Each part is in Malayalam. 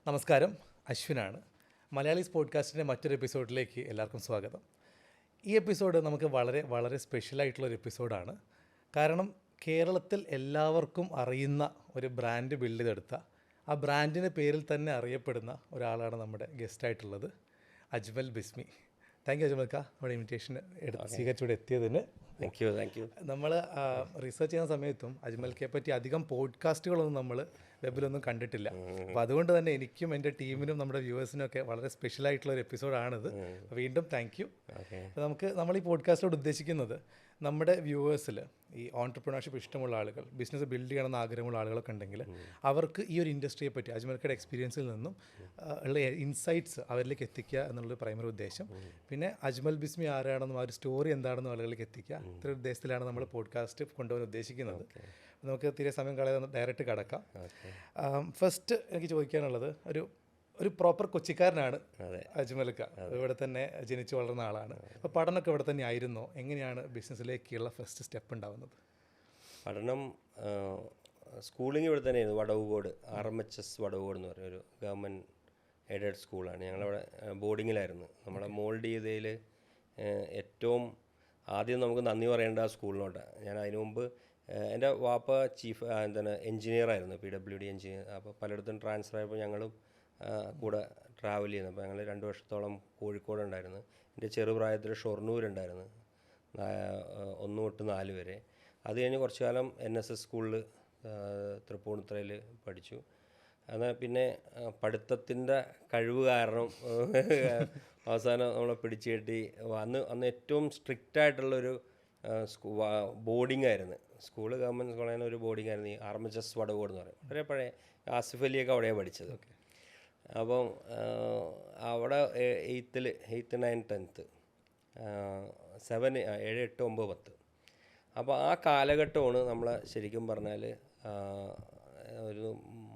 നമസ്കാരം, അശ്വിനാണ്. മലയാളീസ് പോഡ്കാസ്റ്റിൻ്റെ മറ്റൊരു എപ്പിസോഡിലേക്ക് എല്ലാവർക്കും സ്വാഗതം. ഈ എപ്പിസോഡ് നമുക്ക് വളരെ വളരെ സ്പെഷ്യലായിട്ടുള്ളൊരു എപ്പിസോഡാണ്. കാരണം കേരളത്തിൽ എല്ലാവർക്കും അറിയുന്ന ഒരു ബ്രാൻഡ് ബിൽഡ് ചെയ്തെടുത്ത ആ ബ്രാൻഡിൻ്റെ പേരിൽ തന്നെ അറിയപ്പെടുന്ന ഒരാളാണ് നമ്മുടെ ഗസ്റ്റായിട്ടുള്ളത്, അജ്മൽ ബിസ്മി. താങ്ക് യു അജ്മൽക്ക, നമ്മുടെ ഇൻവിറ്റേഷൻ സ്വീകരിച്ചിവിടെ എത്തിയതിന്. Thank you. നമ്മൾ റിസർച്ച് ചെയ്യുന്ന സമയത്തും അജ്മൽക്കയെ പറ്റി അധികം പോഡ്കാസ്റ്റുകളൊന്നും നമ്മൾ വെബിലൊന്നും കണ്ടിട്ടില്ല. അപ്പോൾ അതുകൊണ്ട് തന്നെ എനിക്കും എൻ്റെ ടീമിനും നമ്മുടെ വ്യൂവേഴ്സിനും ഒക്കെ വളരെ സ്പെഷ്യലായിട്ടുള്ള ഒരു എപ്പിസോഡാണിത്. വീണ്ടും താങ്ക് യു. നമ്മൾ ഈ പോഡ്കാസ്റ്റിലോട് ഉദ്ദേശിക്കുന്നത് നമ്മുടെ വ്യൂവേഴ്സിൽ ഈ ഓൺടർപ്രണർഷിപ്പ് ഇഷ്ടമുള്ള ആളുകൾ, ബിസിനസ് ബിൽഡ് ചെയ്യണമെന്ന് ആഗ്രഹമുള്ള ആളുകളൊക്കെ ഉണ്ടെങ്കിൽ അവർക്ക് ഈ ഒരു ഇൻഡസ്ട്രിയെ പറ്റി അജ്മൽക്കയുടെ എക്സ്പീരിയൻസിൽ നിന്നും ഉള്ള ഇൻസൈറ്റ്സ് അവരിലേക്ക് എത്തിക്കുക എന്നുള്ളൊരു പ്രൈമറി ഉദ്ദേശം. പിന്നെ അജ്മൽ ബിസ്മി ആരാണെന്നും ആ ഒരു സ്റ്റോറി എന്താണെന്നും ആളുകളിലേക്ക് എത്തിക്കുക, ഇത്ര ഉദ്ദേശത്തിലാണ് നമ്മൾ പോഡ്കാസ്റ്റ് കൊണ്ടുപോകാൻ ഉദ്ദേശിക്കുന്നത്. നമുക്ക് തീരെ സമയം കളയാതെ ഡയറക്റ്റ് കടക്കാം. ഫസ്റ്റ് എനിക്ക് ചോദിക്കാനുള്ളത്, ഒരു പ്രോപ്പർ കൊച്ചിക്കാരനാണ് അജ്മൽക്ക. ഇവിടെ തന്നെ ജനിച്ചു വളർന്ന ആളാണ്. അപ്പോൾ പഠനമൊക്കെ ഇവിടെ തന്നെ ആയിരുന്നോ? എങ്ങനെയാണ് ബിസിനസ്സിലേക്കുള്ള ഫസ്റ്റ് സ്റ്റെപ്പ് ഉണ്ടാവുന്നത്? പഠനം സ്കൂളിങ് ഇവിടെ തന്നെയായിരുന്നു. വടവുകോട് RMHS വടവുകോട് എന്ന് പറഞ്ഞൊരു ഗവൺമെൻറ് എയ്ഡഡ് സ്കൂളാണ്. ഞങ്ങളവിടെ ബോർഡിങ്ങിലായിരുന്നു. നമ്മളെ മോൾഡ് ചെയ്തതിൽ ഏറ്റവും ആദ്യം നമുക്ക് നന്ദി പറയേണ്ട ആ സ്കൂളിനോട്ടാണ്. ഞാൻ അതിനു മുമ്പ് എൻ്റെ വാപ്പ എൻജിനീയറായിരുന്നു, PWD എൻജിനീയർ. അപ്പോൾ പലയിടത്തും ട്രാൻസ്ഫർ ആയപ്പോൾ ഞങ്ങളും കൂടെ ട്രാവൽ ചെയ്യുന്നു. അപ്പോൾ ഞങ്ങൾ 2 വർഷത്തോളം കോഴിക്കോടുണ്ടായിരുന്നു. എൻ്റെ ചെറുപ്രായത്തിൽ ഷൊർണൂരുണ്ടായിരുന്നു 1 തൊട്ട് 4 വരെ. അത് കഴിഞ്ഞ് കുറച്ച് കാലം NSS സ്കൂളിൽ തൃപ്പൂണിത്തുറയിൽ പഠിച്ചു. എന്നാൽ പിന്നെ പഠിത്തത്തിൻ്റെ കഴിവ് കാരണം അവസാനം നമ്മളെ പിടിച്ചു കെട്ടി. അന്ന് ഏറ്റവും സ്ട്രിക്റ്റായിട്ടുള്ളൊരു ബോർഡിംഗ് ആയിരുന്നു സ്കൂള്. ഗവൺമെൻറ് സ്കൂളിൽ ഒരു ബോർഡിംഗ് ആയിരുന്നു ഈ RMHS വടവുകോട് എന്ന് പറയും. വളരെ പഴയ ആസിഫ് അലിയൊക്കെ അവിടെയാണ് പഠിച്ചത്. അപ്പം അവിടെ 8th 9 10th 7 7 8 9 10. അപ്പോൾ ആ കാലഘട്ടമാണ് നമ്മളെ ശരിക്കും പറഞ്ഞാൽ ഒരു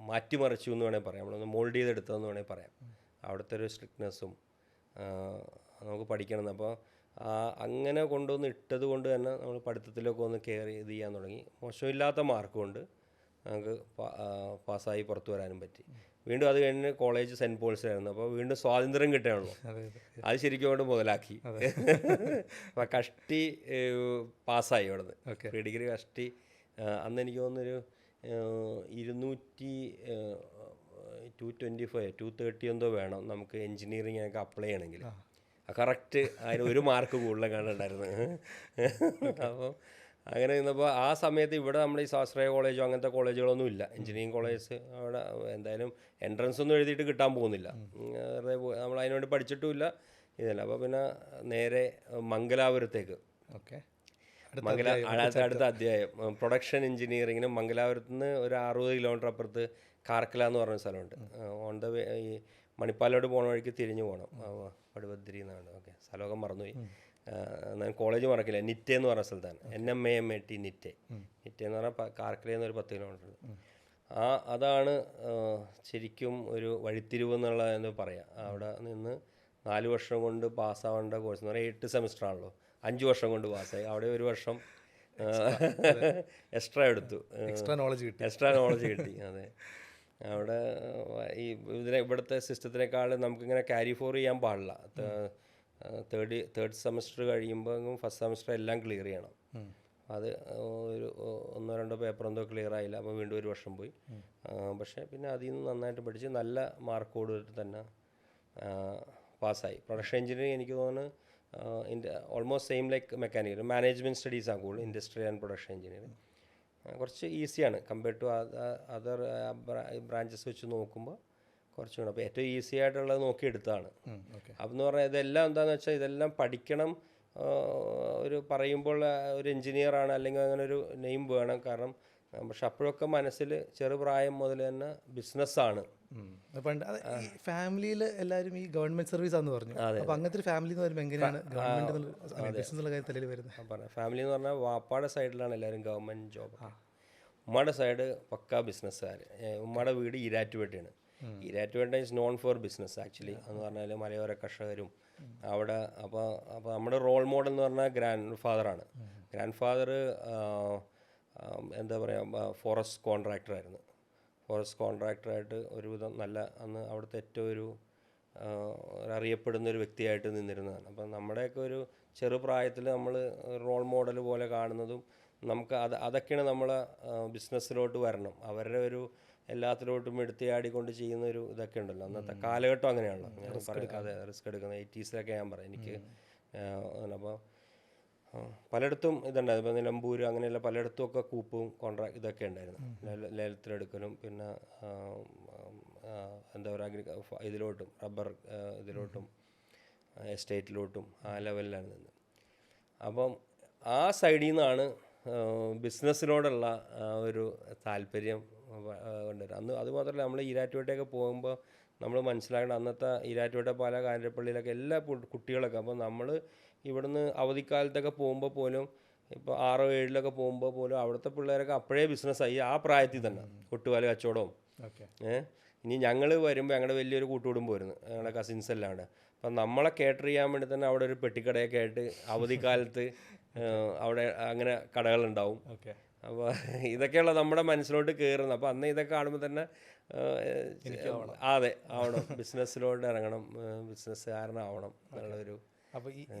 മാറ്റിമറിച്ചു എന്ന് വേണമെങ്കിൽ പറയാം. നമ്മളൊന്ന് മോൾഡ് ചെയ്തെടുത്തതെന്ന് വേണമെങ്കിൽ പറയാം. അവിടുത്തെ ഒരു സ്ട്രിക്ട്നെസ്സും നമുക്ക് പഠിക്കണം. അപ്പോൾ അങ്ങനെ കൊണ്ടുവന്ന് ഇട്ടത് കൊണ്ട് തന്നെ നമ്മൾ പഠിത്തത്തിലൊക്കെ ഒന്ന് കെയർ ഇത് ചെയ്യാൻ തുടങ്ങി. മോശമില്ലാത്ത മാർക്ക് കൊണ്ട് നമുക്ക് പാസ്സായി പുറത്തു വരാനും പറ്റി. വീണ്ടും അത് കഴിഞ്ഞ് കോളേജ് സെൻറ്റ് പോൾസിലായിരുന്നു. അപ്പോൾ വീണ്ടും സ്വാതന്ത്ര്യം കിട്ടുകയാണല്ലോ. അത് ശരിക്കും കൊണ്ട് മുതലാക്കി. അപ്പോൾ കഷ്ടി പാസ്സായി അവിടുന്ന്. പ്രീ ഡിഗ്രി കഷ്ടി. അന്ന് എനിക്ക് തോന്നുന്നൊരു 225 എന്തോ വേണം നമുക്ക് എൻജിനീയറിങ്ങിനൊക്കെ അപ്ലൈ ചെയ്യണമെങ്കിൽ. കറക്റ്റ് അതിന് 1 മാർക്ക് കൂടുതലൊക്കെയാണ് ഉണ്ടായിരുന്നത്. അപ്പോൾ അങ്ങനെ നിന്നപ്പോൾ ആ സമയത്ത് ഇവിടെ നമ്മുടെ ഈ സ്വാശ്രയ കോളേജോ അങ്ങനത്തെ കോളേജുകളൊന്നും ഇല്ല. എഞ്ചിനീയറിംഗ് കോളേജ് അവിടെ എന്തായാലും എൻട്രൻസ് ഒന്നും എഴുതിയിട്ട് കിട്ടാൻ പോകുന്നില്ല. വെറുതെ നമ്മൾ അതിനുവേണ്ടി പഠിച്ചിട്ടുമില്ല ഇതല്ല. അപ്പോൾ പിന്നെ നേരെ മംഗലാപുരത്തേക്ക്, അടുത്ത അധ്യായം പ്രൊഡക്ഷൻ എഞ്ചിനീയറിങ്ങിന് മംഗലാപുരത്ത് നിന്ന് ഒരു 60 കിലോമീറ്റർ അപ്പുറത്ത് കാർക്കല എന്ന് പറഞ്ഞ സ്ഥലമുണ്ട്. ഓൺ ദ വേ ഈ മണിപ്പാലോട് പോകണ വഴിക്ക് തിരിഞ്ഞു പോകണം. പടുബദ്രി എന്നാണ്. ഓക്കെ, സ്ഥലമൊക്കെ മറന്നുപോയി. ഞാൻ കോളേജ് മറക്കില്ല. നിറ്റെ എന്ന് പറഞ്ഞ സ്ഥലത്താണ്. NMAMAT നിറ്റെ എന്ന് പറഞ്ഞാൽ കാർക്കലയിൽ നിന്ന് ഒരു 10 കിലോമീറ്റർ ഉണ്ട്. അതാണ് ശരിക്കും ഒരു വഴിത്തിരിവ് എന്നുള്ളതെന്ന് പറയാം. അവിടെ നിന്ന് 4 വർഷം കൊണ്ട് പാസ്സാവേണ്ട കോഴ്സ് എന്ന് പറഞ്ഞാൽ 8 സെമിസ്റ്റർ ആണല്ലോ. 5 വർഷം കൊണ്ട് പാസ്സായി. അവിടെ 1 വർഷം എക്സ്ട്രാ എടുത്തു. എക്സ്ട്രാ നോളജ് കിട്ടി. അതെ, അവിടെ ഈ ഇവിടുത്തെ സിസ്റ്റത്തിനേക്കാൾ നമുക്കിങ്ങനെ ക്യാരി ഫോർ ചെയ്യാൻ പാടില്ല. തേർഡ് സെമസ്റ്റർ കഴിയുമ്പോൾ ഫസ്റ്റ് സെമസ്റ്റർ എല്ലാം ക്ലിയർ ചെയ്യണം. അത് ഒരു 1-2 പേപ്പർ എന്തോ ക്ലിയർ ആയില്ല. അപ്പോൾ വീണ്ടും 1 വർഷം പോയി. പക്ഷേ പിന്നെ അതിൽ നിന്ന് നന്നായിട്ട് പഠിച്ച് നല്ല മാർക്കോട് തന്നെ പാസ്സായി. പ്രൊഡക്ഷൻ എഞ്ചിനീയറിംഗ് എനിക്ക് തോന്നുന്നു almost same like mechanical management സ്റ്റഡീസാണ് കൂടുതൽ. ഇൻഡസ്ട്രിയൽ ആൻഡ് പ്രൊഡക്ഷൻ എഞ്ചിനീയറിംഗ് കുറച്ച് ഈസിയാണ് കമ്പയർ ടു അതർ ബ്രാഞ്ചസ് വെച്ച് നോക്കുമ്പോൾ കുറച്ചുകൂടെ. അപ്പോൾ ഏറ്റവും ഈസി ആയിട്ടുള്ളത് നോക്കിയെടുത്താണ്. അപ്പം എന്ന് പറഞ്ഞാൽ ഇതെല്ലാം എന്താണെന്ന് വെച്ചാൽ ഇതെല്ലാം പഠിക്കണം. ഒരു പറയുമ്പോൾ ഒരു എൻജിനീയറാണ് അല്ലെങ്കിൽ അങ്ങനെ ഒരു നെയിം വേണം. കാരണം പക്ഷെ അപ്പോഴൊക്കെ മനസ്സിൽ ചെറുപ്രായം മുതൽ തന്നെ ബിസിനസ്സാണ്. പണ്ട് ഫാമിലിയിൽ എല്ലാവരും ഈ ഗവൺമെന്റ് സർവീസ് ആണെന്ന് പറഞ്ഞു. അപ്പോൾ അങ്ങനത്തെ ഒരു ഫാമിലി എന്ന് പറയുമ്പോൾ എങ്ങനെയാണ് ഗവൺമെന്റ് കാര്യത്തിൽ വരുന്നത്? ഫാമിലി എന്ന് പറഞ്ഞാൽ വാപ്പാടെ സൈഡിലാണ് എല്ലാവരും ഗവൺമെൻറ് ജോബ്. ഉമ്മയുടെ സൈഡ് പക്കാ ബിസിനസ്സുകാർ. ഉമ്മയുടെ വീട് ഈരാറ്റുപേട്ടയാണ്. Erattupetta is known for business actually എന്ന് പറഞ്ഞാൽ മലയോര കർഷകരും അവിടെ. അപ്പോൾ നമ്മുടെ റോൾ മോഡൽ എന്ന് പറഞ്ഞാൽ ഗ്രാൻഡ് ഫാദറാണ്. ഗ്രാൻഡ് ഫാദർ എന്താ പറയുക, ഫോറസ്റ്റ് കോൺട്രാക്ടറായിരുന്നു. ഫോറസ്റ്റ് കോൺട്രാക്ടറായിട്ട് ഒരുവിധം നല്ല അന്ന് അവിടുത്തെ ഏറ്റവും ഒരു അറിയപ്പെടുന്ന ഒരു വ്യക്തിയായിട്ട് നിന്നിരുന്നതാണ്. അപ്പം നമ്മുടെയൊക്കെ ഒരു ചെറുപ്രായത്തിൽ നമ്മൾ റോൾ മോഡൽ പോലെ കാണുന്നതും നമുക്ക് അതൊക്കെയാണ് നമ്മളെ ബിസിനസ്സിലോട്ട് വരണം. അവരുടെ ഒരു എല്ലാത്തിലോട്ടും എടുത്തിയാടിക്കൊണ്ട് ചെയ്യുന്ന ഒരു ഇതൊക്കെ ഉണ്ടല്ലോ അന്നത്തെ കാലഘട്ടം അങ്ങനെയാണല്ലോ. ഞാൻ അതെ, റിസ്ക് എടുക്കുന്നത് 80s ഞാൻ പറയാം. എനിക്ക് അപ്പോൾ പലയിടത്തും ഇതുണ്ടായിരുന്നു. ഇപ്പോൾ നിലമ്പൂർ അങ്ങനെയുള്ള പലയിടത്തും ഒക്കെ കൂപ്പും ഇതൊക്കെ ഉണ്ടായിരുന്നു. ലേലത്തിലെടുക്കലും പിന്നെ എന്താ പറയുക ഇതിലോട്ടും റബ്ബർ ഇതിലോട്ടും എസ്റ്റേറ്റിലോട്ടും ആ ലെവലിലാണ് നിന്നത്. അപ്പം ആ സൈഡിൽ നിന്നാണ് ബിസിനസ്സിനോടുള്ള ഒരു താല്പര്യം കൊണ്ടുവരും. അന്ന് അതുമാത്രമല്ല, നമ്മൾ ഈരാറ്റുപേട്ടയൊക്കെ പോകുമ്പോൾ നമ്മൾ മനസ്സിലാക്കേണ്ട അന്നത്തെ ഈരാറ്റുപേട്ട പാല കാഞ്ഞിരപ്പള്ളിയിലൊക്കെ എല്ലാ കുട്ടികളൊക്കെ അപ്പോൾ നമ്മൾ ഇവിടുന്ന് അവധിക്കാലത്തൊക്കെ പോകുമ്പോൾ പോലും ഇപ്പോൾ 6 or 7 പോകുമ്പോൾ പോലും അവിടുത്തെ പിള്ളേരൊക്കെ അപ്പോഴേ ബിസിനസ്സായി ആ പ്രായത്തിൽ തന്നെ കൊട്ടുപാല് കച്ചവടവും. ഇനി ഞങ്ങൾ വരുമ്പോൾ ഞങ്ങളുടെ വലിയൊരു കൂട്ടുകുടുംബം വരുന്നു, ഞങ്ങളുടെ കസിൻസ് എല്ലാം ഉണ്ട്. അപ്പം നമ്മളെ കേറ്റർ ചെയ്യാൻ വേണ്ടി തന്നെ അവിടെ ഒരു പെട്ടിക്കടയൊക്കെ ആയിട്ട് അവധിക്കാലത്ത് അവിടെ അങ്ങനെ കടകളുണ്ടാവും. അപ്പോൾ ഇതൊക്കെയുള്ള നമ്മുടെ മനസ്സിലോട്ട് കയറുന്നത്. അപ്പോൾ അന്ന് ഇതൊക്കെ കാണുമ്പോൾ തന്നെ അതെ ആവണം, ബിസിനസ്സിലോട്ട് ഇറങ്ങണം, ബിസിനസ്സുകാരനാവണം എന്നുള്ളൊരു. അപ്പോൾ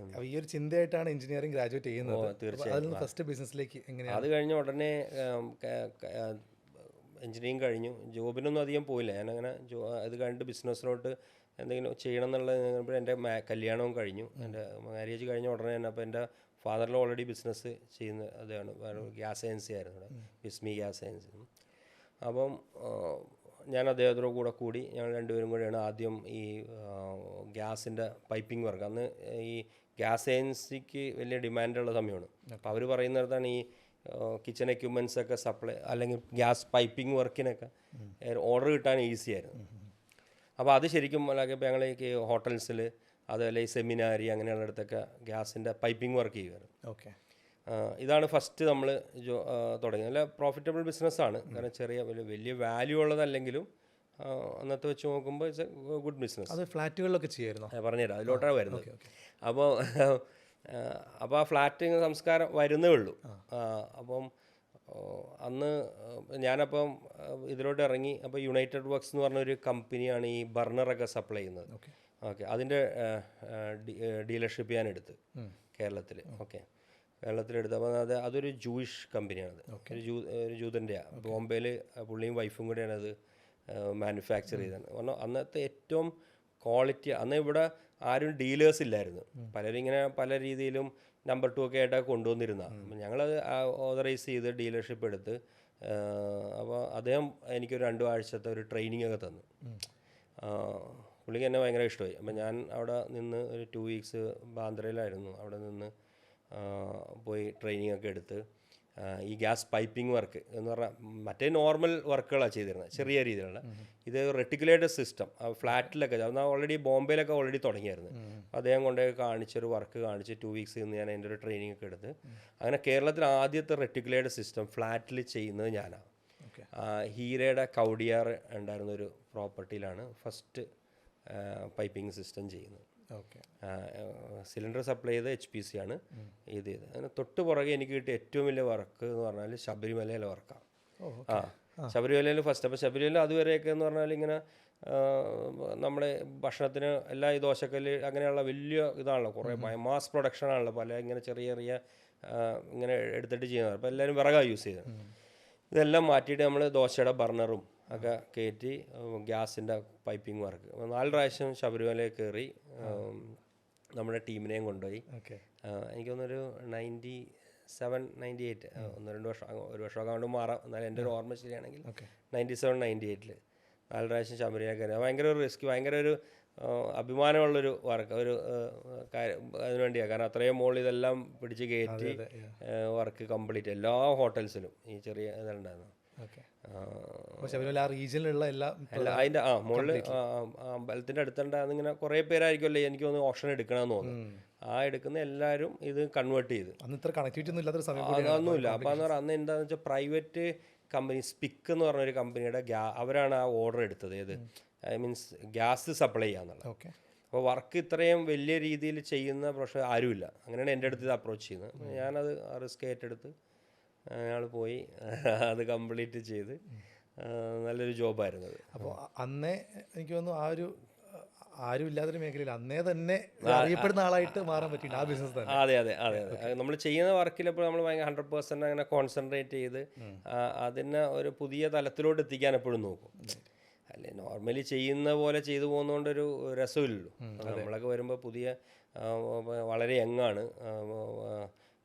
ഈ ഒരു ചിന്തയായിട്ടാണ് എഞ്ചിനീയറിംഗ് ഗ്രാജുവേറ്റ് ചെയ്യുന്നത്. തീർച്ചയായും ഫസ്റ്റ് ബിസിനസ്സിലേക്ക് എങ്ങനെയാണ്? അത് കഴിഞ്ഞ ഉടനെ എഞ്ചിനീയറിംഗ് കഴിഞ്ഞു, ജോബിനൊന്നും അധികം പോയില്ല. ഞാനങ്ങനെ അത് കഴിഞ്ഞിട്ട് ബിസിനസ്സിലോട്ട് എന്തെങ്കിലും ചെയ്യണം എന്നുള്ളത്. എൻ്റെ കല്യാണവും കഴിഞ്ഞു, എൻ്റെ മാരേജ് കഴിഞ്ഞ ഉടനെ തന്നെ. അപ്പോൾ എൻ്റെ ഫാദറിൽ ഓൾറെഡി ബിസിനസ് ചെയ്യുന്ന അതാണ്, ഗ്യാസ് ഏജൻസി ആയിരുന്നു ഇവിടെ, ബിസ്മി ഗ്യാസ് ഏജൻസി. അപ്പം ഞാൻ അദ്ദേഹത്തോട് കൂടി ഞങ്ങൾ രണ്ടുപേരും കൂടെയാണ് ആദ്യം ഈ ഗ്യാസിൻ്റെ പൈപ്പിംഗ് വർക്ക്. അന്ന് ഈ ഗ്യാസ് ഏജൻസിക്ക് വലിയ ഡിമാൻഡുള്ള സമയമാണ്. അപ്പോൾ അവർ പറയുന്നിടത്താണ് ഈ കിച്ചൺ എക്യുപ്മെൻറ്റ്സ് ഒക്കെ സപ്ലൈ അല്ലെങ്കിൽ ഗ്യാസ് പൈപ്പിംഗ് വർക്കിനൊക്കെ ഓർഡർ കിട്ടാൻ ഈസി ആയിരുന്നു. അപ്പോൾ അത് ശരിക്കും ഇപ്പോൾ ഞങ്ങൾ ഈ ഹോട്ടൽസിൽ അതുപോലെ ഈ സെമിനാരി അങ്ങനെയുള്ളിടത്തൊക്കെ ഗ്യാസിൻ്റെ പൈപ്പിംഗ് വർക്ക് ചെയ്യുമായിരുന്നു. ഇതാണ് ഫസ്റ്റ് നമ്മൾ തുടങ്ങിയത്. നല്ല പ്രോഫിറ്റബിൾ ബിസിനസ്സാണ്. കാരണം ചെറിയ വലിയ വാല്യൂ ഉള്ളതല്ലെങ്കിലും അന്നത്തെ വെച്ച് നോക്കുമ്പോൾ ഇറ്റ്സ് എ ഗുഡ് ബിസിനസ്. അത് ഫ്ലാറ്റുകളിലൊക്കെ ചെയ്യായിരുന്നു. പറഞ്ഞുതരാം, അതിലോട്ടാണ് വരുന്നത്. അപ്പോൾ ആ ഫ്ലാറ്റ് സംസ്കാരം വരുന്നേ ഉള്ളൂ. അപ്പം അന്ന് ഞാനപ്പം ഇതിലോട്ട് ഇറങ്ങി. അപ്പോൾ യുണൈറ്റഡ് വർക്ക്സ് എന്ന് പറഞ്ഞൊരു കമ്പനിയാണ് ഈ ബർണറൊക്കെ സപ്ലൈ ചെയ്യുന്നത്. അതിൻ്റെ ഡീലർഷിപ്പ് ഞാൻ എടുത്ത് കേരളത്തിൽ. കേരളത്തിലെടുത്ത്. അപ്പോൾ അതൊരു ജൂയിഷ് കമ്പനിയാണത്, ഒരു ജൂതൻ്റെയാണ്. ബോംബെയിൽ പുള്ളിയും വൈഫും കൂടെയാണ് അത് മാനുഫാക്ചർ ചെയ്തത്. കാരണം അന്നത്തെ ഏറ്റവും ക്വാളിറ്റി. അന്ന് ഇവിടെ ആരും ഡീലേഴ്സ് ഇല്ലായിരുന്നു. പലരും ഇങ്ങനെ പല രീതിയിലും നമ്പർ 2 ഒക്കെ ആയിട്ടൊക്കെ കൊണ്ടുവന്നിരുന്നതാണ്. ഞങ്ങളത് ഓതറൈസ് ചെയ്ത് ഡീലർഷിപ്പ് എടുത്ത്. അപ്പോൾ അദ്ദേഹം എനിക്കൊരു 2 ആഴ്ചത്തെ ഒരു ട്രെയിനിങ് ഒക്കെ തന്നു. പുള്ളിക്ക് എന്നെ ഭയങ്കര ഇഷ്ടമായി. അപ്പം ഞാൻ അവിടെ നിന്ന് ഒരു 2 weeks ബാന്ദ്രയിലായിരുന്നു. അവിടെ നിന്ന് പോയി ട്രെയിനിങ് ഒക്കെ എടുത്ത് ഈ ഗ്യാസ് പൈപ്പിംഗ് വർക്ക് എന്ന് പറഞ്ഞാൽ മറ്റേ നോർമൽ വർക്കുകളാണ് ചെയ്തിരുന്നത്, ചെറിയ രീതിയിലുള്ള. ഇത് റെട്ടിക്കുലേറ്റഡ് സിസ്റ്റം ഫ്ലാറ്റിലൊക്കെ എന്നാൽ ഓൾറെഡി ബോംബെയിലൊക്കെ ഓൾറെഡി തുടങ്ങിയായിരുന്നു. അദ്ദേഹം കൊണ്ടുപോയി കാണിച്ചൊരു വർക്ക് കാണിച്ച് 2 weeks നിന്ന് ഞാൻ അതിൻ്റെ ഒരു ട്രെയിനിങ് ഒക്കെ എടുത്ത്. അങ്ങനെ കേരളത്തിൽ ആദ്യത്തെ റെട്ടിക്കുലേറ്റഡ് സിസ്റ്റം ഫ്ലാറ്റിൽ ചെയ്യുന്നത് ഞാനാണ്. ഹീരയുടെ കൗഡിയാർ ഉണ്ടായിരുന്നൊരു പ്രോപ്പർട്ടിയിലാണ് ഫസ്റ്റ് പൈപ്പിംഗ് സിസ്റ്റം ചെയ്യുന്നത്. സിലിണ്ടർ സപ്ലൈ ചെയ്ത് HPC ആണ് ഇത് ചെയ്തത്. അതിന് തൊട്ട് പുറകെ എനിക്ക് കിട്ടിയ ഏറ്റവും വലിയ വർക്ക് എന്ന് പറഞ്ഞാൽ ശബരിമലയിലെ വർക്കാണ്. ശബരിമലയിൽ ഫസ്റ്റ്. അപ്പോൾ ശബരിമല അതുവരെയൊക്കെ എന്ന് പറഞ്ഞാൽ ഇങ്ങനെ നമ്മുടെ ഭക്ഷണത്തിന് എല്ലാ ഈ ദോശക്കല്ല് അങ്ങനെയുള്ള വലിയ ഇതാണല്ലോ, കുറേ മാസ് പ്രൊഡക്ഷനാണല്ലോ, പല ഇങ്ങനെ ചെറിയ ഇങ്ങനെ എടുത്തിട്ട് ചെയ്യുന്നത്. അപ്പോൾ എല്ലാവരും വിറകാണ് യൂസ് ചെയ്തത്. ഇതെല്ലാം മാറ്റിയിട്ട് നമ്മൾ ദോശയുടെ ബർണറും ഒക്കെ കയറ്റി ഗ്യാസിൻ്റെ പൈപ്പിംഗ് വർക്ക് 4 പ്രാവശ്യം ശബരിമലയിൽ കയറി നമ്മുടെ ടീമിനെയും കൊണ്ടുപോയി. എനിക്ക് തോന്നുന്നൊരു 97, 98 1-2 വർഷം, ഒരു വർഷമൊക്കെ കൊണ്ട് മാറാം. എന്നാലും എൻ്റെ ഒരു ഓർമ്മ ശരിയാണെങ്കിൽ 97, 98 4 പ്രാവശ്യം ശബരിമല കയറി. ഭയങ്കര ഒരു റിസ്ക്, ഭയങ്കര ഒരു അഭിമാനമുള്ളൊരു വർക്ക്, ഒരു കാര്യം അതിനു വേണ്ടിയാണ്. കാരണം അത്രയും മുകളിൽ ഇതെല്ലാം പിടിച്ച് കയറ്റി വർക്ക് കംപ്ലീറ്റ് എല്ലാ ഹോട്ടൽസിലും ഈ ചെറിയ ഇതുണ്ടായിരുന്നു. റീജിയനിലുള്ള അതിൻ്റെ മുകളിൽ അമ്പലത്തിൻ്റെ അടുത്തുണ്ടാകുന്ന ഇങ്ങനെ കുറേ പേരായിരിക്കുമല്ലോ എനിക്ക് തോന്നുന്നു ഓപ്ഷൻ എടുക്കണമെന്ന് തോന്നുന്നു. എടുക്കുന്ന എല്ലാവരും ഇത് കൺവേർട്ട് ചെയ്ത്. അതൊന്നുമില്ല. അപ്പോൾ എന്ന് പറഞ്ഞാൽ അന്ന് എന്താണെന്ന് വെച്ചാൽ പ്രൈവറ്റ് കമ്പനി സ്പിക്ക് എന്ന് പറഞ്ഞൊരു കമ്പനിയുടെ അവരാണ് ആ ഓർഡർ എടുത്തത്. ഏത് മീൻസ് ഗ്യാസ് സപ്ലൈ ചെയ്യാന്നുള്ളത്. അപ്പോൾ വർക്ക് ഇത്രയും വലിയ രീതിയിൽ ചെയ്യുന്ന പ്രൊഫഷൻ ആരുമില്ല. അങ്ങനെയാണ് എൻ്റെ അടുത്ത് ഇത് അപ്രോച്ച് ചെയ്യുന്നത്. ഞാനത് റിസ്ക് ഏറ്റെടുത്ത് ഞങ്ങൾ പോയി അത് കംപ്ലീറ്റ് ചെയ്ത് നല്ലൊരു ജോബായിരുന്നു അത്. അപ്പോൾ അന്നേ എനിക്ക് തോന്നുന്നു ആ ഒരു ആരും ഇല്ലാത്തൊരു മേഖലയിൽ അന്നേ തന്നെ അറിയപ്പെടുന്ന ആളായിട്ട് മാറാൻ പറ്റിയിട്ടുണ്ട് ആ ബിസിനസ് തന്നെ. അതെ അതെ അതെ അതെ നമ്മൾ ചെയ്യുന്ന വർക്കിലെപ്പോൾ നമ്മൾ ഭയങ്കര 100% അങ്ങനെ കോൺസെൻട്രേറ്റ് ചെയ്ത് അതിനെ ഒരു പുതിയ തലത്തിലോട്ട് എത്തിക്കാൻ എപ്പോഴും നോക്കും. അല്ലേ നോർമലി ചെയ്യുന്ന പോലെ ചെയ്തു പോകുന്നതുകൊണ്ടൊരു രസമില്ലല്ലോ. നമ്മളൊക്കെ വരുമ്പോൾ പുതിയ വളരെ യങ്ങാണ്,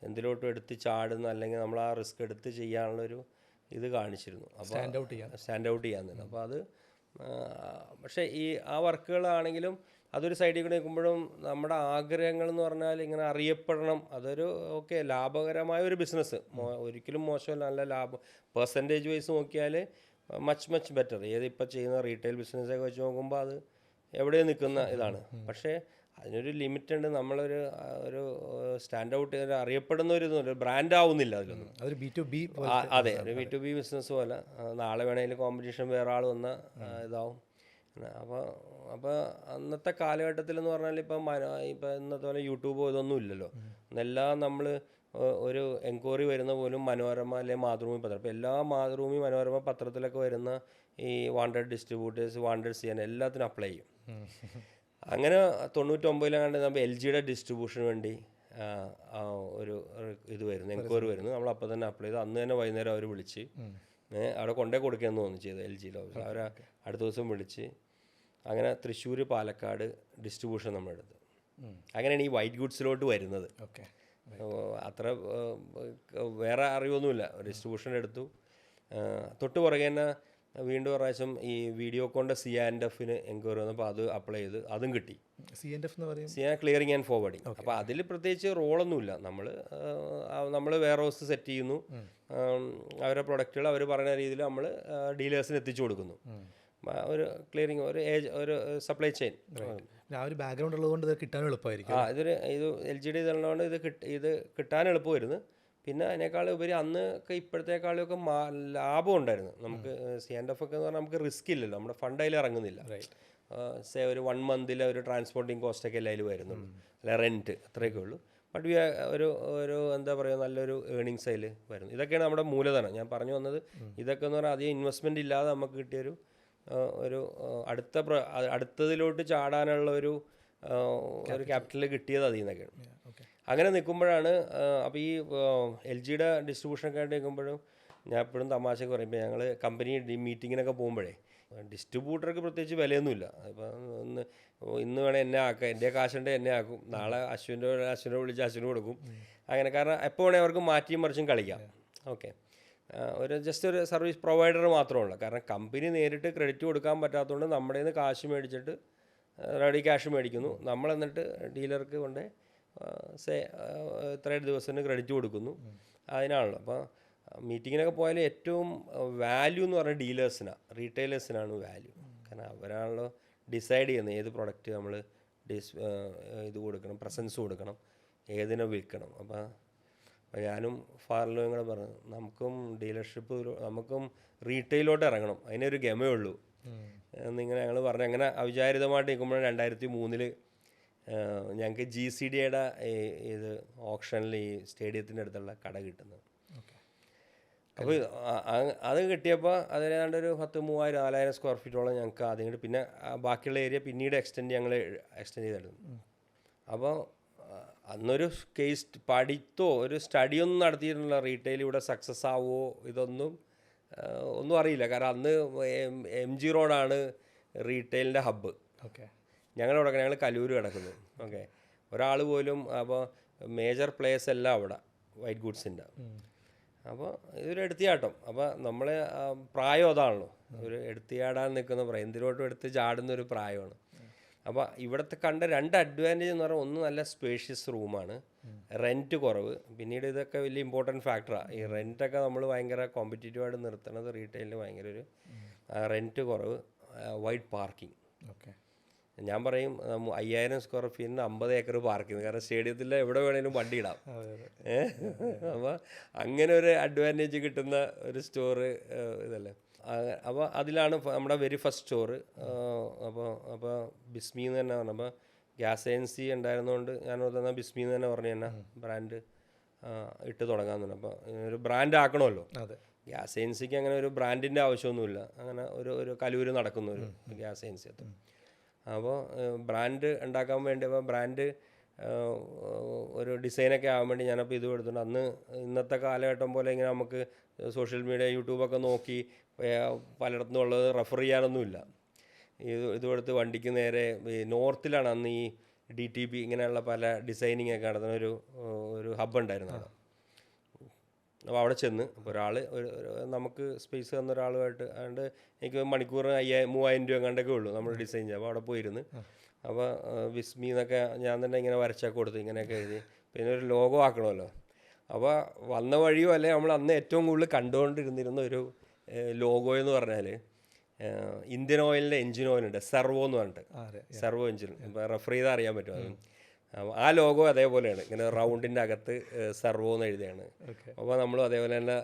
എന്തിലോട്ടും എടുത്ത് ചാടുന്ന അല്ലെങ്കിൽ നമ്മൾ ആ റിസ്ക് എടുത്ത് ചെയ്യാനുള്ളൊരു ഇത് കാണിച്ചിരുന്നു. അപ്പോൾ സ്റ്റാൻഡ് ഔട്ട് ചെയ്യാൻ തന്നെ. അപ്പോൾ അത് പക്ഷേ ഈ ആ വർക്കുകളാണെങ്കിലും അതൊരു സൈഡിൽ കൂടെ നിൽക്കുമ്പോഴും നമ്മുടെ ആഗ്രഹങ്ങൾ എന്ന് പറഞ്ഞാൽ ഇങ്ങനെ അറിയപ്പെടണം. അതൊരു ഓക്കെ ലാഭകരമായ ഒരു ബിസിനസ്, ഒരിക്കലും മോശമല്ല, നല്ല ലാഭം. പെർസെൻറ്റേജ് വൈസ് നോക്കിയാൽ മച്ച് ബെറ്റർ. ഏതിപ്പോൾ ചെയ്യുന്ന റീറ്റെയിൽ ബിസിനസ്സൊക്കെ വെച്ച് നോക്കുമ്പോൾ അത് എവിടെ നിൽക്കുന്ന ഇതാണ്. പക്ഷേ അതിനൊരു ലിമിറ്റ് ഉണ്ട്. നമ്മളൊരു ഒരു സ്റ്റാൻഡ് ഔട്ട് ചെയ്ത് അറിയപ്പെടുന്ന ഒരു ബ്രാൻഡ് ആവുന്നില്ല അതിലൊന്നും. അതൊരു B2B. അതെ, ഒരു B2B ബിസിനസ് പോലെ. നാളെ വേണമെങ്കിൽ കോമ്പറ്റീഷൻ വേറെ ആൾ വന്നാൽ ഇതാവും. അപ്പോൾ അന്നത്തെ കാലഘട്ടത്തിലെന്ന് പറഞ്ഞാൽ ഇപ്പം ഇന്നത്തെ പോലെ യൂട്യൂബോ ഇതൊന്നും ഇല്ലല്ലോ. എല്ലാം നമ്മൾ ഒരു എൻക്വയറി വരുന്ന പോലും മനോരമ അല്ലെങ്കിൽ മാതൃഭൂമി പത്രം. ഇപ്പോൾ എല്ലാ മാതൃഭൂമി മനോരമ പത്രത്തിലൊക്കെ വരുന്ന ഈ വാണ്ടഡ് ഡിസ്ട്രിബ്യൂട്ടേഴ്സ്, വാണ്ടഡ് ചെയ്യാൻ എല്ലാത്തിനും അപ്ലൈ ചെയ്യും. അങ്ങനെ 99 നമ്മൾ LGയുടെ ഡിസ്ട്രിബ്യൂഷന് വേണ്ടി ഒരു ഇത് വരുന്നു, എൻക്വയറി വരുന്നു. നമ്മൾ അപ്പോൾ തന്നെ അപ്ലൈ ചെയ്തു. അന്ന് തന്നെ വൈകുന്നേരം അവർ വിളിച്ച് അവിടെ കൊണ്ടേ കൊടുക്കുകയെന്ന് തോന്നി ചെയ്തു LGയുടെ ഓഫീസ്. അവർ അടുത്ത ദിവസം വിളിച്ച് അങ്ങനെ തൃശ്ശൂർ, പാലക്കാട് ഡിസ്ട്രിബ്യൂഷൻ നമ്മളെടുത്ത്. അങ്ങനെയാണ് ഈ വൈറ്റ് ഗുഡ്സിലോട്ട് വരുന്നത്. അത്ര വേറെ അറിവൊന്നുമില്ല. ഡിസ്ട്രിബ്യൂഷൻ എടുത്തു. തൊട്ട് പുറകെ തന്നെ വീണ്ടും പ്രാവശ്യം ഈ വീഡിയോകോണിൻ്റെ C&Fന് എൻക്വയറി വന്നപ്പോൾ അത് അപ്ലൈ ചെയ്ത് അതും കിട്ടി. Clearing and forwarding. അപ്പോൾ അതിൽ പ്രത്യേകിച്ച് റോളൊന്നുമില്ല. നമ്മൾ വെയർ ഹൗസ് സെറ്റ് ചെയ്യുന്നു, അവരുടെ പ്രൊഡക്റ്റുകൾ അവർ പറയുന്ന രീതിയിൽ നമ്മൾ ഡീലേഴ്സിന് എത്തിച്ചു കൊടുക്കുന്നു. ഒരു ക്ലിയറിംഗ്, ഒരു സപ്ലൈ ചെയിൻ. ഒരു ബാക്ക്ഗ്രൗണ്ട് ഉള്ളതുകൊണ്ട് ഇത് കിട്ടാൻ എളുപ്പമായിരിക്കും. ഇത് LGയുടെ ഇതുള്ളതുകൊണ്ട് ഇത് കിട്ടാൻ എളുപ്പമായിരുന്നു. പിന്നെ അതിനേക്കാൾ ഉപരി അന്നൊക്കെ ഇപ്പോഴത്തേക്കാളൊക്കെ ലാഭം ഉണ്ടായിരുന്നു നമുക്ക്. C&F ഒക്കെ എന്ന് പറഞ്ഞാൽ നമുക്ക് റിസ്ക് ഇല്ലല്ലോ, നമ്മുടെ ഫണ്ട് അതിൽ ഇറങ്ങുന്നില്ല. ഒരു 1 മന്തിലെ ഒരു ട്രാൻസ്പോർട്ടിങ് കോസ്റ്റൊക്കെ അല്ലേ അതിൽ വരുന്നുള്ളൂ, അല്ല റെൻറ്റ്, അത്രയൊക്കെ ഉള്ളൂ. ബട്ട് ഒരു എന്താ പറയുക, നല്ലൊരു ഏണിങ്സ് അതിൽ വരുന്നു. ഇതൊക്കെയാണ് നമ്മുടെ മൂലധനം. ഞാൻ പറഞ്ഞു വന്നത് ഇതൊക്കെ എന്ന് പറഞ്ഞാൽ അധികം ഇൻവെസ്റ്റ്മെൻറ്റ് ഇല്ലാതെ നമുക്ക് കിട്ടിയൊരു അടുത്തതിലോട്ട് ചാടാനുള്ള ഒരു ക്യാപിറ്റൽ കിട്ടിയത് അതിൽ നിന്നൊക്കെയാണ്. അങ്ങനെ നിൽക്കുമ്പോഴാണ് അപ്പോൾ ഈ LGയുടെ ഡിസ്ട്രിബ്യൂഷനൊക്കെ ആയിട്ട് നിൽക്കുമ്പോഴും ഞാൻ എപ്പോഴും തമാശക്ക് പറയും, ഇപ്പോൾ ഞങ്ങൾ കമ്പനി മീറ്റിങ്ങിനൊക്കെ പോകുമ്പോഴേ ഡിസ്ട്രിബ്യൂട്ടർക്ക് പ്രത്യേകിച്ച് വിലയൊന്നുമില്ല. ഇപ്പം ഇന്ന് വേണേൽ എന്നെ ആക്കാം, എൻ്റെ കാശുണ്ട് എന്നെ ആക്കും, നാളെ അശ്വിനെ വിളിച്ച് അശ്വിന് കൊടുക്കും. അങ്ങനെ, കാരണം എപ്പോൾ വേണേൽ അവർക്ക് മാറ്റിയും മറിച്ചും കളിക്കാം. ഓക്കെ, ജസ്റ്റ് ഒരു സർവീസ് പ്രൊവൈഡർ മാത്രമല്ല. കാരണം കമ്പനി നേരിട്ട് ക്രെഡിറ്റ് കൊടുക്കാൻ പറ്റാത്തതുകൊണ്ട് നമ്മുടെ നിന്ന് കാശ് മേടിച്ചിട്ട് റെഡി ക്യാഷ് മേടിക്കുന്നു. നമ്മൾ എന്നിട്ട് ഡീലർക്ക് കൊണ്ട് ഇത്രയും ദിവസത്തിന് ക്രെഡിറ്റ് കൊടുക്കുന്നു. അതിനാണല്ലോ. അപ്പോൾ മീറ്റിങ്ങിനൊക്കെ പോയാൽ ഏറ്റവും വാല്യൂ എന്ന് പറഞ്ഞാൽ ഡീലേഴ്സിനാണ്, റീറ്റെയിലേഴ്സിനാണ് വാല്യൂ. കാരണം അവരാണല്ലോ ഡിസൈഡ് ചെയ്യുന്നത് ഏത് പ്രൊഡക്റ്റ് നമ്മൾ ഇത് കൊടുക്കണം, പ്രസൻസ് കൊടുക്കണം, ഏതിനെ വിൽക്കണം. അപ്പോൾ ഞാനും ഫാറിലും കൂടെ പറഞ്ഞു, നമുക്കും ഡീലർഷിപ്പ്, നമുക്കും റീറ്റെയിലോട്ട് ഇറങ്ങണം, അതിനൊരു ഗമയേ ഉള്ളൂ എന്നിങ്ങനെ ഞങ്ങൾ പറഞ്ഞു. അങ്ങനെ അവിചാരിതമായിട്ട് നിൽക്കുമ്പോഴാണ് 2003 ഞങ്ങൾക്ക് GCDയുടെ ഇത് ഓപ്ഷനിൽ ഈ സ്റ്റേഡിയത്തിൻ്റെ അടുത്തുള്ള കട കിട്ടുന്നത്. അപ്പോൾ അത് കിട്ടിയപ്പോൾ അതിനാണ്ട് ഒരു 10,000-4,000 സ്ക്വയർ ഫീറ്റോളം ഞങ്ങൾക്ക് ആദ്യം കിട്ടി. പിന്നെ ബാക്കിയുള്ള ഏരിയ പിന്നീട് ഞങ്ങൾ എക്സ്റ്റെൻഡ് ചെയ്തെടുത്തു. അപ്പോൾ അന്നൊരു കേസ് പഠിത്തോ ഒരു സ്റ്റഡിയൊന്നും നടത്തിയിരുന്നില്ല. റീറ്റെയിൽ ഇവിടെ സക്സസ് ആവുമോ ഇതൊന്നും അറിയില്ല. കാരണം അന്ന് MG റോഡാണ് റീറ്റെയിലിൻ്റെ ഹബ്ബ്. ഞങ്ങൾ കലൂർ കിടക്കുന്നു. ഓക്കെ, ഒരാൾ പോലും, അപ്പോൾ മേജർ പ്ലേയേഴ്സ് എല്ലാം അവിടെ വൈറ്റ് ഗുഡ്സിൻ്റെ. അപ്പോൾ ഇതൊരു എടുത്തിയാട്ടം. അപ്പോൾ നമ്മൾ പ്രായം അതാണല്ലോ, ഒരു എടുത്തിയാടാൻ നിൽക്കുന്ന പ്രായം, എന്തിലോട്ടും എടുത്ത് ചാടുന്നൊരു പ്രായമാണ്. അപ്പോൾ ഇവിടുത്തെ കണ്ട 2 അഡ്വാൻറ്റേജ് എന്ന് പറഞ്ഞാൽ, ഒന്ന് നല്ല സ്പേഷ്യസ് റൂമാണ്, റെൻറ്റ് കുറവ്. പിന്നീട് ഇതൊക്കെ വലിയ ഇമ്പോർട്ടൻറ്റ് ഫാക്ടറാണ്. ഈ റെൻറ്റൊക്കെ നമ്മൾ ഭയങ്കര കോമ്പറ്റീറ്റീവായിട്ട് നിർത്തുന്നത് റീറ്റെയിലിന് ഭയങ്കര ഒരു റെൻറ്റ് കുറവ്, വൈഡ് പാർക്കിംഗ്. ഞാൻ പറയും 5,000 സ്ക്വയർ ഫീറ്റിന് 50 ഏക്കർ പാർക്കിംഗ്. കാരണം സ്റ്റേഡിയത്തിൽ എവിടെ വേണേലും വണ്ടി ഇടാം. അപ്പോൾ അങ്ങനെ ഒരു അഡ്വാൻറ്റേജ് കിട്ടുന്ന ഒരു സ്റ്റോറ് ഇതല്ലേ. അപ്പോൾ അതിലാണ് നമ്മുടെ വെരി ഫസ്റ്റ് സ്റ്റോറ്. അപ്പോൾ ബിസ്മി എന്ന് തന്നെ പറഞ്ഞപ്പോൾ ഗ്യാസ് ഏജൻസി ഉണ്ടായിരുന്നതുകൊണ്ട് ഞാൻ തന്നെ ബിസ്മി എന്ന് തന്നെ പറഞ്ഞു തന്നെ ബ്രാൻഡ് ഇട്ട് തുടങ്ങാമെന്ന് പറഞ്ഞു. അപ്പോൾ ഒരു ബ്രാൻഡ് ആക്കണമല്ലോ. ഗ്യാസ് ഏജൻസിക്ക് അങ്ങനെ ഒരു ബ്രാൻഡിൻ്റെ ആവശ്യമൊന്നുമില്ല. അങ്ങനെ ഒരു കലൂര് നടക്കുന്ന ഒരു ഗ്യാസ് ഏജൻസി അത്. അപ്പോൾ ബ്രാൻഡ് ഉണ്ടാക്കാൻ വേണ്ടി, അപ്പോൾ ബ്രാൻഡ് ഒരു ഡിസൈനൊക്കെ ആകാൻ വേണ്ടി ഞാനപ്പോൾ ഇത് എടുത്തിട്ടുണ്ട്. അന്ന് ഇന്നത്തെ കാലഘട്ടം പോലെ ഇങ്ങനെ നമുക്ക് സോഷ്യൽ മീഡിയ യൂട്യൂബൊക്കെ നോക്കി പലയിടത്തും ഉള്ളത് റെഫർ ചെയ്യാനൊന്നുമില്ല. ഇതെടുത്ത് വണ്ടിക്ക് നേരെ നോർത്തിലാണ് അന്ന് ഈ DTP ഇങ്ങനെയുള്ള പല ഡിസൈനിങ് ഒക്കെ നടത്തുന്ന ഒരു ഹബ്ബ് ഉണ്ടായിരുന്നു അവിടെ. അപ്പോൾ അവിടെ ചെന്ന് ഒരാൾ നമുക്ക് സ്പേസ് തന്ന ഒരാളുമായിട്ട്, അതുകൊണ്ട് എനിക്ക് മണിക്കൂർ 3000 രൂപ കണ്ടൊക്കെ ഉള്ളൂ നമ്മൾ ഡിസൈൻ ചെയ്യാം. അപ്പോൾ അവിടെ പോയിരുന്ന് അപ്പോൾ വിസ്മി എന്നൊക്കെ ഞാൻ തന്നെ ഇങ്ങനെ വരച്ചൊക്കെ കൊടുത്ത് ഇങ്ങനെയൊക്കെ എഴുതി. പിന്നെ ഒരു ലോഗോ ആക്കണമല്ലോ. അപ്പോൾ വന്ന വഴിയോ അല്ലെ നമ്മൾ അന്ന് ഏറ്റവും കൂടുതൽ കണ്ടുകൊണ്ടിരുന്നിരുന്ന ഒരു ലോഗോ എന്ന് പറഞ്ഞാൽ ഇന്ത്യൻ ഓയിലിൻ്റെ എഞ്ചിൻ ഓയിലുണ്ട്, സെർവോ എന്ന് പറഞ്ഞിട്ട്, സെർവോ എഞ്ചിൻ. ഇപ്പോൾ റെഫർ ചെയ്താൽ അറിയാൻ പറ്റും അത്. ആ ലോഗോ അതേപോലെയാണ്, ഇങ്ങനെ റൗണ്ടിൻ്റെ അകത്ത് സെർവോ എന്ന് എഴുതിയാണ്. അപ്പോൾ നമ്മളും അതേപോലെ തന്നെ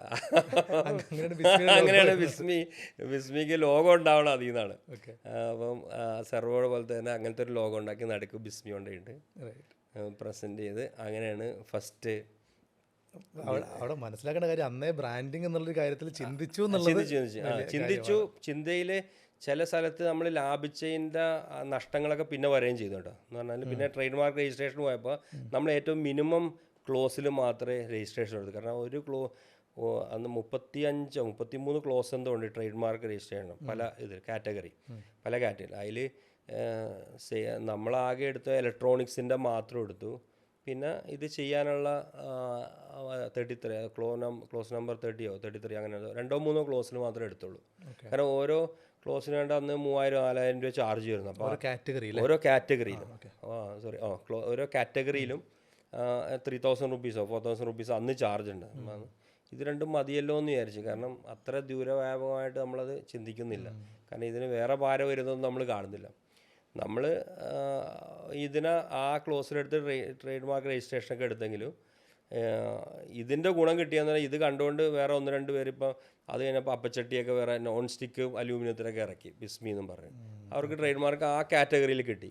അങ്ങനെയാണ് വിസ്മിക്ക് ലോഗോ ഉണ്ടാവണം അതിൽ നിന്നാണ്. അപ്പം സെർവോ പോലത്തെ തന്നെ അങ്ങനത്തെ ഒരു ലോഗോ ഉണ്ടാക്കി നടുക്ക് വിസ്മി കൊണ്ടുപോയിട്ട് പ്രസൻറ്റ് ചെയ്ത് അങ്ങനെയാണ് ഫസ്റ്റ്. അവിടെ മനസ്സിലാക്കേണ്ട കാര്യം അന്നേ ബ്രാൻഡിങ് എന്നുള്ളൊരു കാര്യത്തിൽ ചിന്തിച്ചു. ചിന്തയിൽ ചില സ്ഥലത്ത് നമ്മൾ ലാഭിച്ചതിൻ്റെ നഷ്ടങ്ങളൊക്കെ പിന്നെ വരികയും ചെയ്തു കേട്ടോ. എന്ന് പറഞ്ഞാൽ പിന്നെ ട്രേഡ് മാർക്ക് രജിസ്ട്രേഷൻ പോയപ്പോൾ നമ്മൾ ഏറ്റവും മിനിമം ക്ലോസിൽ മാത്രമേ രജിസ്ട്രേഷൻ എടുത്തു. കാരണം ഒരു അന്ന് 33 ക്ലോസ് എന്തോ ഉണ്ട് ട്രേഡ് മാർക്ക് രജിസ്റ്റർ ചെയ്യണം. പല കാറ്റഗറി. അതിൽ നമ്മളാകെ എടുത്ത ഇലക്ട്രോണിക്സിൻ്റെ മാത്രം എടുത്തു. പിന്നെ ഇത് ചെയ്യാനുള്ള 33 ക്ലോസ് നമ്പർ 30 33 അങ്ങനെ 2-3 ക്ലോസിന് മാത്രമേ എടുത്തുള്ളൂ. കാരണം ഓരോ ക്ലോസിന് വേണ്ട അന്ന് 3000-4000 രൂപ ചാർജ് ചെയ്യുന്നു. അപ്പോൾ ഓരോ കാറ്റഗറിയിലും ഓരോ കാറ്റഗറിയിലും 3000 റുപ്പീസോ 4000 റുപ്പീസോ അന്ന് ചാർജ് ഉണ്ട്. ഇത് രണ്ടും മതിയല്ലോ എന്ന് വിചാരിച്ചു. കാരണം അത്ര ദൂരവ്യാപകമായിട്ട് നമ്മളത് ചിന്തിക്കുന്നില്ല. കാരണം ഇതിന് വേറെ ഭാരം വരുന്നതൊന്നും നമ്മൾ കാണുന്നില്ല. നമ്മൾ ഇതിനെ ആ ക്ലോസിലെടുത്ത് ട്രേഡ് മാർക്ക് രജിസ്ട്രേഷനൊക്കെ എടുത്തെങ്കിലും ഇതിൻ്റെ ഗുണം കിട്ടിയെന്ന് പറഞ്ഞാൽ ഇത് കണ്ടുകൊണ്ട് വേറെ 1-2 പേര് ഇപ്പോൾ അത് കഴിഞ്ഞപ്പോൾ അപ്പച്ചട്ടിയൊക്കെ വേറെ നോൺ സ്റ്റിക്ക് അലൂമിനിയത്തിലൊക്കെ ഇറക്കി ബിസ്മി എന്നും പറഞ്ഞു. അവർക്ക് ട്രേഡ് മാർക്ക് ആ കാറ്റഗറിയിൽ കിട്ടി.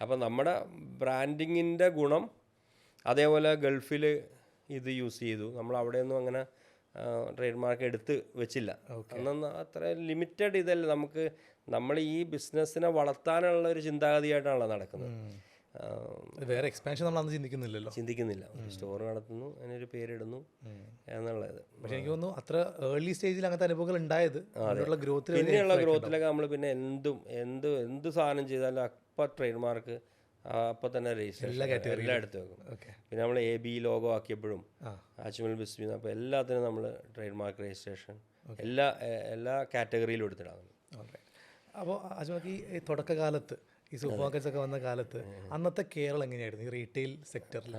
അപ്പം നമ്മുടെ ബ്രാൻഡിങ്ങിൻ്റെ ഗുണം അതേപോലെ ഗൾഫിൽ ഇത് യൂസ് ചെയ്തു. നമ്മൾ അവിടെയൊന്നും അങ്ങനെ ട്രേഡ് മാർക്ക് എടുത്ത് വെച്ചില്ല. അന്നൊന്നും അത്ര ലിമിറ്റഡ് ഇതല്ല. നമ്മൾ ഈ ബിസിനസ്സിനെ വളർത്താനുള്ള ഒരു ചിന്താഗതിയായിട്ടാണല്ലോ നടക്കുന്നത്. വേറെ എക്സ്പാൻഷൻ നമ്മൾ അന്ന് ചിന്തിക്കുന്നില്ല. സ്റ്റോർ നടത്തുന്നു, അതിനൊരു പേരിടുന്നു എന്നുള്ളത്. പക്ഷെ എനിക്ക് തോന്നുന്നു അത്ര ഏർലി സ്റ്റേജിൽ അങ്ങനത്തെ അനുഭവങ്ങൾ ഉണ്ടായത് പിന്നെയുള്ള ഗ്രോത്തിലൊക്കെ നമ്മൾ പിന്നെ എന്ത് സാധനം ചെയ്താലും അപ്പം ട്രേഡ് മാർക്ക് അപ്പം തന്നെ രജിസ്റ്റർ എല്ലാം എടുത്ത് വെക്കും. പിന്നെ നമ്മൾ AB ലോഗോ ആക്കിയപ്പോഴും അജ്മൽ ബിസ്മി, അപ്പോൾ എല്ലാത്തിനും നമ്മൾ ട്രേഡ് മാർക്ക് രജിസ്ട്രേഷൻ എല്ലാ കാറ്റഗറിയിലും എടുത്തിടാം. അപ്പോൾ അജ്മൽക്ക് ഈ തുടക്കകാലത്ത് ഈ സൂപ്പർ മാർക്കറ്റ്സ് ഒക്കെ വന്ന കാലത്ത് അന്നത്തെ കേരളം എങ്ങനെയായിരുന്നു ഈ റീറ്റെയിൽ സെക്ടറിൽ?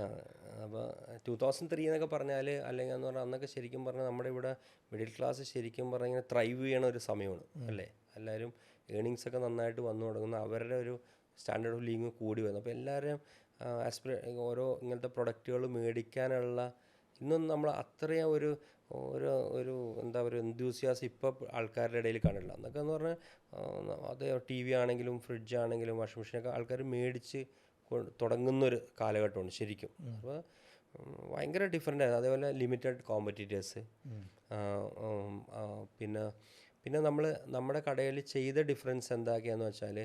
അപ്പോൾ 2003 എന്നൊക്കെ പറഞ്ഞാൽ, അല്ലെങ്കിൽ എന്ന് പറഞ്ഞാൽ അന്നൊക്കെ ശരിക്കും പറഞ്ഞാൽ നമ്മുടെ ഇവിടെ മിഡിൽ ക്ലാസ് ശരിക്കും പറഞ്ഞാൽ ഇങ്ങനെ ത്രൈവ് ചെയ്യണ ഒരു സമയമാണ് അല്ലേ. എല്ലാവരും ഏണിങ്സൊക്കെ നന്നായിട്ട് വന്നു തുടങ്ങുന്ന, അവരുടെ ഒരു സ്റ്റാൻഡേർഡ് ഓഫ് ലിവിങ് കൂടി വന്നു. അപ്പോൾ എല്ലാവരും ഓരോ ഇങ്ങനത്തെ പ്രൊഡക്റ്റുകൾ മേടിക്കാനുള്ള ഇന്നൊന്നും നമ്മൾ അത്രയും ഒരു എന്താ പറയുക എന്തൂസിയാസ് ഇപ്പോൾ ആൾക്കാരുടെ ഇടയിൽ കാണില്ല. എന്നൊക്കെ എന്ന് പറഞ്ഞാൽ അത് TV ആണെങ്കിലും ഫ്രിഡ്ജ് ആണെങ്കിലും വാഷിംഗ് മെഷീനൊക്കെ ആൾക്കാർ മേടിച്ച് തുടങ്ങുന്നൊരു കാലഘട്ടമാണ് ശരിക്കും. അപ്പോൾ ഭയങ്കര ഡിഫറൻ്റ് ആയിരുന്നു. അതേപോലെ ലിമിറ്റഡ് കോമ്പറ്റീറ്റേഴ്സ്. പിന്നെ നമ്മുടെ കടയിൽ ചെയ്ത ഡിഫറൻസ് എന്താക്കിയാന്ന് വെച്ചാൽ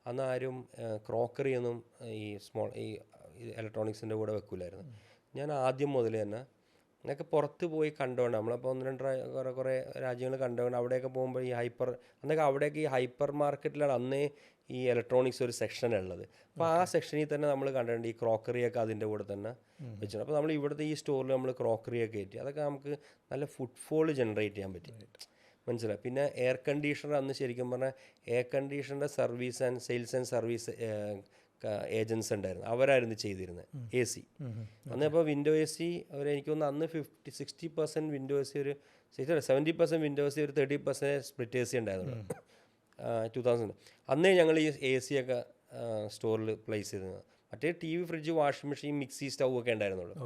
അന്ന് ആരും ക്രോക്കറിയൊന്നും ഈ ഇലക്ട്രോണിക്സിൻ്റെ കൂടെ വെക്കില്ലായിരുന്നു. ഞാൻ ആദ്യം മുതൽ തന്നെ എന്നൊക്കെ പുറത്ത് പോയി കണ്ടുകൊണ്ട് നമ്മളപ്പോൾ 1-2 കുറേ രാജ്യങ്ങൾ കണ്ടുകൊണ്ട് അവിടെയൊക്കെ പോകുമ്പോൾ അവിടെയൊക്കെ ഈ ഹൈപ്പർ മാർക്കറ്റിലാണ് അന്നേ ഈ ഇലക്ട്രോണിക്സ് ഒരു സെക്ഷൻ ഉള്ളത്. അപ്പോൾ ആ സെക്ഷനിൽ തന്നെ നമ്മൾ കണ്ടിട്ടുണ്ട് ഈ ക്രോക്കറിയൊക്കെ അതിൻ്റെ കൂടെ തന്നെ വെച്ചിട്ടുണ്ട്. അപ്പോൾ നമ്മൾ ഇവിടുത്തെ ഈ സ്റ്റോറിൽ നമ്മൾ ക്രോക്കറിയൊക്കെ കയറ്റി, അതൊക്കെ നമുക്ക് നല്ല ഫുട്ഫോൾ ജനറേറ്റ് ചെയ്യാൻ പറ്റി. മനസ്സിലായി. പിന്നെ എയർ കണ്ടീഷണർ അന്ന് ശരിക്കും പറഞ്ഞാൽ എയർ കണ്ടീഷണറിൻ്റെ service and sales and service agents ഉണ്ടായിരുന്നു, അവരായിരുന്നു ചെയ്തിരുന്നത്. AC അന്ന് ഇപ്പോൾ വിൻഡോ AC എനിക്ക് തോന്നുന്നു അന്ന് 60% window AC 70% window AC 30% split AC ഉണ്ടായിരുന്നു 2000. അന്നേ ഞങ്ങൾ ഈ AC ഒക്കെ സ്റ്റോറിൽ പ്ലേസ് ചെയ്തിരുന്നത്. മറ്റേ TV fridge washing machine mixie stove ഒക്കെ ഉണ്ടായിരുന്നുള്ളൂ.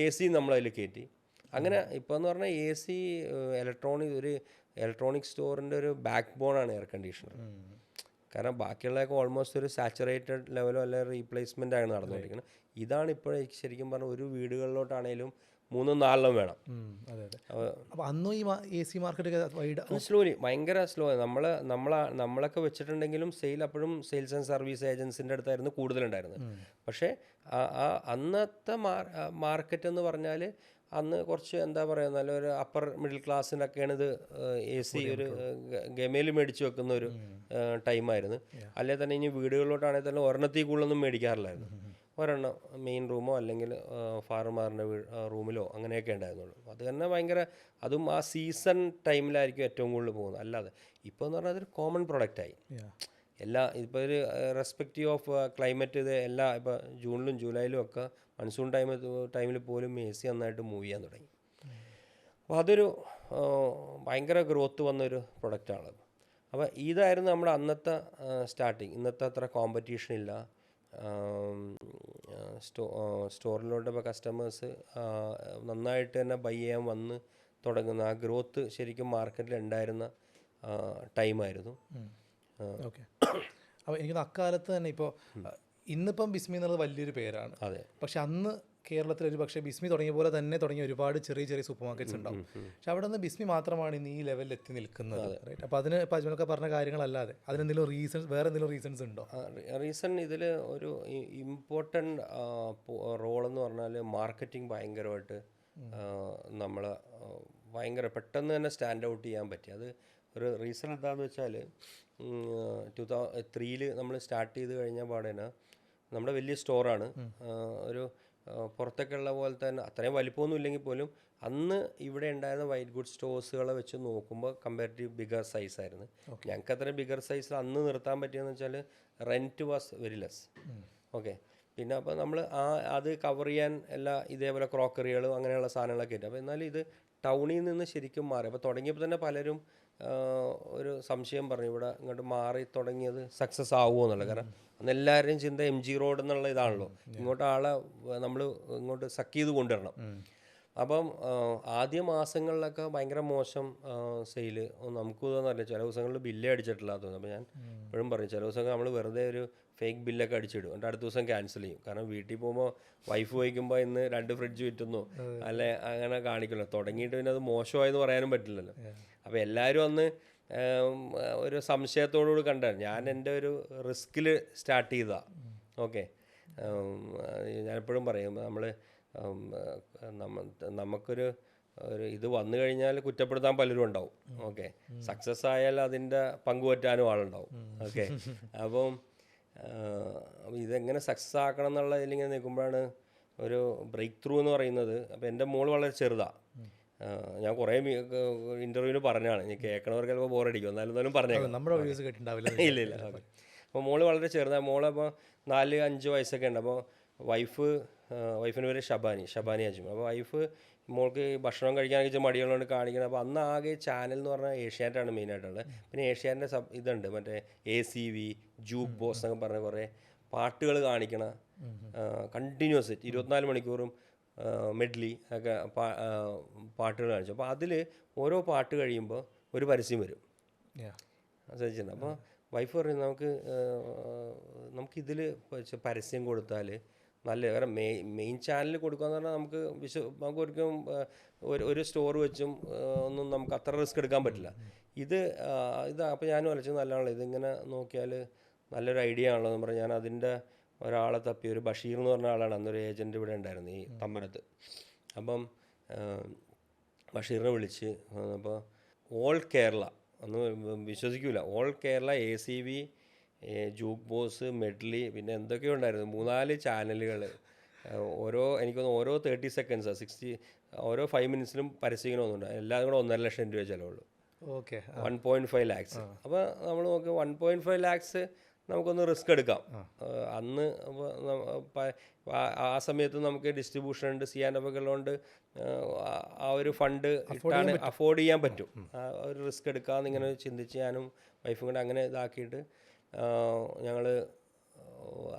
AC നമ്മളതിൽ കയറ്റി. അങ്ങനെ ഇപ്പോൾ എന്ന് പറഞ്ഞാൽ AC ഇലക്ട്രോണിക് സ്റ്റോറിൻ്റെ ഒരു ബാക്ക് ബോണാണ് എയർ കണ്ടീഷണർ. കാരണം ബാക്കിയുള്ളതൊക്കെ ഓൾമോസ്റ്റ് ഒരു സാച്ചുറേറ്റഡ് ലെവലോ അല്ലെങ്കിൽ റീപ്ലേസ്മെൻ്റ് ആണ് നടന്നുകൊണ്ടിരിക്കുന്നത്. ഇതാണ് ഇപ്പോൾ ശരിക്കും പറഞ്ഞാൽ ഒരു വീടുകളിലോട്ടാണേലും 3-4 വേണം. അതെ അതെ. അപ്പോൾ അന്നും ഈ AC മാർക്കറ്റൊക്കെ വൈഡ് സ്ലോലി ഭയങ്കര സ്ലോ. നമ്മളൊക്കെ വെച്ചിട്ടുണ്ടെങ്കിലും സെയിൽ അപ്പോഴും സെയിൽസ് ആൻഡ് സർവീസ് ഏജൻസിൻ്റെ അടുത്തായിരുന്നു കൂടുതലുണ്ടായിരുന്നത്. പക്ഷേ അന്നത്തെ മാർക്കറ്റ് എന്ന് പറഞ്ഞാൽ അന്ന് കുറച്ച് എന്താ പറയുക, നല്ലൊരു അപ്പർ മിഡിൽ ക്ലാസ്സിനൊക്കെയാണ് ഇത് AC ഒരു ഗമയിൽ മേടിച്ച് വെക്കുന്ന ഒരു ടൈമായിരുന്നു. അല്ലെ തന്നെ ഇനി വീടുകളിലോട്ടാണെങ്കിൽ തന്നെ ഒരെണ്ണത്തിൽ കൂടുതലൊന്നും മേടിക്കാറില്ലായിരുന്നു. ഒരെണ്ണം മെയിൻ റൂമോ അല്ലെങ്കിൽ ഫാർമറിൻ്റെ റൂമിലോ അങ്ങനെയൊക്കെ ഉണ്ടായിരുന്നുള്ളൂ. അത് തന്നെ ഭയങ്കര, അതും ആ സീസൺ ടൈമിലായിരിക്കും ഏറ്റവും കൂടുതൽ പോകുന്നത്. അല്ലാതെ ഇപ്പോൾ എന്ന് പറഞ്ഞാൽ അതൊരു കോമൺ പ്രൊഡക്റ്റായി. എല്ലാ ഇപ്പോൾ ഒരു റെസ്പെക്റ്റീവ് ഓഫ് ക്ലൈമറ്റ് ഇത് എല്ലാ ഇപ്പോൾ ജൂണിലും ജൂലൈയിലും ഒക്കെ മൺസൂൺ ടൈമിൽ പോലും AC നന്നായിട്ട് മൂവ് ചെയ്യാൻ തുടങ്ങി. അപ്പോൾ അതൊരു ഭയങ്കര ഗ്രോത്ത് വന്നൊരു പ്രൊഡക്റ്റാണ്. അപ്പോൾ ഇതായിരുന്നു നമ്മുടെ അന്നത്തെ സ്റ്റാർട്ടിങ്. ഇന്നത്തെ അത്ര കോമ്പറ്റീഷൻ ഇല്ല. സ്റ്റോറിലോട്ട് ഇപ്പോൾ കസ്റ്റമേഴ്സ് നന്നായിട്ട് തന്നെ ബൈ ചെയ്യാൻ വന്ന് തുടങ്ങുന്ന ആ ഗ്രോത്ത് ശരിക്കും മാർക്കറ്റിൽ ഉണ്ടായിരുന്ന ടൈമായിരുന്നു. ഓക്കെ. അപ്പോൾ എനിക്ക് അക്കാലത്ത് തന്നെ ഇപ്പോൾ ഇന്നിപ്പം ബിസ്മി എന്നുള്ളത് വലിയൊരു പേരാണ്. അതെ. പക്ഷെ അന്ന് കേരളത്തിൽ ഒരു പക്ഷേ ബിസ്മി തുടങ്ങിയ പോലെ തന്നെ തുടങ്ങിയ ഒരുപാട് ചെറിയ ചെറിയ സൂപ്പർ മാർക്കറ്റ്സ് ഉണ്ടാവും. പക്ഷെ അവിടെ നിന്ന് ബിസ്മി മാത്രമാണ് ഇന്ന് ഈ ലെവലിൽ എത്തി നിൽക്കുന്നത്. റൈറ്റ്. അപ്പോൾ അതിന് ഇപ്പോൾ അജ്മലൊക്കെ പറഞ്ഞ കാര്യങ്ങളല്ലാതെ അതിനെന്തെങ്കിലും റീസൺസ്, വേറെ എന്തെങ്കിലും റീസൺസ് ഉണ്ടോ? റീസൺ ഇതിൽ ഒരു ഇമ്പോർട്ടൻ്റ് റോളെന്ന് പറഞ്ഞാൽ മാർക്കറ്റിംഗ് ഭയങ്കരമായിട്ട് നമ്മൾ ഭയങ്കര പെട്ടെന്ന് തന്നെ സ്റ്റാൻഡ് ഔട്ട് ചെയ്യാൻ പറ്റി. അത് ഒരു റീസൺ എന്താണെന്ന് വെച്ചാൽ 2003 നമ്മൾ സ്റ്റാർട്ട് ചെയ്ത് കഴിഞ്ഞ പാടേന നമ്മുടെ വലിയ സ്റ്റോറാണ്. ഒരു പുറത്തൊക്കെ ഉള്ള പോലെ തന്നെ അത്രയും വലിപ്പമൊന്നും ഇല്ലെങ്കിൽ പോലും അന്ന് ഇവിടെ ഉണ്ടായിരുന്ന വൈറ്റ് ഗുഡ് സ്റ്റോഴ്സുകളെ വെച്ച് നോക്കുമ്പോൾ കമ്പാരിറ്റീവ് ബിഗർ സൈസ് ആയിരുന്നു. ഞങ്ങൾക്ക് അത്രയും ബിഗർ സൈസിൽ അന്ന് നിർത്താൻ പറ്റിയെന്ന് വെച്ചാൽ rent was very less. Okay. പിന്നെ അപ്പോൾ നമ്മൾ അത് കവർ ചെയ്യാൻ എല്ലാ ഇതേപോലെ ക്രോക്കറികളും അങ്ങനെയുള്ള സാധനങ്ങളൊക്കെ ഇട്ട്. അപ്പോൾ എന്നാലും ഇത് ടൗണിൽ നിന്ന് ശരിക്കും മാറി. അപ്പോൾ തുടങ്ങിയപ്പോൾ തന്നെ പലരും ഒരു സംശയം പറഞ്ഞു, ഇവിടെ ഇങ്ങോട്ട് മാറി തുടങ്ങിയത് സക്സസ് ആവുമോ എന്നുള്ളത്. കാരണം അന്ന് എല്ലാവരുടെയും ചിന്ത MG റോഡ് എന്നുള്ള ഇതാണല്ലോ, ഇങ്ങോട്ട് ആളെ നമ്മൾ ഇങ്ങോട്ട് സക്ക് ചെയ്ത് കൊണ്ടുവരണം. അപ്പം ആദ്യ മാസങ്ങളിലൊക്കെ ഭയങ്കര മോശം സെയില്. നമുക്ക് തോന്നുന്നില്ല, ചില ദിവസങ്ങളിൽ ബില്ലേ അടിച്ചിട്ടില്ല തോന്നുന്നു. അപ്പോൾ ഞാൻ എപ്പോഴും പറയും, ചില ദിവസങ്ങൾ നമ്മൾ വെറുതെ ഒരു ഫേക്ക് ബില്ലൊക്കെ അടിച്ചിടും, എന്നിട്ട് അടുത്ത ദിവസം ക്യാൻസൽ ചെയ്യും. കാരണം വീട്ടിൽ പോകുമ്പോൾ വൈഫ് വയ്ക്കുമ്പോൾ ഇന്ന് 2 ഫ്രിഡ്ജ് വിറ്റുന്നു അല്ലെ അങ്ങനെ കാണിക്കുമല്ലോ. തുടങ്ങിയിട്ട് പിന്നെ അത് മോശമായെന്ന് പറയാനും പറ്റില്ലല്ലോ. അപ്പോൾ എല്ലാവരും അന്ന് ഒരു സംശയത്തോടുകൂടി കണ്ടായിരുന്നു. ഞാൻ എൻ്റെ ഒരു റിസ്കിൽ സ്റ്റാർട്ട് ചെയ്തതാണ്. ഓക്കെ. ഞാനെപ്പോഴും പറയും, നമുക്കൊരു ഇത് വന്നു കഴിഞ്ഞാൽ കുറ്റപ്പെടുത്താൻ പലരും ഉണ്ടാവും. ഓക്കെ. സക്സസ് ആയാൽ അതിൻ്റെ പങ്കുപറ്റാനും ആളുണ്ടാവും. ഓക്കെ. അപ്പം ഇതെങ്ങനെ സക്സസ് ആക്കണം എന്നുള്ള ഇതിലിങ്ങനെ നിൽക്കുമ്പോഴാണ് ഒരു ബ്രേക്ക് ത്രൂ എന്ന് പറയുന്നത്. അപ്പോൾ എൻ്റെ മോൾ വളരെ ചെറുതാണ്. ഞാൻ കുറേ ഇൻ്റർവ്യൂവിന് പറഞ്ഞാണ്, ഞാൻ കേൾക്കണവർക്ക് ചിലപ്പോൾ ബോറടിക്കും, എന്നാലും പറഞ്ഞേക്കാം. നമ്മുടെ വ്യൂസ് കേട്ടിട്ടുണ്ടാവില്ല. ഇല്ല. അപ്പോൾ മോള് വളരെ ചെറുതാണ്. മോളപ്പോൾ 4-5 വയസ്സൊക്കെ ഉണ്ട്. അപ്പോൾ വൈഫിന് പേര് ഷബാനി അജ്മൽ. അപ്പോൾ വൈഫ് മോൾക്ക് ഭക്ഷണം കഴിക്കാനൊക്കെ മടികളോട് കാണിക്കണം. അപ്പോൾ അന്ന് ആകെ ചാനൽ എന്ന് പറഞ്ഞാൽ ഏഷ്യാനെറ്റാണ് മെയിനായിട്ടുള്ളത്. പിന്നെ ഏഷ്യാൻ്റെ ഇതുണ്ട്, മറ്റേ ACV, ജൂക്ക് ബോക്സ് എന്നൊക്കെ പറഞ്ഞ കുറേ പാട്ടുകൾ കാണിക്കണ കണ്ടിന്യൂസ് 24 മണിക്കൂറും മെഡ്ലി ഒക്കെ പാട്ടുകൾ കാണിച്ചു. അപ്പോൾ അതിൽ ഓരോ പാട്ട് കഴിയുമ്പോൾ ഒരു പരസ്യം വരും, ശ്രദ്ധിച്ചിട്ടുണ്ട്. അപ്പോൾ വൈഫ് പറയും, നമുക്കിതിൽ പരസ്യം കൊടുത്താൽ നല്ല, കാരണം മെയിൻ ചാനൽ കൊടുക്കുകയെന്ന് പറഞ്ഞാൽ നമുക്ക് ഒരിക്കലും ഒരു സ്റ്റോർ വെച്ചും ഒന്നും നമുക്ക് അത്ര റിസ്ക് എടുക്കാൻ പറ്റില്ല. ഇത് അപ്പോൾ ഞാനും ആലോചിച്ചത് നല്ലതാണല്ലോ, ഇതിങ്ങനെ നോക്കിയാൽ നല്ലൊരു ഐഡിയ ആണല്ലോ എന്ന് പറഞ്ഞാൽ ഞാൻ അതിൻ്റെ ഒരാളെ തപ്പി. ഒരു ബഷീർ എന്ന് പറഞ്ഞ ആളാണ് അന്നൊരു ഏജൻറ്റ് ഇവിടെ ഉണ്ടായിരുന്നു ഈ തമ്മനത്ത്. അപ്പം ബഷീറിനെ വിളിച്ച്, അപ്പോൾ ഓൾ കേരള, ഒന്ന് വിശ്വസിക്കില്ല, all Kerala ACV, juke boss, Medley, പിന്നെ എന്തൊക്കെയോ ഉണ്ടായിരുന്നു, 3-4 ചാനലുകൾ. എനിക്കൊന്ന് ഓരോ 30 സെക്കൻഡ്സ് 60 ഓരോ 5 മിനിറ്റ്സിലും പരസ്യം വന്നിട്ടുണ്ട്. എല്ലാം കൂടെ 1.5 ലക്ഷം രൂപ ചിലവുള്ളൂ. ഓക്കെ. 1.5 ലാക്സ്. അപ്പോൾ നമ്മൾ നോക്കി 1.5 ലാക്സ് നമുക്കൊന്ന് റിസ്ക് എടുക്കാം. അന്ന് ആ സമയത്ത് നമുക്ക് ഡിസ്ട്രിബ്യൂഷൻ ഉണ്ട്, CNF ഒക്കെ ഉള്ളതുകൊണ്ട് ആ ഒരു ഫണ്ട് അഫോർഡ് ചെയ്യാൻ പറ്റും. ഒരു റിസ്ക് എടുക്കാമെന്ന് ഇങ്ങനെ ചിന്തിച്ച് ഞാനും വൈഫും കൂടെ അങ്ങനെ ഇതാക്കിയിട്ട് ഞങ്ങൾ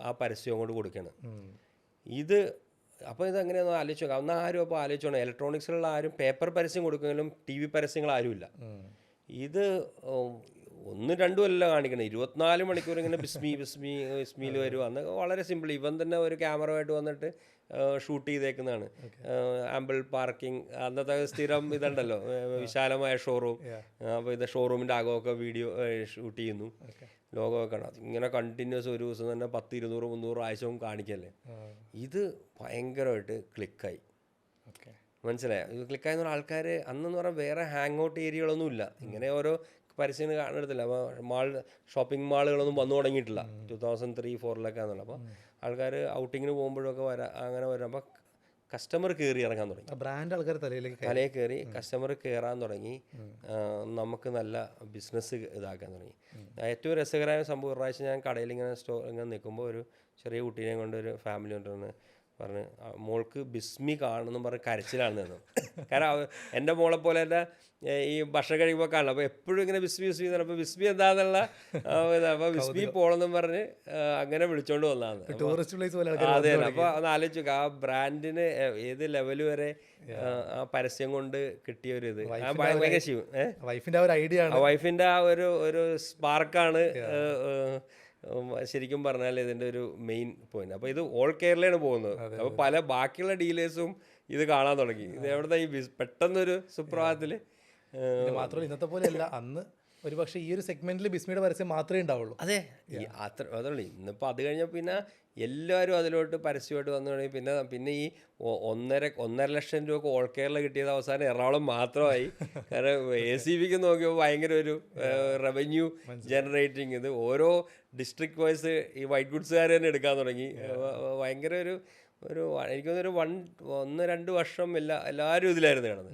ആ പരസ്യം കൊണ്ട് കൊടുക്കുകയാണ്. ഇത് അപ്പോൾ ഇതെങ്ങനെയാണെന്ന് ആലോചിച്ച് നോക്കാം. അന്ന് ആരും അപ്പോൾ ആലോചിച്ചോണം, ഇലക്ട്രോണിക്സിലുള്ള ആരും പേപ്പർ പരസ്യം കൊടുക്കുമെങ്കിലും TV പരസ്യങ്ങൾ ആരുമില്ല. ഇത് ഒന്നും രണ്ടും അല്ല കാണിക്കണം, 24 മണിക്കൂർ ഇങ്ങനെ ബിസ്മിയിൽ വരും. അന്ന് വളരെ സിമ്പിൾ. ഇവൻ തന്നെ ഒരു ക്യാമറയായിട്ട് വന്നിട്ട് ഷൂട്ട് ചെയ്തേക്കുന്നതാണ്. ആമ്പിൾ പാർക്കിംഗ്, അന്നത്തെ സ്ഥിരം ഇതുണ്ടല്ലോ, വിശാലമായ ഷോറൂം. അപ്പോൾ ഇത് ഷോറൂമിൻ്റെ അകമൊക്കെ വീഡിയോ ഷൂട്ട് ചെയ്യുന്നു, ലോകമൊക്കെ കാണാം. ഇങ്ങനെ കണ്ടിന്യൂസ് ഒരു ദിവസം തന്നെ 10, 200, 300 ആഴ്ചവും കാണിക്കല്ലേ. ഇത് ഭയങ്കരമായിട്ട് ക്ലിക്കായി. മനസ്സിലായോ? ഇത് ക്ലിക്കായെന്ന് പറഞ്ഞാൽ ആൾക്കാർ അന്നെന്ന് പറഞ്ഞാൽ വേറെ ഹാങ് ഔട്ട് ഏരിയകളൊന്നുമില്ല, ഇങ്ങനെ ഓരോ പരസ്യം കാണുന്നില്ല. അപ്പോൾ ഷോപ്പിംഗ് മാളുകളൊന്നും വന്നു തുടങ്ങിയിട്ടില്ല 2003-2004 ആണെന്നുള്ളത്. അപ്പോൾ ആൾക്കാർ ഔട്ടിങ്ങിന് പോകുമ്പോഴൊക്കെ അങ്ങനെ വരാം. അപ്പോൾ കസ്റ്റമർ കയറി ഇറങ്ങാൻ തുടങ്ങി, ബ്രാൻഡ് ആൾക്കാർ തലയിൽ കയറി കസ്റ്റമർ കയറാൻ തുടങ്ങി. നമുക്ക് നല്ല ബിസിനസ് ഇതാക്കാൻ തുടങ്ങി. ഏറ്റവും രസകരമായ സംഭവം, ഒരു പ്രാവശ്യം ഞാൻ കടയിൽ ഇങ്ങനെ നിൽക്കുമ്പോൾ ഒരു ചെറിയ കുട്ടീനെ കൊണ്ട് ഒരു ഫാമിലി കൊണ്ടുവന്ന് പറഞ്ഞ് മോൾക്ക് ബിസ്മി കാണുമെന്നും പറഞ്ഞ് കരച്ചിലാണ് നിന്ന്. കാരണം എൻ്റെ മോളെ പോലെ തന്നെ ഈ ഭക്ഷണം കഴിക്കുമ്പോൾ കാണണം. അപ്പോൾ എപ്പോഴും ഇങ്ങനെ ബിസ്മി അപ്പോൾ ബിസ്മി എന്താണെന്നുള്ള അപ്പോൾ ബിസ്മി പോകണമെന്നും പറഞ്ഞ് അങ്ങനെ വിളിച്ചോണ്ട് വന്നതാണ്. അതെ, അപ്പോൾ ഒന്ന് ആലോചിച്ചു ആ ബ്രാൻഡിന് ഏത് ലെവൽ വരെ ആ പരസ്യം കൊണ്ട് കിട്ടിയ ഒരു ഇത്. ഭയങ്കര വൈഫിൻ്റെ ആ ഒരു സ്പാർക്കാണ് ശരിക്കും പറഞ്ഞാൽ ഇതിൻ്റെ ഒരു മെയിൻ പോയിന്റ്. അപ്പോൾ ഇത് ഓൾ കേരളയാണ് പോകുന്നത്. അപ്പോൾ പല ബാക്കിയുള്ള ഡീലേഴ്സും ഇത് കാണാൻ തുടങ്ങി. ഇത് എവിടുന്ന ഈ പെട്ടെന്നൊരു സുപ്രഭാതത്തിൽ. മാത്രമല്ല ഇന്നത്തെ പോലെയല്ല, അന്ന് ഒരു പക്ഷേ ഈ ഒരു സെഗ്മെന്റിൽ ബിസ്മിയുടെ പരസ്യം മാത്രമേ ഉണ്ടാവുള്ളൂ. അതെ, അതുള്ളൂ. ഇന്നിപ്പോൾ അത് കഴിഞ്ഞാൽ പിന്നെ എല്ലാവരും അതിലോട്ട് പരസ്യമായിട്ട് വന്നു തുടങ്ങി. പിന്നെ ഈ 1.5 ലക്ഷം രൂപ ഓൾ കേരള കിട്ടിയത് അവസാനം എറണാകുളം മാത്രമായി. കാരണം ACBക്ക് നോക്കിയപ്പോൾ ഭയങ്കര ഒരു റവന്യൂ ജനറേറ്റിംഗ്. ഇത് ഓരോ ഡിസ്ട്രിക്ട് വൈസ് ഈ വൈറ്റ് ഗുഡ്സുകാർ തന്നെ എടുക്കാൻ തുടങ്ങി. ഭയങ്കര ഒരു എനിക്കൊന്നൊരു 1-2 വർഷം എല്ലാവരും ഇതിലായിരുന്നു കിടന്നത്.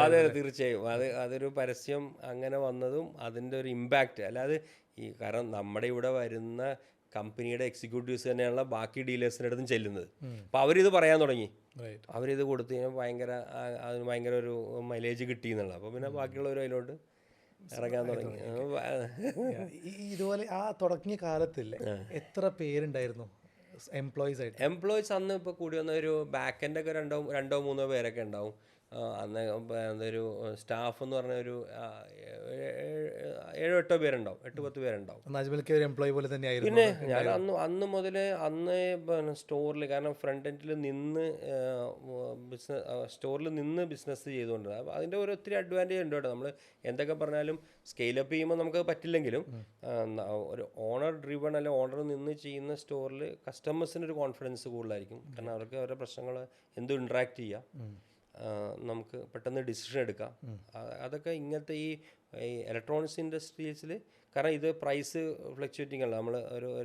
അതെ, തീർച്ചയായും. അതൊരു പരസ്യം അങ്ങനെ വന്നതും അതിൻ്റെ ഒരു ഇമ്പാക്റ്റ്. അല്ലാതെ കാരണം നമ്മുടെ ഇവിടെ വരുന്ന കമ്പനിയുടെ എക്സിക്യൂട്ടീവ്സ് തന്നെയാണല്ലോ ബാക്കി ഡീലേഴ്സിൻ്റെ അടുത്തും ചെല്ലുന്നത്. അപ്പോൾ അവരിത് പറയാൻ തുടങ്ങി, അവരിത് കൊടുത്തു കഴിഞ്ഞാൽ അതിന് ഭയങ്കര ഒരു മൈലേജ് കിട്ടി എന്നുള്ളത്. അപ്പോൾ പിന്നെ ബാക്കിയുള്ളവരും അതിലോട്ട് ഇറങ്ങാൻ തുടങ്ങി. ഇതുപോലെ ആ തുടങ്ങിയ കാലത്തില്ലേ എത്ര പേരുണ്ടായിരുന്നു എംപ്ലോയീസ്? അന്ന് ഇപ്പോൾ കൂടി വന്ന ഒരു ബാക്ക് എൻഡ് ഒക്കെ 2-3 പേരൊക്കെ ഉണ്ടാവും. അന്ന് എന്തൊരു സ്റ്റാഫ് എന്ന് പറഞ്ഞ ഒരു 7-8 പേരുണ്ടാവും, 8-10 പേരുണ്ടാവും. എംപ്ലോയി പോലെ തന്നെയായിരുന്നു. പിന്നെ ഞാൻ അന്ന് മുതൽ സ്റ്റോറിൽ, കാരണം ഫ്രണ്ട് എൻഡിൽ നിന്ന് സ്റ്റോറിൽ നിന്ന് ബിസിനസ് ചെയ്തുകൊണ്ട് അതിൻ്റെ ഒരു ഒത്തിരി അഡ്വാൻറ്റേജ് ഉണ്ട് കേട്ടോ. നമ്മൾ എന്തൊക്കെ പറഞ്ഞാലും സ്കെയിലപ്പ് ചെയ്യുമ്പോൾ നമുക്ക് പറ്റില്ലെങ്കിലും ഒരു ഓണർ ഡ്രിവൺ അല്ലെ ഓണർ നിന്ന് ചെയ്യുന്ന സ്റ്റോറിൽ കസ്റ്റമേഴ്സിന് ഒരു കോൺഫിഡൻസ് കൂടുതലായിരിക്കും. കാരണം അവർക്ക് അവരുടെ പ്രശ്നങ്ങൾ എന്തും ഇൻട്രാക്ട് ചെയ്യാം, നമുക്ക് പെട്ടെന്ന് ഡിസിഷൻ എടുക്കാം. അതൊക്കെ ഇങ്ങനത്തെ ഈ ഇലക്ട്രോണിക്സ് ഇൻഡസ്ട്രീസിൽ, കാരണം ഇത് പ്രൈസ് ഫ്ലക്ച്വേറ്റിംഗ് അല്ല, നമ്മൾ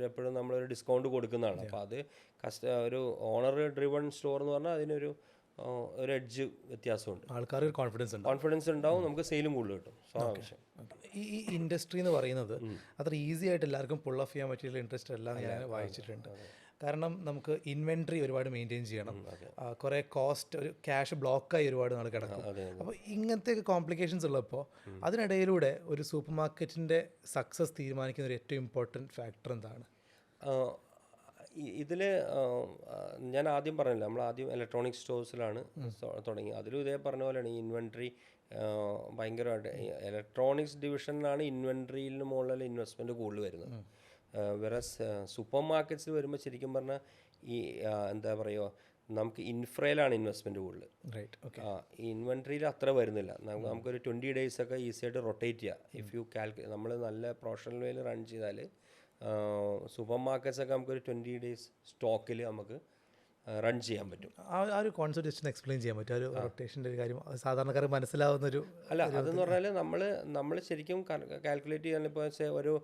എപ്പോഴും നമ്മളൊരു ഡിസ്കൗണ്ട് കൊടുക്കുന്നതാണ്. അപ്പോൾ അത് ഒരു ഓണർ ഡ്രിവൺ സ്റ്റോർ എന്ന് പറഞ്ഞാൽ അതിനൊരു എഡ്ജ് വ്യത്യാസമുണ്ട്. ആൾക്കാർക്ക് കോൺഫിഡൻസ് ഉണ്ടാവും, നമുക്ക് സെയിലും കൂടുതൽ കിട്ടും. സ്വാഭാവികം. ഈ ഇൻഡസ്ട്രി എന്ന് പറയുന്നത് അത്ര ഈസി ആയിട്ട് എല്ലാവർക്കും പുൾ ഓഫ് ചെയ്യാൻ പറ്റിയുള്ള ഇൻട്രസ്റ്റ് എല്ലാം ഞാൻ വായിച്ചിട്ടുണ്ട്. കാരണം നമുക്ക് ഇൻവെൻട്രി ഒരുപാട് മെയിൻറ്റെയിൻ ചെയ്യണം, കുറേ കോസ്റ്റ്, ഒരു ക്യാഷ് ബ്ലോക്കായി ഒരുപാട് നാൾ കിടക്കും. അപ്പോൾ ഇങ്ങനത്തെ കോംപ്ലിക്കേഷൻസ് ഉള്ളപ്പോൾ അതിനിടയിലൂടെ ഒരു സൂപ്പർ മാർക്കറ്റിൻ്റെ സക്സസ് തീരുമാനിക്കുന്ന ഒരു ഏറ്റവും ഇമ്പോർട്ടൻറ്റ് ഫാക്ടർ എന്താണ്? ഇതിൽ ഞാൻ ആദ്യം പറഞ്ഞില്ല, നമ്മൾ ആദ്യം ഇലക്ട്രോണിക് സ്റ്റോഴ്സിലാണ് തുടങ്ങി. അതിലും ഇതേ പറഞ്ഞ പോലെയാണ് ഈ ഇൻവെൻട്രി ഭയങ്കരമായിട്ട്. ഇലക്ട്രോണിക്സ് ഡിവിഷനിലാണ് ഇൻവെൻട്രിയിലും മുകളിൽ ഇൻവെസ്റ്റ്മെൻറ്റ് കൂടുതൽ വരുന്നത്. വേറെ സൂപ്പർ മാർക്കറ്റ്സിൽ വരുമ്പോൾ ശരിക്കും പറഞ്ഞാൽ ഈ എന്താ പറയുക, നമുക്ക് ഇൻഫ്രയിലാണ് ഇൻവെസ്റ്റ്മെൻറ്റ് കൂടുതൽ. ഈ ഇൻവെൻട്രിയിൽ അത്ര വരുന്നില്ല. നമുക്കൊരു 20 days ഒക്കെ ഈസി ആയിട്ട് റൊട്ടേറ്റ് ചെയ്യാം. ഇഫ് യു നമ്മൾ നല്ല പ്രൊഫഷണൽ വേയിൽ റൺ ചെയ്താൽ സൂപ്പർ മാർക്കറ്റ്സ് ഒക്കെ നമുക്കൊരു 20 days സ്റ്റോക്കിൽ നമുക്ക് റൺ ചെയ്യാൻ പറ്റും. ആ ഒരു കോൺസെപ്റ്റ് ജസ്റ്റ് എക്സ്പ്ലെയിൻ ചെയ്യാൻ പറ്റും, ഒരു റൊട്ടേഷൻ്റെ ഒരു കാര്യം സാധാരണക്കാർക്ക് മനസ്സിലാവുന്നൊരു. അല്ല, അതെന്ന് പറഞ്ഞാൽ നമ്മൾ ശരിക്കും കാൽക്കുലേറ്റ് ചെയ്യാൻ ഇപ്പോൾ ഒരു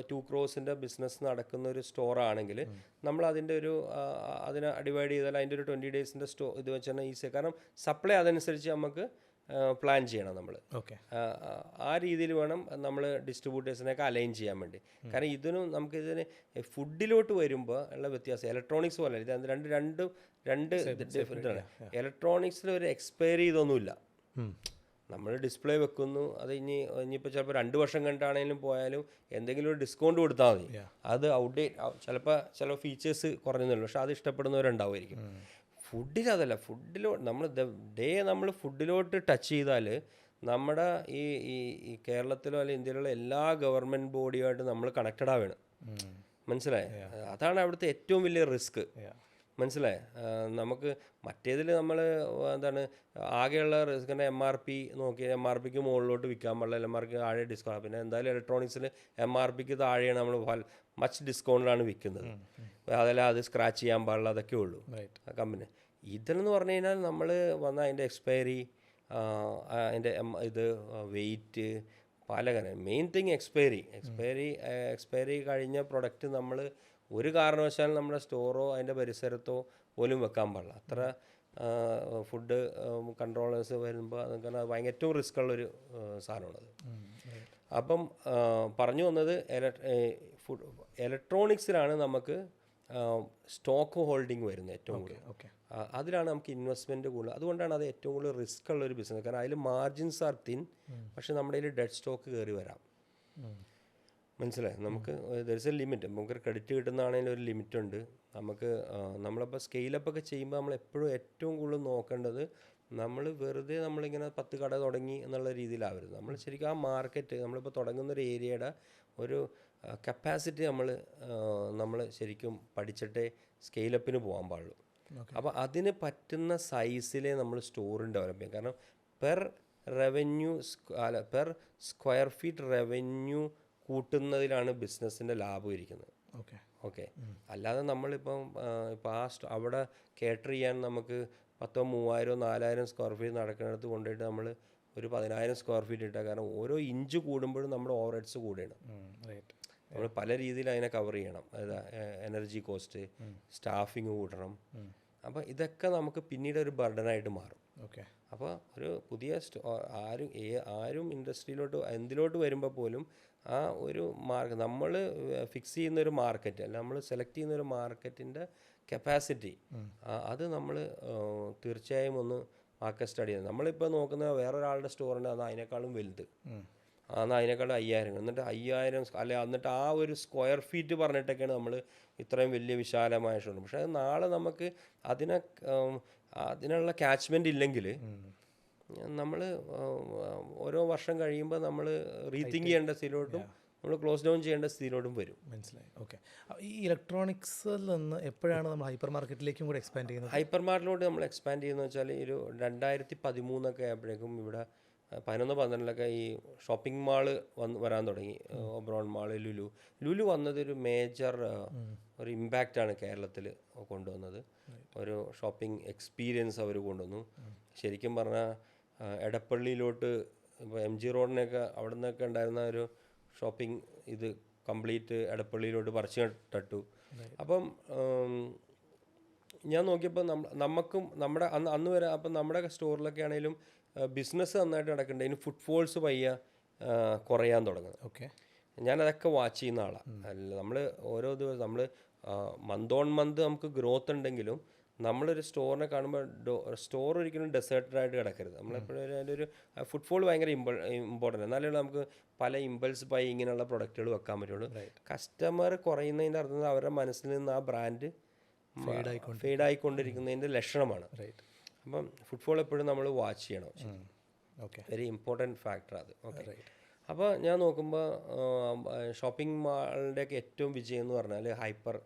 2 crores ബിസിനസ് നടക്കുന്ന ഒരു സ്റ്റോറാണെങ്കിൽ നമ്മൾ അതിൻ്റെ അതിനെ ഡിവൈഡ് ചെയ്താൽ അതിൻ്റെ ഒരു 20 days ഇത് വെച്ചാൽ ഈസി. കാരണം സപ്ലൈ അതനുസരിച്ച് നമുക്ക് പ്ലാൻ ചെയ്യണം നമ്മൾ. ആ രീതിയിൽ വേണം നമ്മൾ ഡിസ്ട്രിബ്യൂട്ടേഴ്സിനെയൊക്കെ അലൈൻ ചെയ്യാൻ വേണ്ടി. കാരണം നമുക്കിതിന് ഫുഡിലോട്ട് വരുമ്പോൾ ഉള്ള വ്യത്യാസം ഇലക്ട്രോണിക്സ് പോലെ ഇത് രണ്ട് ഡിഫറെൻ്റ്. ഇലക്ട്രോണിക്സിൽ ഒരു എക്സ്പയറി ചെയ്തൊന്നുമില്ല. നമ്മൾ ഡിസ്പ്ലേ വെക്കുന്നു, അത് ഇനിയിപ്പോൾ ചിലപ്പോൾ 2 വർഷം കണ്ടാണെങ്കിലും പോയാലും എന്തെങ്കിലും ഒരു ഡിസ്കൗണ്ട് കൊടുത്താൽ മതി. അത് ഔട്ട്ഡേറ്റ് ചില ഫീച്ചേഴ്സ് കുറഞ്ഞെന്നുള്ളൂ, പക്ഷെ അത് ഇഷ്ടപ്പെടുന്നവരുണ്ടാവുമായിരിക്കും. ഫുഡിൽ അതല്ല, നമ്മൾ ഫുഡിലോട്ട് ടച്ച് ചെയ്താൽ നമ്മുടെ ഈ ഈ ഈ കേരളത്തിലോ അല്ലെങ്കിൽ ഇന്ത്യയിലുള്ള എല്ലാ ഗവൺമെൻറ് ബോഡിയുമായിട്ട് നമ്മൾ കണക്റ്റഡ് ആവുകയാണ്. മനസ്സിലായേ? അതാണ് അവിടുത്തെ ഏറ്റവും വലിയ റിസ്ക്. മനസ്സിലായേ? നമുക്ക് മറ്റേതിൽ നമ്മൾ എന്താണ് ആകെയുള്ള റിസ്കിൻ്റെ MRP നോക്കി MRPക്ക് മുകളിലോട്ട് വിൽക്കാൻ പാടില്ല, MRPക്ക് താഴെ ഡിസ്കൗണ്ട്. പിന്നെ എന്തായാലും ഇലക്ട്രോണിക്സിൽ MRPക്ക് താഴെയാണ് നമ്മൾ മച്ച് ഡിസ്കൗണ്ടിലാണ് വിൽക്കുന്നത്. അതല്ല അത് സ്ക്രാച്ച് ചെയ്യാൻ പാടില്ല, അതൊക്കെ ഉള്ളൂ കമ്പനി. ഇതെന്ന് പറഞ്ഞു കഴിഞ്ഞാൽ നമ്മൾ വന്ന അതിൻ്റെ എക്സ്പയറി, അതിൻ്റെ ഇത് വെയിറ്റ്, പല കാര്യം. മെയിൻ തിങ് എക്സ്പയറി കഴിഞ്ഞ പ്രൊഡക്റ്റ് നമ്മൾ ഒരു കാരണവശാലും നമ്മുടെ സ്റ്റോറോ അതിൻ്റെ പരിസരത്തോ പോലും വെക്കാൻ പാടില്ല. അത്ര ഫുഡ് കൺട്രോളേഴ്സ് വരുമ്പോൾ അതൊക്കെ ഭയങ്കര ഏറ്റവും റിസ്ക് ഉള്ളൊരു സാധനമാണത്. അപ്പം പറഞ്ഞു വന്നത് ഇലക്ട്രോണിക്സിലാണ് നമുക്ക് സ്റ്റോക്ക് ഹോൾഡിങ് വരുന്നത് ഏറ്റവും കൂടുതൽ. അതിലാണ് നമുക്ക് ഇൻവെസ്റ്റ്മെൻറ്റ് കൂടുതൽ. അതുകൊണ്ടാണ് അത് ഏറ്റവും കൂടുതൽ റിസ്ക് ഉള്ളൊരു ബിസിനസ്. കാരണം അതിൽ മാർജിൻസ് ആർ തിൻ, പക്ഷെ നമ്മുടെ കയ്യിൽ ഡെഡ് സ്റ്റോക്ക് കയറി വരാം. മനസ്സിലായി? നമുക്ക് ദർ ഇസ് എ ലിമിറ്റ്. നമുക്ക് ക്രെഡിറ്റ് കിട്ടുന്നതാണെങ്കിലും ഒരു ലിമിറ്റ് ഉണ്ട്. നമുക്ക് നമ്മളിപ്പോൾ സ്കെയിലപ്പൊക്കെ ചെയ്യുമ്പോൾ നമ്മൾ എപ്പോഴും ഏറ്റവും കൂടുതൽ നോക്കേണ്ടത് നമ്മൾ വെറുതെ നമ്മളിങ്ങനെ 10 കട തുടങ്ങി എന്നുള്ള രീതിയിലാവരുത്. നമ്മൾ ശരിക്കും ആ മാർക്കറ്റ് നമ്മളിപ്പോൾ തുടങ്ങുന്നൊരു ഏരിയയുടെ ഒരു കപ്പാസിറ്റി നമ്മൾ ശരിക്കും പഠിച്ചിട്ടേ സ്കെയിലപ്പിന് പോകാൻ പാടുള്ളൂ. അപ്പോൾ അതിന് പറ്റുന്ന സൈസിലേ നമ്മൾ സ്റ്റോറും ഡെവലപ്പ് ചെയ്യും. കാരണം പെർ സ്ക്വയർ ഫീറ്റ് റവന്യൂ കൂട്ടുന്നതിലാണ് ബിസിനസ്സിൻ്റെ ലാഭം ഇരിക്കുന്നത്. ഓക്കെ, അല്ലാതെ നമ്മളിപ്പം അവിടെ കേറ്റർ ചെയ്യാൻ നമുക്ക് 10,000, 3,000, 4,000 സ്ക്വയർ ഫീറ്റ് നടക്കുന്നിടത്ത് കൊണ്ടുപോയിട്ട് നമ്മൾ ഒരു 10,000 സ്ക്വയർ ഫീറ്റ് ഇട്ടാൽ, കാരണം ഓരോ ഇഞ്ച് കൂടുമ്പോഴും നമ്മുടെ ഓവർ ഹെഡ്സ് കൂടുകയാണ്. നമ്മൾ പല രീതിയിൽ അതിനെ കവർ ചെയ്യണം. അതായത് എനർജി കോസ്റ്റ്, സ്റ്റാഫിങ് കൂട്ടണം. അപ്പോൾ ഇതൊക്കെ നമുക്ക് പിന്നീട് ഒരു ബർഡനായിട്ട് മാറും. അപ്പോൾ ഒരു പുതിയ ആരും ഇൻഡസ്ട്രിയിലോട്ട് എന്തിലോട്ട് വരുമ്പോൾ പോലും ആ ഒരു നമ്മൾ ഫിക്സ് ചെയ്യുന്നൊരു മാർക്കറ്റ് അല്ല, നമ്മൾ സെലക്ട് ചെയ്യുന്നൊരു മാർക്കറ്റിൻ്റെ കപ്പാസിറ്റി അത് നമ്മൾ തീർച്ചയായും ഒന്ന് മാർക്കറ്റ് സ്റ്റഡി ചെയ്യണം. നമ്മളിപ്പോൾ നോക്കുന്ന വേറൊരാളുടെ സ്റ്റോറിൻ്റെ അന്ന് അതിനേക്കാളും വലുത്, അന്ന് അതിനേക്കാളും 5,000, എന്നിട്ട് 5,000 അല്ലെ, എന്നിട്ട് ആ ഒരു സ്ക്വയർ ഫീറ്റ് പറഞ്ഞിട്ടൊക്കെയാണ് നമ്മൾ ഇത്രയും വലിയ വിശാലമായ സ്റ്റോർ. പക്ഷേ അത് നാളെ നമുക്ക് അതിനുള്ള ക്യാച്ച്മെൻറ്റ് ഇല്ലെങ്കിൽ നമ്മൾ ഓരോ വർഷം കഴിയുമ്പോൾ നമ്മൾ റീതിങ്ക് ചെയ്യേണ്ട സ്ഥിതിയിലോട്ടും നമ്മൾ ക്ലോസ് ഡൗൺ ചെയ്യേണ്ട സ്ഥിതിയിലോട്ടും വരും. മനസ്സിലായി. ഓക്കെ, ഈ ഇലക്ട്രോണിക്സിൽ നിന്ന് എപ്പോഴാണ് നമ്മൾ ഹൈപ്പർ മാർക്കറ്റിലേക്കും കൂടെ എക്സ്പാൻഡ് ചെയ്യുന്നത്? ഹൈപ്പർ മാർക്കറ്റിലോട്ട് നമ്മൾ എക്സ്പാൻഡ് ചെയ്യുന്നത് വെച്ചാൽ ഒരു 2013 ആയപ്പോഴേക്കും ഇവിടെ 11-12 ഈ ഷോപ്പിംഗ് മാള് വരാൻ തുടങ്ങി. ഒബ്രോൺ മാള്, ലുലു വന്നതൊരു മേജർ ഒരു ഇമ്പാക്റ്റാണ് കേരളത്തിൽ കൊണ്ടുവന്നത്. ഒരു ഷോപ്പിംഗ് എക്സ്പീരിയൻസ് അവർ കൊണ്ടുവന്നു. ശരിക്കും പറഞ്ഞാൽ എടപ്പള്ളിയിലോട്ട് ഇപ്പോൾ MG റോഡിനൊക്കെ അവിടെ നിന്നൊക്കെ ഉണ്ടായിരുന്ന ഒരു ഷോപ്പിംഗ് ഇത് കംപ്ലീറ്റ് എടപ്പള്ളിയിലോട്ട് പറിച്ചു തട്ടു. അപ്പം ഞാൻ നോക്കിയപ്പോൾ നമുക്കും നമ്മുടെ അന്ന് വരെ അപ്പം നമ്മുടെ സ്റ്റോറിലൊക്കെ ആണെങ്കിലും ബിസിനസ് നന്നായിട്ട് നടക്കുന്നുണ്ട്. അതിന് ഫുട്ഫോൾസ് പയ്യ കുറയാൻ തുടങ്ങുന്നത്. ഞാനതൊക്കെ വാച്ച് ചെയ്യുന്ന ആളാണ്. അല്ല, നമ്മൾ ഓരോ ദിവസം നമ്മൾ മന്ത് ഓൺ മന്ത് നമുക്ക് ഗ്രോത്ത് ഉണ്ടെങ്കിലും നമ്മളൊരു സ്റ്റോറിനെ കാണുമ്പോൾ സ്റ്റോർ ഒരിക്കലും ഡെസേർട്ടഡായിട്ട് കിടക്കരുത്. നമ്മളെപ്പോഴും അതിൻ്റെ ഒരു ഫുട്ഫോൾ ഭയങ്കര ഇമ്പോർട്ടൻ്റ്. എന്നാലേ നമുക്ക് പല ഇമ്പൾസ് ബൈ ഇങ്ങനെയുള്ള പ്രൊഡക്റ്റുകൾ വെക്കാൻ പറ്റുള്ളൂ. കസ്റ്റമർ കുറയുന്നതിൻ്റെ അർത്ഥം അവരുടെ മനസ്സിൽ നിന്ന് ആ ബ്രാൻഡ് ഫെയ്ഡ് ആയിക്കൊണ്ടിരിക്കുന്നതിൻ്റെ ലക്ഷണമാണ്. അപ്പം ഫുട്ഫോൾ എപ്പോഴും നമ്മൾ വാച്ച് ചെയ്യണം. വെരി ഇമ്പോർട്ടൻറ്റ് ഫാക്ടർ അത്. അപ്പോൾ ഞാൻ നോക്കുമ്പോൾ ഷോപ്പിംഗ് മാളിൻ്റെയൊക്കെ ഏറ്റവും വിജയം എന്ന് പറഞ്ഞാൽ ഹൈപ്പർ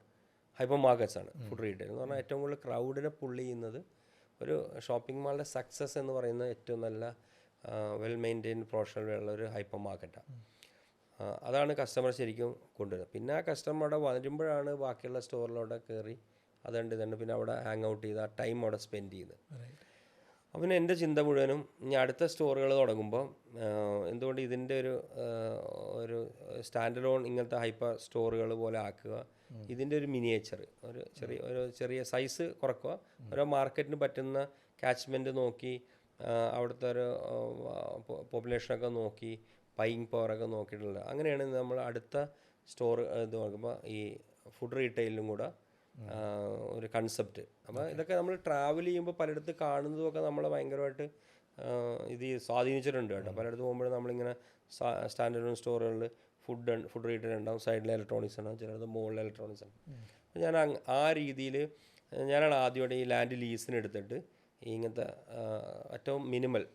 മാർക്കറ്റ്സ് ആണ്. ഫുഡ് റീറ്റെയിൽ എന്ന് പറഞ്ഞാൽ ഏറ്റവും കൂടുതൽ ക്രൗഡിനെ പുള്ള് ചെയ്യുന്നത് ഒരു ഷോപ്പിംഗ് മാളിൻ്റെ സക്സസ് എന്ന് പറയുന്നത് ഏറ്റവും നല്ല വെൽ മെയിൻറ്റെയിൻഡ് പ്രൊഫഷണൽ ഉള്ള ഒരു ഹൈപ്പർ മാർക്കറ്റാണ്. അതാണ് കസ്റ്റമർ ശരിക്കും കൊണ്ടുവരുന്നത്. പിന്നെ ആ കസ്റ്റമർ അവിടെ വരുമ്പോഴാണ് ബാക്കിയുള്ള സ്റ്റോറിലൂടെ കയറി ഇതുണ്ട് പിന്നെ അവിടെ ഹാങ് ഔട്ട് ചെയ്ത് ആ ടൈം അവിടെ സ്പെൻഡ് ചെയ്യുന്നത്. അപ്പം പിന്നെ എൻ്റെ ചിന്ത മുഴുവനും ഇനി അടുത്ത സ്റ്റോറുകൾ തുടങ്ങുമ്പോൾ എന്തുകൊണ്ട് ഇതിൻ്റെ ഒരു സ്റ്റാൻഡ് ലോൺ ഇങ്ങനത്തെ ഹൈപ്പർ സ്റ്റോറുകൾ പോലെ ആക്കുക, ഇതിൻ്റെ ഒരു മിനിയേച്ചർ ഒരു ചെറിയ സൈസ് കുറക്കുക, ഓരോ മാർക്കറ്റിന് പറ്റുന്ന ക്യാച്ച്മെൻറ്റ് നോക്കി അവിടുത്തെ ഒരു പോപ്പുലേഷനൊക്കെ നോക്കി ബൈയിങ് പവറൊക്കെ നോക്കിയിട്ടുള്ളത്. അങ്ങനെയാണ് നമ്മൾ അടുത്ത സ്റ്റോർ ഇത് നോക്കുമ്പോൾ ഈ ഫുഡ് റീറ്റെയിലും കൂടെ ഒരു കൺസെപ്റ്റ്. അപ്പോൾ ഇതൊക്കെ നമ്മൾ ട്രാവൽ ചെയ്യുമ്പോൾ പലയിടത്ത് കാണുന്നതുമൊക്കെ നമ്മളെ ഭയങ്കരമായിട്ട് ഇത് സ്വാധീനിച്ചിട്ടുണ്ട് കേട്ടോ. പലയിടത്ത് പോകുമ്പോഴും നമ്മളിങ്ങനെ സ്റ്റാൻഡേർഡ് സ്റ്റോറുകളിൽ ഫുഡ് റീറ്റെയിൽ ഉണ്ടാവും, സൈഡിൽ ഇലക്ട്രോണിക്സ് ഉണ്ടാവും, ചിലത് മുകളിൽ ഇലക്ട്രോണിക്സ് ഉണ്ട്. ഞാൻ ആ രീതിയിൽ ഞാനാണ് ആദ്യമായിട്ട് ഈ ലാൻഡ് ലീസിന് എടുത്തിട്ട് ഇങ്ങനത്തെ ഏറ്റവും മിനിമൽ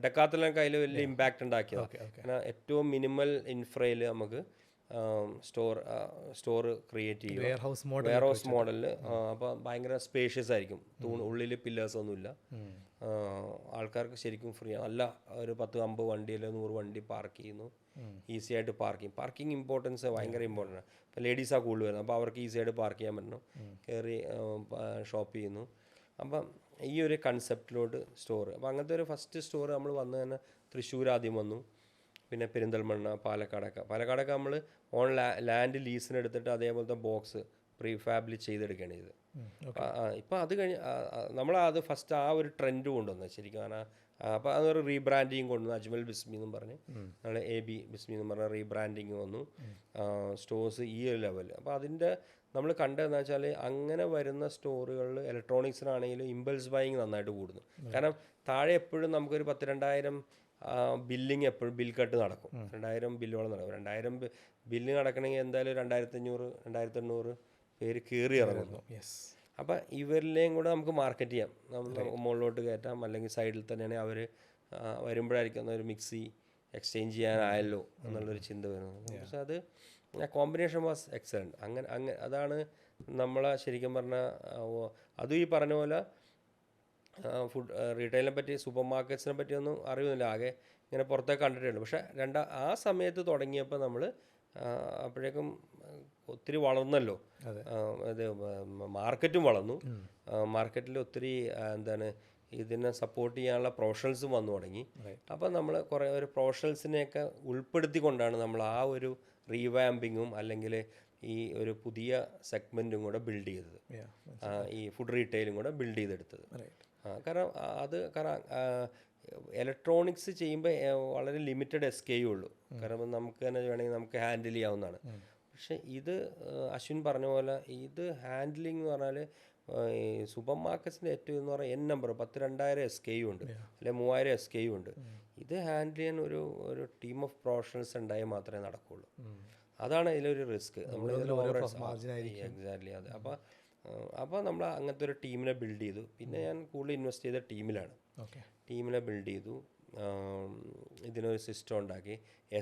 ഡെക്കാത്തലൊക്കെ അതിൽ വലിയ ഇമ്പാക്റ്റ് ഉണ്ടാക്കിയത്. ഓക്കെ ഓക്കെ കാരണം ഏറ്റവും മിനിമൽ ഇൻഫ്രയിൽ നമുക്ക് സ്റ്റോർ ക്രിയേറ്റ് ചെയ്യും, warehouse model warehouse മോഡലിൽ. അപ്പോൾ ഭയങ്കര സ്പേഷ്യസ് ആയിരിക്കും, ഉള്ളിൽ പില്ലേഴ്സ് ഒന്നുമില്ല. ആൾക്കാർക്ക് ശരിക്കും ഫ്രീ ആണ്. നല്ല ഒരു 10-50 വണ്ടി അല്ലെങ്കിൽ 100 വണ്ടി പാർക്ക് ചെയ്യുന്നു, ഈസി ആയിട്ട് പാർക്കിംഗ് ഇമ്പോർട്ടൻസ് ഭയങ്കര ഇമ്പോർട്ടൻ്റ് ആണ്. ഇപ്പോൾ ലേഡീസാണ് കൂടുതൽ വരുന്നത്, അപ്പോൾ അവർക്ക് ഈസി ആയിട്ട് പാർക്ക് ചെയ്യാൻ പറ്റണം, കയറി ഷോപ്പ് ചെയ്യുന്നു. അപ്പം ഈ ഒരു കൺസെപ്റ്റിലോട്ട് സ്റ്റോർ, അപ്പോൾ അങ്ങനത്തെ ഒരു ഫസ്റ്റ് സ്റ്റോർ നമ്മൾ വന്ന് തന്നെ തൃശ്ശൂർ ആദ്യം വന്നു, പിന്നെ പെരിന്തൽമണ്ണ, പാലക്കാടൊക്കെ നമ്മൾ ലാൻഡ് ലീസിന് എടുത്തിട്ട് അതേപോലത്തെ ബോക്സ് പ്രീഫാബിൽ ചെയ്തെടുക്കുകയാണ് ചെയ്തത്. ഇപ്പം അത് കഴിഞ്ഞ് നമ്മളത് ഫസ്റ്റ് ആ ഒരു ട്രെൻഡ് കൊണ്ടുവന്നത് ശരിക്കും. കാരണം അപ്പോൾ അതൊരു റീബ്രാൻഡിങ് കൊണ്ടുവന്നു, അജ്മൽ ബിസ്മി എന്നും പറഞ്ഞ് നമ്മൾ AB ബിസ്മി എന്ന് പറഞ്ഞ റീബ്രാൻഡിങ് വന്നു, സ്റ്റോഴ്സ് ഈ ഒരു ലെവലിൽ. അപ്പോൾ അതിൻ്റെ നമ്മൾ കണ്ടതെന്ന് വെച്ചാൽ അങ്ങനെ വരുന്ന സ്റ്റോറുകളിൽ ഇലക്ട്രോണിക്സിനാണെങ്കിലും ഇമ്പൾസ് ബൈയിങ് നന്നായിട്ട് കൂടുന്നു. കാരണം താഴെ എപ്പോഴും നമുക്കൊരു 10,000-2,000 ബില്ലിങ് എപ്പോഴും ബിൽ കട്ട് നടക്കും, 2,000 ബില്ലുകൾ നടക്കും. 2,000 ബില്ല് നടക്കണമെങ്കിൽ എന്തായാലും 2,500-2,800 പേര് കയറി ഇറങ്ങുന്നു. അപ്പം ഇവരിലേയും കൂടെ നമുക്ക് മാർക്കറ്റ് ചെയ്യാം, നമുക്ക് മുകളിലോട്ട് കയറ്റാം, അല്ലെങ്കിൽ സൈഡിൽ തന്നെയാണെങ്കിൽ അവർ വരുമ്പോഴായിരിക്കും ഒരു മിക്സി എക്സ്ചേഞ്ച് ചെയ്യാനായല്ലോ എന്നുള്ളൊരു ചിന്ത വരുന്നത്. പക്ഷെ അത് കോമ്പിനേഷൻ വാസ് എക്സലൻറ്റ്. അങ്ങനെ അതാണ് നമ്മളെ ശരിക്കും പറഞ്ഞാൽ. അതും ഈ പറഞ്ഞ പോലെ ഫുഡ് റീറ്റെയിലിനെ പറ്റി, സൂപ്പർ മാർക്കറ്റ്സിനെ പറ്റിയൊന്നും അറിയുന്നില്ല, ആകെ ഇങ്ങനെ പുറത്തേക്ക് കണ്ടിട്ടുണ്ട്. പക്ഷേ ആ സമയത്ത് തുടങ്ങിയപ്പോൾ നമ്മൾ അപ്പോഴേക്കും ഒത്തിരി വളർന്നല്ലോ, ഇത് മാർക്കറ്റും വളർന്നു. മാർക്കറ്റിൽ ഒത്തിരി എന്താണ് ഇതിനെ സപ്പോർട്ട് ചെയ്യാനുള്ള പ്രൊഫഷണൽസും വന്നു തുടങ്ങി. അപ്പോൾ നമ്മൾ കുറേ ഒരു പ്രൊഫഷണൽസിനെയൊക്കെ ഉൾപ്പെടുത്തിക്കൊണ്ടാണ് നമ്മൾ ആ ഒരു റീവാമ്പിങ്ങും അല്ലെങ്കിൽ ഈ ഒരു പുതിയ സെഗ്മെൻറ്റും കൂടെ ബിൽഡ് ചെയ്തത്, ഈ ഫുഡ് റീറ്റെയിലും കൂടെ ബിൽഡ് ചെയ്തെടുത്തത്. കാരണം ഇലക്ട്രോണിക്സ് ചെയ്യുമ്പോൾ വളരെ ലിമിറ്റഡ് SKU ഉള്ളൂ. കാരണം നമുക്ക് തന്നെ വേണമെങ്കിൽ നമുക്ക് ഹാൻഡിൽ ചെയ്യാവുന്നതാണ്. പക്ഷേ ഇത് അശ്വിൻ പറഞ്ഞ പോലെ ഇത് ഹാൻഡിലിംഗ് എന്ന് പറഞ്ഞാൽ ഈ സൂപ്പർ മാർക്കറ്റ്സിൻ്റെ ഏറ്റവും എന്ന് പറഞ്ഞാൽ നമ്പർ 10,000-2,000 SKU ഉണ്ട്, അല്ലെങ്കിൽ 3,000 SKU ഉണ്ട്. ഇത് ഹാൻഡിൽ ചെയ്യാൻ ഒരു ടീം ഓഫ് പ്രൊഫഷണൽസ് ഉണ്ടായാൽ മാത്രമേ നടക്കുകയുള്ളൂ. അതാണ് ഇതിലൊരു റിസ്ക്. എക്സാക്ട്ലി അതെ. അപ്പോൾ നമ്മൾ അങ്ങനത്തെ ഒരു ടീമിനെ ബിൽഡ് ചെയ്തു. പിന്നെ ഞാൻ കൂടുതൽ ഇൻവെസ്റ്റ് ചെയ്ത ടീമിനെ ബിൽഡ് ചെയ്തു. ഇതിനൊരു സിസ്റ്റം ഉണ്ടാക്കി,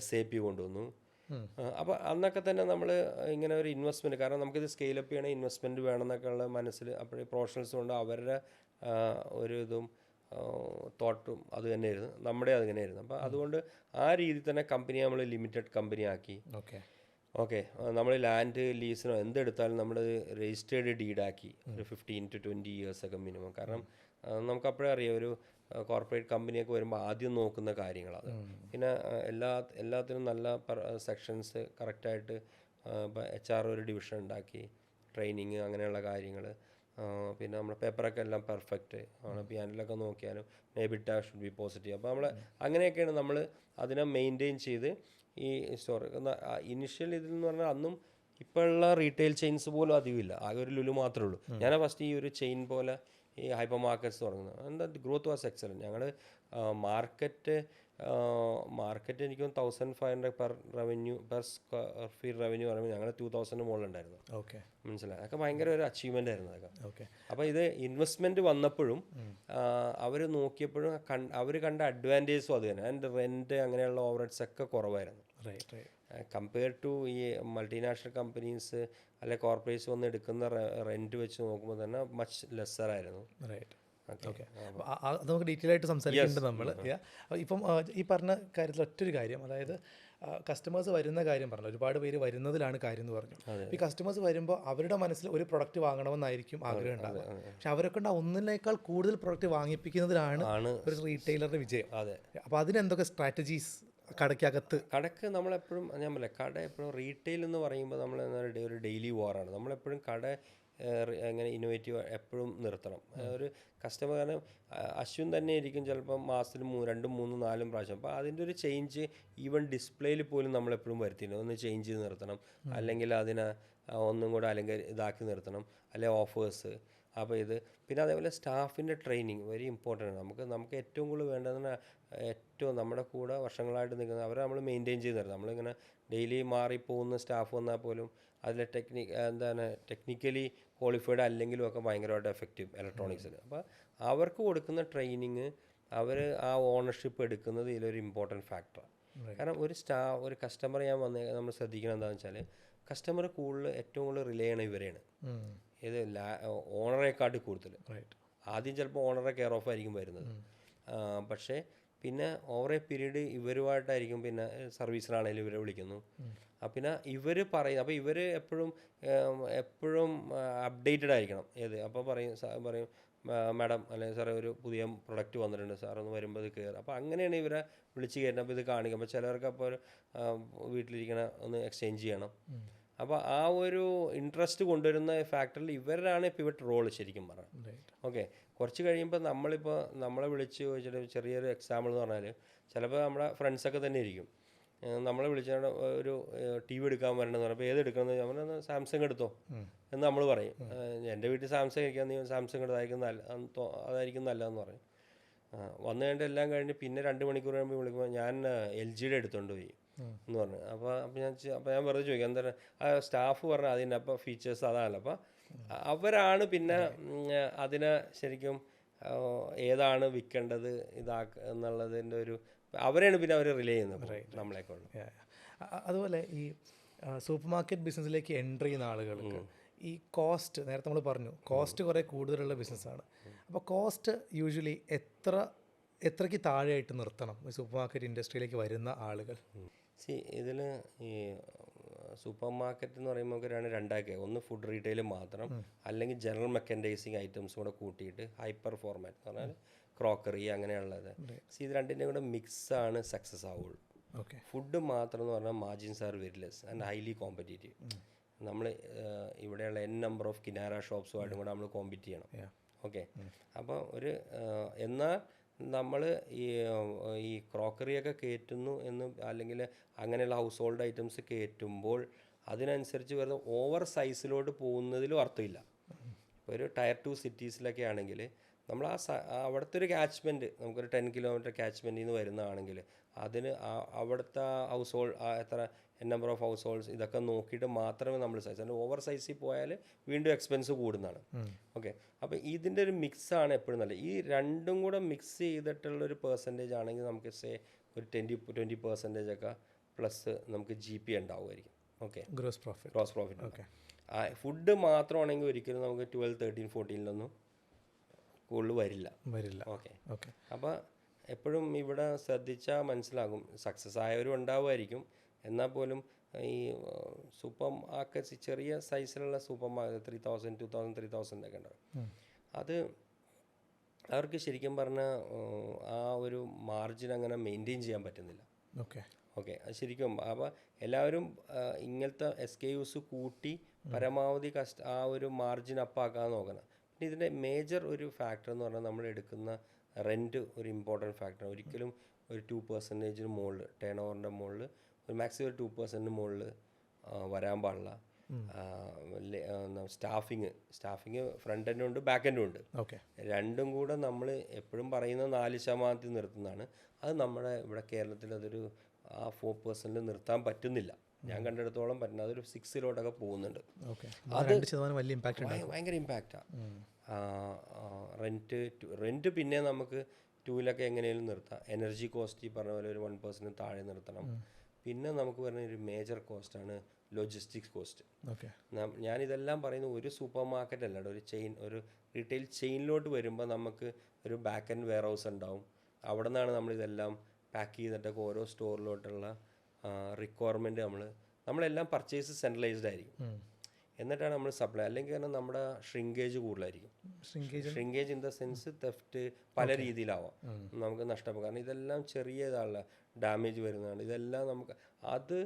SAP കൊണ്ടുവന്നു. അപ്പോൾ അന്നൊക്കെ തന്നെ നമ്മൾ ഇങ്ങനെ ഒരു ഇൻവെസ്റ്റ്മെൻറ്റ്, കാരണം നമുക്കിത് സ്കെയിലപ്പ് ചെയ്യണേ ഇൻവെസ്റ്റ്മെൻറ്റ് വേണമെന്നൊക്കെ ഉള്ള മനസ്സിൽ അപ്പോഴേ പ്രൊഫഷണൽസ് കൊണ്ട് അവരുടെ ഒരു ഇതും തോട്ടും അത് തന്നെയായിരുന്നു, നമ്മുടെ അത് തന്നെയായിരുന്നു. അപ്പോൾ അതുകൊണ്ട് ആ രീതിയിൽ തന്നെ കമ്പനി നമ്മൾ ലിമിറ്റഡ് കമ്പനി ആക്കി. ഓക്കെ, നമ്മൾ ലാൻഡ് ലീസിനോ എന്തെടുത്താലും നമ്മൾ രജിസ്റ്റേർഡ് ഡീഡാക്കി ഒരു 15 to 20 years ഒക്കെ മിനിമം. കാരണം നമുക്കപ്പോഴേ അറിയാം ഒരു കോർപ്പറേറ്റ് കമ്പനിയൊക്കെ വരുമ്പോൾ ആദ്യം നോക്കുന്ന കാര്യങ്ങളത്. പിന്നെ എല്ലാത്തിനും നല്ല സെക്ഷൻസ് കറക്റ്റായിട്ട് ഇപ്പോൾ HR ഒരു ഡിവിഷൻ ഉണ്ടാക്കി, ട്രെയിനിങ് അങ്ങനെയുള്ള കാര്യങ്ങൾ. പിന്നെ നമ്മൾ പേപ്പറൊക്കെ എല്ലാം പെർഫെക്റ്റ് ആണ്. പിയാനിലൊക്കെ നോക്കിയാലും എബിറ്റ ഷുഡ് ബി പോസിറ്റീവ്. അപ്പോൾ നമ്മൾ അങ്ങനെയൊക്കെയാണ് നമ്മൾ അതിനെ മെയിൻറ്റെയിൻ ചെയ്ത് ഈ സ്റ്റോർ. ഇനിഷ്യൽ ഇതിൽ എന്ന് പറഞ്ഞാൽ അന്നും ഇപ്പോഴുള്ള റീറ്റെയിൽ ചെയിൻസ് പോലും അധികമില്ല, ആകെ ഒരു ലുലു മാത്രമേ ഉള്ളൂ. ഞാൻ ഫസ്റ്റ് ഈ ഒരു ചെയിൻ പോലെ ഈ ഹൈപ്പർ മാർക്കറ്റ്സ് തുടങ്ങുന്നത്. എന്താ ഗ്രോത്ത് വാസ് എക്സലൻറ്റ്. ഞങ്ങൾ മാർക്കറ്റ് എനിക്ക് 1,500 പെർ സ്ക്വയർ ഫീറ്റ് റവന്യൂ പറയുമ്പോൾ ഞങ്ങൾ 2,000 മുകളിലുണ്ടായിരുന്നു. മനസ്സിലായി, അതൊക്കെ ഭയങ്കര ഒരു അച്ചീവ്മെൻ്റ് ആയിരുന്നു അതൊക്കെ. അപ്പോൾ ഇത് ഇൻവെസ്റ്റ്മെൻറ്റ് വന്നപ്പോഴും അവർ നോക്കിയപ്പോഴും അവർ കണ്ട അഡ്വാൻറ്റേജും അത് തന്നെ. ആൻഡ് റെൻറ്റ് അങ്ങനെയുള്ള ഓവർഹെഡ്സ് ഒക്കെ കുറവായിരുന്നു കമ്പയർ ടു ഈ മൾട്ടിനാഷണൽ കമ്പനീസ് അല്ലെ കോർപ്പറേറ്റ്സ് വന്ന് എടുക്കുന്ന റെൻറ്റ് വെച്ച് നോക്കുമ്പോൾ തന്നെ മച്ച് ലെസ്സറായിരുന്നു. അത് നമുക്ക് ഡീറ്റെയിൽ ആയിട്ട് സംസാരിക്കുന്നുണ്ട് നമ്മൾ. ഇപ്പം ഈ പറഞ്ഞ കാര്യത്തിൽ ഒറ്റൊരു കാര്യം, അതായത് കസ്റ്റമേഴ്സ് വരുന്ന കാര്യം പറഞ്ഞു, ഒരുപാട് പേര് വരുന്നതിലാണ് കാര്യം എന്ന് പറഞ്ഞു. ഈ കസ്റ്റമേഴ്സ് വരുമ്പോൾ അവരുടെ മനസ്സിൽ ഒരു പ്രൊഡക്റ്റ് വാങ്ങണമെന്നായിരിക്കും ആഗ്രഹം ഉണ്ടാവുക. പക്ഷെ അവരൊക്കെ ഒന്നിനേക്കാൾ കൂടുതൽ പ്രൊഡക്റ്റ് വാങ്ങിപ്പിക്കുന്നതിലാണ് ഒരു റീറ്റെയിലറുടെ വിജയം. അപ്പോൾ അതിനെന്തൊക്കെ സ്ട്രാറ്റജീസ് കടയ്ക്ക് നമ്മളെപ്പോഴും ഞാൻ പറയാം, കട എപ്പോഴും റീറ്റെയിൽ എന്ന് പറയുമ്പോൾ നമ്മൾ ഒരു ഡെയിലി വാറാണ്. നമ്മളെപ്പോഴും കട എങ്ങനെ ഇന്നോവേറ്റീവ് എപ്പോഴും നിർത്തണം. ഒരു കസ്റ്റമർ, കാരണം അശ്വിൻ തന്നെ ആയിരിക്കും ചിലപ്പം മാസത്തിൽ 2, 3, 4 പ്രാവശ്യം. അപ്പോൾ അതിൻ്റെ ഒരു ചേഞ്ച് ഈവൻ ഡിസ്പ്ലേയിൽ പോലും നമ്മളെപ്പോഴും വരുത്തില്ല. ഒന്ന് ചേഞ്ച് ചെയ്ത് നിർത്തണം, അല്ലെങ്കിൽ അതിനെ ഒന്നും കൂടെ ഇതാക്കി നിർത്തണം, അല്ലെങ്കിൽ ഓഫേഴ്സ്. അപ്പോൾ പിന്നെ അതേപോലെ സ്റ്റാഫിൻ്റെ ട്രെയിനിങ് വെരി ഇമ്പോർട്ടൻ്റ് ആണ്. നമുക്ക് ഏറ്റവും കൂടുതൽ വേണ്ടതെന്ന് ഏറ്റവും നമ്മുടെ കൂടെ വർഷങ്ങളായിട്ട് നിൽക്കുന്നത് അവരെ നമ്മൾ മെയിൻറ്റെയിൻ ചെയ്ത് തരണം. നമ്മളിങ്ങനെ ഡെയിലി മാറിപ്പോകുന്ന സ്റ്റാഫ് വന്നാൽ പോലും അതിലെ ടെക്നിക്കലി ക്വാളിഫൈഡ് അല്ലെങ്കിലും ഒക്കെ ഭയങ്കരമായിട്ട് എഫക്റ്റീവ് ഇലക്ട്രോണിക്സിൽ. അപ്പോൾ അവർക്ക് കൊടുക്കുന്ന ട്രെയിനിങ് അവർ ആ ഓണർഷിപ്പ് എടുക്കുന്നത് ഇതിലൊരു ഇമ്പോർട്ടൻറ്റ് ഫാക്ടറാണ്. കാരണം ഒരു കസ്റ്റമർ നമ്മൾ ശ്രദ്ധിക്കണം എന്താണെന്ന് വെച്ചാൽ, കസ്റ്റമർ ഏറ്റവും കൂടുതൽ റിലേ ചെയ്യണം ഇവരെയാണ്. ഇത് ഓണറേക്കാട്ടി കൂടുതൽ. ആദ്യം ചിലപ്പോൾ ഓണറെ കെയർ ഓഫ് ആയിരിക്കും വരുന്നത്, പക്ഷേ പിന്നെ ഓവർ എ പീരീഡ് ഇവരുമായിട്ടായിരിക്കും. പിന്നെ സർവീസിനാണെങ്കിലും ഇവരെ വിളിക്കുന്നു. പിന്നെ ഇവർ പറയും, അപ്പോൾ ഇവർ എപ്പോഴും അപ്ഡേറ്റഡ് ആയിരിക്കണം. അപ്പോൾ പറയും മാഡം അല്ലെങ്കിൽ സാറേ ഒരു പുതിയ പ്രൊഡക്റ്റ് വന്നിട്ടുണ്ട് സാർ, ഒന്ന് വരുമ്പോൾ ഇത് കയറും. അപ്പോൾ അങ്ങനെയാണ് ഇവരെ വിളിച്ച് കയറ്റുന്നത്. അപ്പോൾ ഇത് കാണിക്കും. അപ്പോൾ ചിലർക്ക് അപ്പോൾ വീട്ടിലിരിക്കണ ഒന്ന് എക്സ്ചേഞ്ച് ചെയ്യണം. അപ്പോൾ ആ ഒരു ഇൻട്രസ്റ്റ് കൊണ്ടുവരുന്ന ഫാക്ടറിൽ ഇവരാണ് പിവറ്റ് റോള് ശരിക്കും പറഞ്ഞത്. ഓക്കെ, കുറച്ച് കഴിയുമ്പോൾ നമ്മളെ വിളിച്ച് ചോദിച്ചിട്ട് ചെറിയൊരു എക്സാമ്പിൾ എന്ന് പറഞ്ഞാൽ, ചിലപ്പോൾ നമ്മുടെ ഫ്രണ്ട്സൊക്കെ തന്നെ ഇരിക്കും, നമ്മളെ വിളിച്ചാൽ ഒരു TV എടുക്കാൻ വരണമെന്ന് പറഞ്ഞപ്പോൾ ഏത് എടുക്കണമെന്ന് നമ്മൾ സാംസങ് എടുത്തോ എന്ന് നമ്മൾ പറയും. എൻ്റെ വീട്ടിൽ സാംസങ് ഇരിക്കാൻ, നീ സാംസങ് എടുത്തായിരിക്കും അതായിരിക്കും നല്ലതെന്ന് പറയും. വന്നു കഴിഞ്ഞിട്ട് എല്ലാം കഴിഞ്ഞ് പിന്നെ 2 മണിക്കൂർ കഴിയുമ്പോൾ വിളിക്കുമ്പോൾ ഞാൻ LGയുടെ എടുത്തുകൊണ്ട് പോയി എന്ന് പറഞ്ഞു. അപ്പോൾ ഞാൻ വെറുതെ ചോദിക്കാം എന്താണ് ആ സ്റ്റാഫ് പറഞ്ഞാൽ അതിൻ്റെ അപ്പോൾ ഫീച്ചേഴ്സ് അതാണല്ലോ. അപ്പോൾ അവരാണ് പിന്നെ അതിനെ ശരിക്കും ഏതാണ് വിൽക്കേണ്ടത് എന്നുള്ളതിൻ്റെ ഒരു അവരെയാണ് പിന്നെ അവർ റിലേ ചെയ്യുന്നത് നമ്മളെക്കൊണ്ട്. അതുപോലെ ഈ സൂപ്പർ മാർക്കറ്റ് ബിസിനസ്സിലേക്ക് എൻ്റർ ചെയ്യുന്ന ആളുകൾക്ക് ഈ കോസ്റ്റ്, നേരത്തെ നമ്മൾ പറഞ്ഞു കോസ്റ്റ് കുറേ കൂടുതലുള്ള ബിസിനസ്സാണ്. അപ്പോൾ കോസ്റ്റ് യൂഷ്വലി എത്രയ്ക്ക് താഴെയായിട്ട് നിർത്തണം സൂപ്പർ മാർക്കറ്റ് ഇൻഡസ്ട്രിയിലേക്ക് വരുന്ന ആളുകൾ? ഇതിൽ ഈ സൂപ്പർ മാർക്കറ്റ് എന്ന് പറയുമ്പോൾ നമുക്ക് രണ്ടാക്കിയാണ്. ഒന്ന് ഫുഡ് റീറ്റെയിൽ മാത്രം, അല്ലെങ്കിൽ ജനറൽ മെക്കൻഡൈസിങ് ഐറ്റംസ് കൂടെ കൂട്ടിയിട്ട് ഹൈപ്പർ ഫോർമാറ്റ് എന്ന് പറഞ്ഞാൽ ക്രോക്കറി അങ്ങനെയുള്ളത്. ഇത് രണ്ടിൻ്റെയും കൂടെ മിക്സാണ് സക്സസ് ആവുള്ളൂ. ഫുഡ് മാത്രം എന്ന് പറഞ്ഞാൽ margins are very less and highly competitive. നമ്മൾ ഇവിടെയുള്ള നമ്പർ ഓഫ് കിനാര ഷോപ്സുമായിട്ടും കൂടെ നമ്മൾ കോമ്പീറ്റ് ചെയ്യണം. ഓക്കെ, അപ്പോൾ എന്നാൽ നമ്മൾ ഈ ക്രോക്കറിയൊക്കെ കയറ്റുന്നു അല്ലെങ്കിൽ അങ്ങനെയുള്ള ഹൗസ് ഹോൾഡ് ഐറ്റംസ് കയറ്റുമ്പോൾ അതിനനുസരിച്ച് വരുന്ന ഓവർ സൈസിലോട്ട് പോകുന്നതിലും അർത്ഥമില്ല. ഇപ്പോൾ ഒരു ടയർ 2 സിറ്റീസിലൊക്കെ ആണെങ്കിൽ നമ്മൾ അവിടുത്തെ ഒരു ക്യാച്ച്മെൻറ്റ്, നമുക്കൊരു 10 കിലോമീറ്റർ ക്യാച്ച്മെൻറ്റിൽ നിന്ന് വരുന്നതാണെങ്കിൽ അതിന് അവിടുത്തെ ഹൗസ് ഹോൾഡ് എത്ര നമ്പർ ഓഫ് ഹൗസ് ഹോൾഡ്സ് ഇതൊക്കെ നോക്കിയിട്ട് മാത്രമേ നമ്മൾ സൈസ്, അല്ലെങ്കിൽ ഓവർ സൈസിൽ പോയാൽ വീണ്ടും എക്സ്പെൻസ് കൂടുന്നതാണ്. ഓക്കെ, അപ്പോൾ ഇതിൻ്റെ ഒരു മിക്സാണ് എപ്പോഴും നല്ലത്. ഈ രണ്ടും കൂടെ മിക്സ് ചെയ്തിട്ടുള്ളൊരു പെർസെൻറ്റേജ് ആണെങ്കിൽ നമുക്ക് ഒരു 20% ഒക്കെ പ്ലസ് നമുക്ക് GP ഉണ്ടാവുമായിരിക്കും. Okay, gross profit. Okay, food മാത്രമാണെങ്കിൽ ഒരിക്കലും നമുക്ക് 12, 13, 14 കൂടുതൽ വരില്ല. ഓക്കെ, അപ്പോൾ എപ്പോഴും ഇവിടെ ശ്രദ്ധിച്ചാൽ മനസ്സിലാകും. സക്സസ് ആയവരും ഉണ്ടാവുമായിരിക്കും, എന്നാൽ പോലും ഈ സൂപ്പർ മാർക്കറ്റ്സ് ചെറിയ സൈസിലുള്ള സൂപ്പർ മാർക്കറ്റ് 3000, 2000, 3000 ഒക്കെ ഉണ്ടാവും. അത് അവർക്ക് ശരിക്കും പറഞ്ഞാൽ ആ ഒരു മാർജിൻ അങ്ങനെ മെയിൻറ്റെയിൻ ചെയ്യാൻ പറ്റുന്നില്ല. ഓക്കെ, അത് ശരിക്കും. അപ്പോൾ എല്ലാവരും ഇങ്ങനത്തെ SKUs കൂട്ടി പരമാവധി ആ ഒരു മാർജിൻ അപ്പാക്കാൻ നോക്കണം. പിന്നെ ഇതിൻ്റെ മേജർ ഒരു ഫാക്ടർ എന്ന് പറഞ്ഞാൽ നമ്മൾ എടുക്കുന്ന റെൻറ്റ് ഒരു ഇമ്പോർട്ടൻറ്റ് ഫാക്ടറാണ്. ഒരിക്കലും ഒരു 2% മുകളിൽ, ടേൺ ഓവറിൻ്റെ മുകളിൽ ഒരു മാക്സിമം ഒരു 2% മുകളിൽ വരാൻ പാടില്ല. സ്റ്റാഫിങ് ഫ്രണ്ട് എൻഡും ഉണ്ട്, ബാക്ക് എൻഡും ഉണ്ട്. രണ്ടും കൂടെ നമ്മൾ എപ്പോഴും പറയുന്ന 4% നിർത്തുന്നതാണ്. അത് നമ്മുടെ ഇവിടെ കേരളത്തിൽ അതൊരു 4% നിർത്താൻ പറ്റുന്നില്ല. ഞാൻ കണ്ടെടുത്തോളം പറ്റുന്നത് അതൊരു 6 പോകുന്നുണ്ട്. അത് ഭയങ്കര ഇമ്പാക്റ്റാണ്. റെൻറ്റ് പിന്നെ നമുക്ക് 2 എങ്ങനെയും നിർത്താം. എനർജി കോസ്റ്റ് ഈ പറഞ്ഞ പോലെ ഒരു 1% താഴെ നിർത്തണം. പിന്നെ നമുക്ക് വരുന്ന ഒരു മേജർ കോസ്റ്റാണ് ലോജിസ്റ്റിക്സ് കോസ്റ്റ്. ഞാനിതെല്ലാം പറയുന്നത് ഒരു സൂപ്പർ മാർക്കറ്റ് അല്ല, ഒരു റീറ്റെയിൽ ചെയിനിലോട്ട് വരുമ്പോൾ നമുക്ക് ഒരു ബാക്ക് ആൻഡ് വെയർ ഹൗസ് ഉണ്ടാവും. അവിടെ നിന്നാണ് നമ്മളിതെല്ലാം പാക്ക് ചെയ്തിട്ടൊക്കെ ഓരോ സ്റ്റോറിലോട്ടുള്ള റിക്വയർമെൻറ്റ് നമ്മളെല്ലാം പർച്ചേസ് സെൻട്രലൈസ്ഡ് ആയിരിക്കും. എന്നിട്ടാണ് നമ്മൾ സപ്ലൈ. അല്ലെങ്കിൽ കാരണം നമ്മുടെ ഷ്രിങ്കേജ് കൂടുതലായിരിക്കും. Shrinkage in the sense theft പല രീതിയിലാവാം, നമുക്ക് നഷ്ടപ്പെടും. കാരണം ഇതെല്ലാം ചെറിയ ഇതാണല്ലോ, ഡാമേജ് വരുന്നതാണ്. ഇതെല്ലാം നമുക്ക് അത്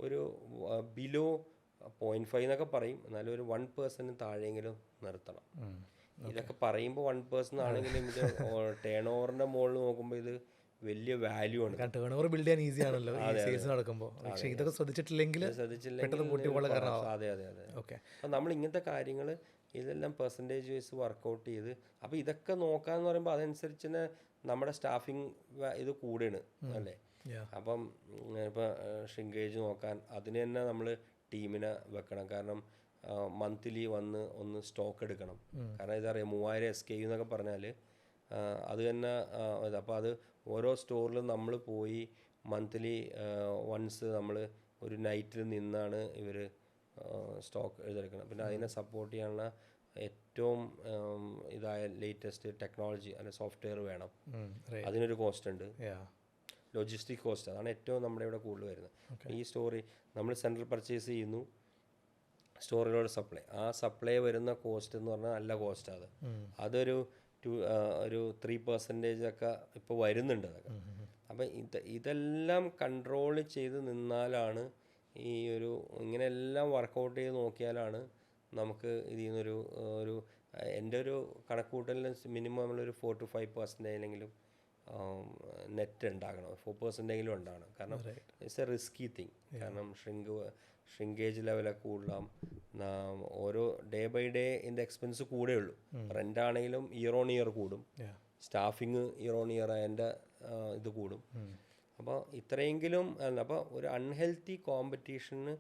ഒരു ബിലോ 0.5 എന്നൊക്കെ പറയും, എന്നാലും ഒരു 1% താഴെയെങ്കിലും നിർത്തണം. ഇതൊക്കെ പറയുമ്പോൾ 1% ആണെങ്കിലും ഇത് ടേൺ ഓവറിൻ്റെ മുകളിൽ നോക്കുമ്പോൾ ഇത് വലിയ വാല്യൂ ആണ്. ടേൺ ഓവർ ബിൽഡ് ചെയ്യാൻ ഈസി ആണല്ലോ സെയിൽസ് നടക്കുമ്പോൾ. പക്ഷേ ഇതൊക്കെ ശ്രദ്ധിച്ചിട്ടില്ലെങ്കിൽ അതെ. അപ്പം നമ്മൾ ഇങ്ങനത്തെ കാര്യങ്ങൾ ഇതെല്ലാം പെർസെൻറ്റേജ് വൈസ് വർക്കൗട്ട് ചെയ്ത്, അപ്പോൾ ഇതൊക്കെ നോക്കാമെന്ന് പറയുമ്പോൾ അതനുസരിച്ച് തന്നെ നമ്മുടെ സ്റ്റാഫിങ് ഇത് കൂടെയാണ് അല്ലേ. അപ്പം ഇപ്പോൾ ഷ്രിങ്കേജ് നോക്കാൻ അതിന് തന്നെ നമ്മൾ ടീമിനെ വെക്കണം. കാരണം മന്ത്ലി ഒന്ന് സ്റ്റോക്ക് എടുക്കണം. കാരണം ഇതറിയാം 3000 SKU എന്നൊക്കെ പറഞ്ഞാൽ അത് തന്നെ അപ്പോൾ അത് ഓരോ സ്റ്റോറിലും നമ്മൾ പോയി മന്ത്ലി വൺസ് നമ്മൾ ഒരു നൈറ്റിൽ നിന്നാണ് ഇവർ സ്റ്റോക്ക് എഴുതെടുക്കണം. പിന്നെ അതിനെ സപ്പോർട്ട് ചെയ്യാനുള്ള ഏറ്റവും ഇതായ ലേറ്റസ്റ്റ് ടെക്നോളജി അല്ലെങ്കിൽ സോഫ്റ്റ്വെയർ വേണം. അതിനൊരു കോസ്റ്റ് ഉണ്ട്. ലോജിസ്റ്റിക് കോസ്റ്റ് അതാണ് ഏറ്റവും നമ്മുടെ ഇവിടെ കൂടുതൽ വരുന്നത്. ഈ സ്റ്റോറി നമ്മൾ സെൻട്രൽ പർച്ചേസ് ചെയ്യുന്നു, സ്റ്റോറിലോട് സപ്ലൈ, ആ സപ്ലൈ വരുന്ന കോസ്റ്റ് എന്ന് പറഞ്ഞാൽ നല്ല കോസ്റ്റാണ്. അതൊരു ഒരു 3% ഒക്കെ ഇപ്പോൾ വരുന്നുണ്ട് അതൊക്കെ. അപ്പം ഇതെല്ലാം കൺട്രോൾ ചെയ്ത് നിന്നാലാണ് ഈ ഒരു ഇങ്ങനെയെല്ലാം വർക്കൗട്ട് ചെയ്ത് നോക്കിയാലാണ് നമുക്ക് ഇതിൽ നിന്നൊരു എൻ്റെ ഒരു കണക്കൂട്ടലിന് മിനിമം നമ്മളൊരു 4 to 5% ആയില്ലെങ്കിലും നെറ്റ് ഉണ്ടാകണം, 4% ഉണ്ടാകണം. കാരണം ഇറ്റ്സ് എ റിസ്കി തിങ്. കാരണം ഷ്രിങ്കേജ് ലെവലൊക്കെ കൂടാം, ഓരോ ഡേ ബൈ ഡേ ഇതിൻ്റെ എക്സ്പെൻസ് കൂടെ ഉള്ളൂ. റെൻ്റ് ആണെങ്കിലും ഇയർ ഓൺ ഇയർ കൂടും, സ്റ്റാഫിങ് ഇയർ ഓൺ ഇയർ അതിൻ്റെ ഇത് കൂടും. അപ്പോൾ ഇത്രയെങ്കിലും അപ്പോൾ ഒരു അൺഹെൽത്തി കോമ്പറ്റീഷന്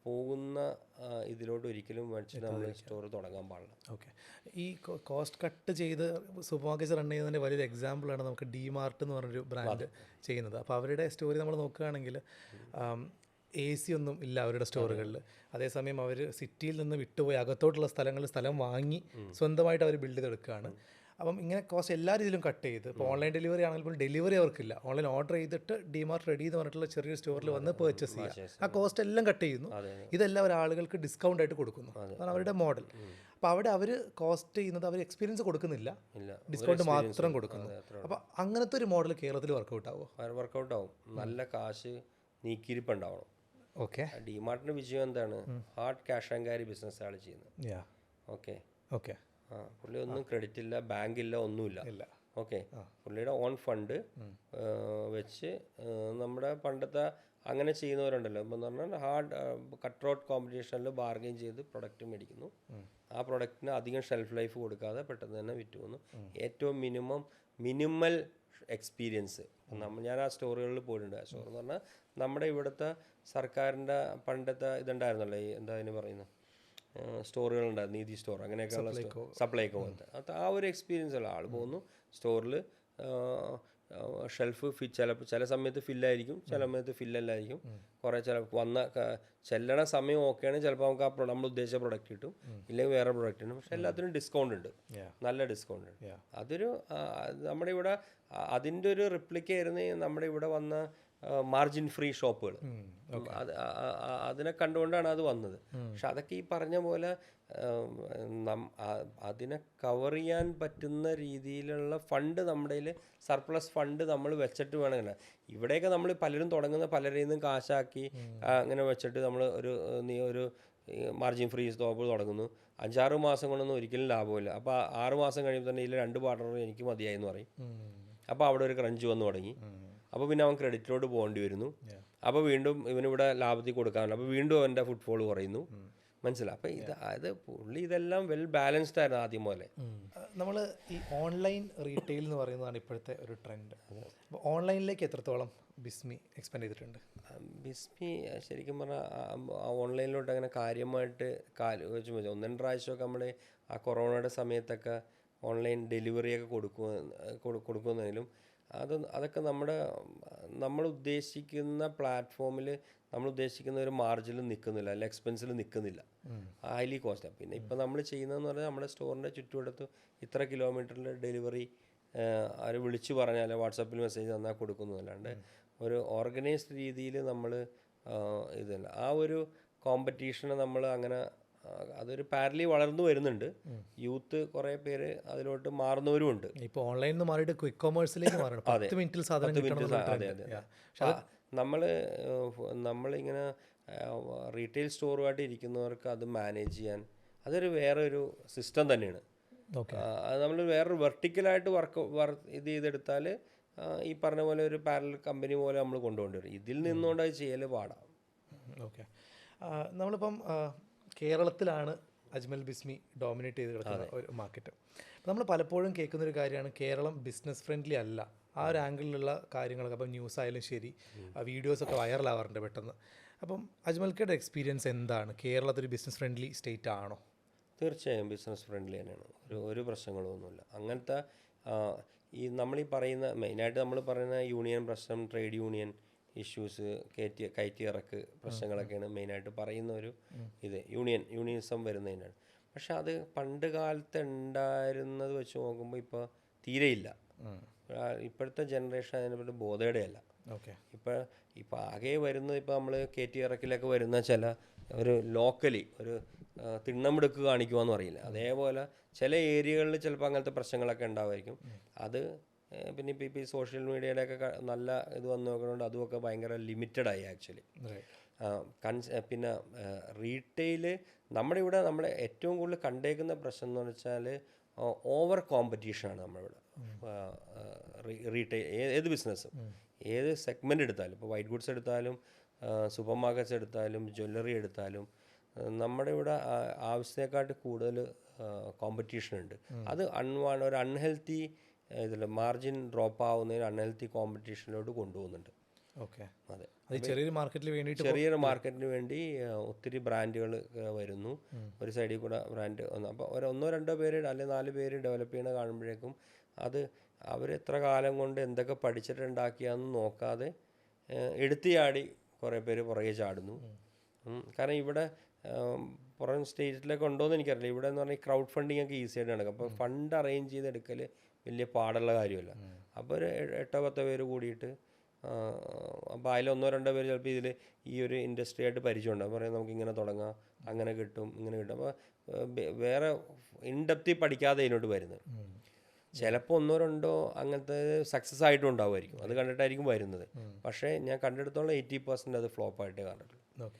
പോകുന്ന ഇതിലോട്ട് ഒരിക്കലും വെച്ചിട്ട് നമ്മൾ സ്റ്റോർ തുടങ്ങാൻ പാടില്ല. ഓക്കെ, ഈ കോസ്റ്റ് കട്ട് ചെയ്ത് സൂപ്പർ മാർക്കറ്റ്സ് റൺ ചെയ്യുന്നതിൻ്റെ വലിയൊരു എക്സാമ്പിളാണ് നമുക്ക് DMart എന്ന് പറഞ്ഞൊരു ബ്രാൻഡ് ചെയ്യുന്നത്. അപ്പോൾ അവരുടെ സ്റ്റോറി നമ്മൾ നോക്കുകയാണെങ്കിൽ AC ഒന്നും ഇല്ല അവരുടെ സ്റ്റോറുകളിൽ. അതേസമയം അവർ സിറ്റിയിൽ നിന്ന് വിട്ടുപോയി അകത്തോട്ടുള്ള സ്ഥലങ്ങളിൽ സ്ഥലം വാങ്ങി സ്വന്തമായിട്ട് അവർ ബിൽഡ് ചെയ്തെടുക്കുകയാണ്. അപ്പം ഇങ്ങനെ കോസ്റ്റ് എല്ലാ രീതിയിലും കട്ട് ചെയ്ത്, ഇപ്പോൾ ഓൺലൈൻ ഡെലിവറി ആണെങ്കിൽ പോലും ഡെലിവറി അവർക്കില്ല. ഓൺലൈൻ ഓർഡർ ചെയ്തിട്ട് DMart റെഡി എന്ന് പറഞ്ഞിട്ടുള്ള ചെറിയൊരു സ്റ്റോറിൽ വന്ന് പർച്ചേസ് ചെയ്യുക. ആ കോസ്റ്റ് എല്ലാം കട്ട് ചെയ്യുന്നു. ഇതെല്ലാം ആളുകൾക്ക് ഡിസ്കൗണ്ട് ആയിട്ട് കൊടുക്കുന്നു. അതാണ് അവരുടെ മോഡൽ. അപ്പോൾ അവിടെ അവർ കോസ്റ്റ് ചെയ്യുന്നത് അവർ എക്സ്പീരിയൻസ് കൊടുക്കുന്നില്ല, ഡിസ്കൗണ്ട് മാത്രം കൊടുക്കുന്നു. അപ്പോൾ അങ്ങനത്തെ ഒരു മോഡൽ കേരളത്തിൽ വർക്കൗട്ട് ആവുമോ? വർക്കൗട്ട് ആവും. നല്ല കാശ് നീക്കിയിരിപ്പുണ്ടാവണം. ഓക്കെ, DMartന്റെ വിജയം എന്താണ്? Hard cash and carry business ആണ് ചെയ്യുന്നത്. ഓക്കെ ഓക്കെ, പുള്ളി ഒന്നും ക്രെഡിറ്റ് ഇല്ല, ബാങ്ക് ഇല്ല, ഒന്നുമില്ല. ഓക്കെ, പുള്ളിയുടെ ഓൺ ഫണ്ട് വെച്ച് നമ്മുടെ പണ്ടത്തെ അങ്ങനെ ചെയ്യുന്നവരുണ്ടല്ലോ. ഇപ്പം എന്ന് പറഞ്ഞാൽ ഹാർഡ് കട്ട് ഔട്ട് കോമ്പറ്റീഷനിൽ ബാർഗെയിൻ ചെയ്ത് പ്രൊഡക്റ്റ് മേടിക്കുന്നു. ആ പ്രൊഡക്റ്റിന് അധികം ഷെൽഫ് ലൈഫ് കൊടുക്കാതെ പെട്ടെന്ന് തന്നെ വിറ്റ് പോകുന്നു. ഏറ്റവും മിനിമൽ എക്സ്പീരിയൻസ്. ഞാൻ ആ സ്റ്റോറുകളിൽ പോയിട്ടുണ്ട്. ആ സ്റ്റോർ എന്ന് പറഞ്ഞാൽ നമ്മുടെ ഇവിടുത്തെ സർക്കാരിൻ്റെ പണ്ടത്തെ ഇതുണ്ടായിരുന്നല്ലോ, ഈ എന്താ അതിന് പറയുന്നത്, സ്റ്റോറുകളുണ്ടായിരുന്നു, നീതി സ്റ്റോർ അങ്ങനെയൊക്കെയുള്ള സപ്ലൈക്കോ പോലത്തെ. അത് ആ ഒരു എക്സ്പീരിയൻസ് ഉള്ള ആൾ പോകുന്നു സ്റ്റോറിൽ. ഷെൽഫ് ചില സമയത്ത് ഫില്ലായിരിക്കും, ചില സമയത്ത് ഫില്ലല്ലായിരിക്കും. കുറേ ചെല്ലണ സമയം ഓക്കെയാണ്, ചിലപ്പോൾ നമുക്ക് നമ്മൾ ഉദ്ദേശിച്ച പ്രൊഡക്റ്റ് കിട്ടും, ഇല്ലെങ്കിൽ വേറെ പ്രൊഡക്റ്റ് ഉണ്ട്. പക്ഷെ എല്ലാത്തിനും ഡിസ്കൗണ്ട് ഉണ്ട്, നല്ല ഡിസ്കൗണ്ട് ഉണ്ട്. അതൊരു നമ്മുടെ ഇവിടെ അതിൻ്റെ ഒരു റിപ്ലിക്കായിരുന്നു നമ്മുടെ ഇവിടെ വന്ന മാർജിൻ ഫ്രീ ഷോപ്പുകൾ. അതിനെ കണ്ടുകൊണ്ടാണ് അത് വന്നത്. പക്ഷെ അതൊക്കെ ഈ പറഞ്ഞ പോലെ അതിനെ കവർ ചെയ്യാൻ പറ്റുന്ന രീതിയിലുള്ള ഫണ്ട് നമ്മുടെ സർപ്ലസ് ഫണ്ട് നമ്മൾ വെച്ചിട്ട് വേണമെങ്കിൽ, ഇവിടെയൊക്കെ നമ്മൾ പലരും തുടങ്ങുന്ന പലരിൽ നിന്നും കാശാക്കി അങ്ങനെ വെച്ചിട്ട് നമ്മൾ ഒരു മാർജിൻ ഫ്രീ ഷോപ്പ് തുടങ്ങുന്നു. 5-6 മാസം കൊണ്ടൊന്നും ഒരിക്കലും ലാഭമില്ല. അപ്പോൾ 6 മാസം കഴിയുമ്പോൾ തന്നെ ഇതിൽ 2 പാർട്ണർ എനിക്ക് മതിയായി എന്ന് പറയും. അപ്പോൾ അവിടെ ഒരു ക്രഞ്ച് വന്നു തുടങ്ങി. അപ്പോൾ പിന്നെ അവൻ ക്രെഡിറ്റിലോട്ട് പോകേണ്ടി വരുന്നു. അപ്പോൾ വീണ്ടും ഇവനിവിടെ ലാഭത്തിൽ കൊടുക്കാനുണ്ട്. അപ്പോൾ വീണ്ടും അവൻ്റെ ഫുട്ഫോൾ കുറയുന്നു. മനസ്സിലായി? അപ്പോൾ അത് പുള്ളി ഇതെല്ലാം വെൽ ബാലൻസ്ഡ് ആയിരുന്നു ആദ്യം പോലെ. നമ്മൾ ഈ ഓൺലൈൻ റീറ്റെയിൽ എന്ന് പറയുന്നതാണ് ഇപ്പോഴത്തെ ഒരു ട്രെൻഡ്. അപ്പോൾ ഓൺലൈനിലേക്ക് എത്രത്തോളം ബിസ്മി എക്സ്പാൻഡ് ചെയ്തിട്ടുണ്ട്? ബിസ്മി ശരിക്കും പറഞ്ഞാൽ ഓൺലൈനിലോട്ട് അങ്ങനെ കാര്യമായിട്ട് വെച്ച് 1-2 പ്രാവശ്യമൊക്കെ നമ്മൾ ആ കൊറോണയുടെ സമയത്തൊക്കെ ഓൺലൈൻ ഡെലിവറിയൊക്കെ കൊടുക്കുമെന്നെങ്കിലും അതൊക്കെ നമ്മൾ ഉദ്ദേശിക്കുന്ന പ്ലാറ്റ്ഫോമിൽ നമ്മൾ ഉദ്ദേശിക്കുന്ന ഒരു മാർജിനിൽ നിൽക്കുന്നില്ല, അല്ല എക്സ്പെൻസിൽ നിൽക്കുന്നില്ല, ഹൈലി കോസ്റ്റാണ്. പിന്നെ ഇപ്പം നമ്മൾ ചെയ്യുന്നതെന്ന് പറഞ്ഞാൽ നമ്മുടെ സ്റ്റോറിൻ്റെ ചുറ്റുവട്ടത്ത് ഇത്ര കിലോമീറ്ററിൽ ഡെലിവറി അവർ വിളിച്ചു പറഞ്ഞാൽ വാട്സാപ്പിൽ മെസ്സേജ് തന്നാൽ കൊടുക്കുന്നതല്ലാണ്ട് ഒരു ഓർഗനൈസ്ഡ് രീതിയിൽ നമ്മൾ ഇതല്ല. ആ ഒരു കോമ്പറ്റീഷന് നമ്മൾ അങ്ങനെ അതൊരു പാരലി വളർന്നു വരുന്നുണ്ട്. യൂത്ത് കുറേ പേര് അതിലോട്ട് മാറുന്നവരുമുണ്ട്. ഇപ്പോൾ ഓൺലൈനിൽ നിന്ന് മാറിയിട്ട് ക്വിക്ക് കൊമേഴ്സിലേക്ക് മാറണം. 10 മിനിറ്റിൽ സാധനം കിട്ടണം. അതെ. നമ്മളിങ്ങനെ റീറ്റെയിൽ സ്റ്റോറുമായിട്ട് ഇരിക്കുന്നവർക്ക് അത് മാനേജ് ചെയ്യാൻ അതൊരു വേറൊരു സിസ്റ്റം തന്നെയാണ്. അത് നമ്മൾ വേറൊരു വെർട്ടിക്കലായിട്ട് ഇത് ചെയ്തെടുത്താൽ ഈ പറഞ്ഞ പോലെ ഒരു പാരലൽ കമ്പനി പോലെ നമ്മൾ കൊണ്ടുപോകേണ്ടി വരും. ഇതിൽ നിന്നുകൊണ്ട് അത് ചെയ്യൽ പാടാം. ഓക്കെ, നമ്മളിപ്പം കേരളത്തിലാണ് അജ്മൽ ബിസ്മി ഡോമിനേറ്റ് ചെയ്ത് കിടക്കുന്ന ഒരു മാർക്കറ്റ്. നമ്മൾ പലപ്പോഴും കേൾക്കുന്നൊരു കാര്യമാണ് കേരളം ബിസിനസ് ഫ്രണ്ട്ലി അല്ല. ആ ഒരു ആംഗിളിലുള്ള കാര്യങ്ങളൊക്കെ അപ്പം ന്യൂസ് ആയാലും ശരി, വീഡിയോസൊക്കെ വൈറലാവാറുണ്ട് പെട്ടെന്ന്. അപ്പം അജ്മൽക്കയുടെ എക്സ്പീരിയൻസ് എന്താണ്? കേരളത്തിൽ ബിസിനസ് ഫ്രണ്ട്ലി സ്റ്റേറ്റ് ആണോ? തീർച്ചയായും ബിസിനസ് ഫ്രണ്ട്ലി തന്നെയാണ്. ഒരു പ്രശ്നങ്ങളൊന്നുമില്ല. അങ്ങനത്തെ ഈ നമ്മളീ പറയുന്ന മെയിനായിട്ട് നമ്മൾ പറയുന്ന യൂണിയൻ പ്രശ്നം, ട്രേഡ് യൂണിയൻ ഇഷ്യൂസ്, കയറ്റി ഇറക്ക് പ്രശ്നങ്ങളൊക്കെയാണ് മെയിനായിട്ട് പറയുന്ന ഒരു ഇത് യൂണിയനിസം വരുന്നതിനാണ്. പക്ഷെ അത് പണ്ട് കാലത്ത് ഉണ്ടായിരുന്നത് വെച്ച് നോക്കുമ്പോൾ ഇപ്പോൾ തീരെയില്ല. ഇപ്പോഴത്തെ ജനറേഷൻ അതിനെപ്പറ്റി ബോധേടെയല്ല. ഇപ്പോൾ ആകെ വരുന്നത് ഇപ്പോൾ നമ്മൾ കയറ്റി ഇറക്കിലൊക്കെ വരുന്ന ചില ഒരു ലോക്കലി ഒരു തിണ്ണമെടുക്ക് കാണിക്കുവാന്ന് പറയില്ല, അതേപോലെ ചില ഏരിയകളിൽ ചിലപ്പോൾ അങ്ങനത്തെ പ്രശ്നങ്ങളൊക്കെ ഉണ്ടാവുമായിരിക്കും. അത് പിന്നെ ഇപ്പോൾ ഈ സോഷ്യൽ മീഡിയയിലൊക്കെ നല്ല ഇത് വന്ന് നോക്കുന്നതുകൊണ്ട് അതുമൊക്കെ ഭയങ്കര ലിമിറ്റഡായി ആക്ച്വലി. പിന്നെ റീറ്റെയിൽ നമ്മുടെ ഇവിടെ നമ്മൾ ഏറ്റവും കൂടുതൽ കണ്ടേക്കുന്ന പ്രശ്നം എന്ന് വെച്ചാൽ ഓവർ കോമ്പറ്റീഷനാണ് നമ്മളിവിടെ. റീറ്റെയിൽ ഏത് ബിസിനസ്സും ഏത് സെഗ്മെൻ്റ് എടുത്താലും, ഇപ്പോൾ വൈറ്റ് ഗുഡ്സ് എടുത്താലും സൂപ്പർ മാർക്കറ്റ്സ് എടുത്താലും ജ്വല്ലറി എടുത്താലും നമ്മുടെ ഇവിടെ ആവശ്യത്തെക്കാട്ട് കൂടുതൽ കോമ്പറ്റീഷൻ ഉണ്ട്. അത് ഒരു അൺഹെൽത്തി ഇതിൽ മാർജിൻ ഡ്രോപ്പ് ആവുന്നതിന് അൺഹെൽത്തി കോമ്പറ്റീഷനിലോട്ട് കൊണ്ടുപോകുന്നുണ്ട്. അതെ, ചെറിയൊരു മാർക്കറ്റിന് വേണ്ടി ഒത്തിരി ബ്രാൻഡുകൾ വരുന്നു. ഒരു സൈഡിൽ കൂടെ ബ്രാൻഡ് വന്നു. അപ്പോൾ ഒന്നോ രണ്ടോ പേര് അല്ലെങ്കിൽ 4 പേര് ഡെവലപ്പ് ചെയ്യണ കാണുമ്പോഴേക്കും അത് അവർ എത്ര കാലം കൊണ്ട് എന്തൊക്കെ പഠിച്ചിട്ടുണ്ടാക്കിയാന്ന് നോക്കാതെ എടുത്തിയാടി കുറേ പേര് പുറകെ ചാടുന്നു. കാരണം ഇവിടെ പുറം സ്റ്റേറ്റിലൊക്കെ ഉണ്ടോയെന്ന് എനിക്കറിയില്ല. ഇവിടെ എന്ന് പറഞ്ഞാൽ ക്രൗഡ് ഫണ്ടിങ് ഒക്കെ ഈസി ആയിട്ട് നടക്കും. അപ്പോൾ ഫണ്ട് അറേഞ്ച് ചെയ്തെടുക്കൽ വലിയ പാടുള്ള കാര്യമല്ല. അപ്പോൾ ഒരു 8-10 പേര് കൂടിയിട്ട് അപ്പോൾ അതിൽ 1-2 പേര് ചിലപ്പോൾ ഇതിൽ ഈ ഒരു ഇൻഡസ്ട്രി ആയിട്ട് പരിചയമുണ്ടാകും. പറയാം നമുക്കിങ്ങനെ തുടങ്ങാം, അങ്ങനെ കിട്ടും, ഇങ്ങനെ കിട്ടും. അപ്പോൾ വേറെ ഇൻഡെപ്തി പഠിക്കാതെ ഇതിനോട്ട് വരുന്നത്. ചിലപ്പോൾ 1-2 അങ്ങനത്തെ സക്സസ് ആയിട്ടും ഉണ്ടാവുമായിരിക്കും, അത് കണ്ടിട്ടായിരിക്കും വരുന്നത്. പക്ഷേ ഞാൻ കണ്ടെടുത്തോളം 80% അത് ഫ്ലോപ്പായിട്ടേ കണ്ടിട്ടുള്ളൂ.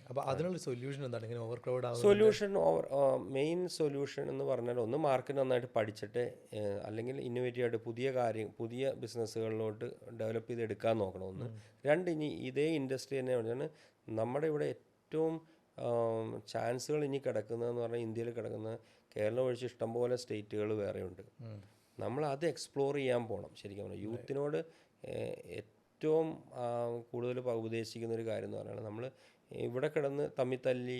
അപ്പോൾ അതിനുള്ള സൊല്യൂഷൻ എന്താണ്? ഇങ്ങനെ ഓവർ ക്രൗഡ് മെയിൻ സൊല്യൂഷൻ എന്ന് പറഞ്ഞാൽ ഒന്ന് മാർക്കറ്റ് നന്നായിട്ട് പഠിച്ചിട്ട് അല്ലെങ്കിൽ ഇന്നോവേറ്റീവ് ആയിട്ട് പുതിയ ബിസിനസ്സുകളിലോട്ട് ഡെവലപ്പ് ചെയ്ത് എടുക്കാൻ നോക്കണം. ഒന്ന്. 2, ഇനി ഇതേ ഇൻഡസ്ട്രി തന്നെ പറഞ്ഞാൽ നമ്മുടെ ഇവിടെ ഏറ്റവും ചാൻസുകൾ ഇനി കിടക്കുന്നതെന്ന് പറഞ്ഞാൽ ഇന്ത്യയിൽ കിടക്കുന്ന കേരളം ഒഴിച്ച് ഇഷ്ടംപോലെ സ്റ്റേറ്റുകൾ വേറെയുണ്ട്. നമ്മൾ അത് എക്സ്പ്ലോർ ചെയ്യാൻ പോകണം. ശരിക്കും പറഞ്ഞാൽ യൂത്തിനോട് ഏറ്റവും കൂടുതൽ ഉപദേശിക്കുന്നൊരു കാര്യം എന്ന് പറഞ്ഞാൽ നമ്മൾ ഇവിടെ കിടന്ന് തമ്മിത്തല്ലി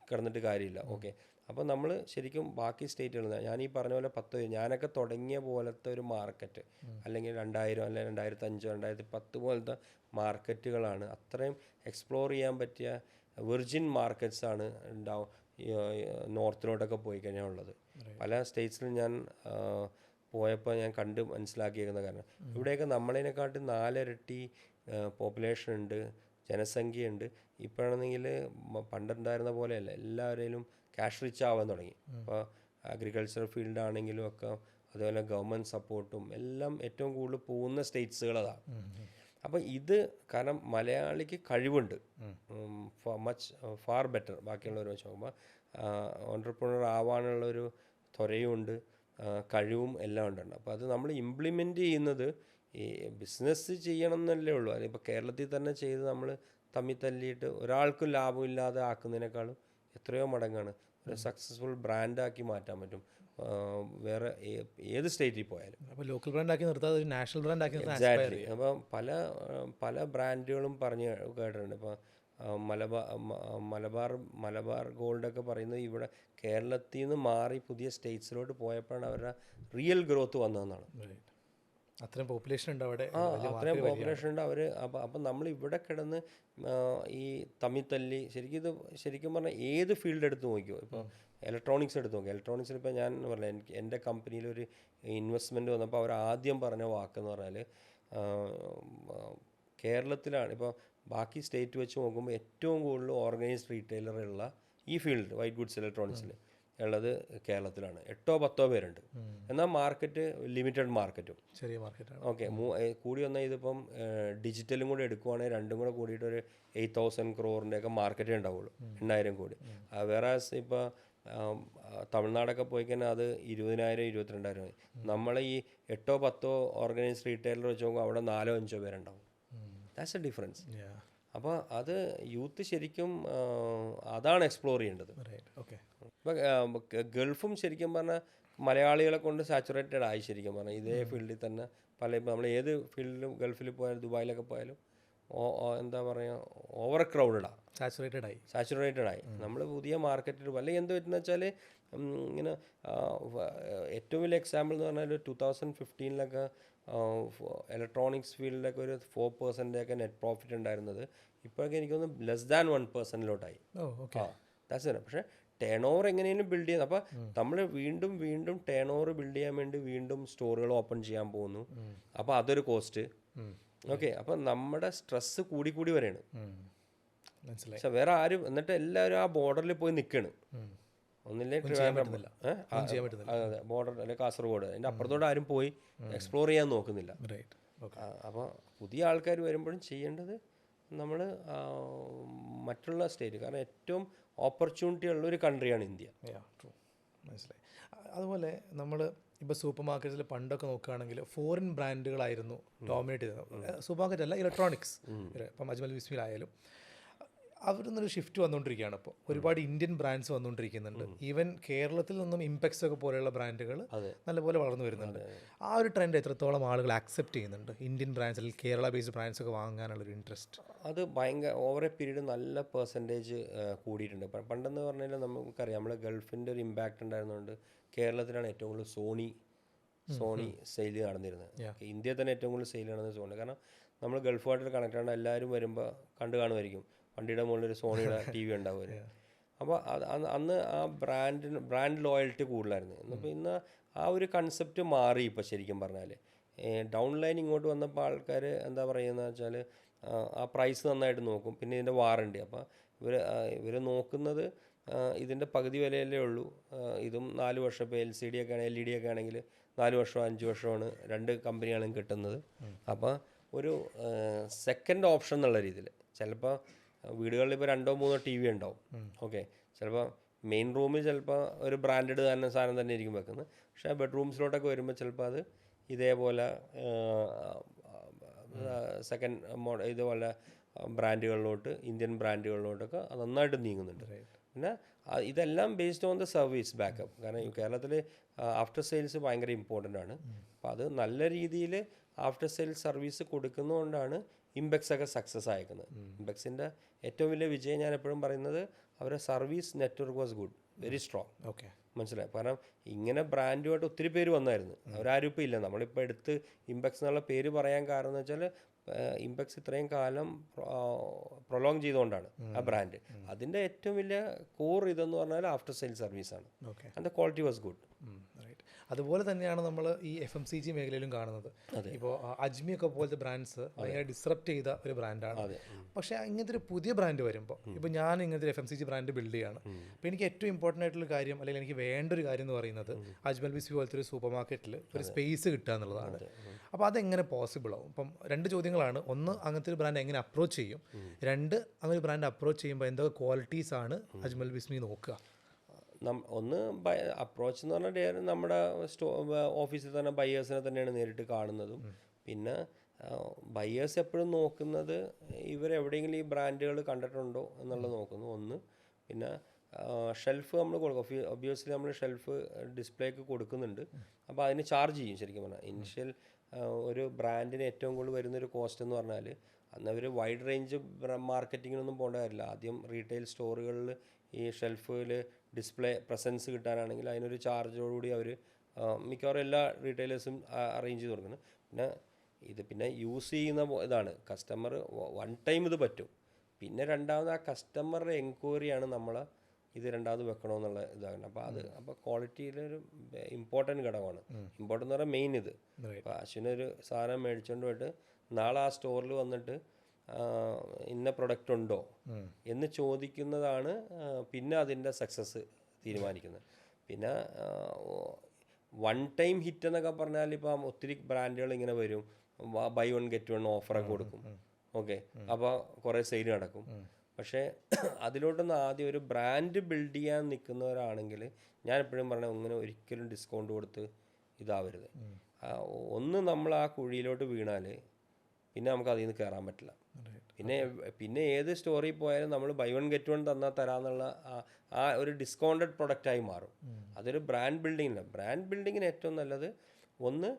കിടന്നിട്ട് കാര്യമില്ല. ഓക്കെ, അപ്പോൾ നമ്മൾ ശരിക്കും ബാക്കി സ്റ്റേറ്റുകളിൽ ഞാൻ ഈ പറഞ്ഞ പോലെ 10 ഞാനൊക്കെ തുടങ്ങിയ പോലത്തെ ഒരു മാർക്കറ്റ് അല്ലെങ്കിൽ 2000 അല്ലെങ്കിൽ 2005 2010 പോലത്തെ മാർക്കറ്റുകളാണ് അത്രയും എക്സ്പ്ലോർ ചെയ്യാൻ പറ്റിയ വെർജിൻ മാർക്കറ്റ്സാണ് നോർത്തിലോട്ടൊക്കെ പോയി കഴിഞ്ഞാൽ ഉള്ളത്. പല സ്റ്റേറ്റ്സിലും ഞാൻ പോയപ്പോൾ ഞാൻ കണ്ട് മനസ്സിലാക്കിയേക്കുന്ന കാരണം ഇവിടെയൊക്കെ നമ്മളതിനെക്കാട്ടും 4 ഇരട്ടി പോപ്പുലേഷൻ ഉണ്ട്, ജനസംഖ്യയുണ്ട്. ഇപ്പോഴാണെങ്കിൽ പണ്ടുണ്ടായിരുന്ന പോലെയല്ല, എല്ലാവരെയും ക്യാഷ് റിച്ച് ആവാൻ തുടങ്ങി. അപ്പോൾ അഗ്രികൾച്ചർ ഫീൽഡ് ആണെങ്കിലും ഒക്കെ അതുപോലെ ഗവൺമെൻറ് സപ്പോർട്ടും എല്ലാം ഏറ്റവും കൂടുതൽ പോകുന്ന സ്റ്റേറ്റ്സുകളതാണ്. അപ്പോൾ ഇത് കാരണം മലയാളിക്ക് കഴിവുണ്ട്, ഫാർ ബെറ്റർ ബാക്കിയുള്ളവർ വെച്ച് നോക്കുമ്പോൾ. ഓൺട്രപ്രണർ ആവാനുള്ളൊരു ത്വരയുമുണ്ട്, കഴിവും എല്ലാം ഉണ്ട്. അപ്പോൾ അത് നമ്മൾ ഇംപ്ലിമെൻ്റ് ചെയ്യുന്നത് ഈ ബിസിനസ് ചെയ്യണം എന്നല്ലേ ഉള്ളൂ. അതിപ്പോൾ കേരളത്തിൽ തന്നെ ചെയ്ത് നമ്മൾ തല്ലിയിട്ട് ഒരാൾക്കും ലാഭമില്ലാതെ ആക്കുന്നതിനേക്കാളും എത്രയോ മടങ്ങാണ് ഒരു സക്സസ്ഫുൾ ബ്രാൻഡാക്കി മാറ്റാൻ പറ്റും വേറെ ഏത് സ്റ്റേറ്റിൽ പോയാലും. അപ്പോൾ ലോക്കൽ ബ്രാൻഡാക്കി നിർത്താതെ ഒരു നാഷണൽ ബ്രാൻഡാക്കി. എക്സാക്ട്ലി. അപ്പോൾ പല ബ്രാൻഡുകളും പറഞ്ഞു കേട്ടിട്ടുണ്ട്. ഇപ്പോൾ മലബാർ ഗോൾഡൊക്കെ പറയുന്നത് ഇവിടെ കേരളത്തിൽ നിന്ന് മാറി പുതിയ സ്റ്റേറ്റ്സിലോട്ട് പോയപ്പോഴാണ് അവരുടെ റിയൽ ഗ്രോത്ത് വന്നതെന്നാണ്. അത്രയും പോപ്പുലേഷൻ ഉണ്ട് അവിടെ. അത്രയും പോപ്പുലേഷൻ ഉണ്ട് അവർ. അപ്പം നമ്മൾ ഇവിടെ കിടന്ന് ഈ തമ്മിത്തല്ലി ശരിക്കും പറഞ്ഞാൽ ഏത് ഫീൽഡ് എടുത്ത് നോക്കിയോ, ഇപ്പോൾ ഇലക്ട്രോണിക്സ് എടുത്ത് നോക്കുക. ഇലക്ട്രോണിക്സിൽ ഇപ്പോൾ ഞാൻ പറഞ്ഞില്ല, എൻ്റെ കമ്പനിയിലൊരു ഇൻവെസ്റ്റ്മെൻറ്റ് വന്നപ്പോൾ അവർ ആദ്യം പറഞ്ഞ വാക്കെന്ന് പറഞ്ഞാൽ കേരളത്തിലാണ് ഇപ്പോൾ ബാക്കി സ്റ്റേറ്റ് വെച്ച് നോക്കുമ്പോൾ ഏറ്റവും കൂടുതൽ ഓർഗനൈസ്ഡ് റീറ്റെയിലറുള്ള ഈ ഫീൽഡ് വൈറ്റ് ഗുഡ്സ് ഇലക്ട്രോണിക്സിൽ ഉള്ളത് കേരളത്തിലാണ്. 8-10 പേരുണ്ട്. എന്നാൽ മാർക്കറ്റ് ലിമിറ്റഡ് മാർക്കറ്റും ചെറിയ മാർക്കറ്റാണ്. ഓക്കെ, കൂടി വന്നാൽ ഇതിപ്പം ഡിജിറ്റലും കൂടെ എടുക്കുവാണെങ്കിൽ രണ്ടും കൂടെ കൂടിയിട്ട് ഒരു 8,000 crore മാർക്കറ്റേ ഉണ്ടാവുള്ളൂ, 8,000 കോടി. വേറെ ഇപ്പോൾ തമിഴ്നാടൊക്കെ പോയി കഴിഞ്ഞാൽ അത് 20,000 22,000. നമ്മളെ ഈ 8-10 ഓർഗനൈസ്ഡ് റീറ്റെയിലർ വെച്ച് നോക്കുമ്പോൾ അവിടെ 4-5 പേരുണ്ടാവും. That's A difference. അപ്പോൾ അത് യൂത്ത് ശരിക്കും അതാണ് എക്സ്പ്ലോർ ചെയ്യേണ്ടത്. ഇപ്പോൾ ഗൾഫും ശരിക്കും പറഞ്ഞാൽ മലയാളികളെ കൊണ്ട് സാച്ചുറേറ്റഡ് ആയി. ശരിക്കും പറഞ്ഞാൽ ഇതേ ഫീൽഡിൽ തന്നെ ഇപ്പോൾ നമ്മൾ ഏത് ഫീൽഡിലും ഗൾഫിൽ പോയാലും ദുബായിലൊക്കെ പോയാലും എന്താ പറയുക, ഓവർ ക്രൗഡഡാണ്, സാച്ചുറേറ്റഡ് ആയി. നമ്മൾ പുതിയ മാർക്കറ്റിൽ അല്ലെങ്കിൽ എന്ത് പറ്റുന്ന വെച്ചാൽ ഇങ്ങനെ ഏറ്റവും വലിയ എക്സാമ്പിൾ എന്ന് പറഞ്ഞാൽ 2015 ഇലക്ട്രോണിക്സ് ഫീൽഡിലൊക്കെ ഒരു 4% നെറ്റ് പ്രോഫിറ്റ് ഉണ്ടായിരുന്നത് ഇപ്പോഴൊക്കെ എനിക്കൊന്ന് <1%. That's it. പക്ഷേ ടേൺ ഓവർ എങ്ങനെയും ബിൽഡ് ചെയ്യുന്നത്. അപ്പോൾ നമ്മൾ വീണ്ടും ടേൺ ഓവർ ബിൽഡ് ചെയ്യാൻ വേണ്ടി വീണ്ടും സ്റ്റോറുകൾ ഓപ്പൺ ചെയ്യാൻ പോകുന്നു. അപ്പോൾ അതൊരു കോസ്റ്റ്. ഓക്കെ, അപ്പം നമ്മുടെ സ്ട്രെസ്സ് കൂടി വരെയാണ്. പക്ഷെ വേറെ ആരും, എന്നിട്ട് എല്ലാവരും ആ ബോർഡറിൽ പോയി നിൽക്കുകയാണ്. ഒന്നില്ലേ ബോർഡർ അല്ലെങ്കിൽ കാസർഗോഡ്, അതിൻ്റെ അപ്പുറത്തോട്ട് ആരും പോയി എക്സ്പ്ലോർ ചെയ്യാൻ നോക്കുന്നില്ല. അപ്പോൾ പുതിയ ആൾക്കാർ വരുമ്പോഴും ചെയ്യേണ്ടത് നമ്മൾ മറ്റുള്ള സ്റ്റേറ്റ്, കാരണം ഏറ്റവും ഓപ്പർച്യൂണിറ്റി ഉള്ളൊരു കൺട്രിയാണ് ഇന്ത്യ. മനസ്സിലായി. അതുപോലെ നമ്മൾ ഇപ്പോൾ സൂപ്പർ മാർക്കറ്റിൽ പണ്ടൊക്കെ നോക്കുകയാണെങ്കിൽ ഫോറിൻ ബ്രാൻഡുകളായിരുന്നു ഡോമിനേറ്റ് ചെയ്തത്. സൂപ്പർ മാർക്കറ്റ് അല്ല, ഇലക്ട്രോണിക്സ്. ഇപ്പം അജ്മൽ വിസ്മിയിലായാലും അവിടെ നിന്നൊരു ഷിഫ്റ്റ് വന്നുകൊണ്ടിരിക്കുകയാണ്. ഇപ്പോൾ ഒരുപാട് ഇന്ത്യൻ ബ്രാൻഡ്സ് വന്നുകൊണ്ടിരിക്കുന്നുണ്ട്. ഈവൻ കേരളത്തിൽ നിന്നും ഇംപെക്സ് ഒക്കെ പോലെയുള്ള ബ്രാൻഡുകൾ നല്ലപോലെ വളർന്നു വരുന്നുണ്ട്. ആ ഒരു ട്രെൻഡ് എത്രത്തോളം ആളുകൾ ആക്സെപ്റ്റ് ചെയ്യുന്നുണ്ട്? ഇന്ത്യൻ ബ്രാൻഡ്സ് അല്ലെങ്കിൽ കേരള ബേസ്ഡ് ബ്രാൻഡ്സ് ഒക്കെ വാങ്ങാനുള്ളൊരു ഇൻട്രസ്റ്റ് അത് ഭയങ്കര ഓവർ എ പീരീഡ് നല്ല പെർസെൻറ്റേജ് കൂടിയിട്ടുണ്ട്. പണ്ടെന്ന് പറഞ്ഞാൽ നമുക്കറിയാം, നമ്മൾ ഗൾഫിൻ്റെ ഒരു ഇമ്പാക്റ്റ് ഉണ്ടായിരുന്നതുകൊണ്ട് കേരളത്തിലാണ് ഏറ്റവും കൂടുതൽ സോണി സെയിൽ നടന്നിരുന്നത്. ഇന്ത്യയിൽ തന്നെ ഏറ്റവും കൂടുതൽ സെയിൽ നടന്നത് സോണി. കാരണം നമ്മൾ ഗൾഫുമായിട്ട് കണക്ട് ആണ്. എല്ലാവരും വരുമ്പോൾ കാണുമായിരിക്കും വണ്ടിയുടെ മുകളിൽ ഒരു സോണിയുടെ TV ഉണ്ടാവുമായിരുന്നു. അപ്പോൾ അന്ന് ആ ബ്രാൻഡ് ലോയൽറ്റി കൂടുതലായിരുന്നു. എന്നിപ്പോൾ ഇന്ന് ആ ഒരു കൺസെപ്റ്റ് മാറി. ഇപ്പോൾ ശരിക്കും പറഞ്ഞാൽ ഡൗൺ ലൈൻ ഇങ്ങോട്ട് വന്നപ്പോൾ ആൾക്കാർ എന്താ പറയുന്നത് വെച്ചാൽ ആ പ്രൈസ് നന്നായിട്ട് നോക്കും, പിന്നെ ഇതിൻ്റെ വാറണ്ടി. അപ്പോൾ ഇവർ നോക്കുന്നത് ഇതിൻ്റെ പകുതി വിലയല്ലേ ഉള്ളൂ. ഇതും 4 വർഷം, ഇപ്പോൾ LCD ഒക്കെ ആണെങ്കിൽ LED ഒക്കെ ആണെങ്കിൽ 4 വർഷമോ 5 വർഷമാണ് രണ്ട് കമ്പനികളും കിട്ടുന്നത്. അപ്പോൾ ഒരു സെക്കൻഡ് ഓപ്ഷൻ എന്നുള്ള രീതിയിൽ ചിലപ്പോൾ വീടുകളിൽ ഇപ്പോൾ 2-3 TV ഉണ്ടാവും. ഓക്കെ, ചിലപ്പോൾ മെയിൻ റൂമിൽ ചിലപ്പോൾ ഒരു ബ്രാൻഡഡ് തന്നെ സാധനം തന്നെ ആയിരിക്കും വെക്കുന്നത്. പക്ഷേ ബെഡ്റൂംസിലോട്ടൊക്കെ വരുമ്പോൾ ചിലപ്പോൾ അത് ഇതേപോലെ സെക്കൻഡ് ഇതുപോലെ ബ്രാൻഡുകളിലോട്ട്, ഇന്ത്യൻ ബ്രാൻഡുകളിലോട്ടൊക്കെ നന്നായിട്ട് നീങ്ങുന്നുണ്ട്. പിന്നെ ഇതെല്ലാം based on the service backup. കാരണം കേരളത്തിൽ ആഫ്റ്റർ സെയിൽസ് ഭയങ്കര ഇമ്പോർട്ടൻ്റ് ആണ്. അപ്പോൾ അത് നല്ല രീതിയിൽ ആഫ്റ്റർ സെയിൽസ് സർവീസ് കൊടുക്കുന്നതുകൊണ്ടാണ് ഇംപെക്സ് ഒക്കെ സക്സസ് ആയിരിക്കുന്നത്. ഇംപെക്സിൻ്റെ ഏറ്റവും വലിയ വിജയം ഞാൻ എപ്പോഴും പറയുന്നത് അവരുടെ service network was good, very strong. Okay, മനസ്സിലായി. കാരണം ഇങ്ങനെ ബ്രാൻഡുമായിട്ട് ഒത്തിരി പേര് വന്നായിരുന്നു, അവരാരും ഇപ്പോൾ ഇല്ല. നമ്മളിപ്പോൾ എടുത്ത് ഇംപെക്സ് എന്നുള്ള പേര് പറയാൻ കാരണം എന്ന് വെച്ചാൽ ഇംപെക്സ് ഇത്രയും കാലം പ്രൊലോങ് ചെയ്തുകൊണ്ടാണ് ആ ബ്രാൻഡ്. അതിൻ്റെ ഏറ്റവും വലിയ കോർ ഇതെന്ന് പറഞ്ഞാൽ ആഫ്റ്റർ സെയിൽ സർവീസാണ്. And the quality was good. അതുപോലെ തന്നെയാണ് നമ്മൾ ഈ FMCG മേഖലയിലും കാണുന്നത്. ഇപ്പോൾ അജ്മിയൊക്കെ പോലത്തെ ബ്രാൻഡ്സ് ഭയങ്കര ഡിസ്റപ്റ്റ് ചെയ്ത ഒരു ബ്രാൻഡാണ്. പക്ഷേ ഇങ്ങനത്തെ ഒരു പുതിയ ബ്രാൻഡ് വരുമ്പോൾ, ഇപ്പോൾ ഞാൻ ഇങ്ങനത്തെ ഒരു FMCG ബ്രാൻഡ് ബിൽഡ് ചെയ്യാണ്. അപ്പോൾ എനിക്ക് ഏറ്റവും ഇമ്പോർട്ടൻ്റ് ആയിട്ടുള്ള കാര്യം, അല്ലെങ്കിൽ എനിക്ക് വേണ്ട ഒരു കാര്യം എന്ന് പറയുന്നത് അജ്മൽ ബിസ്മി പോലത്തെ ഒരു സൂപ്പർ മാർക്കറ്റിൽ ഒരു സ്പേസ് കിട്ടുക എന്നുള്ളതാണ്. അപ്പോൾ അതെങ്ങനെ പോസിബിൾ ആവും? ഇപ്പം 2 ചോദ്യങ്ങളാണ്. ഒന്ന്, അങ്ങനത്തെ ഒരു ബ്രാൻഡ് എങ്ങനെ അപ്രോച്ച് ചെയ്യും? 2, അങ്ങനെ ഒരു ബ്രാൻഡ് അപ്രോച്ച് ചെയ്യുമ്പോൾ എന്തൊക്കെ ക്വാളിറ്റീസ് ആണ് അജ്മൽ ബിസ്മി നോക്കുക? ഒന്ന് അപ്രോച്ച് എന്ന് പറഞ്ഞാൽ നമ്മുടെ ഓഫീസിൽ തന്നെ ബയേഴ്സിനെ തന്നെയാണ് നേരിട്ട് കാണുന്നതും. പിന്നെ ബയേഴ്സ് എപ്പോഴും നോക്കുന്നത് ഇവരെവിടെയെങ്കിലും ഈ ബ്രാൻഡുകൾ കണ്ടിട്ടുണ്ടോ എന്നുള്ളത് നോക്കുന്നു. ഒന്ന്, പിന്നെ ഷെൽഫ് നമ്മൾ കൊടുക്കും. ഒബ്വിയസ്ലി നമ്മൾ ഷെൽഫ് ഡിസ്പ്ലേക്ക് കൊടുക്കുന്നുണ്ട്. അപ്പോൾ അതിന് ചാർജ് ചെയ്യും. ശരിക്കും പറഞ്ഞാൽ ഇനിഷ്യൽ ഒരു ബ്രാൻഡിന് ഏറ്റവും കൂടുതൽ വരുന്നൊരു കോസ്റ്റ് എന്ന് പറഞ്ഞാൽ, അന്ന് അവർ വൈഡ് റേഞ്ച് മാർക്കറ്റിങ്ങിനൊന്നും പോകേണ്ട കാര്യമില്ല. ആദ്യം റീറ്റെയിൽ സ്റ്റോറുകളിൽ ഈ ഷെൽഫിൽ ഡിസ്പ്ലേ പ്രസൻസ് കിട്ടാനാണെങ്കിൽ അതിനൊരു ചാർജോടുകൂടി അവർ മിക്കവാറും എല്ലാ റീറ്റെയിലേഴ്സും അറേഞ്ച് ചെയ്ത് കൊടുക്കുന്നത്. പിന്നെ യൂസ് ചെയ്യുന്ന ഇതാണ് കസ്റ്റമർ. വൺ ടൈം ഇത് പറ്റും. പിന്നെ രണ്ടാമത് ആ കസ്റ്റമറുടെ എൻക്വയറിയാണ് നമ്മൾ ഇത് രണ്ടാമത് വെക്കണമെന്നുള്ള ഇതാണ്. അപ്പോൾ ക്വാളിറ്റിയിലൊരു ഇമ്പോർട്ടൻറ്റ് ഘടകമാണ്. ഇമ്പോർട്ടൻ്റ് എന്ന് പറഞ്ഞാൽ മെയിൻ ഇത്. അപ്പോൾ അശ്വിനൊരു സാധനം മേടിച്ചുകൊണ്ട് പോയിട്ട് നാളെ ആ സ്റ്റോറിൽ വന്നിട്ട് ഇന്ന പ്രൊഡക്റ്റ് ഉണ്ടോ എന്ന് ചോദിക്കുന്നതാണ് പിന്നെ അതിൻ്റെ സക്സസ് തീരുമാനിക്കുന്നത്. പിന്നെ വൺ ടൈം ഹിറ്റ് എന്നൊക്കെ പറഞ്ഞാൽ ഇപ്പം ഒത്തിരി ബ്രാൻഡുകൾ ഇങ്ങനെ വരും, ബൈ 1 get 1 ഓഫറൊക്കെ കൊടുക്കും. ഓക്കെ, അപ്പോൾ കുറേ സെയിൽ നടക്കും. പക്ഷേ അതിലോട്ടൊന്ന് ആദ്യം ഒരു ബ്രാൻഡ് ബിൽഡ് ചെയ്യാൻ നിൽക്കുന്നവരാണെങ്കിൽ ഞാൻ എപ്പോഴും പറഞ്ഞാൽ അങ്ങനെ ഒരിക്കലും ഡിസ്കൗണ്ട് കൊടുത്ത് ഇതാവരുത്. ഒന്ന് നമ്മൾ ആ കുഴിയിലോട്ട് വീണാൽ പിന്നെ നമുക്ക് അതിൽ നിന്ന് കയറാൻ പറ്റില്ല. പിന്നെ ഏത് സ്റ്റോറിൽ പോയാലും നമ്മൾ ബൈ 1 get 1 തന്നാൽ തരാമെന്നുള്ള ആ ഒരു ഡിസ്കൗണ്ടഡ് പ്രൊഡക്റ്റായി മാറും. അതൊരു ബ്രാൻഡ് ബിൽഡിങ്ങില്ല. ബ്രാൻഡ് ബിൽഡിങ്ങിന് ഏറ്റവും നല്ലത് ഒന്ന്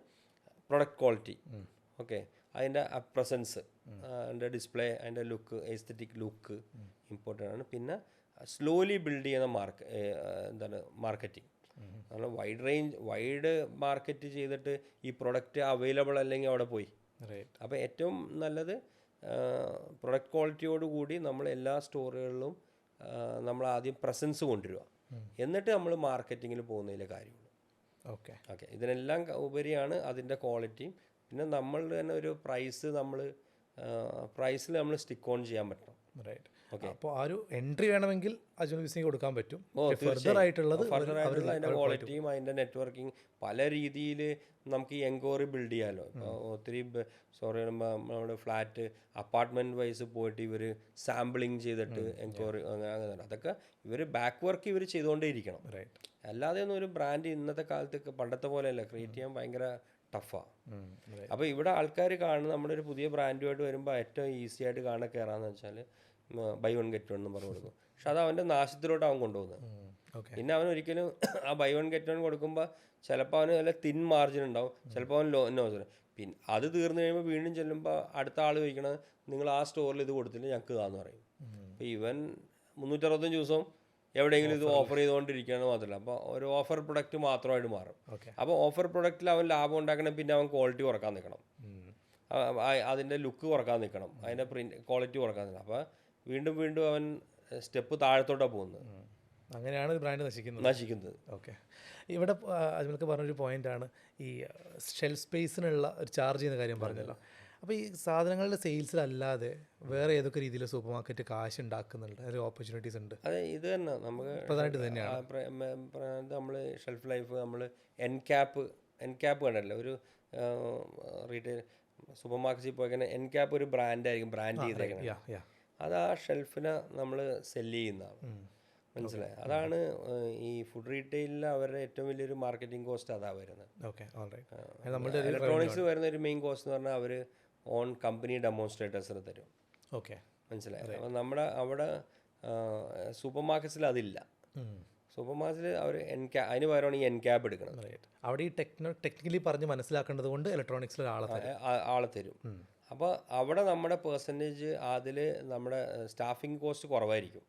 പ്രൊഡക്റ്റ് ക്വാളിറ്റി, ഓക്കെ, അതിൻ്റെ പ്രസൻസ്, അതിൻ്റെ ഡിസ്പ്ലേ, അതിൻ്റെ ലുക്ക്, എസ്തറ്റിക് ലുക്ക് ഇമ്പോർട്ടൻ്റ് ആണ്. പിന്നെ സ്ലോലി ബിൽഡ് ചെയ്യുന്ന മാർക്കറ്റിംഗ്. കാരണം വൈഡ് മാർക്കറ്റ് ചെയ്തിട്ട് ഈ പ്രൊഡക്റ്റ് അവൈലബിൾ അല്ലെങ്കിൽ അവിടെ പോയി. അപ്പോൾ ഏറ്റവും നല്ലത് പ്രൊഡക്റ്റ് ക്വാളിറ്റിയോട് കൂടി നമ്മൾ എല്ലാ സ്റ്റോറുകളിലും നമ്മൾ ആദ്യം പ്രസൻസ് കൊണ്ടുവരിക, എന്നിട്ട് നമ്മൾ മാർക്കറ്റിങ്ങിൽ പോകുന്നതിലെ കാര്യമുള്ളൂ. ഓക്കെ. ഇതിനെല്ലാം ഉപരിയാണ് അതിൻ്റെ ക്വാളിറ്റിയും. പിന്നെ നമ്മൾ തന്നെ ഒരു പ്രൈസിൽ നമ്മൾ സ്റ്റിക്ക് ഓൺ ചെയ്യാൻ പറ്റണം. അപ്പോൾ ആ ഒരു എൻട്രി വേണമെങ്കിൽ അജ്മൽ ബിസിനസ് കൊടുക്കാൻ പറ്റും. ഫർദർ ആയിട്ടുള്ളത് അതിൻ്റെ ക്വാളിറ്റിയും അതിൻ്റെ നെറ്റ്വർക്കിംഗ് പല രീതിയിൽ നമുക്ക് ഈ എൻക്വയറി ബിൽഡ് ചെയ്യാമല്ലോ. ഇപ്പോൾ ഒത്തിരി നമ്മുടെ ഫ്ലാറ്റ് അപ്പാർട്ട്മെൻറ്റ് വൈസ് പോയിട്ട് ഇവർ സാമ്പിളിങ് ചെയ്തിട്ട് എൻക്വയറി അങ്ങനെ അതൊക്കെ ഇവർ ബാക്ക് വർക്ക് ഇവർ ചെയ്തുകൊണ്ടേ ഇരിക്കണം. അല്ലാതെ ഒന്നും ഒരു ബ്രാൻഡ് ഇന്നത്തെ കാലത്ത് പണ്ടത്തെ പോലെയല്ല, ക്രിയേറ്റ് ചെയ്യാൻ ഭയങ്കര ടഫാണ്. അപ്പോൾ ഇവിടെ ആൾക്കാർ കാണുന്ന നമ്മുടെ ഒരു പുതിയ ബ്രാൻഡുമായിട്ട് വരുമ്പോൾ ഏറ്റവും ഈസി ആയിട്ട് കാണാൻ കയറാന്ന് വെച്ചാൽ ബൈ വൺ ഗെറ്റ് വൺ എന്ന് പറഞ്ഞു കൊടുക്കും. പക്ഷെ അത് അവൻ്റെ നാശത്തിലോട്ട് അവൻ കൊണ്ടുപോകുന്നത്. പിന്നെ അവൻ ഒരിക്കലും ആ ബൈ വൺ ഗെറ്റ് വൺ കൊടുക്കുമ്പോൾ ചിലപ്പോൾ അവന് നല്ല തിൻ മാർജിൻ ഉണ്ടാവും, ചിലപ്പോൾ അവൻ നോ. പിന്നെ അത് തീർന്നു കഴിയുമ്പോൾ വീണ്ടും ചെല്ലുമ്പോൾ അടുത്ത ആൾ ചോദിക്കണത് നിങ്ങൾ ആ സ്റ്റോറിൽ ഇത് കൊടുത്തില്ല ഞങ്ങൾക്ക് ഇതാന്ന് പറയും. അപ്പോൾ ഇവൻ 365 ദിവസവും എവിടെയെങ്കിലും ഇത് ഓഫർ ചെയ്തുകൊണ്ടിരിക്കുകയാണ് മാത്രമല്ല. അപ്പോൾ ഒരു ഓഫർ പ്രൊഡക്റ്റ് മാത്രമായിട്ട് മാറും. അപ്പോൾ ഓഫർ പ്രൊഡക്റ്റിൽ അവൻ ലാഭം ഉണ്ടാക്കണം, പിന്നെ അവൻ ക്വാളിറ്റി കുറക്കാൻ നിൽക്കണം, അതിൻ്റെ ലുക്ക് കുറക്കാൻ നിൽക്കണം, അതിൻ്റെ ക്വാളിറ്റി കുറക്കാൻ നിൽക്കണം. അപ്പോൾ വീണ്ടും അവൻ സ്റ്റെപ്പ് താഴത്തോട്ടാണ് പോകുന്നത്. അങ്ങനെയാണ് ബ്രാൻഡ് നശിക്കുന്നത്. ഓക്കെ. ഇവിടെ അജ്മൽക്ക് പറഞ്ഞൊരു പോയിൻ്റാണ് ഈ ഷെൽഫ് സ്പേസിനുള്ള ഒരു ചാർജ് ചെയ്യുന്ന കാര്യം പറഞ്ഞല്ലോ. അപ്പോൾ ഈ സാധനങ്ങളുടെ സെയിൽസിലല്ലാതെ വേറെ ഏതൊക്കെ രീതിയിൽ സൂപ്പർ മാർക്കറ്റ് കാശ് ഉണ്ടാക്കുന്നുണ്ട്, അതിൽ ഓപ്പർച്യൂണിറ്റീസ് ഉണ്ട്? അതെ, ഇത് തന്നെ നമുക്ക് പ്രധാനമായിട്ട് തന്നെയാണ് നമ്മൾ ഷെൽഫ് ലൈഫ്. നമ്മൾ എൻ ക്യാപ്പ് കണ്ടല്ലോ, ഒരു റീറ്റെയിൽ സൂപ്പർ മാർക്കറ്റിൽ പോയി കഴിഞ്ഞാൽ എൻ ക്യാപ്പ് ഒരു ബ്രാൻഡായിരിക്കും, ബ്രാൻഡ് ചെയ്തേക്കുന്നത്. അത് ആ ഷെൽഫിനെ നമ്മൾ സെല്ല് ചെയ്യുന്നതാണ്. മനസ്സിലായി? അതാണ് ഈ ഫുഡ് റീറ്റെയിലിൽ അവരുടെ ഏറ്റവും വലിയൊരു മാർക്കറ്റിംഗ് കോസ്റ്റ് അതാണ് വരുന്നത്. ഇലക്ട്രോണിക്സ് വരുന്ന ഒരു മെയിൻ കോസ്റ്റ് എന്ന് പറഞ്ഞാൽ അവർ ഓൺ കമ്പനി ഡെമോൺസ്ട്രേറ്റേഴ്സിന് തരും. മനസ്സിലായി? അപ്പം നമ്മുടെ അവിടെ സൂപ്പർ മാർക്കറ്റ്സിൽ അതില്ല. സൂപ്പർ മാർക്കറ്റിൽ അവർ അതിന് പകരമാണ് ഈ എൻ ക്യാബ് എടുക്കുന്നത്. അവിടെ ഈ ടെക്നിക്കലി പറഞ്ഞ് മനസ്സിലാക്കേണ്ടത് കൊണ്ട് ഇലക്ട്രോണിക്സിൽ ആളെ തരും. അപ്പോൾ അവിടെ നമ്മുടെ പെർസെൻറ്റേജ് അതിൽ നമ്മുടെ സ്റ്റാഫിംഗ് കോസ്റ്റ് കുറവായിരിക്കും.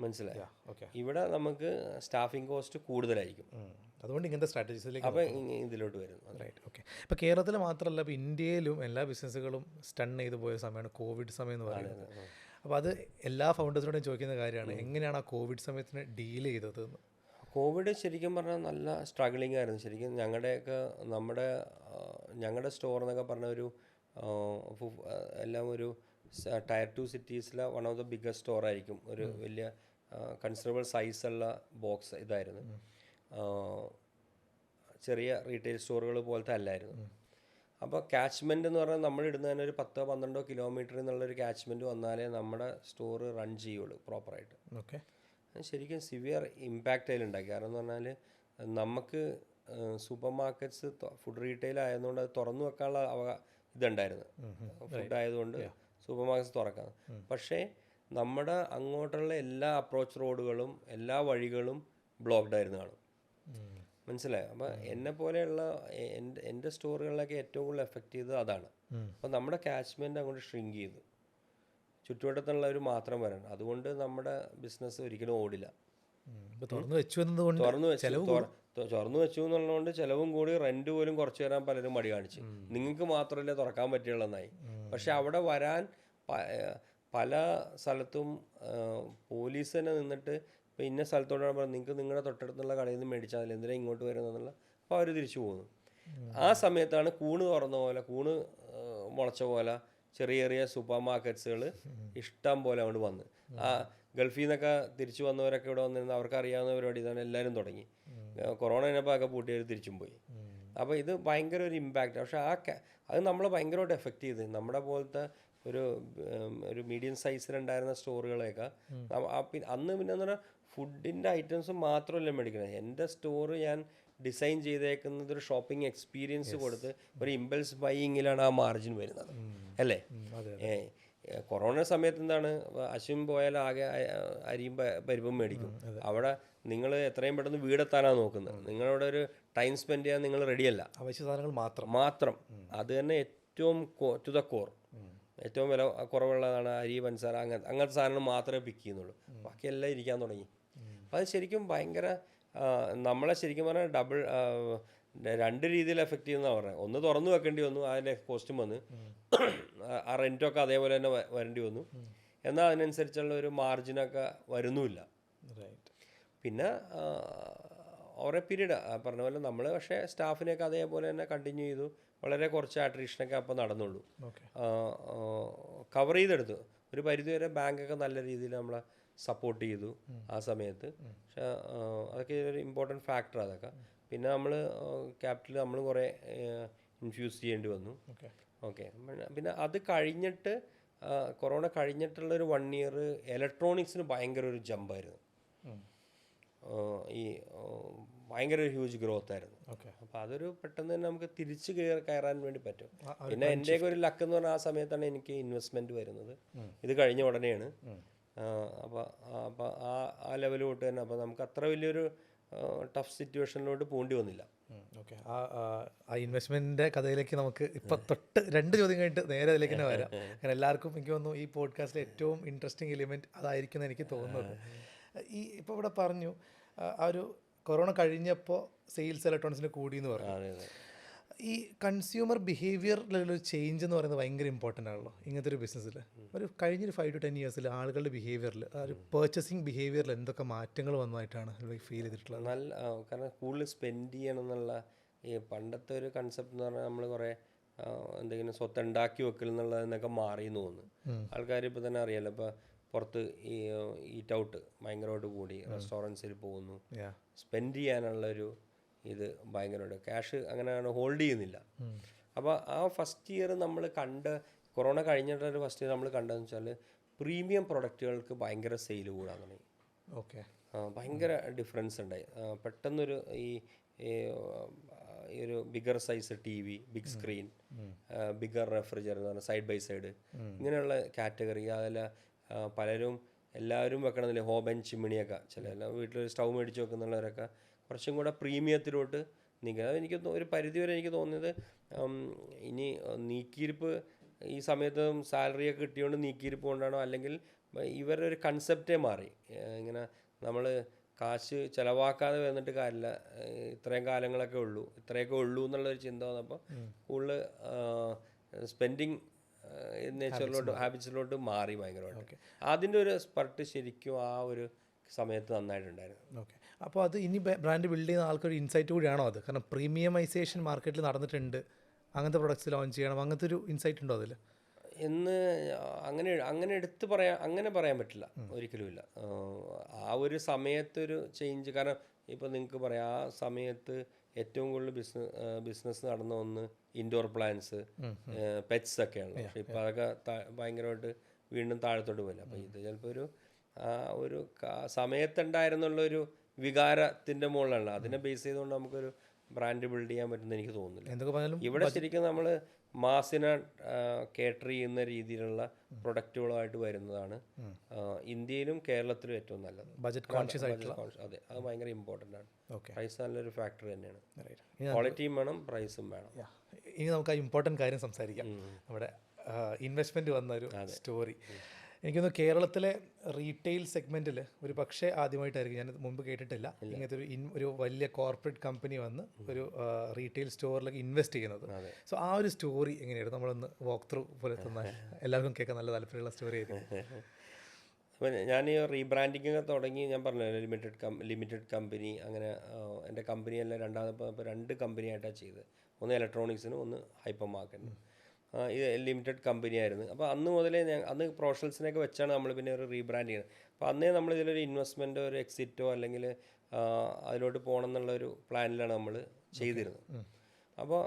മനസ്സിലായി? ഇവിടെ നമുക്ക് സ്റ്റാഫിംഗ് കോസ്റ്റ് കൂടുതലായിരിക്കും. അതുകൊണ്ട് ഇങ്ങനത്തെ സ്ട്രാറ്റജീസിലേക്ക് അപ്പോൾ ഇതിലോട്ട് വരുന്നു. ഓക്കെ. ഇപ്പോൾ കേരളത്തിൽ മാത്രമല്ല, ഇപ്പോൾ ഇന്ത്യയിലും എല്ലാ ബിസിനസ്സുകളും സ്റ്റൺ ചെയ്ത് പോയ സമയമാണ് കോവിഡ് സമയം എന്ന് പറയുന്നത്. അപ്പോൾ അത് എല്ലാ ഫൗണ്ടേഴ്സിനോടും ചോദിക്കുന്ന കാര്യമാണ്, എങ്ങനെയാണ് ആ കോവിഡ് സമയത്തിന് ഡീൽ ചെയ്തത്? കോവിഡ് ശരിക്കും പറഞ്ഞാൽ നല്ല സ്ട്രഗ്ലിംഗ് ആയിരുന്നു. ശരിക്കും ഞങ്ങളുടെ സ്റ്റോർ എന്നൊക്കെ പറഞ്ഞ ഒരു എല്ലാം ഒരു ടയർ 2 സിറ്റീസിലെ one of the biggest store ആയിരിക്കും. ഒരു വലിയ കൺസിഡറബിൾ സൈസുള്ള ബോക്സ് ഇതായിരുന്നു. ചെറിയ റീറ്റെയിൽ സ്റ്റോറുകൾ പോലത്തെ അല്ലായിരുന്നു. അപ്പോൾ ക്യാച്ച്മെൻ്റ് എന്ന് പറഞ്ഞാൽ നമ്മൾ ഇടുന്നതിന് ഒരു 10-12 കിലോമീറ്റർ എന്നുള്ളൊരു ക്യാച്ച്മെൻറ്റ് വന്നാലേ നമ്മുടെ സ്റ്റോർ റൺ ചെയ്യുള്ളൂ പ്രോപ്പറായിട്ട്. ശരിക്കും സിവിയർ ഇമ്പാക്റ്റ് അതിലുണ്ടാക്കി. കാരണം എന്ന് പറഞ്ഞാൽ നമുക്ക് സൂപ്പർ മാർക്കറ്റ്സ് ഫുഡ് റീറ്റെയിൽ ആയതുകൊണ്ട് അത് തുറന്നു വെക്കാനുള്ള ഇതുണ്ടായിരുന്നു. ഫുഡ് ആയതുകൊണ്ട് സൂപ്പർ മാർക്കറ്റ്സ് തുറക്കാം. പക്ഷേ നമ്മുടെ അങ്ങോട്ടുള്ള എല്ലാ അപ്രോച്ച് റോഡുകളും എല്ലാ വഴികളും ബ്ലോക്ക്ഡ് ആയിരുന്നു കാണും. മനസ്സിലായോ? അപ്പോൾ എന്നെ പോലെയുള്ള എൻ്റെ സ്റ്റോറുകളിലൊക്കെ ഏറ്റവും കൂടുതൽ എഫക്റ്റ് ചെയ്തത് അതാണ്. അപ്പോൾ നമ്മുടെ ക്യാച്ച്മെൻറ്റ് അങ്ങോട്ട് ഷ്രിങ്ക് ചെയ്തു, ചുറ്റുവട്ടത്തുള്ളവർ മാത്രം വരണം. അതുകൊണ്ട് നമ്മുടെ ബിസിനസ് ഒരിക്കലും ഓടില്ല. തുറന്നു വെച്ചു എന്നുള്ളതുകൊണ്ട് ചിലവും കൂടി, റെൻറ്റ് പോലും കുറച്ച് തരാൻ പലരും മടി കാണിച്ചു. നിങ്ങൾക്ക് മാത്രമല്ലേ തുറക്കാൻ പറ്റുള്ളൂന്നായി. പക്ഷെ അവിടെ വരാൻ പല സ്ഥലത്തും പോലീസ് തന്നെ നിന്നിട്ട് ഇപ്പോൾ ഇന്ന സ്ഥലത്തോടാണ് പറഞ്ഞത്, നിങ്ങൾക്ക് നിങ്ങളുടെ തൊട്ടടുത്തുള്ള കടയിൽ നിന്ന് മേടിച്ചാൽ മതി, എന്തിനാ ഇങ്ങോട്ട് വരുന്നതെന്നുള്ള. അപ്പോൾ അവർ തിരിച്ചു പോകുന്നു. ആ സമയത്താണ് കൂണ് തുറന്ന പോലെ, കൂണ് മുളച്ച പോലെ ചെറിയ സൂപ്പർ മാർക്കറ്റ്സുകൾ ഇഷ്ടം പോലെ അങ്ങോട്ട് വന്ന്. ആ ഗൾഫിൽ നിന്നൊക്കെ തിരിച്ചു വന്നവരൊക്കെ ഇവിടെ വന്നിരുന്ന അവർക്ക് അറിയാവുന്ന പരിപാടി ഇതാണ്. എല്ലാവരും തുടങ്ങി. കൊറോണ കഴിഞ്ഞപ്പോൾ ഒക്കെ പൂട്ടിയവർ തിരിച്ചും പോയി. അപ്പോൾ ഇത് ഭയങ്കര ഒരു ഇമ്പാക്റ്റ്. പക്ഷേ അത് നമ്മളെ ഭയങ്കരമായിട്ട് എഫക്റ്റ് ചെയ്ത്. നമ്മുടെ പോലത്തെ ഒരു മീഡിയം സൈസിലുണ്ടായിരുന്ന സ്റ്റോറുകളെയൊക്കെ അന്ന് പിന്നെ എന്ന് പറഞ്ഞാൽ ഫുഡിൻ്റെ ഐറ്റംസ് മാത്രമല്ല മേടിക്കുന്നത്. എൻ്റെ സ്റ്റോറ് ഞാൻ ഡിസൈൻ ചെയ്തേക്കുന്നത് ഒരു ഷോപ്പിംഗ് എക്സ്പീരിയൻസ് കൊടുത്ത് ഒരു ഇമ്പൾസ് ബൈയിങ്ങിലാണ് ആ മാർജിൻ വരുന്നത്, അല്ലേ? കൊറോണ സമയത്ത് എന്താണ്, അശ്വിൻ പോയാൽ ആകെ അരിയും പരിപ്പും മേടിക്കും. അവിടെ നിങ്ങൾ എത്രയും പെട്ടെന്ന് വീടെത്താനാണ് നോക്കുന്നത്. നിങ്ങളവിടെ ഒരു ടൈം സ്പെൻഡ് ചെയ്യാൻ നിങ്ങൾ റെഡിയല്ല. അവശ്യ സാധനങ്ങൾ മാത്രം. അത് തന്നെ ഏറ്റവും ടു ദ കോർ. ഏറ്റവും വില കുറവുള്ളതാണ് അരി, പഞ്ചസാര, അങ്ങനത്തെ സാധനങ്ങൾ മാത്രമേ പിക്ക് ചെയ്യുന്നുള്ളൂ. ബാക്കിയെല്ലാം ഇരിക്കാൻ തുടങ്ങി. അപ്പോൾ അത് ശരിക്കും ഭയങ്കര നമ്മളെ ശരിക്കും പറഞ്ഞാൽ രണ്ട് രീതിയിൽ എഫക്റ്റ് ചെയ്യുന്നതാണ് പറഞ്ഞത്. ഒന്ന് തുറന്നു വെക്കേണ്ടി വന്നു, അതിൻ്റെ കോസ്റ്റും വന്ന്, ആ റെൻറ്റൊക്കെ അതേപോലെ തന്നെ വരേണ്ടി വന്നു. എന്നാൽ അതിനനുസരിച്ചുള്ള ഒരു മാർജിനൊക്കെ വരുന്നുമില്ല. പിന്നെ ഓരോ പീരീഡ് പറഞ്ഞ പോലെ നമ്മൾ പക്ഷേ സ്റ്റാഫിനെയൊക്കെ അതേപോലെ തന്നെ കണ്ടിന്യൂ ചെയ്തു. വളരെ കുറച്ച് അട്രീഷനൊക്കെ അപ്പോൾ നടന്നുള്ളൂ. കവർ ചെയ്തെടുത്തു. ഒരു പരിധിവരെ ബാങ്കൊക്കെ നല്ല രീതിയിൽ നമ്മളെ സപ്പോർട്ട് ചെയ്തു ആ സമയത്ത്. പക്ഷേ അതൊക്കെ ഒരു ഇമ്പോർട്ടൻറ്റ് ഫാക്ടർ അതൊക്കെ. പിന്നെ നമ്മൾ ക്യാപിറ്റൽ നമ്മൾ കുറേ ഇൻഫ്യൂസ് ചെയ്യേണ്ടി വന്നു. ഓക്കെ. പിന്നെ അത് കഴിഞ്ഞിട്ട് കൊറോണ കഴിഞ്ഞിട്ടുള്ളൊരു 1 year ഇലക്ട്രോണിക്സിന് ഭയങ്കര ഒരു ജമ്പായിരുന്നു. ഈ ഭയങ്കര ഒരു ഹ്യൂജ് ഗ്രോത്ത് ആയിരുന്നു. അപ്പോൾ അതൊരു പെട്ടെന്ന് തന്നെ നമുക്ക് തിരിച്ച് കയറാൻ വേണ്ടി പറ്റും. പിന്നെ എൻ്റെയൊക്കെ ഒരു ലക്ക് എന്ന് പറഞ്ഞാൽ ആ സമയത്താണ് എനിക്ക് ഇൻവെസ്റ്റ്മെൻറ്റ് വരുന്നത്. ഇത് കഴിഞ്ഞ ഉടനെയാണ്. അപ്പോൾ ആ ലെവൽ തൊട്ട് തന്നെ അപ്പോൾ നമുക്ക് അത്ര വലിയൊരു ടഫ് സിറ്റുവേഷനിലോട്ട് പോകേണ്ടി വന്നില്ല. ഓക്കെ. ആ ഇൻവെസ്റ്റ്മെൻറ്റിൻ്റെ കഥയിലേക്ക് നമുക്ക് ഇപ്പം തൊട്ട് 2 ചോദ്യം കഴിഞ്ഞിട്ട് നേരെ അതിലേക്ക് തന്നെ വരാം. കാരണം എല്ലാവർക്കും എനിക്ക് തോന്നുന്നു ഈ പോഡ്കാസ്റ്റിലെ ഏറ്റവും ഇൻട്രസ്റ്റിംഗ് എലിമെൻറ്റ് അതായിരിക്കും എന്ന് എനിക്ക് തോന്നുന്നത്. ഇപ്പോൾ ഇവിടെ പറഞ്ഞു ആ ഒരു കൊറോണ കഴിഞ്ഞപ്പോൾ സെയിൽസ് ഇലക്ട്രോണിക്സിന് കൂടി എന്ന് പറഞ്ഞു. ഈ കൺസ്യൂമർ ബിഹേവിയറിലൊരു ചേഞ്ച് എന്ന് പറയുന്നത് ഭയങ്കര ഇമ്പോർട്ടൻ്റ് ആണല്ലോ ഇങ്ങനത്തെ ഒരു ബിസിനസ്സിൽ. ഒരു കഴിഞ്ഞൊരു 5 to 10 years ആളുകളുടെ ബിഹേവിയറിൽ, ആ ഒരു പർച്ചേസിങ് ബിഹേവിയറിൽ എന്തൊക്കെ മാറ്റങ്ങൾ വന്നതായിട്ടാണ് ഫീൽ ചെയ്തിട്ടുള്ളത്? നല്ല കാരണം കൂടുതൽ സ്പെൻഡ് ചെയ്യണം എന്നുള്ള ഈ പണ്ടത്തെ ഒരു കൺസെപ്റ്റ് എന്ന് പറഞ്ഞാൽ നമ്മൾ കുറേ എന്തെങ്കിലും സ്വത്ത് ഉണ്ടാക്കി വെക്കൽ എന്നുള്ളതിനൊക്കെ മാറിയെന്ന് തോന്നുന്നു. ആൾക്കാർ ഇപ്പോൾ തന്നെ അറിയാമല്ലോ, ഇപ്പോൾ പുറത്ത് ഈ ഈറ്റ് ഔട്ട് ഭയങ്കരമായിട്ട് കൂടി, റെസ്റ്റോറൻറ്റ്സിൽ പോകുന്നു, സ്പെൻഡ് ചെയ്യാനുള്ളൊരു ഇത് ഭയങ്കരമായിട്ട് ക്യാഷ് അങ്ങനെ ഹോൾഡ് ചെയ്യുന്നില്ല. അപ്പോൾ ആ ഫസ്റ്റ് ഇയർ നമ്മൾ കൊറോണ കഴിഞ്ഞിട്ടൊരു ഫസ്റ്റ് ഇയർ നമ്മൾ കണ്ടതെന്ന് വെച്ചാൽ പ്രീമിയം പ്രൊഡക്റ്റുകൾക്ക് ഭയങ്കര സെയിൽ കൂടാൻ തുടങ്ങി. ഓക്കെ. ഭയങ്കര ഡിഫറൻസ് ഉണ്ടായി. പെട്ടെന്നൊരു ഈ ഒരു bigger size TV, big screen, bigger refrigerator എന്ന് പറഞ്ഞാൽ സൈഡ് ബൈ സൈഡ്, ഇങ്ങനെയുള്ള കാറ്റഗറി അതിൽ പലരും എല്ലാവരും വെക്കണമെന്നില്ല. ഹോബൻ ചിമ്മിണിയൊക്കെ ചില വീട്ടിലൊരു സ്റ്റൗ മേടിച്ച് വെക്കുന്നുള്ളവരൊക്കെ കുറച്ചും കൂടെ പ്രീമിയത്തിലോട്ട് നീക്കുക. എനിക്ക് ഒരു പരിധിവരെ എനിക്ക് തോന്നിയത് ഇനി നീക്കിയിരിപ്പ് ഈ സമയത്ത് സാലറിയൊക്കെ കിട്ടിയോണ്ട് നീക്കിയിരിപ്പ് കൊണ്ടാണോ, അല്ലെങ്കിൽ ഇവരുടെ ഒരു കൺസെപ്റ്റേ മാറി. ഇങ്ങനെ നമ്മൾ കാശ് ചിലവാക്കാതെ വന്നിട്ട് കാര്യമില്ല, ഇത്രയും കാലങ്ങളൊക്കെ ഉള്ളൂ, ഇത്രയൊക്കെ ഉള്ളൂ എന്നുള്ളൊരു ചിന്ത വന്നപ്പോൾ കൂടുതൽ സ്പെൻഡിങ് നേച്ചറിലോട്ട് ഹാബിറ്റ്സിലോട്ട് മാറി ഭയങ്കരമായിട്ട്. അതിൻ്റെ ഒരു സ്പർട്ട് ശരിക്കും ആ ഒരു സമയത്ത് നന്നായിട്ടുണ്ടായിരുന്നു. ഓക്കെ. അപ്പോൾ അത് ഇനി ബ്രാൻഡ് ബിൽഡ് ചെയ്യുന്ന ആൾക്കൊരു ഇൻസൈറ്റ് കൂടിയാണോ അത്? കാരണം പ്രീമിയമൈസേഷൻ മാർക്കറ്റിൽ നടന്നിട്ടുണ്ട്, അങ്ങനത്തെ പ്രൊഡക്ട്സ് ലോഞ്ച് ചെയ്യണം, അങ്ങനത്തെ ഒരു ഇൻസൈറ്റ് ഉണ്ടോ അതിൽ? എന്ന് അങ്ങനെ പറയാൻ പറ്റില്ല, ഒരിക്കലുമില്ല. ആ ഒരു സമയത്തൊരു ചേഞ്ച്, കാരണം ഇപ്പോൾ നിങ്ങൾക്ക് പറയാം ആ സമയത്ത് ഏറ്റവും കൂടുതൽ ബിസിനസ് നടന്ന ഒന്ന് ഇൻഡോർ പ്ലാന്റ്സ്, പെറ്റ്സ് ഒക്കെയാണ്. പക്ഷേ ഇപ്പോൾ അതൊക്കെ ഭയങ്കരമായിട്ട് വീണ്ടും താഴത്തോട്ട് പോയില്ല. അപ്പോൾ ഇത് ചിലപ്പോൾ ഒരു സമയത്തുണ്ടായിരുന്നുള്ളൊരു വികാരത്തിൻ്റെ മുകളിലാണ്. അതിനെ ബേസ് ചെയ്തുകൊണ്ട് നമുക്കൊരു ബ്രാൻഡ് ബിൽഡ് ചെയ്യാൻ പറ്റുമെന്ന് എനിക്ക് തോന്നുന്നില്ല. ഇവിടെ ശരിക്കും നമ്മൾ മാസിനെ കേറ്റർ ചെയ്യുന്ന രീതിയിലുള്ള പ്രൊഡക്റ്റുകളുമായിട്ട് വരുന്നതാണ് ഇന്ത്യയിലും കേരളത്തിലും ഏറ്റവും നല്ലത്. ബജറ്റ് കോൺഷ്യസ് ആയിട്ടുള്ള. അതെ, അത് ഭയങ്കര ഇമ്പോർട്ടൻ്റ് ആണ്. പ്രൈസ് നല്ലൊരു ഫാക്ടർ തന്നെയാണ്. ക്വാളിറ്റിയും വേണം, പ്രൈസും വേണം. ഇനി നമുക്ക് ആ ഇമ്പോർട്ടൻറ്റ് കാര്യം സംസാരിക്കാം. നമ്മുടെ ഇൻവെസ്റ്റ്മെൻറ്റ് വന്ന ഒരു സ്റ്റോറി. എനിക്കൊന്ന് കേരളത്തിലെ റീറ്റെയിൽ സെഗ്മെൻറ്റിൽ ഒരു പക്ഷേ ആദ്യമായിട്ടായിരിക്കും, ഞാൻ മുമ്പ് കേട്ടിട്ടില്ല, ഇങ്ങനത്തെ ഒരു വലിയ കോർപ്പറേറ്റ് കമ്പനി വന്ന് ഒരു റീറ്റെയിൽ സ്റ്റോറിലേക്ക് ഇൻവെസ്റ്റ് ചെയ്യുന്നത്. സോ ആ ഒരു സ്റ്റോറി എങ്ങനെയായിരുന്നു? നമ്മളൊന്ന് വാക്ക് ത്രൂ പോലെ തന്നാൽ എല്ലാവർക്കും കേൾക്കാൻ നല്ല താല്പര്യമുള്ള സ്റ്റോറി ആയിരുന്നു. അപ്പോൾ ഞാൻ ഈ റീബ്രാൻഡിങ് ഒക്കെ തുടങ്ങി, ഞാൻ പറഞ്ഞു ലിമിറ്റഡ് കമ്പനി, അങ്ങനെ എൻ്റെ കമ്പനിയെല്ലാം രണ്ടാമത് 2 കമ്പനിയായിട്ടാണ് ചെയ്തത്. ഒന്ന് ഇലക്ട്രോണിക്സിനും ഒന്ന് ഹൈപ്പർ മാർക്കറ്റിനും. ഇത് ലിമിറ്റഡ് കമ്പനിയായിരുന്നു. അപ്പോൾ അന്ന് മുതലേ അന്ന് പ്രൊഫഷണൽസിനെയൊക്കെ വെച്ചാണ് നമ്മൾ പിന്നെ ഒരു റീബ്രാൻഡ് ചെയ്യുന്നത്. അപ്പോൾ അന്നേ നമ്മൾ ഇതിലൊരു ഇൻവെസ്റ്റ്മെൻറ്റോ ഒരു എക്സിറ്റോ അല്ലെങ്കിൽ അതിലോട്ട് പോകണം എന്നുള്ളൊരു പ്ലാനിലാണ് നമ്മൾ ചെയ്തിരുന്നത്. അപ്പോൾ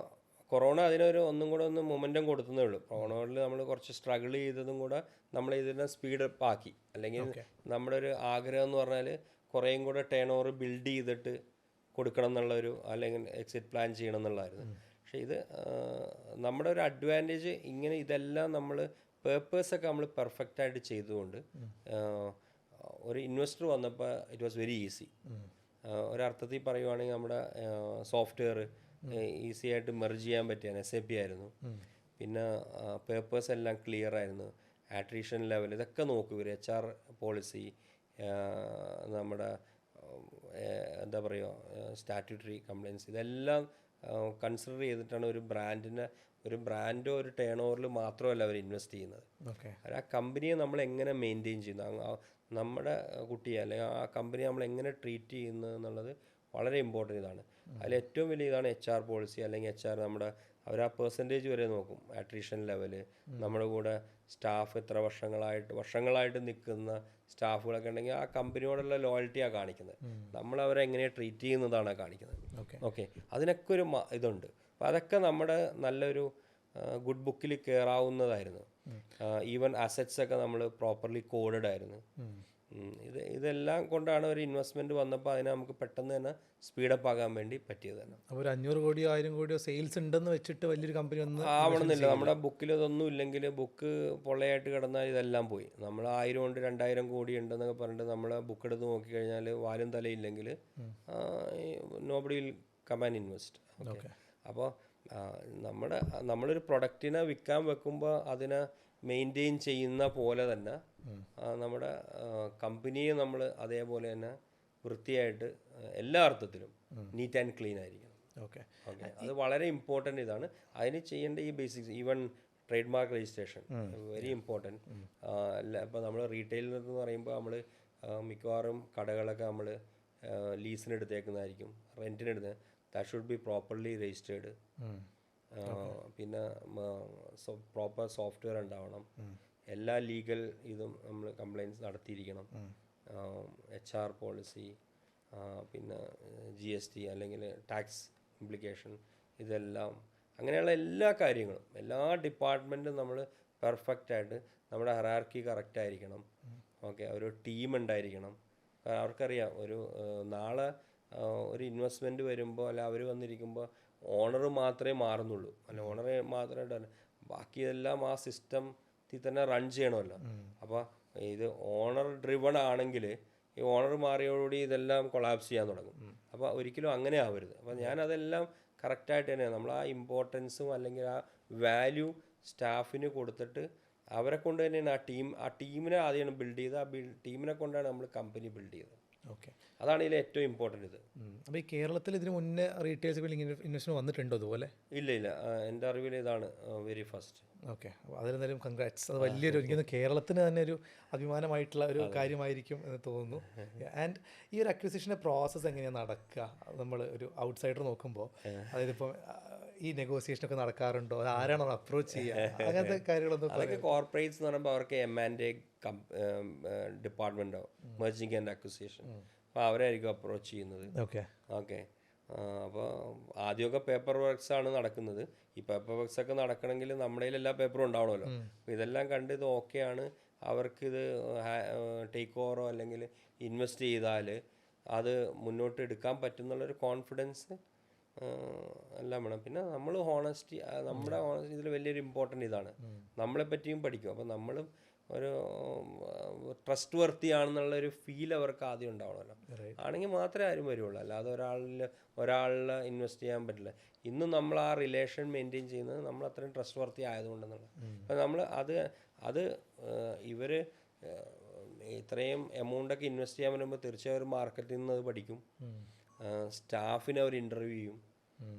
കൊറോണ ഒന്നും കൂടെ മൊമെൻറ്റം കൊടുത്തതേ ഉള്ളൂ. കൊറോണയിൽ നമ്മൾ കുറച്ച് സ്ട്രഗിൾ ചെയ്തതും കൂടെ നമ്മൾ ഇതിനെ സ്പീഡ് അപ്പ് ആക്കി. അല്ലെങ്കിൽ നമ്മുടെ ഒരു ആഗ്രഹം എന്ന് പറഞ്ഞാൽ കുറേയും കൂടെ ടേൺ ഓവർ ബിൽഡ് ചെയ്തിട്ട് കൊടുക്കണം എന്നുള്ളൊരു, അല്ലെങ്കിൽ എക്സിറ്റ് പ്ലാൻ ചെയ്യണം എന്നുള്ളതായിരുന്നു. പക്ഷേ ഇത് നമ്മുടെ ഒരു അഡ്വാൻറ്റേജ്, ഇങ്ങനെ ഇതെല്ലാം നമ്മൾ പേർപ്പസൊക്കെ നമ്മൾ പെർഫെക്റ്റായിട്ട് ചെയ്തുകൊണ്ട് ഒരു ഇൻവെസ്റ്റർ വന്നപ്പോൾ ഇറ്റ് വാസ് വെരി ഈസി. ഒരർത്ഥത്തിൽ പറയുവാണെങ്കിൽ നമ്മുടെ സോഫ്റ്റ്വെയർ ഈസി ആയിട്ട് മെർജ് ചെയ്യാൻ പറ്റിയാണ്. SAP ആയിരുന്നു. പിന്നെ പേപ്പേഴ്സ് എല്ലാം ക്ലിയർ ആയിരുന്നു, ആട്രീഷൻ ലെവൽ ഇതൊക്കെ നോക്കും ഇവർ. HR പോളിസി, നമ്മുടെ എന്താ പറയുക സ്റ്റാറ്റ്യൂട്ടറി കംപ്ലയിൻസ്, ഇതെല്ലാം കൺസിഡർ ചെയ്തിട്ടാണ് ഒരു ബ്രാൻഡോ ഒരു ടേൺ ഓവറിൽ മാത്രമല്ല അവർ ഇൻവെസ്റ്റ് ചെയ്യുന്നത്. അവർ ആ കമ്പനിയെ നമ്മൾ എങ്ങനെ മെയിൻറ്റെയിൻ ചെയ്യുന്നു, നമ്മുടെ കുട്ടിയെ അല്ലെങ്കിൽ ആ കമ്പനി നമ്മൾ എങ്ങനെ ട്രീറ്റ് ചെയ്യുന്നു എന്നുള്ളത് വളരെ ഇമ്പോർട്ടൻ്റ് ഇതാണ്. അതിൽ ഏറ്റവും വലിയ ഇതാണ് HR പോളിസി അല്ലെങ്കിൽ HR അവർ ആ പെർസെൻറ്റേജ് വരെ നോക്കും, ആട്രീഷൻ ലെവല്, നമ്മുടെ കൂടെ സ്റ്റാഫ് എത്ര വർഷങ്ങളായിട്ട് നിൽക്കുന്ന സ്റ്റാഫുകളൊക്കെ ഉണ്ടെങ്കിൽ ആ കമ്പനിയോടുള്ള ലോയൽറ്റിയാണ് കാണിക്കുന്നത്. നമ്മളവരെ എങ്ങനെ ട്രീറ്റ് ചെയ്യുന്നതാണ് കാണിക്കുന്നത്. ഓക്കെ, അതിനൊക്കെ ഒരു ഇതുണ്ട്. അപ്പോൾ അതൊക്കെ നമ്മുടെ നല്ലൊരു ഗുഡ് ബുക്കിൽ കയറാവുന്നതായിരുന്നു. ഈവൻ അസറ്റ്സൊക്കെ നമ്മൾ പ്രോപ്പർലി കോഡഡ് ആയിരുന്നു. ഇതെല്ലാം കൊണ്ടാണ് ഒരു ഇൻവെസ്റ്റ്മെൻറ്റ് വന്നപ്പോൾ അതിനെ നമുക്ക് പെട്ടെന്ന് തന്നെ സ്പീഡപ്പ് ആകാൻ വേണ്ടി പറ്റിയത് തന്നെ. അപ്പോൾ ഒരു 500 കോടിയോ 1000 കോടിയോ സെയിൽസ് ഉണ്ടെന്ന് വെച്ചിട്ട് വലിയൊരു കമ്പനി ഒന്നും ആവണമെന്നില്ല. നമ്മുടെ ബുക്കിൽ ഇതൊന്നും ഇല്ലെങ്കിൽ, ബുക്ക് പൊള്ളയായിട്ട് കിടന്നാൽ ഇതെല്ലാം പോയി. നമ്മൾ 1000 കൊണ്ട് 2000 കോടി ഉണ്ടെന്നൊക്കെ പറഞ്ഞിട്ട് നമ്മൾ ബുക്ക് എടുത്ത് നോക്കിക്കഴിഞ്ഞാൽ വാലും തലയില്ലെങ്കിൽ nobody will come and invest. Okay, അപ്പോൾ നമ്മളൊരു പ്രൊഡക്റ്റിനെ വിൽക്കാൻ വെക്കുമ്പോൾ അതിനെ മെയിൻറ്റെയിൻ ചെയ്യുന്ന പോലെ തന്നെ നമ്മുടെ കമ്പനിയെ നമ്മൾ അതേപോലെ തന്നെ വൃത്തിയായിട്ട് എല്ലാ അർത്ഥത്തിലും നീറ്റ് ആൻഡ് ക്ലീൻ ആയിരിക്കണം. ഓക്കെ, അത് വളരെ ഇമ്പോർട്ടൻ്റ് ഇതാണ്. അതിന് ചെയ്യേണ്ട ഈ basics, even trade mark registration very important. ഇപ്പോൾ നമ്മൾ റീറ്റെയിലിൽ എന്ന് പറയുമ്പോൾ നമ്മൾ മിക്കവാറും കടകളൊക്കെ നമ്മൾ ലീസിന് എടുത്തേക്കുന്നതായിരിക്കും, റെൻറ്റിനെടുത്ത്. That should be properly registered. പിന്നെ പ്രോപ്പർ സോഫ്റ്റ്വെയർ ഉണ്ടാവണം, എല്ലാ ലീഗൽ ഇതും നമ്മൾ കംപ്ലയിൻസ് നടത്തിയിരിക്കണം, HR പോളിസി, പിന്നെ GST അല്ലെങ്കിൽ ടാക്സ് ഇംപ്ലിക്കേഷൻ, ഇതെല്ലാം അങ്ങനെയുള്ള എല്ലാ കാര്യങ്ങളും എല്ലാ ഡിപ്പാർട്ട്മെൻറ്റും നമ്മൾ പെർഫെക്റ്റായിട്ട് നമ്മുടെ ഹെറാർക്കി കറക്റ്റായിരിക്കണം. ഓക്കെ, ഒരു ടീം ഉണ്ടായിരിക്കണം. അവർക്കറിയാം നാളെ ഒരു ഇൻവെസ്റ്റ്മെൻറ്റ് വരുമ്പോൾ അല്ല അവർ വന്നിരിക്കുമ്പോൾ ഓണർ മാത്രമേ മാറുന്നുള്ളൂ, അല്ല ഓണറെ മാത്രമായിട്ട് ബാക്കിയെല്ലാം ആ സിസ്റ്റത്തിൽ തന്നെ റൺ ചെയ്യണമല്ലോ. അപ്പോൾ ഇത് ഓണർ ഡ്രിവൺ ആണെങ്കിൽ ഈ ഓണർ മാറിയോടുകൂടി ഇതെല്ലാം കൊളാപ്സ് ചെയ്യാൻ തുടങ്ങും. അപ്പോൾ ഒരിക്കലും അങ്ങനെ ആവരുത്. അപ്പോൾ ഞാനതെല്ലാം കറക്റ്റായിട്ട് തന്നെയാണ് നമ്മൾ ആ ഇമ്പോർട്ടൻസും അല്ലെങ്കിൽ ആ വാല്യൂ സ്റ്റാഫിന് കൊടുത്തിട്ട് അവരെ കൊണ്ട് തന്നെയാണ് ആ ടീമിനെ ആദ്യമാണ് ബിൽഡ് ചെയ്ത്, ആ ടീമിനെ കൊണ്ടാണ് നമ്മൾ കമ്പനി ബിൽഡ് ചെയ്തത്. ഓക്കെ, അതാണ് ഇതിൽ ഏറ്റവും ഇമ്പോർട്ടൻ്റ് ഇത്. അപ്പോൾ ഈ കേരളത്തിൽ ഇതിന് മുന്നേ റീറ്റെയിൽസ് ഇൻവെസ്റ്റ്മെന്റ് വന്നിട്ടുണ്ടോ അതുപോലെ? ഇല്ല, എൻ്റെ അറിവിൽ ഇതാണ് വെരി ഫസ്റ്റ്. ഓക്കെ, അപ്പോൾ അതിലെന്തായാലും കൺഗ്രാറ്റ്സ്. അത് വലിയൊരു എനിക്ക് കേരളത്തിന് തന്നെ ഒരു അഭിമാനമായിട്ടുള്ള ഒരു കാര്യമായിരിക്കും എന്ന് തോന്നുന്നു. ആൻഡ് ഈ ഒരു അക്വിസിഷൻ്റെ പ്രോസസ്സ് എങ്ങനെയാണ് നടക്കുക? നമ്മൾ ഒരു ഔട്ട്സൈഡർ നോക്കുമ്പോൾ അതായത് ഇപ്പം ഈ നെഗോസിയേഷനൊക്കെ നടക്കാറുണ്ടോ? അത് ആരാണോ അപ്രോച്ച് ചെയ്യുക? അങ്ങനത്തെ കാര്യങ്ങളൊന്നും. അതൊക്കെ കോർപ്പറേറ്റ്സ് എന്ന് പറയുമ്പോൾ അവർക്ക് M&A ഡിപ്പാർട്ട്മെൻറ്റോ മെർജിങ് ആൻഡ് അക്വിസിഷൻ, അപ്പോൾ അവരായിരിക്കും അപ്രോച്ച് ചെയ്യുന്നത്. ഓക്കെ, അപ്പോൾ ആദ്യമൊക്കെ പേപ്പർ വർക്ക്സ് ആണ് നടക്കുന്നത്. ഈ പേപ്പർ വർക്ക്സ് ഒക്കെ നടക്കണമെങ്കിൽ നമ്മുടെ കയ്യിൽ എല്ലാ പേപ്പറും ഉണ്ടാവണമല്ലോ. അപ്പോൾ ഇതെല്ലാം കണ്ട് ഇത് ഓക്കെയാണ്, അവർക്കിത് ടേക്ക് ഓവറോ അല്ലെങ്കിൽ ഇൻവെസ്റ്റ് ചെയ്താൽ അത് മുന്നോട്ട് എടുക്കാൻ പറ്റുന്നുള്ളൊരു കോൺഫിഡൻസ് എല്ലാം വേണം. പിന്നെ നമ്മൾ ഹോണസ്റ്റി, നമ്മുടെ ഹോണസ്റ്റി ഇതിൽ വലിയൊരു ഇമ്പോർട്ടൻ്റ് ഇതാണ്. നമ്മളെപ്പറ്റിയും പഠിക്കും. അപ്പോൾ നമ്മളും ഒരു ട്രസ്റ്റ് വർത്തി ആണെന്നുള്ളൊരു ഫീൽ അവർക്ക് ആദ്യം ഉണ്ടാവണമല്ലോ. ആണെങ്കിൽ മാത്രമേ ആരും വരുള്ളൂ, അല്ലാതെ ഒരാളിൽ ഇൻവെസ്റ്റ് ചെയ്യാൻ പറ്റില്ല. ഇന്നും നമ്മൾ ആ റിലേഷൻ മെയിൻറ്റെയിൻ ചെയ്യുന്നത് നമ്മൾ അത്രയും ട്രസ്റ്റ് വർത്തി ആയതുകൊണ്ടെന്നുള്ളത്. അപ്പം നമ്മൾ അത് ഇവർ ഇത്രയും എമൗണ്ടൊക്കെ ഇൻവെസ്റ്റ് ചെയ്യാൻ വരുമ്പോൾ തീർച്ചയായും ഒരു മാർക്കറ്റിൽ നിന്ന് അത് പഠിക്കും, സ്റ്റാഫിനെ അവർ ഇൻ്റർവ്യൂ ചെയ്യും,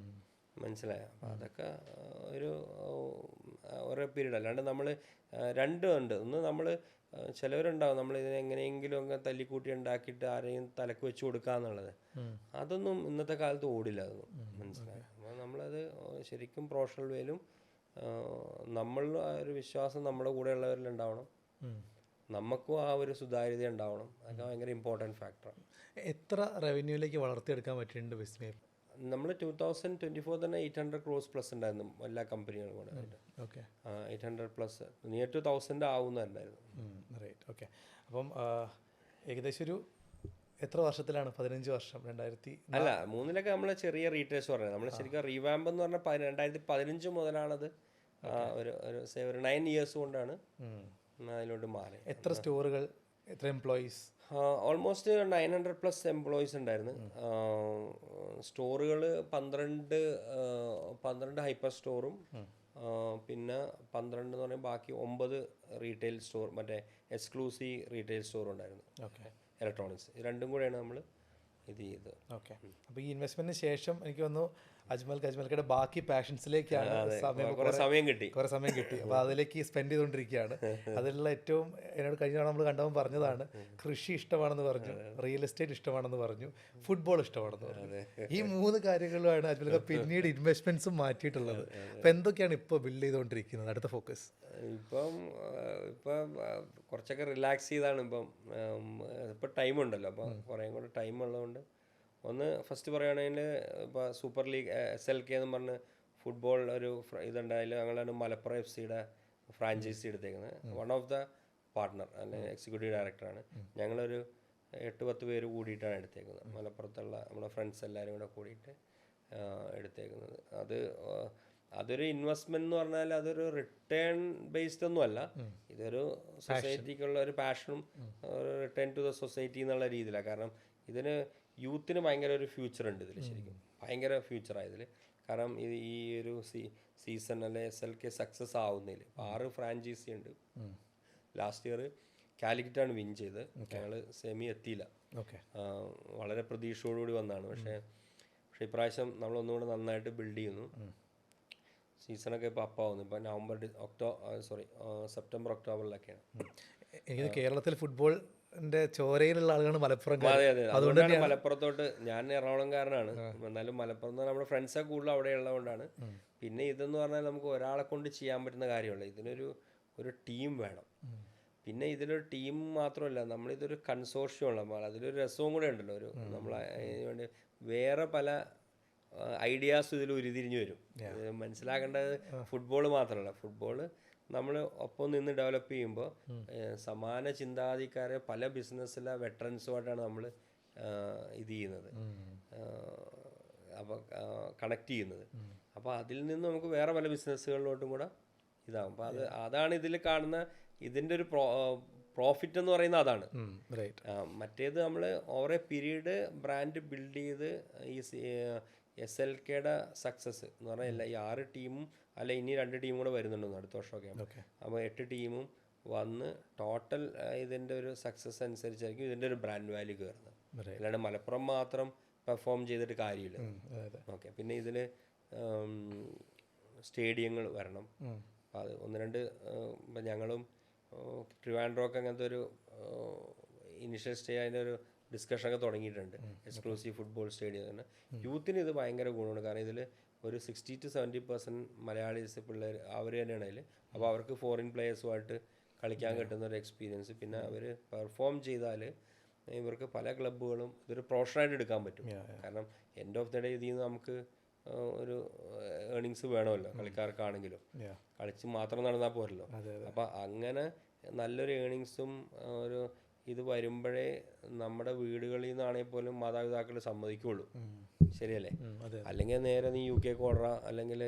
മനസ്സിലായോ? അപ്പോൾ അതൊക്കെ ഓരോ പീരീഡ്. അല്ലാണ്ട് നമ്മൾ രണ്ടും ഉണ്ട്. ഒന്ന് നമ്മൾ ചിലവരുണ്ടാവും നമ്മൾ ഇതിനെ എങ്ങനെയെങ്കിലും ഒക്കെ തല്ലിക്കൂട്ടി ഉണ്ടാക്കിയിട്ട് ആരെയും തലക്ക് വെച്ച് കൊടുക്കുക എന്നുള്ളത്. അതൊന്നും ഇന്നത്തെ കാലത്ത് ഓടില്ല, അതൊന്നും, മനസ്സിലായോ? അപ്പോൾ നമ്മളത് ശരിക്കും പ്രൊഫഷണൽ വേയിലും നമ്മളുടെ ആ ഒരു വിശ്വാസം നമ്മുടെ കൂടെയുള്ളവരിൽ ഉണ്ടാവണം, നമുക്കും ആ ഒരു സുതാര്യത ഉണ്ടാവണം. അതൊക്കെ ഭയങ്കര ഇമ്പോർട്ടൻറ്റ് ഫാക്ടറാണ്. എത്ര റവന്യൂയിലേക്ക് വളർത്തിയെടുക്കാൻ പറ്റിയിട്ടുണ്ട് വിസ്മയ? നമ്മൾ 2024 തന്നെ 800 crores പ്ലസ് ഉണ്ടായിരുന്നു എല്ലാ കമ്പനികളും കൂടെ. ഓക്കെ, 800 പ്ലസ് നിയർ ടു 1000 ആവുന്നുണ്ടായിരുന്നു. റൈറ്റ്. ഓക്കെ, അപ്പം ഏകദേശം ഒരു എത്ര വർഷത്തിലാണ്? 15 വർഷം. 2003 നമ്മൾ ചെറിയ റീറ്റെയിൽസ് പറഞ്ഞത്. നമ്മൾ ശരിക്കും റീവാമ്പ് എന്ന് പറഞ്ഞാൽ 2015 മുതലാണത്. ഒരു 9 years കൊണ്ടാണ് അതിലോട്ട് മാറി. എത്ര സ്റ്റോറുകൾ, എത്ര എംപ്ലോയീസ്? ഓൾമോസ്റ്റ് 900+ എംപ്ലോയീസ് ഉണ്ടായിരുന്നു. സ്റ്റോറുകൾ 12 ഹൈപ്പർ സ്റ്റോറും പിന്നെ 12 എന്ന് പറയുമ്പോൾ ബാക്കി 9 റീറ്റെയിൽ സ്റ്റോർ, മറ്റേ എക്സ്ക്ലൂസീവ് റീറ്റെയിൽ സ്റ്റോർ ഉണ്ടായിരുന്നു, ഓക്കെ ഇലക്ട്രോണിക്സ്. ഇത് രണ്ടും കൂടെയാണ് നമ്മൾ ഇത് ചെയ്തത്. ഓക്കെ. അപ്പോൾ ഈ ഇൻവെസ്റ്റ്മെന്റിന് ശേഷം എനിക്ക് തോന്നുന്നു അജ്മൽക്കയുടെ ബാക്കി പാഷൻസിലേക്കാണ് കുറേ സമയം കിട്ടി. കുറേ സമയം കിട്ടി. അപ്പോൾ അതിലേക്ക് സ്പെൻഡ് ചെയ്തുകൊണ്ടിരിക്കുകയാണ്. അതിലുള്ള ഏറ്റവും എന്നോട് കഴിഞ്ഞ തവണ നമ്മൾ കണ്ടപ്പോൾ പറഞ്ഞതാണ്, കൃഷി ഇഷ്ടമാണെന്ന് പറഞ്ഞു, റിയൽ എസ്റ്റേറ്റ് ഇഷ്ടമാണെന്ന് പറഞ്ഞു, ഫുട്ബോൾ ഇഷ്ടമാണെന്ന് പറഞ്ഞു. ഈ 3 കാര്യങ്ങളിലാണ് അജ്മൽക്ക പിന്നീട് ഇൻവെസ്റ്റ്മെന്റ്സും മാറ്റിയിട്ടുള്ളത്. അപ്പോൾ എന്തൊക്കെയാണ് ഇപ്പോൾ ബിൽഡ് ചെയ്തുകൊണ്ടിരിക്കുന്നത് അടുത്ത ഫോക്കസ്? ഇപ്പം കുറച്ചൊക്കെ റിലാക്സ് ചെയ്താണ്. ഇപ്പം ടൈമുണ്ടല്ലോ, അപ്പോൾ കുറേ കൂടെ ടൈം ഉള്ളതുകൊണ്ട് ഒന്ന് ഫസ്റ്റ് പറയുകയാണെങ്കിൽ ഇപ്പോൾ സൂപ്പർ ലീഗ് SLK എന്ന് പറഞ്ഞ് ഫുട്ബോൾ ഒരു ഇതുണ്ടായാലും ഞങ്ങളാണ് മലപ്പുറം FC ഫ്രാഞ്ചൈസി എടുത്തേക്കുന്നത്. വൺ ഓഫ് ദ പാർട്ട്ണർ അല്ലെങ്കിൽ എക്സിക്യൂട്ടീവ് ഡയറക്ടറാണ്. ഞങ്ങളൊരു 8-10 പേര് കൂടിയിട്ടാണ് എടുത്തേക്കുന്നത്. മലപ്പുറത്തുള്ള നമ്മുടെ ഫ്രണ്ട്സ് എല്ലാവരും കൂടെ കൂടിയിട്ട് എടുത്തേക്കുന്നത്. അതൊരു ഇൻവെസ്റ്റ്മെന്റ് എന്ന് പറഞ്ഞാൽ അതൊരു റിട്ടേൺ ബേസ്ഡ് ഒന്നും അല്ല. ഇതൊരു സൊസൈറ്റിക്കുള്ള ഒരു പാഷനും ഒരു റിട്ടേൺ ടു ദ സൊസൈറ്റി എന്നുള്ള രീതിയിലാണ്. കാരണം ഇതിന് യൂത്തിന് ഭയങ്കര ഒരു ഫ്യൂച്ചർ ഉണ്ട് ഇതിൽ, ശരിക്കും ഭയങ്കര ഫ്യൂച്ചറാണ് ഇതിൽ. കാരണം ഈ ഒരു സീസൺ അല്ലെ SLK സക്സസ് ആവുന്നതിൽ 6 ഫ്രാഞ്ചൈസി ഉണ്ട്. ലാസ്റ്റ് ഇയർ കാലിക്കറ്റാണ് വിൻ ചെയ്ത്, ഞങ്ങൾ സെമി എത്തിയില്ല. വളരെ പ്രതീക്ഷയോടുകൂടി വന്നതാണ്. പക്ഷേ ഇപ്രാവശ്യം നമ്മളൊന്നുകൂടെ നന്നായിട്ട് ബിൽഡ് ചെയ്യുന്നു. സീസണൊക്കെ ഇപ്പോൾ അപ്പാവുന്നു. ഇപ്പോൾ സെപ്റ്റംബർ ഒക്ടോബറിലൊക്കെയാണ്. എനിക്ക് കേരളത്തിൽ ഫുട്ബോളിന്റെ ചോരയിലുള്ള ആളുകളാണ് മലപ്പുറം. അതെ, അതുകൊണ്ടാണ് മലപ്പുറത്തോട്ട്. ഞാൻ എറണാകുളംകാരനാണ്, എന്നാലും മലപ്പുറം എന്ന് പറഞ്ഞാൽ നമ്മുടെ ഫ്രണ്ട്സൊക്കെ കൂടുതൽ അവിടെ ഉള്ളതുകൊണ്ടാണ്. പിന്നെ ഇതെന്ന് പറഞ്ഞാൽ നമുക്ക് ഒരാളെ കൊണ്ട് ചെയ്യാൻ പറ്റുന്ന കാര്യമല്ല, ഇതിനൊരു ടീം വേണം. പിന്നെ ഇതിലൊരു ടീം മാത്രമല്ല, നമ്മളിതൊരു കൺസോർഷ്യമുള്ള, അതിലൊരു രസവും കൂടെ ഉണ്ടല്ലോ. നമ്മൾ വേണ്ടി വേറെ പല ഐഡിയാസ് ഇതിൽ ഉരുതിരിഞ്ഞു വരും. മനസ്സിലാക്കേണ്ടത് ഫുട്ബോൾ മാത്രമല്ല, ഫുട്ബോൾ നമ്മൾ ഒപ്പം നിന്ന് ഡെവലപ്പ് ചെയ്യുമ്പോൾ സമാന ചിന്താഗതിക്കാരെ പല ബിസിനസ്സിലെ വെറ്ററൻസുമായിട്ടാണ് നമ്മൾ ഇത് ചെയ്യുന്നത്, അപ്പോൾ കണക്ട് ചെയ്യുന്നത്. അപ്പോൾ അതിൽ നിന്ന് നമുക്ക് വേറെ പല ബിസിനസ്സുകളിലോട്ടും കൂടെ ഇതാകും. അപ്പോൾ അതാണ് ഇതിൽ കാണുന്ന ഇതിൻ്റെ ഒരു പ്രോഫിറ്റ് എന്ന് പറയുന്നത് അതാണ്. മറ്റേത് നമ്മൾ over A period brand build ചെയ്ത് ഈ SLKയുടെ സക്സസ് എന്ന് പറഞ്ഞാൽ ഈ 6 ടീമും അല്ല ഇനി 2 ടീമും കൂടെ വരുന്നുണ്ടെന്ന് അടുത്ത വർഷമൊക്കെ. അപ്പോൾ 8 ടീമും വന്ന് ടോട്ടൽ ഇതിൻ്റെ ഒരു സക്സസ് അനുസരിച്ചായിരിക്കും ഇതിൻ്റെ ഒരു ബ്രാൻഡ് വാല്യൂ കയറുന്നത്. അല്ലാണ്ട് മലപ്പുറം മാത്രം പെർഫോം ചെയ്തിട്ട് കാര്യമില്ല. ഓക്കെ, പിന്നെ ഇതിൽ സ്റ്റേഡിയങ്ങൾ വരണം. അപ്പോൾ അത് 1-2 ഇപ്പം ഞങ്ങളും ട്രിവാൻഡ്രോക്ക് അങ്ങനത്തെ ഒരു ഇനിഷ്യൽ സ്റ്റേ അതിൻ്റെ ഒരു ഡിസ്കഷനൊക്കെ തുടങ്ങിയിട്ടുണ്ട്. എക്സ്ക്ലൂസീവ് ഫുട്ബോൾ സ്റ്റേഡിയം തന്നെ യൂത്തിന് ഇത് ഭയങ്കര ഗുണമാണ്. കാരണം ഇതിൽ ഒരു 60-70% മലയാളീസ് പിള്ളേർ അവർ തന്നെയാണ് അതിൽ. അപ്പോൾ അവർക്ക് ഫോറിൻ പ്ലേയേഴ്സുമായിട്ട് കളിക്കാൻ കിട്ടുന്ന ഒരു എക്സ്പീരിയൻസ്, പിന്നെ അവർ പെർഫോം ചെയ്താൽ ഇവർക്ക് പല ക്ലബ്ബുകളും ഇതൊരു പ്രൊഫഷണലായിട്ട് എടുക്കാൻ പറ്റും. കാരണം എൻഡ് ഓഫ് ദ ഡേ ഇതിൽ നിന്ന് നമുക്ക് ഒരു ഏർണിങ്സ് വേണമല്ലോ കളിക്കാർക്കാണെങ്കിലും. കളിച്ച് മാത്രം നടന്നാൽ പോരല്ലോ. അപ്പം അങ്ങനെ നല്ലൊരു ഏർണിങ്സും ഒരു ഇത് വരുമ്പോഴേ നമ്മുടെ വീടുകളിൽ നിന്നാണെങ്കിൽ പോലും മാതാപിതാക്കൾ സമ്മതിക്കുള്ളൂ. ശരിയല്ലേ? അല്ലെങ്കിൽ നേരെ നീ UK ഓടറ അല്ലെങ്കിൽ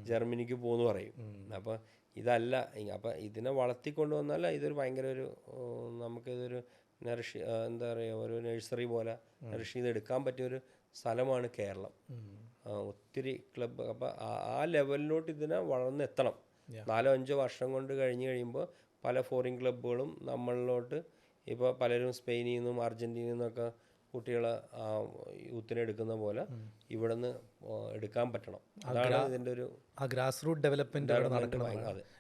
ജർമ്മനിക്ക് പോകുന്നു പറയും. അപ്പോൾ ഇതല്ല. അപ്പം ഇതിനെ വളർത്തിക്കൊണ്ട് വന്നാൽ ഇതൊരു ഭയങ്കര ഒരു നമുക്കിതൊരു എന്താ പറയുക, ഒരു നഴ്സറി പോലെ നറിഷ് ചെയ്തെടുക്കാൻ പറ്റിയൊരു സ്ഥലമാണ് കേരളം. ഒത്തിരി ക്ലബ്ബ്. അപ്പം ആ ലെവലിലോട്ട് ഇതിനെ വളർന്നെത്തണം. 4-5 വർഷം കൊണ്ട് കഴിയുമ്പോൾ പല ഫോറിൻ ക്ലബ്ബുകളും നമ്മളിലോട്ട്, ഇപ്പോൾ പലരും സ്പെയിനിൽ നിന്നും അർജൻറ്റീനയിൽ നിന്നൊക്കെ കുട്ടികളെ യൂത്തിനെ എടുക്കുന്ന പോലെ ഇവിടെ നിന്ന് എടുക്കാൻ പറ്റണം. അതാണ് ഇതിൻ്റെ ഒരു ഗ്രാസ് റൂട്ട് ഡെവലപ്മെന്റ് നടക്കണം.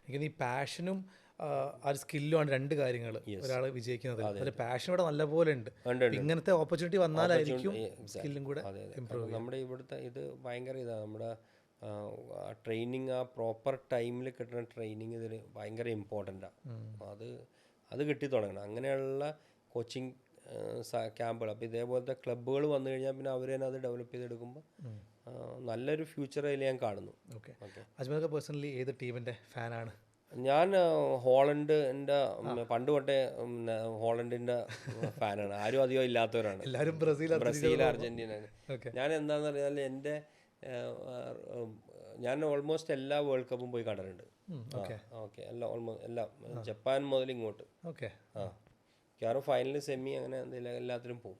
എനിക്ക് ഈ പാഷനും ആ ഒരു സ്കില്ലുമാണ് 2 കാര്യങ്ങൾ ഒരാൾ വിജയിക്കുന്നത്. അതിൽ പാഷൻ ഇവിടെ നല്ലപോലെ ഉണ്ട്. ഇങ്ങനത്തെ ഓപ്പർച്യൂണിറ്റി വന്നാലായിരിക്കും സ്കില്ലും കൂടെ ഇമ്പ്രൂവ്. നമ്മുടെ ഇവിടുത്തെ ഇത് ഭയങ്കര ഇതാണ്. നമ്മുടെ ട്രെയിനിങ്, ആ പ്രോപ്പർ ടൈമിൽ കിട്ടുന്ന ട്രെയിനിങ് ഇതിൽ ഭയങ്കര ഇമ്പോർട്ടൻ്റാണ്. അത് കിട്ടി തുടങ്ങണം. അങ്ങനെയുള്ള കോച്ചിങ് ക്യാമ്പുകൾ. അപ്പോൾ ഇതേപോലത്തെ ക്ലബ്ബുകൾ വന്നു കഴിഞ്ഞാൽ പിന്നെ അവർ തന്നെ അത് ഡെവലപ്പ് ചെയ്തെടുക്കുമ്പോൾ നല്ലൊരു ഫ്യൂച്ചർ അതിൽ ഞാൻ കാണുന്നു. ഓക്കെ. അജ്മൽക്ക പേഴ്സണലി ഏത് ടീമിൻ്റെ ഫാനാണ്? ഞാൻ ഹോളണ്ടിൻ്റെ പണ്ട് തൊട്ടേ ഹോളണ്ടിൻ്റെ ഫാനാണ്. ആരും അധികം ഇല്ലാത്തവരാണ്. എല്ലാവരും ബ്രസീൽ, അർജൻറ്റീന. ഞാൻ എന്താണെന്ന് പറഞ്ഞാൽ ഞാൻ ഓൾമോസ്റ്റ് എല്ലാ വേൾഡ് കപ്പും പോയി കണ്ടിട്ടുണ്ട്. ഓക്കെ, എല്ലാം ജപ്പാൻ മുതൽ ഇങ്ങോട്ട്. ഓക്കെ. കാരണം ഫൈനൽ, സെമി, അങ്ങനെ എന്തെങ്കിലും എല്ലാത്തിനും പോകും.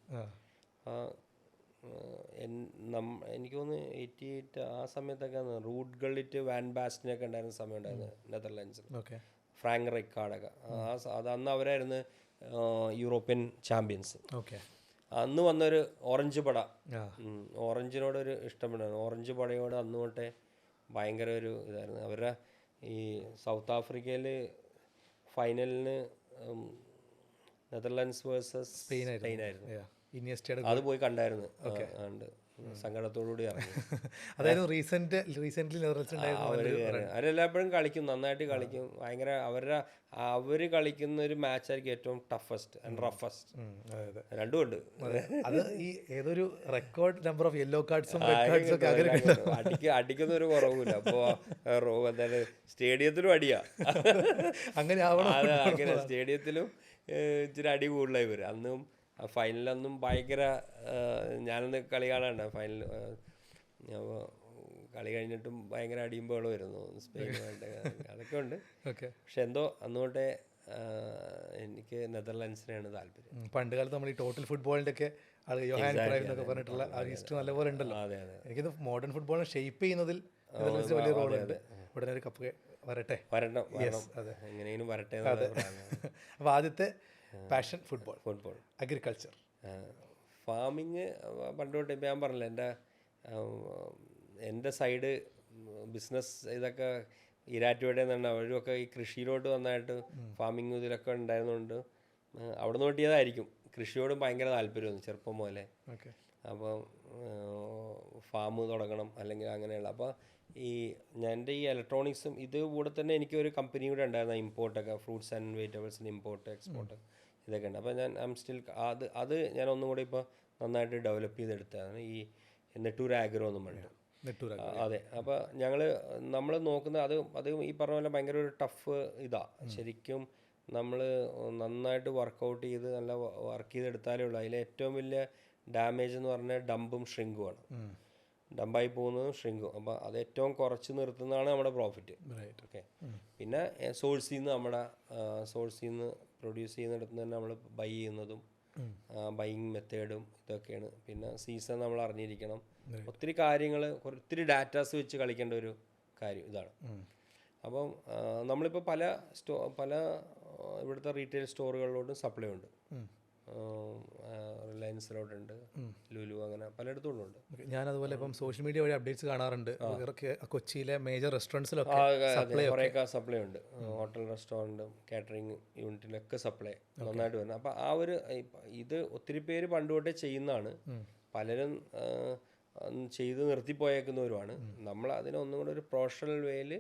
എനിക്ക് തോന്നുന്നു 88 ആ സമയത്തൊക്കെ റൂട്ട് ഗള്ളിറ്റ് വാൻ ബാസ്റ്റിനൊക്കെ ഉണ്ടായിരുന്ന സമയം ഉണ്ടായിരുന്നു നെതർലാൻഡ്സിൽ. ഓക്കെ. ഫ്രാങ്ക് റൈക്കാർഡൊക്കെ അത് അന്ന് അവരായിരുന്നു യൂറോപ്യൻ ചാമ്പ്യൻസ്. ഓക്കെ. അന്ന് വന്നൊരു ഓറഞ്ച് പട, ഓറഞ്ചിനോടൊരു ഇഷ്ടപ്പെടാണ്. ഓറഞ്ച് പടയോട് അന്ന് തൊട്ടേ ഭയങ്കര ഒരു ഇതായിരുന്നു. അവരുടെ ഈ സൗത്ത് ആഫ്രിക്കയിൽ ഫൈനലിന് നെതർലാൻഡ്സ് വേഴ്സസ് സ്പെയിനായിരുന്നു. അത് പോയി കണ്ടായിരുന്നു. സങ്കടത്തോടുകൂടി ഇറങ്ങി. അതായത് റീസെന്റ് അവരെല്ലാപ്പോഴും കളിക്കും, നന്നായിട്ട് കളിക്കും. ഭയങ്കര അവർ കളിക്കുന്ന ഒരു മാച്ചായിരിക്കും ഏറ്റവും ടഫസ്റ്റ് ആൻഡ് റഫസ്റ്റ്. രണ്ടും ഉണ്ട്. അത് ഈ ഏതൊരു റെക്കോർഡ് നമ്പർ ഓഫ് യെല്ലോ കാർഡ്സും അടിക്കുന്ന ഒരു കുറവില്ല. അപ്പോൾ എന്താണ് സ്റ്റേഡിയത്തിലും അടിയാ. അങ്ങനെ അങ്ങനെ സ്റ്റേഡിയത്തിലും ഇച്ചിരി അടി കൂടുതലായി വരും. അന്നും ഫൈനലൊന്നും ഭയങ്കര ഞാനൊന്ന് കളി കാണാണ്ട ഫൈനൽ. അപ്പോൾ കളി കഴിഞ്ഞിട്ടും ഭയങ്കര അടിയുമ്പോൾ വരുന്നു സ്പെയിനുമായിട്ട്. അതൊക്കെ ഉണ്ട്. പക്ഷെ എന്തോ അന്നുകൊണ്ടേ എനിക്ക് നെതർലാൻഡ്സിനെയാണ് താല്പര്യം. പണ്ട് കാലത്ത് നമ്മൾ ഈ ടോട്ടൽ ഫുട്ബോളിൻ്റെ ഒക്കെ യോഹാൻ ക്രൈഫ് എന്നൊക്കെ പറഞ്ഞിട്ടുള്ള ആ ഹിസ്റ്ററി നല്ലപോലെ ഉണ്ടല്ലോ. എനിക്കത് മോഡേൺ ഫുട്ബോളിനെ ഷേപ്പ് ചെയ്യുന്നതിൽ നെതർലാൻഡ്സിന് വലിയ റോളുണ്ട്. ഉടനെ ഒരു കപ്പ് വരണം. എങ്ങനെയും വരട്ടെ. അപ്പോൾ ആദ്യത്തെ പാഷൻ ഫുട്ബോൾ, അഗ്രികൾച്ചർ, ഫാമിങ് പണ്ട് തൊട്ട്. ഇപ്പം ഞാൻ പറഞ്ഞില്ല, എൻ്റെ സൈഡ് ബിസിനസ് ഇതൊക്കെ ഈരാറ്റുപേട്ടയിൽ നിന്നാണ്. അവരുമൊക്കെ ഈ കൃഷിയിലോട്ട് നന്നായിട്ട് ഫാമിങ് ഇതിലൊക്കെ ഉണ്ടായിരുന്നുകൊണ്ട് അവിടെ നിന്ന് കിട്ടിയതായിരിക്കും. കൃഷിയോടും ഭയങ്കര താല്പര്യമായിരുന്നു ചെറുപ്പം പോലെ. അപ്പം ഫാം തുടങ്ങണം അല്ലെങ്കിൽ അങ്ങനെയുള്ള. അപ്പോൾ എൻ്റെ ഈ ഇലക്ട്രോണിക്സും ഇത് കൂടെ തന്നെ എനിക്കൊരു കമ്പനി കൂടെ ഉണ്ടായിരുന്നു, ഇമ്പോർട്ടൊക്കെ, ഫ്രൂട്ട്സ് ആൻഡ് വെജിറ്റബിൾസിൻ്റെ ഇമ്പോർട്ട് എക്സ്പോർട്ട് ഇതൊക്കെ ഉണ്ട്. അപ്പോൾ ഞാൻ സ്റ്റിൽ അത് ഞാൻ ഒന്നും കൂടി ഇപ്പോൾ നന്നായിട്ട് ഡെവലപ്പ് ചെയ്തെടുത്തതാണ് ഈ നെട്ടൂർ ആഗ്രോ എന്നും പറഞ്ഞിട്ട്. അതെ. അപ്പോൾ നമ്മൾ നോക്കുന്ന അത് ഈ പറഞ്ഞ പോലെ ഭയങ്കര ഒരു ടഫ് ശരിക്കും നമ്മൾ നന്നായിട്ട് വർക്കൗട്ട് ചെയ്ത് നല്ല വർക്ക് ചെയ്തെടുത്താലേ ഉള്ളൂ. അതിൽ ഏറ്റവും വലിയ ഡാമേജ് എന്ന് പറഞ്ഞാൽ ഡംപും ഷ്രിങ്കുമാണ്. ഡംപായി പോകുന്നതും ഷ്രിങ്കും. അപ്പോൾ അത് ഏറ്റവും കുറച്ച് നിർത്തുന്നതാണ് നമ്മുടെ പ്രോഫിറ്റ്. ഓക്കെ. പിന്നെ സോഴ്സിൽ നിന്ന് പ്രൊഡ്യൂസ് ചെയ്യുന്നിടത്ത് തന്നെ നമ്മൾ ബൈ ചെയ്യുന്നതും ബൈയിങ് മെത്തേഡും ഇതൊക്കെയാണ്. പിന്നെ സീസൺ നമ്മൾ അറിഞ്ഞിരിക്കണം. ഒത്തിരി കാര്യങ്ങൾ, ഒത്തിരി ഡാറ്റാസ് വെച്ച് കളിക്കേണ്ട ഒരു കാര്യം ഇതാണ്. അപ്പം നമ്മളിപ്പോൾ പല ഇവിടുത്തെ റീറ്റെയിൽ സ്റ്റോറുകളിലോട്ടും സപ്ലൈ ഉണ്ട്. റിലയൻസിലോട്ടുണ്ട്, ലുലു, അങ്ങനെ പലയിടത്തും ഉണ്ട്. ഞാനതുപോലെ ഇപ്പം സോഷ്യൽ മീഡിയ വഴി അപ്ഡേറ്റ്സ് കാണാറുണ്ട്. കൊച്ചിയിലെ മേജർ റെസ്റ്റോറൻറ്റ്സിലൊക്കെ കുറേയൊക്കെ സപ്ലൈ ഉണ്ട്. ഹോട്ടൽ, റെസ്റ്റോറൻറ്റും കാറ്ററിംഗ് യൂണിറ്റിലൊക്കെ സപ്ലൈ നന്നായിട്ട് വരുന്നത്. അപ്പോൾ ഇത് ഒത്തിരി പേര് പണ്ട് തൊട്ടേ ചെയ്യുന്നതാണ്. പലരും ചെയ്ത് നിർത്തിപ്പോയേക്കുന്നവരുമാണ്. നമ്മൾ അതിനെ ഒന്നും കൂടെ ഒരു പ്രൊഫഷണൽ വേയിൽ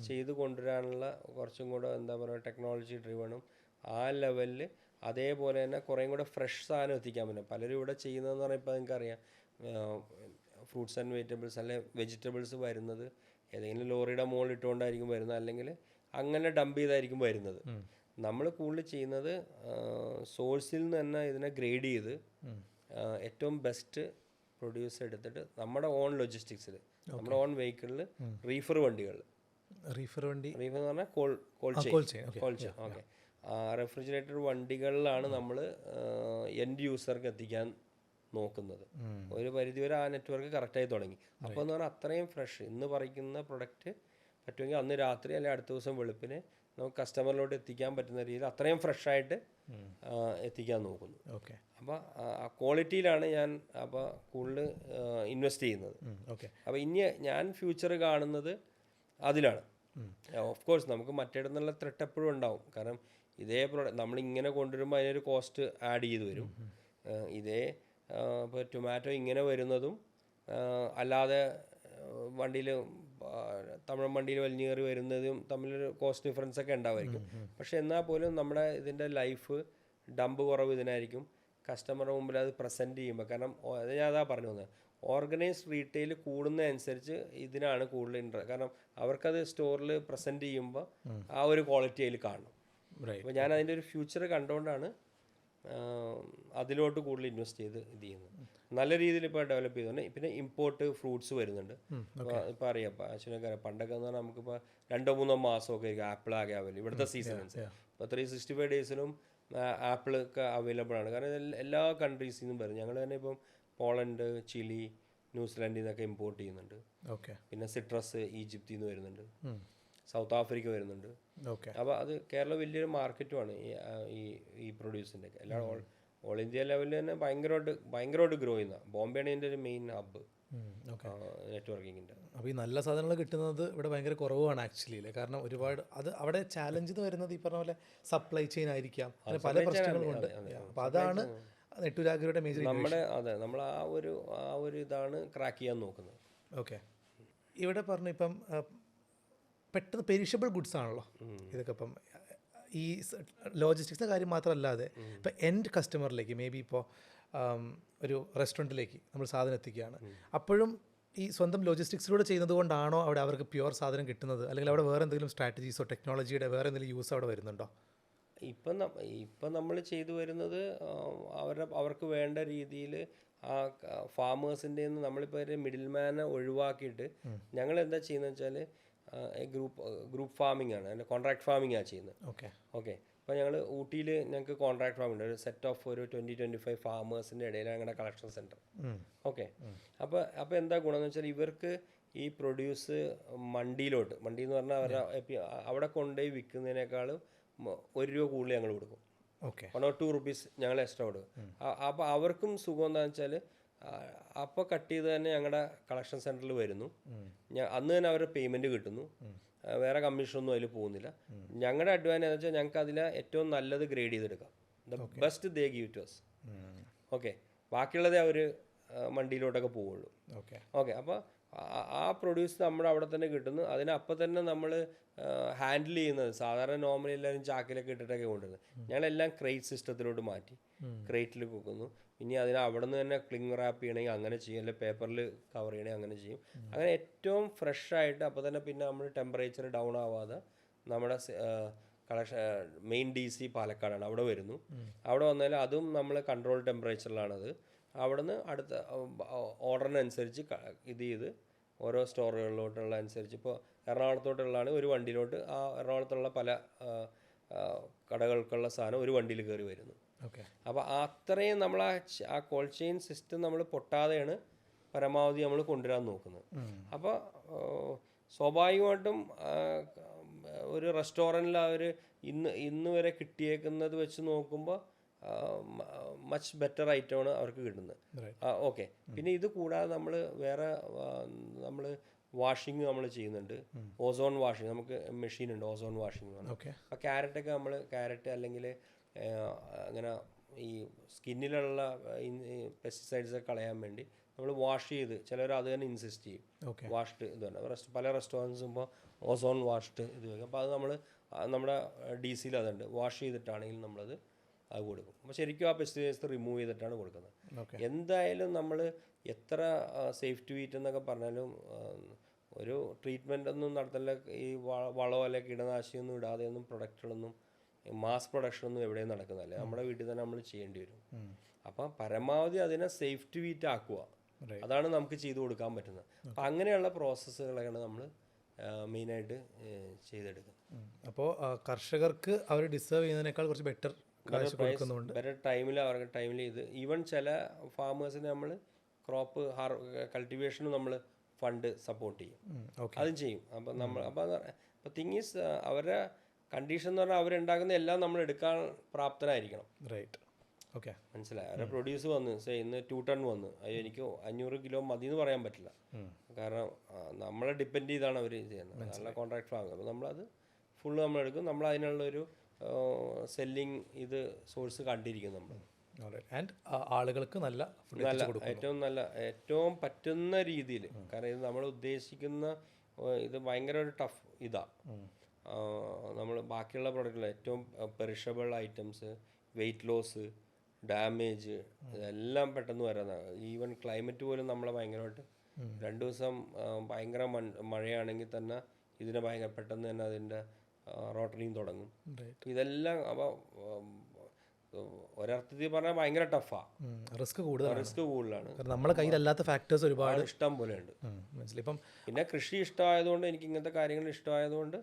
ചെയ്ത് കൊണ്ടുവരാനുള്ള കുറച്ചും കൂടെ എന്താ പറയുക ടെക്നോളജി ഡ്രിവണും ആ ലെവലിൽ അതേപോലെ തന്നെ കുറേയും കൂടെ ഫ്രഷ് സാധനം എത്തിക്കാൻ പറ്റും. പലരും ഇവിടെ ചെയ്യുന്നതെന്ന് പറഞ്ഞാൽ ഇപ്പോൾ നിങ്ങൾക്കറിയാം, ഫ്രൂട്ട്സ് ആൻഡ് വെജിറ്റബിൾസ് അല്ലെങ്കിൽ വെജിറ്റബിൾസ് വരുന്നത് ഏതെങ്കിലും ലോറിയുടെ മുകളിൽ ഇട്ടുകൊണ്ടായിരിക്കും വരുന്നത്, അല്ലെങ്കിൽ അങ്ങനെ ഡംപ് ചെയ്തായിരിക്കും വരുന്നത്. നമ്മൾ കൂടുതൽ ചെയ്യുന്നത് സോഴ്സിൽ നിന്ന് തന്നെ ഇതിനെ ഗ്രേഡ് ചെയ്ത് ഏറ്റവും ബെസ്റ്റ് പ്രൊഡ്യൂസ് എടുത്തിട്ട് നമ്മുടെ ഓൺ ലോജിസ്റ്റിക്സിൽ, നമ്മുടെ ഓൺ വെഹിക്കിളിൽ, റീഫർ വണ്ടികളിൽ, റീഫർ എന്ന് പറഞ്ഞാൽ കോൾഡ് ചെയിൻ ഓക്കെ, റെഫ്രിജറേറ്റർ വണ്ടികളിലാണ് നമ്മൾ എൻഡ് യൂസർക്ക് എത്തിക്കാൻ നോക്കുന്നത്. ഒരു പരിധിവരെ ആ നെറ്റ്വർക്ക് കറക്റ്റായി തുടങ്ങി. അപ്പോൾ എന്ന് പറഞ്ഞാൽ അത്രയും ഫ്രഷ് ഇന്ന് പറിക്കുന്ന പ്രൊഡക്റ്റ് പറ്റുമെങ്കിൽ അന്ന് രാത്രി അല്ലെങ്കിൽ അടുത്ത ദിവസം വെളുപ്പിന് നമുക്ക് കസ്റ്റമറിലോട്ട് എത്തിക്കാൻ പറ്റുന്ന രീതിയിൽ അത്രയും ഫ്രഷായിട്ട് എത്തിക്കാൻ നോക്കുന്നു. ഓക്കെ. അപ്പോൾ ആ ക്വാളിറ്റിയിലാണ് ഞാൻ അപ്പോൾ കൂടുതൽ ഇൻവെസ്റ്റ് ചെയ്യുന്നത്. അപ്പോൾ ഇനി ഞാൻ ഫ്യൂച്ചർ കാണുന്നത് അതിലാണ്. ഓഫ് കോഴ്സ് നമുക്ക് മറ്റേടന്നുള്ള ത്രെട്ട് എപ്പോഴും ഉണ്ടാവും. കാരണം ഇതേ പ്രോഡക്റ്റ് നമ്മളിങ്ങനെ കൊണ്ടുവരുമ്പോൾ അതിനൊരു കോസ്റ്റ് ആഡ് ചെയ്ത് വരും. ഇതേ ഇപ്പോൾ ടൊമാറ്റോ ഇങ്ങനെ വരുന്നതും അല്ലാതെ വണ്ടിയിൽ തമിഴ് വണ്ടിയിൽ വലിഞ്ഞു കയറി വരുന്നതും തമ്മിലൊരു കോസ്റ്റ് ഡിഫറൻസ് ഒക്കെ ഉണ്ടാവുമായിരിക്കും. പക്ഷെ എന്നാൽ പോലും നമ്മുടെ ഇതിൻ്റെ ലൈഫ് ഡംപ് കുറവ് ഇതിനായിരിക്കും. കസ്റ്റമറുടെ മുമ്പിൽ അത് പ്രസൻറ്റ് ചെയ്യുമ്പോൾ, കാരണം ഞാൻ അതാ പറഞ്ഞു വന്നത്, ഓർഗനൈസ്ഡ് റീറ്റെയിൽ കൂടുന്നതനുസരിച്ച് ഇതിനാണ് കൂടുതൽ കാരണം അവർക്കത് സ്റ്റോറിൽ പ്രസൻറ്റ് ചെയ്യുമ്പോൾ ആ ഒരു ക്വാളിറ്റി അതിൽ കാണും. അപ്പോൾ ഞാൻ അതിൻ്റെ ഒരു ഫ്യൂച്ചർ കണ്ടുകൊണ്ടാണ് അതിലോട്ട് കൂടുതൽ ഇൻവെസ്റ്റ് ചെയ്ത് ഇത് ചെയ്യുന്നത്. നല്ല രീതിയിൽ ഇപ്പോൾ ഡെവലപ്പ് ചെയ്തുകൊണ്ട് പിന്നെ ഇമ്പോർട്ട് ഫ്രൂട്ട്സ് വരുന്നുണ്ട്. ഇപ്പോൾ അറിയാം, ആക്ച്വലി പണ്ടൊക്കെ എന്ന് പറഞ്ഞാൽ നമുക്കിപ്പോൾ 2-3 മാസമൊക്കെ ആയിരിക്കും ആപ്പിൾ ആകെ അവൈലബിൾ. ഇവിടുത്തെ സീസൺസ് ഇപ്പോൾ 365 ഡേയ്സിലും ആപ്പിൾ ഒക്കെ അവൈലബിൾ ആണ്. കാരണം എല്ലാ കൺട്രീസിൽ നിന്നും വരും. ഞങ്ങൾ തന്നെ ഇപ്പം പോളണ്ട്, ചിലി, ന്യൂസിലാൻഡിൽ നിന്നൊക്കെ ഇമ്പോർട്ട് ചെയ്യുന്നുണ്ട്. ഓക്കെ. പിന്നെ സിട്രസ് ഈജിപ്തിൽ നിന്ന് വരുന്നുണ്ട്, സൗത്ത് ആഫ്രിക്ക വരുന്നുണ്ട്. ഓക്കെ. അപ്പോൾ അത് കേരളം വലിയൊരു മാർക്കറ്റുമാണ് ഈ പ്രൊഡ്യൂസിൻ്റെ ഒക്കെ. എല്ലാം ഓൾ ഇന്ത്യ ലെവലിൽ തന്നെ ഭയങ്കരമായിട്ട് ഗ്രോ ചെയ്യുന്ന. ബോംബെയാണ് ഇതിൻ്റെ ഒരു മെയിൻ ഹബ്ബ് നെറ്റ്വർക്കിങ്ങിൻ്റെ. അപ്പോൾ ഈ നല്ല സാധനങ്ങൾ കിട്ടുന്നത് ഇവിടെ ഭയങ്കര കുറവാണ് ആക്ച്വലി അല്ലേ? കാരണം ഒരുപാട് അത് അവിടെ ചാലഞ്ച് എന്ന് വരുന്നത് ഈ പറഞ്ഞ പോലെ സപ്ലൈ ചെയിൻ ആയിരിക്കാം, അങ്ങനെ പല പ്രശ്നങ്ങളുമുണ്ട്. അപ്പോൾ അതാണ് നെട്ടൂരാഗ്രയുടെ മേജർ. നമ്മൾ ആ ഒരു ഇതാണ് ക്രാക്ക് ചെയ്യാൻ നോക്കുന്നത്. ഓക്കെ. ഇവിടെ പറഞ്ഞു ഇപ്പം പെട്ടെന്ന് പെരിഷബിൾ ഗുഡ്സ് ആണല്ലോ ഇതൊക്കെ. ഇപ്പം ഈ ലോജിസ്റ്റിക്സിൻ്റെ കാര്യം മാത്രമല്ലാതെ ഇപ്പം എൻഡ് കസ്റ്റമറിലേക്ക് മേ ബി ഇപ്പോൾ ഒരു റെസ്റ്റോറൻറ്റിലേക്ക് നമ്മൾ സാധനം എത്തിക്കുകയാണ്, അപ്പോഴും ഈ സ്വന്തം ലോജിസ്റ്റിക്സിലൂടെ ചെയ്യുന്നത് കൊണ്ടാണോ അവിടെ അവർക്ക് പ്യുവർ സാധനം കിട്ടുന്നത്, അല്ലെങ്കിൽ അവിടെ വേറെ എന്തെങ്കിലും സ്ട്രാറ്റജീസോ ടെക്നോളജിയുടെ വേറെ എന്തെങ്കിലും യൂസ് അവിടെ വരുന്നുണ്ടോ? ഇപ്പം നമ്മൾ ചെയ്തു വരുന്നത് അവർക്ക് വേണ്ട രീതിയിൽ ആ ഫാമേഴ്സിൻ്റെ നിന്ന് നമ്മളിപ്പോൾ ഒരു മിഡിൽ മാനെ ഒഴിവാക്കിയിട്ട് ഞങ്ങൾ എന്താ ചെയ്യുന്നത് വെച്ചാൽ ഗ്രൂപ്പ് ഫാമിംഗ് ആണ്, അതിൻ്റെ കോൺട്രാക്ട് ഫാമിംഗ് ആണ് ചെയ്യുന്നത്. ഓക്കെ. അപ്പോൾ ഞങ്ങൾ ഊട്ടിയിൽ ഞങ്ങൾക്ക് കോൺട്രാക്ട് ഫാമിംഗ് ഉണ്ട്, ഒരു സെറ്റ് ഓഫ് ഒരു 20-25 ഫാമേഴ്സിൻ്റെ ഇടയിൽ ഞങ്ങളുടെ കളക്ഷൻ സെൻറ്റർ. ഓക്കെ. അപ്പോൾ എന്താ ഗുണമെന്ന് വെച്ചാൽ ഇവർക്ക് ഈ പ്രൊഡ്യൂസ് മണ്ടി എന്ന് പറഞ്ഞാൽ അവിടെ കൊണ്ടുപോയി വിൽക്കുന്നതിനേക്കാളും ₹1 കൂടുതൽ ഞങ്ങൾ കൊടുക്കും. 1 or 2 rupees ഞങ്ങൾ എക്സ്ട്രാ കൊടുക്കും. അപ്പോൾ അവർക്കും സുഖം എന്താണെന്ന് വെച്ചാൽ അപ്പോൾ കട്ട് ചെയ്ത് തന്നെ ഞങ്ങളുടെ കളക്ഷൻ സെൻറ്ററിൽ വരുന്നു. അന്ന് തന്നെ അവരുടെ പേയ്മെൻറ്റ് കിട്ടുന്നു, വേറെ കമ്മീഷനൊന്നും അതിൽ പോകുന്നില്ല. ഞങ്ങളുടെ അഡ്വാൻറ്റേജ് എന്ന് വെച്ചാൽ ഞങ്ങൾക്ക് അതിൽ ഏറ്റവും നല്ലത് ഗ്രേഡ് ചെയ്തെടുക്കാം. The best they give to us. Okay. ബാക്കിയുള്ളതേ അവർ മണ്ടിയിലോട്ടൊക്കെ പോവുള്ളൂ. ഓക്കെ. അപ്പോൾ ആ പ്രൊഡ്യൂസ് നമ്മുടെ അവിടെ തന്നെ കിട്ടുന്നു. അതിനപ്പം തന്നെ നമ്മൾ ഹാൻഡിൽ ചെയ്യുന്നത് സാധാരണ നോർമലി എല്ലാവരും ചാക്കിലൊക്കെ ഇട്ടിട്ടൊക്കെ കൊണ്ടുവരുന്നത്, ഞങ്ങളെല്ലാം ക്രേറ്റ് സിസ്റ്റത്തിലോട്ട് മാറ്റി ക്രേറ്റിൽ വെക്കുന്നു. ഇനി അതിന് അവിടെ നിന്ന് തന്നെ ക്ലിങ് റാപ്പ് ചെയ്യണമെങ്കിൽ അങ്ങനെ ചെയ്യും, അല്ലെങ്കിൽ പേപ്പറിൽ കവർ ചെയ്യണമെങ്കിൽ അങ്ങനെ ചെയ്യും. അങ്ങനെ ഏറ്റവും ഫ്രഷായിട്ട് അപ്പോൾ തന്നെ പിന്നെ നമ്മൾ ടെമ്പറേച്ചർ ഡൗൺ ആവാതെ നമ്മുടെ കളക്ഷൻ മെയിൻ DC പാലക്കാടാണ്, അവിടെ വരുന്നു. അവിടെ വന്നാൽ അതും നമ്മൾ കൺട്രോൾ ടെമ്പറേച്ചറിലാണത്. അവിടെ നിന്ന് അടുത്ത ഓർഡറിനനുസരിച്ച് ഇത് ചെയ്ത് ഓരോ സ്റ്റോറുകളിലോട്ടുള്ള അനുസരിച്ച് ഇപ്പോൾ എറണാകുളത്തോട്ടുള്ളതാണ് ഒരു വണ്ടിയിലോട്ട് ആ എറണാകുളത്തുള്ള പല കടകൾക്കുള്ള സാധനം ഒരു വണ്ടിയിൽ കയറി വരുന്നു. അപ്പോൾ അത്രയും നമ്മൾ ആ കോൾഡ് ചെയിൻ സിസ്റ്റം നമ്മൾ പൊട്ടാതെയാണ് പരമാവധി നമ്മൾ കൊണ്ടുവരാൻ നോക്കുന്നത്. അപ്പോൾ സ്വാഭാവികമായിട്ടും ഒരു റെസ്റ്റോറൻറ്റിൽ അവർ ഇന്ന് വരെ കിട്ടിയേക്കുന്നത് വെച്ച് നോക്കുമ്പോൾ മച്ച് ബെറ്റർ ഐറ്റമാണ് അവർക്ക് കിട്ടുന്നത്. ഓക്കെ. പിന്നെ ഇത് കൂടാതെ നമ്മൾ വേറെ നമ്മൾ വാഷിങ് നമ്മൾ ചെയ്യുന്നുണ്ട്, ഓസോൺ വാഷിങ്. നമുക്ക് മെഷീൻ ഉണ്ട് ഓസോൺ വാഷിങ് എന്ന് പറഞ്ഞാൽ. അപ്പോൾ ക്യാരറ്റൊക്കെ നമ്മൾ അല്ലെങ്കിൽ അങ്ങനെ ഈ സ്കിന്നിലുള്ള പെസ്റ്റിസൈഡ്സൊക്കെ കളയാൻ വേണ്ടി നമ്മൾ വാഷ് ചെയ്ത് ചിലർ അത് തന്നെ ഇൻസിസ്റ്റ് ചെയ്യും. വാഷ്ഡ് ഇത് തന്നെ പല റെസ്റ്റോറൻറ്റ്സും ഇപ്പോൾ ഓസോൺ വാഷ്ഡ് ഇത് വയ്ക്കും. അപ്പോൾ അത് നമ്മൾ നമ്മുടെ DC അതുണ്ട്, വാഷ് ചെയ്തിട്ടാണെങ്കിലും നമ്മളത് കൊടുക്കും. അപ്പോൾ ശരിക്കും ആ പെസ്റ്റിസൈഡ്സ് റിമൂവ് ചെയ്തിട്ടാണ് കൊടുക്കുന്നത്. എന്തായാലും നമ്മൾ എത്ര സേഫ് ടു ഈറ്റ് എന്നൊക്കെ പറഞ്ഞാലും ഒരു ട്രീറ്റ്മെൻ്റ് ഒന്നും നടത്തില്ല, ഈ വളമോ അല്ലെ കീടനാശിനിയൊന്നും ഇടാതെയൊന്നും പ്രൊഡക്റ്റുകളൊന്നും മാസ് പ്രൊഡക്ഷനൊന്നും എവിടെയും നടക്കുന്നില്ല. നമ്മുടെ വീട്ടിൽ തന്നെ നമ്മൾ ചെയ്യേണ്ടി വരും. അപ്പം പരമാവധി അതിനെ സേഫ് ടു ഈറ്റ് ആക്കുക, അതാണ് നമുക്ക് ചെയ്തു കൊടുക്കാൻ പറ്റുന്നത്. അപ്പം അങ്ങനെയുള്ള പ്രോസസ്സുകളൊക്കെയാണ് നമ്മൾ മെയിനായിട്ട് ചെയ്തെടുക്കുന്നത്. അപ്പോൾ കർഷകർക്ക് അവർ ഡിസേർവ് ചെയ്യുന്നതിനേക്കാൾ കുറച്ച് ബെറ്റർ അവരുടെ ടൈമിൽ ഇത് ഈവൻ ചില ഫാമേഴ്സിന് നമ്മൾ ക്രോപ്പ് കൾട്ടിവേഷനും നമ്മൾ ഫണ്ട് സപ്പോർട്ട് ചെയ്യും, അതും ചെയ്യും. അപ്പം അപ്പോൾ തിങ് ഈസ് അവരുടെ കണ്ടീഷൻ എന്ന് പറഞ്ഞാൽ അവരുണ്ടാക്കുന്ന എല്ലാം നമ്മൾ എടുക്കാൻ പ്രാപ്തരായിരിക്കണം. മനസ്സിലായി? അവരുടെ പ്രൊഡ്യൂസ് വന്ന് ഇന്ന് 2 ടൺ വന്ന് എനിക്ക് 500 കിലോ മതി എന്ന് പറയാൻ പറ്റില്ല. കാരണം നമ്മളെ ഡിപ്പെൻഡ് ചെയ്താണ് അവർ ചെയ്യുന്നത്, നല്ല കോൺട്രാക്ട് ഫാമിംഗ്. അപ്പോൾ നമ്മളത് ഫുള്ള് നമ്മളെടുക്കും. നമ്മൾ അതിനുള്ളൊരു സെല്ലിങ് ഇത് സോഴ്സ് കണ്ടിരിക്കും നമ്മൾ. ആളുകൾക്ക് നല്ല ഏറ്റവും പറ്റുന്ന രീതിയിൽ. കാരണം ഇത് നമ്മൾ ഉദ്ദേശിക്കുന്ന ഇത് ഭയങ്കര ഒരു ടഫ് ഇതാണ്. നമ്മൾ ബാക്കിയുള്ള പ്രൊഡക്റ്റുകൾ ഏറ്റവും perishable items, weight loss, damage ഇതെല്ലാം പെട്ടെന്ന് വരുന്നതാണ്. ഈവൻ ക്ലൈമറ്റ് പോലും നമ്മളെ ഭയങ്കരമായിട്ട് 2 ദിവസം ഭയങ്കര മഴയാണെങ്കിൽ തന്നെ ഇതിനെ ഭയങ്കര പെട്ടെന്ന് തന്നെ അതിൻ്റെ റോട്ടറിങ് തുടങ്ങും. ഇതെല്ലാം അപ്പോൾ ഒരർത്ഥത്തിൽ പറഞ്ഞാൽ ഭയങ്കര ടഫാണ്, റിസ്ക് കൂടുതലാണ്. നമ്മുടെ കയ്യിലല്ലാത്ത ഫാക്ടേഴ്സ് ഒരുപാട് ഇഷ്ടം പോലെ ഉണ്ട്. പിന്നെ കൃഷി ഇഷ്ടമായതുകൊണ്ട് എനിക്ക് ഇങ്ങനത്തെ കാര്യങ്ങൾ ഇഷ്ടമായതുകൊണ്ട്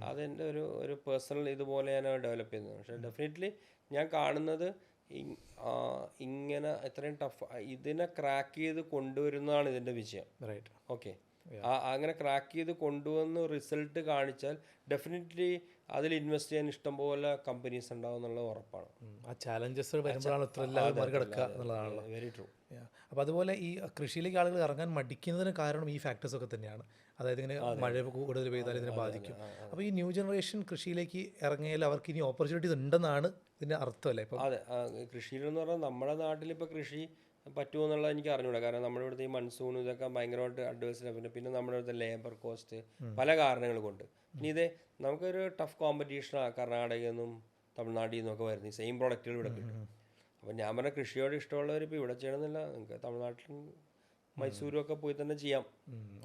അതെൻ്റെ ഒരു പേഴ്സണൽ ഇതുപോലെ ഞാൻ ഡെവലപ്പ് ചെയ്യുന്നത്. പക്ഷേ ഡെഫിനറ്റ്ലി ഞാൻ കാണുന്നത് ഇങ്ങനെ ഇത്രയും ടഫ് ഇതിനെ ക്രാക്ക് ചെയ്ത് കൊണ്ടുവരുന്നതാണ് ഇതിൻ്റെ വിജയം. റൈറ്റ്. ഓക്കെ, അങ്ങനെ ക്രാക്ക് ചെയ്ത് കൊണ്ടുവന്ന് റിസൾട്ട് കാണിച്ചാൽ ഡെഫിനറ്റ്ലി അതിൽ ഇൻവെസ്റ്റ് ചെയ്യാൻ ഇഷ്ടംപോലെ കമ്പനീസ് ഉണ്ടാവും എന്നുള്ളത് ഉറപ്പാണ്. ആ ചാലഞ്ചസ് വരുമ്പോഴാണ് ഇത്ര എല്ലാവരും മറികടക്കുക എന്നുള്ളതാണല്ലോ. Very true. അപ്പോൾ അതുപോലെ ഈ കൃഷിയിലേക്ക് ആളുകൾ ഇറങ്ങാൻ മടിക്കുന്നതിന് കാരണം ഈ ഫാക്ടേഴ്സ് ഒക്കെ തന്നെയാണ്. അതായത് ഇങ്ങനെ മഴ കൂടുതൽ പെയ്താൽ ഇതിനെ ബാധിക്കും. അപ്പോൾ ഈ ന്യൂ ജനറേഷൻ കൃഷിയിലേക്ക് ഇറങ്ങിയാൽ അവർക്ക് ഇനി ഓപ്പർച്യൂണിറ്റീസ് ഉണ്ടെന്നാണ് ഇതിൻ്റെ അർത്ഥമല്ലേ ഇപ്പം? അതെ, കൃഷിയിലെന്ന് പറഞ്ഞാൽ നമ്മുടെ നാട്ടിലിപ്പോൾ കൃഷി പറ്റുമോ എന്നുള്ളത് എനിക്ക് അറിഞ്ഞൂടാ. കാരണം നമ്മുടെ ഇവിടുത്തെ ഈ മൺസൂൺ ഇതൊക്കെ ഭയങ്കരമായിട്ട് അഡ്വേഴ്സിലാണ്. പിന്നെ നമ്മുടെ ഇവിടുത്തെ ലേബർ കോസ്റ്റ് പല കാരണങ്ങൾ കൊണ്ട്. ഇനി ഇതേ നമുക്കൊരു ടഫ് കോമ്പറ്റീഷനാണ് കർണാടകയിൽ നിന്നും തമിഴ്നാട്ടിൽ നിന്നൊക്കെ വരുന്നത് ഈ സെയിം പ്രോഡക്റ്റുകൾ ഇവിടെ കിട്ടും. അപ്പം ഞാൻ പറഞ്ഞ കൃഷിയോട് ഇഷ്ടമുള്ളവർ ഇപ്പോൾ ഇവിടെ ചെയ്യണമെന്നില്ല, നിങ്ങൾക്ക് തമിഴ്നാട്ടിലും മൈസൂരും ഒക്കെ പോയി തന്നെ ചെയ്യാം.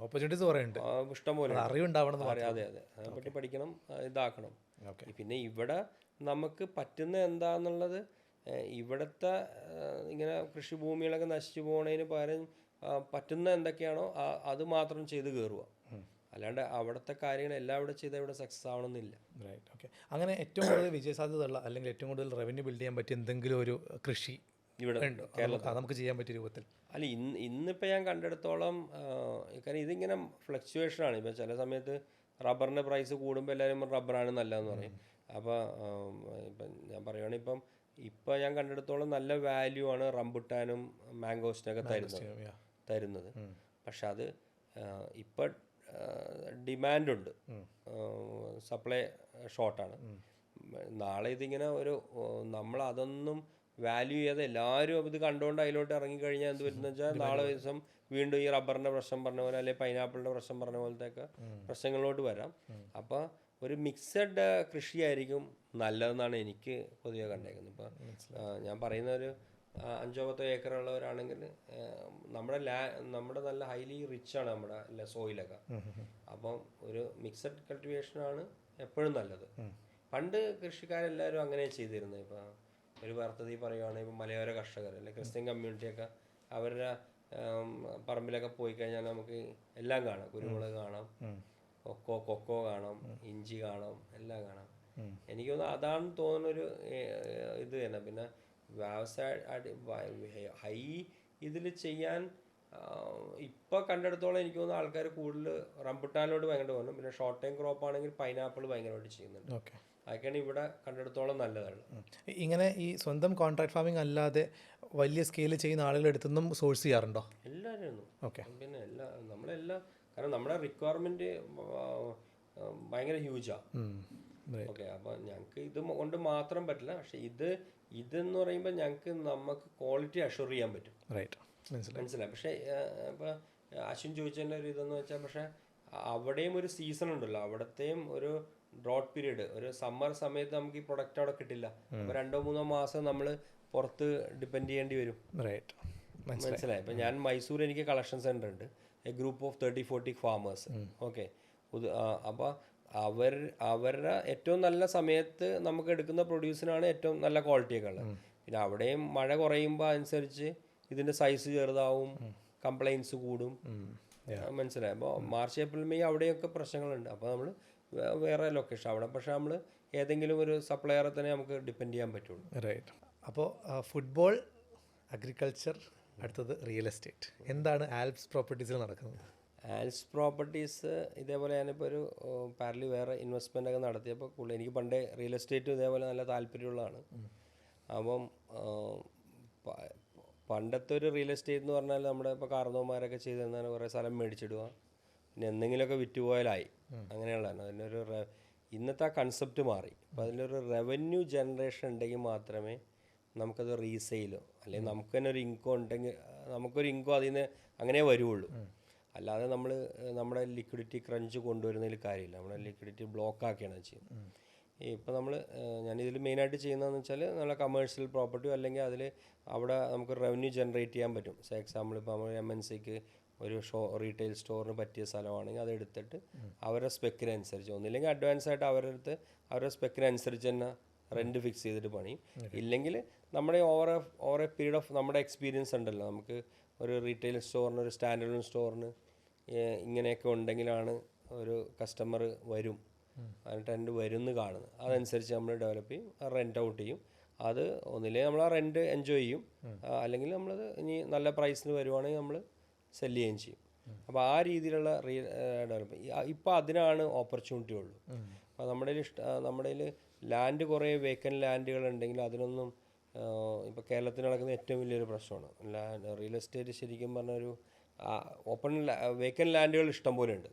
ഓപ്പർച്യൂണിറ്റീസ് കുറേയുണ്ട്, ഇഷ്ടം പോലെ അറിവുണ്ടാവണം. അതെ അതെ, അതിനെപ്പറ്റി പഠിക്കണം, ഇതാക്കണം. പിന്നെ ഇവിടെ നമുക്ക് പറ്റുന്ന എന്താന്നുള്ളത്, ഇവിടുത്തെ ഇങ്ങനെ കൃഷിഭൂമികളൊക്കെ നശിച്ചു പോകുന്നതിന് പകരം പറ്റുന്ന എന്തൊക്കെയാണോ അത് മാത്രം ചെയ്ത് കയറുക. അല്ലാണ്ട് അവിടുത്തെ കാര്യങ്ങൾ എല്ലാം ഇവിടെ ചെയ്താൽ ഇവിടെ സക്സസ് ആവണമെന്നില്ല. റൈറ്റ്. ഓക്കെ. അങ്ങനെ ഏറ്റവും കൂടുതൽ വിജയസാധ്യതയുള്ള അല്ലെങ്കിൽ ഏറ്റവും കൂടുതൽ റവന്യൂ ബിൽഡ് ചെയ്യാൻ പറ്റിയ എന്തെങ്കിലും ഒരു കൃഷി ഇവിടെ കേരളത്തിൽ നമുക്ക് ചെയ്യാൻ പറ്റിയ രൂപത്തിൽ? അല്ല, ഇന്നിപ്പോൾ ഞാൻ കണ്ടെടുത്തോളം, കാരണം ഇതിങ്ങനെ ഫ്ലക്ച്വേഷനാണ്. ഇപ്പോൾ ചില സമയത്ത് റബ്ബറിൻ്റെ പ്രൈസ് കൂടുമ്പോൾ എല്ലാവരും റബ്ബറാണ് നല്ലതെന്ന് പറയും. അപ്പോൾ ഇപ്പം ഞാൻ പറയുകയാണെങ്കിൽ ഇപ്പം ഞാൻ കണ്ടെടുത്തോളം നല്ല വാല്യൂ ആണ് റംബുട്ടാനും മാംഗോസിനൊക്കെ തരുന്നത്. പക്ഷെ അത് ഇപ്പം ഡിമാൻഡുണ്ട്, സപ്ലൈ ഷോർട്ടാണ്. നാളെ ഇതിങ്ങനെ നമ്മളതൊന്നും വാല്യൂ ചെയ്യാതെ എല്ലാവരും ഇത് കണ്ടുകൊണ്ട് അതിലോട്ട് ഇറങ്ങിക്കഴിഞ്ഞാൽ എന്ത് പറ്റുന്ന വെച്ചാൽ നാളെ ദിവസം വീണ്ടും ഈ റബ്ബറിൻ്റെ പ്രശ്നം പറഞ്ഞ പോലെ അല്ലെങ്കിൽ പൈനാപ്പിളിൻ്റെ പ്രശ്നം പറഞ്ഞ പോലത്തെയൊക്കെ പ്രശ്നങ്ങളിലോട്ട് വരാം. അപ്പോൾ ഒരു മിക്സഡ് കൃഷിയായിരിക്കും നല്ലതെന്നാണ് എനിക്ക് പൊതുവെ കണ്ടേക്കുന്നത്. ഇപ്പോൾ ഞാൻ പറയുന്ന ഒരു 5-10 ഏക്കറുള്ളവരാണെങ്കിൽ നമ്മുടെ നല്ല ഹൈലി റിച്ചാണ് നമ്മുടെ സോയിലൊക്കെ. അപ്പം ഒരു മിക്സഡ് കൾട്ടിവേഷനാണ് എപ്പോഴും നല്ലത്. പണ്ട് കൃഷിക്കാരെല്ലാവരും അങ്ങനെ ചെയ്തിരുന്നത്. ഇപ്പോൾ ഒരു വാർത്തതി പറയുകയാണെങ്കിൽ ഇപ്പോൾ മലയോര കർഷകർ അല്ലെങ്കിൽ ക്രിസ്ത്യൻ കമ്മ്യൂണിറ്റിയൊക്കെ അവരുടെ പറമ്പിലൊക്കെ പോയി കഴിഞ്ഞാൽ നമുക്ക് എല്ലാം കാണാം. കുരുമുളക് കാണാം, കൊക്കോ കാണാം, ഇഞ്ചി കാണാം, എല്ലാം കാണാം. എനിക്ക് തോന്നുന്നു അതാണ് തോന്നുന്നൊരു ഇത് തന്നെ. പിന്നെ വ്യവസായ ഹൈ ഇതിൽ ചെയ്യാൻ ഇപ്പോൾ കണ്ടെടുത്തോളം എനിക്ക് തോന്നുന്നു ആൾക്കാർ കൂടുതൽ റംബുട്ടാനിലോട്ട് ഭയങ്കര തോന്നും. പിന്നെ ഷോർട്ട് ടൈം ക്രോപ്പ് ആണെങ്കിൽ പൈനാപ്പിൾ ഭയങ്കരമായിട്ട് ചെയ്യുന്നുണ്ട്. അതൊക്കെയാണ് ഇവിടെ കണ്ടെടുത്തോളം നല്ലതാണ്. ഇങ്ങനെ ഈ സ്വന്തം കോൺട്രാക്ട് ഫാമിംഗ് അല്ലാതെ വലിയ സ്കെയിൽ ചെയ്യുന്ന ആളുകളുടെ അടുത്തൊന്നും സോഴ്സ് ചെയ്യാറുണ്ടോ? എല്ലാവരും. ഓക്കെ. പിന്നെ നമ്മളെല്ലാം, കാരണം നമ്മുടെ റിക്വയർമെൻറ്റ് ഭയങ്കര ഹ്യൂജാണ്. ഓക്കെ, അപ്പോൾ ഞങ്ങൾക്ക് ഇത് കൊണ്ട് മാത്രം പറ്റില്ല. പക്ഷെ ഇതെന്ന് പറയുമ്പോൾ നമുക്ക് ക്വാളിറ്റി അഷ്വർ ചെയ്യാൻ പറ്റും. മനസ്സിലായി. പക്ഷേ ഇപ്പോൾ അശ്വിൻ ചോദിച്ചതിൻ്റെ ഒരു ഇതെന്ന് വെച്ചാൽ, പക്ഷേ അവിടെയും ഒരു സീസൺ ഉണ്ടല്ലോ, അവിടത്തെയും ഒരു ഡ്രോട്ട് പീരീഡ്, ഒരു സമ്മർ സമയത്ത് നമുക്ക് ഈ പ്രൊഡക്റ്റ് അവിടെ കിട്ടില്ല. അപ്പോൾ 2-3 മാസം നമ്മൾ പുറത്ത് ഡിപ്പെൻഡ് ചെയ്യേണ്ടി വരും. മനസ്സിലായി. ഇപ്പം ഞാൻ മൈസൂർ എനിക്ക് കളക്ഷൻ സെൻ്റർ ഉണ്ട്, A group of 30-40 farmers. Okay, അപ്പോൾ അവരുടെ ഏറ്റവും നല്ല സമയത്ത് നമുക്ക് എടുക്കുന്ന പ്രൊഡ്യൂസിനാണ് ഏറ്റവും നല്ല ക്വാളിറ്റിയൊക്കെ ഉള്ളത്. പിന്നെ അവിടെയും മഴ കുറയുമ്പോൾ അനുസരിച്ച് ഇതിൻ്റെ സൈസ് ചെറുതാവും, കംപ്ലൈൻസ് കൂടും. മനസ്സിലായി. അപ്പോൾ മാർച്ച് ഏപ്രിൽ മെയ് അവിടെയൊക്കെ പ്രശ്നങ്ങളുണ്ട്. അപ്പോൾ നമ്മൾ വേറെ ലൊക്കേഷൻ അവിടെ, പക്ഷേ നമ്മൾ ഏതെങ്കിലും ഒരു സപ്ലയറെ തന്നെ നമുക്ക് ഡിപ്പെൻഡ് ചെയ്യാൻ പറ്റുള്ളൂ. റൈറ്റ്. അപ്പോൾ ഫുട്ബോൾ, അഗ്രികൾച്ചർ, അടുത്തത് റിയൽ എസ്റ്റേറ്റ്. എന്താണ് ആൽപ്സ് പ്രോപ്പർട്ടീസിൽ നടക്കുന്നത്? ആൽപ്സ് പ്രോപ്പർട്ടീസ് ഇതേപോലെ ഞാനിപ്പോൾ ഒരു പാരലി വേറെ ഇൻവെസ്റ്റ്മെൻ്റ് ഒക്കെ നടത്തിയപ്പോൾ കൂടുതൽ എനിക്ക് പണ്ടേ റിയൽ എസ്റ്റേറ്റ് ഇതേപോലെ നല്ല താല്പര്യമുള്ളതാണ്. അപ്പം പണ്ടത്തെ ഒരു റിയൽ എസ്റ്റേറ്റ് എന്ന് പറഞ്ഞാൽ നമ്മുടെ ഇപ്പോൾ കാർന്നോമാരൊക്കെ ചെയ്ത് തന്നാൽ കുറേ സ്ഥലം മേടിച്ചിടുക, പിന്നെ എന്തെങ്കിലുമൊക്കെ വിറ്റുപോയാലായി, അങ്ങനെയുള്ളതാണ്. അതിനൊരു ഇന്നത്തെ ആ കൺസെപ്റ്റ് മാറി. അപ്പോൾ അതിലൊരു റവന്യൂ ജനറേഷൻ ഉണ്ടെങ്കിൽ മാത്രമേ നമുക്കത് റീസെയിലോ അല്ലെങ്കിൽ നമുക്ക് തന്നെ ഒരു ഇൻകം ഉണ്ടെങ്കിൽ നമുക്കൊരു ഇൻകം അതിൽ നിന്ന് അങ്ങനെ വരുള്ളൂ. അല്ലാതെ നമ്മുടെ ലിക്വിഡിറ്റി ക്രഞ്ച് കൊണ്ടുവരുന്നതിൽ കാര്യമില്ല. നമ്മുടെ ലിക്വിഡിറ്റി ബ്ലോക്കാക്കിയാണ് ചെയ്യുന്നത്. ഇപ്പോൾ ഞാനിതിൽ മെയിനായിട്ട് ചെയ്യുന്നതെന്ന് വെച്ചാൽ നല്ല കമേഴ്ഷ്യൽ പ്രോപ്പർട്ടിയോ അല്ലെങ്കിൽ അവിടെ നമുക്ക് റവന്യൂ ജനറേറ്റ് ചെയ്യാൻ പറ്റും. ഫോർ എക്സാമ്പിൾ ഇപ്പോൾ നമ്മൾ MNCക്ക് ഒരു റീറ്റെയിൽ സ്റ്റോറിന് പറ്റിയ സ്ഥലമാണെങ്കിൽ അതെടുത്തിട്ട് അവരുടെ സ്പെക്കിനനുസരിച്ച്, ഒന്നില്ലെങ്കിൽ അഡ്വാൻസ് ആയിട്ട് അവരുടെ സ്പെക്കിനനുസരിച്ച് തന്നെ റെൻറ്റ് ഫിക്സ് ചെയ്തിട്ട് പണിയും. ഇല്ലെങ്കിൽ നമ്മുടെ ഓവർ എ പീരീഡ് ഓഫ് നമ്മുടെ എക്സ്പീരിയൻസ് ഉണ്ടല്ലോ, നമുക്ക് ഒരു റീറ്റെയിൽ സ്റ്റോറിന്, ഒരു സ്റ്റാൻഡേർഡ് സ്റ്റോറിന് ഇങ്ങനെയൊക്കെ ഉണ്ടെങ്കിലാണ് ഒരു കസ്റ്റമർ വരും, അതിന് ട്രെൻഡ് വരും എന്ന് കാണുന്നത്. അതനുസരിച്ച് നമ്മൾ ഡെവലപ്പ് ചെയ്യും, റെൻറ്റ് ഔട്ട് ചെയ്യും. അത് ഒന്നില്ലെങ്കിൽ നമ്മൾ ആ റെൻറ്റ് എൻജോയ് ചെയ്യും, അല്ലെങ്കിൽ നമ്മളത് ഇനി നല്ല പ്രൈസിന് വരുവാണെങ്കിൽ നമ്മൾ സെല് ചെയ്യുകയും ചെയ്യും. അപ്പോൾ ആ രീതിയിലുള്ള ഡെവലപ്പ് ഇപ്പോൾ അതിനാണ് ഓപ്പർച്യൂണിറ്റി ഉള്ളൂ. അപ്പോൾ നമ്മുടെ ലാൻഡ് കുറേ വേക്കൻ ലാൻഡുകൾ ഉണ്ടെങ്കിൽ അതിനൊന്നും ഇപ്പോൾ കേരളത്തിൽ നടക്കുന്ന ഏറ്റവും വലിയൊരു പ്രശ്നമാണ് റിയൽ എസ്റ്റേറ്റ്. ശരിക്കും പറഞ്ഞ ഒരു ഓപ്പൺ വേക്കൻ ലാൻഡുകൾ ഇഷ്ടം പോലെ ഉണ്ട്.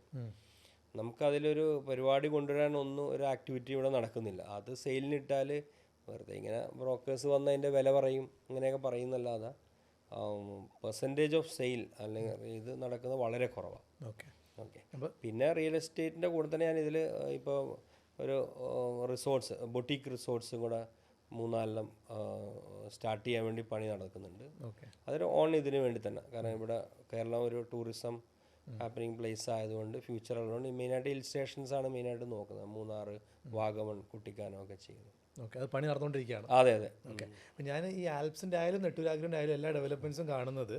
നമുക്കതിലൊരു പരിപാടി കൊണ്ടുവരാനൊന്നും ഒരു ആക്ടിവിറ്റി ഇവിടെ നടക്കുന്നില്ല. അത് സെയിലിനിട്ടാൽ വെറുതെ ഇങ്ങനെ ബ്രോക്കേഴ്സ് വന്ന് അതിൻ്റെ വില പറയും, അങ്ങനെയൊക്കെ പറയുന്നല്ലാതെ പെർസെൻറ്റേജ് ഓഫ് സെയിൽ അല്ലെങ്കിൽ ഇത് നടക്കുന്നത് വളരെ കുറവാണ്. ഓക്കെ. പിന്നെ റിയൽ എസ്റ്റേറ്റിൻ്റെ കൂടെ തന്നെ ഞാൻ ഇതിൽ ഇപ്പോൾ ഒരു റിസോർട്ട്സ്, ബൊട്ടീക്ക് റിസോർട്ട്സും കൂടെ 4-4 സ്റ്റാർട്ട് ചെയ്യാൻ വേണ്ടി പണി നടക്കുന്നുണ്ട്. അതൊരു ഇതിന് വേണ്ടി തന്നെ, കാരണം ഇവിടെ കേരളം ഒരു ടൂറിസം ഹാപ്പനിങ് പ്ലേസ് ആയതുകൊണ്ട്, ഫ്യൂച്ചർ ഉള്ളതുകൊണ്ട് മെയിനായിട്ട് ഹിൽ സ്റ്റേഷൻസ് ആണ് മെയിനായിട്ട് നോക്കുന്നത്. മൂന്നാർ, വാഗമൺ, കുട്ടിക്കാനം ഒക്കെ ചെയ്യുന്നത്. ഓക്കെ, അത് പണി നടന്നുകൊണ്ടിരിക്കുകയാണ്. അതെ അതെ. ഓക്കെ. അപ്പം ഞാൻ ഈ ആൽപ്സിൻ്റെ ആയാലും നെട്ടൂരാഗ്രൻ്റെ ആയാലും എല്ലാ ഡെവലപ്മെൻറ്റ്സും കാണുന്നത്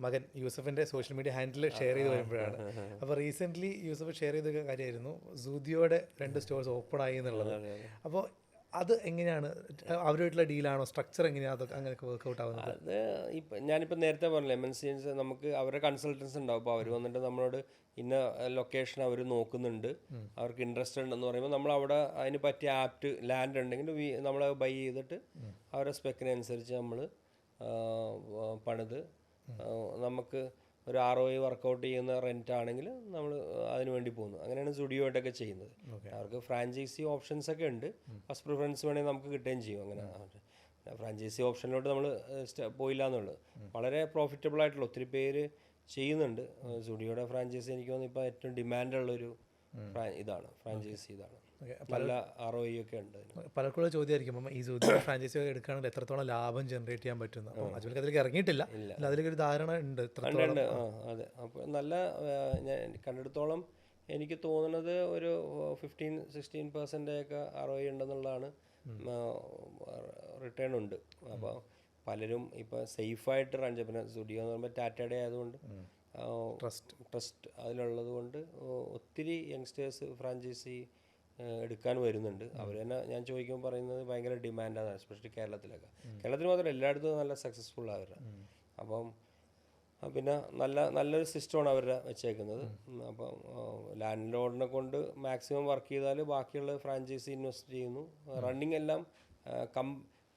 മകൻ യൂസഫിൻ്റെ സോഷ്യൽ മീഡിയ ഹാൻഡിൽ ഷെയർ ചെയ്ത് വരുമ്പോഴാണ്. അപ്പോൾ റീസെൻ്റ്ലി യൂസഫ് ഷെയർ ചെയ്ത കാര്യമായിരുന്നു Zudio-യുടെ 2 സ്റ്റോഴ്സ് ഓപ്പൺ ആയി എന്നുള്ളത്. അപ്പോൾ അത് എങ്ങനെയാണ്, അവരുമായിട്ടുള്ള ഡീലാണോ, സ്ട്രക്ചർ എങ്ങനെയാണ്, അതൊക്കെ അങ്ങനെയൊക്കെ വർക്കൗട്ട് ആവുന്നത്? അത് ഞാനിപ്പോൾ നേരത്തെ പറഞ്ഞില്ലേ, MNCs നമുക്ക് അവരുടെ കൺസൾട്ടൻസ് ഉണ്ടാവും. അപ്പോൾ അവർ വന്നിട്ട് നമ്മളോട് ഇന്ന ലൊക്കേഷൻ അവർ നോക്കുന്നുണ്ട്, അവർക്ക് ഇൻട്രസ്റ്റ് ഉണ്ടെന്ന് പറയുമ്പോൾ നമ്മൾ അവിടെ അതിന് പറ്റിയ ആപ്റ്റ് ലാൻഡ് ഉണ്ടെങ്കിൽ നമ്മൾ ബൈ ചെയ്തിട്ട് അവരുടെ സ്പെക്കിനനുസരിച്ച് നമ്മൾ പണിത് നമുക്ക് ഒരു ROI വർക്കൗട്ട് ചെയ്യുന്ന റെൻ്റ് ആണെങ്കിൽ നമ്മൾ അതിന് വേണ്ടി പോകുന്നു. അങ്ങനെയാണ് Zudio-ആയിട്ടൊക്കെ ചെയ്യുന്നത്. അവർക്ക് ഫ്രാഞ്ചൈസി ഓപ്ഷൻസ് ഒക്കെ ഉണ്ട്. ഫസ്റ്റ് പ്രിഫറൻസ് വേണമെങ്കിൽ നമുക്ക് കിട്ടുകയും ചെയ്യും. അങ്ങനെ ഫ്രാഞ്ചൈസി ഓപ്ഷനിലോട്ട് നമ്മൾ പോയില്ല എന്നുള്ളത്. വളരെ പ്രോഫിറ്റബിൾ ആയിട്ടുള്ള ഒത്തിരി പേര് ചെയ്യുന്നുണ്ട്. Zudio-യുടെ ഫ്രാഞ്ചൈസി എനിക്ക് തോന്നുന്നു ഇപ്പോൾ ഏറ്റവും ഡിമാൻഡുള്ളൊരു ഇതാണ്, ഫ്രാഞ്ചൈസി ഇതാണ്. നല്ല ROI ഒക്കെ ഉണ്ട്. പലർക്കുള്ള ചോദ്യമായിരിക്കും, അപ്പം ഈ Zudio ഫ്രാഞ്ചൈസി എടുക്കുകയാണെങ്കിൽ എത്രത്തോളം ലാഭം ജനറേറ്റ് ചെയ്യാൻ പറ്റുന്നു. അപ്പോൾ അജ്മൽക്ക് അതിലേക്ക് ഇറങ്ങിയിട്ടില്ല, അതിലേക്ക് ഒരു ധാരണ ഉണ്ട്. അതെ. അപ്പോൾ നല്ല ഞാൻ കണ്ടെടുത്തോളം എനിക്ക് തോന്നുന്നത് ഒരു 15-16% ഒക്കെ ROI ഉണ്ടെന്നുള്ളതാണ്. റിട്ടേൺ ഉണ്ട്. അപ്പോൾ പലരും ഇപ്പോൾ സേഫായിട്ട് റൺ ചെയ്യും. പിന്നെ Zudio എന്ന് പറയുമ്പോൾ ടാറ്റയുടെ ആയതുകൊണ്ട് ട്രസ്റ്റ് അതിലുള്ളത് കൊണ്ട് ഒത്തിരി യങ്സ്റ്റേഴ്സ് ഫ്രാഞ്ചൈസി എടുക്കാൻ വരുന്നുണ്ട്. അവർ തന്നെ ഞാൻ ചോദിക്കുമ്പോൾ പറയുന്നത് ഭയങ്കര ഡിമാൻഡാണ്, എസ്പെഷ്യലി കേരളത്തിലൊക്കെ. കേരളത്തിൽ മാത്രമല്ല, എല്ലായിടത്തും നല്ല സക്സസ്ഫുൾ അവരുടെ. അപ്പം പിന്നെ നല്ലൊരു സിസ്റ്റമാണ് അവരുടെ വെച്ചേക്കുന്നത്. അപ്പം ലാൻഡ് ലോഡിനെ കൊണ്ട് മാക്സിമം വർക്ക് ചെയ്താൽ ബാക്കിയുള്ള ഫ്രാഞ്ചൈസി ഇൻവെസ്റ്റ് ചെയ്യുന്നു. റണ്ണിങ് എല്ലാം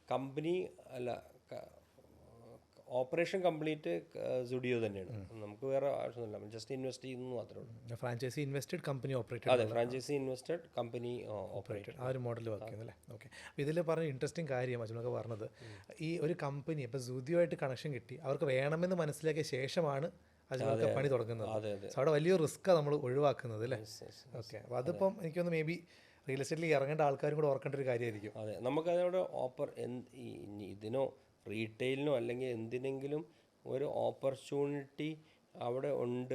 കമ്പനി അല്ല, ഓപ്പറേഷൻ കംപ്ലീറ്റ് Zudio തന്നെയാണ്. നമുക്ക് വേറെ ആവശ്യമൊന്നുമില്ല, ജസ്റ്റ് ഇൻവെസ്റ്റ് ചെയ്യുന്നു മാത്രമേ ഉള്ളൂ. Franchise invested company operated. അതെ, ഫ്രാഞ്ചൈസി ഇൻവെസ്റ്റഡ് കമ്പനി ഓപ്പറേറ്റഡ്, ആ ഒരു മോഡൽ വർക്ക് ചെയ്യുന്നല്ലേ. ഓക്കെ. അപ്പോൾ ഇതിൽ പറഞ്ഞ ഇൻട്രസ്റ്റിംഗ് കാര്യം അജ്മലൊക്കെ പറഞ്ഞത്, ഈ ഒരു കമ്പനി ഇപ്പോൾ Zudio-ആയിട്ട് കണക്ഷൻ കിട്ടി, അവർക്ക് വേണമെന്ന് മനസ്സിലാക്കിയ ശേഷമാണ് അജ്മലൊക്കെ പണി തുടങ്ങുന്നത്. അവിടെ വലിയൊരു റിസ്ക്കാണ് നമ്മൾ ഒഴിവാക്കുന്നത് അല്ലേ. ഓക്കെ. അപ്പോൾ അതിപ്പം എനിക്കൊന്ന് മേ ബി റിയൽ എസ്റ്റേറ്റിൽ ഇറങ്ങേണ്ട ആൾക്കാരും കൂടെ ഓർക്കേണ്ട ഒരു കാര്യമായിരിക്കും. അതെ, നമുക്കതവിടെ ഇതിനോ റീറ്റെയിലിനോ അല്ലെങ്കിൽ എന്തിനെങ്കിലും ഒരു ഓപ്പർച്യൂണിറ്റി അവിടെ ഉണ്ട്.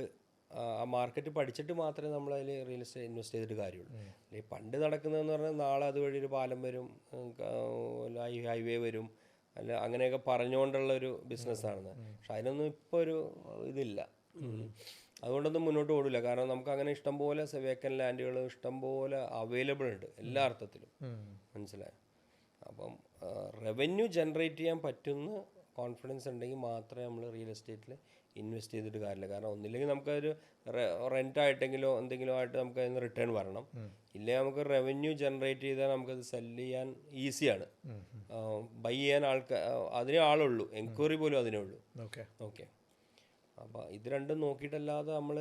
ആ മാർക്കറ്റ് പഠിച്ചിട്ട് മാത്രമേ നമ്മൾ അതിൽ റിയൽ എസ്റ്റേറ്റ് ഇൻവെസ്റ്റ് ചെയ്തിട്ട് കാര്യമുള്ളൂ. അല്ലെങ്കിൽ പണ്ട് നടക്കുന്നതെന്ന് പറഞ്ഞാൽ നാളെ അതുവഴി ഒരു പാലം വരും, ഹൈവേ വരും, അല്ല അങ്ങനെയൊക്കെ പറഞ്ഞുകൊണ്ടുള്ളൊരു ബിസിനസ്സാണ്. പക്ഷെ അതിനൊന്നും ഇപ്പോൾ ഒരു ഇതില്ല. അതുകൊണ്ടൊന്നും മുന്നോട്ട് ഓടില്ല. കാരണം നമുക്ക് അങ്ങനെ ഇഷ്ടംപോലെ വേക്കൻ ലാൻഡുകൾ ഇഷ്ടംപോലെ അവൈലബിൾ ഉണ്ട് എല്ലാ അർത്ഥത്തിലും. മനസ്സിലായോ? അപ്പം റവന്യൂ ജനറേറ്റ് ചെയ്യാൻ പറ്റുന്ന കോൺഫിഡൻസ് ഉണ്ടെങ്കിൽ മാത്രമേ നമ്മൾ റിയൽ എസ്റ്റേറ്റിൽ ഇൻവെസ്റ്റ് ചെയ്തിട്ട് കാര്യമില്ല. കാരണം ഒന്നില്ലെങ്കിൽ നമുക്കൊരു റെൻ്റായിട്ടെങ്കിലോ എന്തെങ്കിലും ആയിട്ട് നമുക്ക് അതിന് റിട്ടേൺ വരണം. ഇല്ലെങ്കിൽ നമുക്ക് റവന്യൂ ജനറേറ്റ് ചെയ്താൽ നമുക്കത് സെല്ല് ചെയ്യാൻ ഈസിയാണ്. ബൈ ചെയ്യാൻ അതിനേ ആളുള്ളൂ, എൻക്വയറി പോലും അതിനേ ഉള്ളൂ. ഓക്കെ. അപ്പോൾ ഇത് രണ്ടും നോക്കിയിട്ടല്ലാതെ നമ്മൾ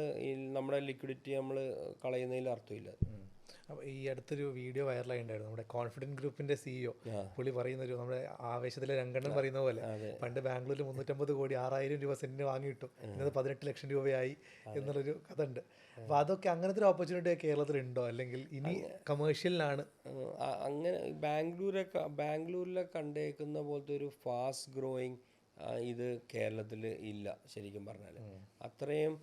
നമ്മുടെ ലിക്വിഡിറ്റി നമ്മൾ കളയുന്നതിൽ അർത്ഥമില്ല. അപ്പോൾ ഈ അടുത്തൊരു വീഡിയോ വൈറലായി ഉണ്ടായിരുന്നു, നമ്മുടെ കോൺഫിഡൻറ്റ് ഗ്രൂപ്പിൻ്റെ CEO പുള്ളി പറയുന്നൊരു, നമ്മുടെ ആവേശത്തിലെ രംഗണ്ണൻ പറയുന്ന പോലെ, പണ്ട് ബാംഗ്ലൂരിൽ 350 കോടി 6,000 രൂപ സെന്റിന് വാങ്ങിയിട്ടു, ഇന്നത് 18 ലക്ഷം രൂപയായി എന്നുള്ളൊരു കഥ ഉണ്ട്. അപ്പോൾ അതൊക്കെ അങ്ങനത്തെ ഒരു ഓപ്പർച്യൂണിറ്റി കേരളത്തിലുണ്ടോ, അല്ലെങ്കിൽ ഇനി കമേഴ്ഷ്യലിനാണ്? അങ്ങനെ ബാംഗ്ലൂരിലെ കണ്ടേക്കുന്ന പോലത്തെ ഒരു ഫാസ്റ്റ് ഗ്രോയിങ് ഇത് കേരളത്തിൽ ഇല്ല ശരിക്കും പറഞ്ഞാൽ. അത്രയും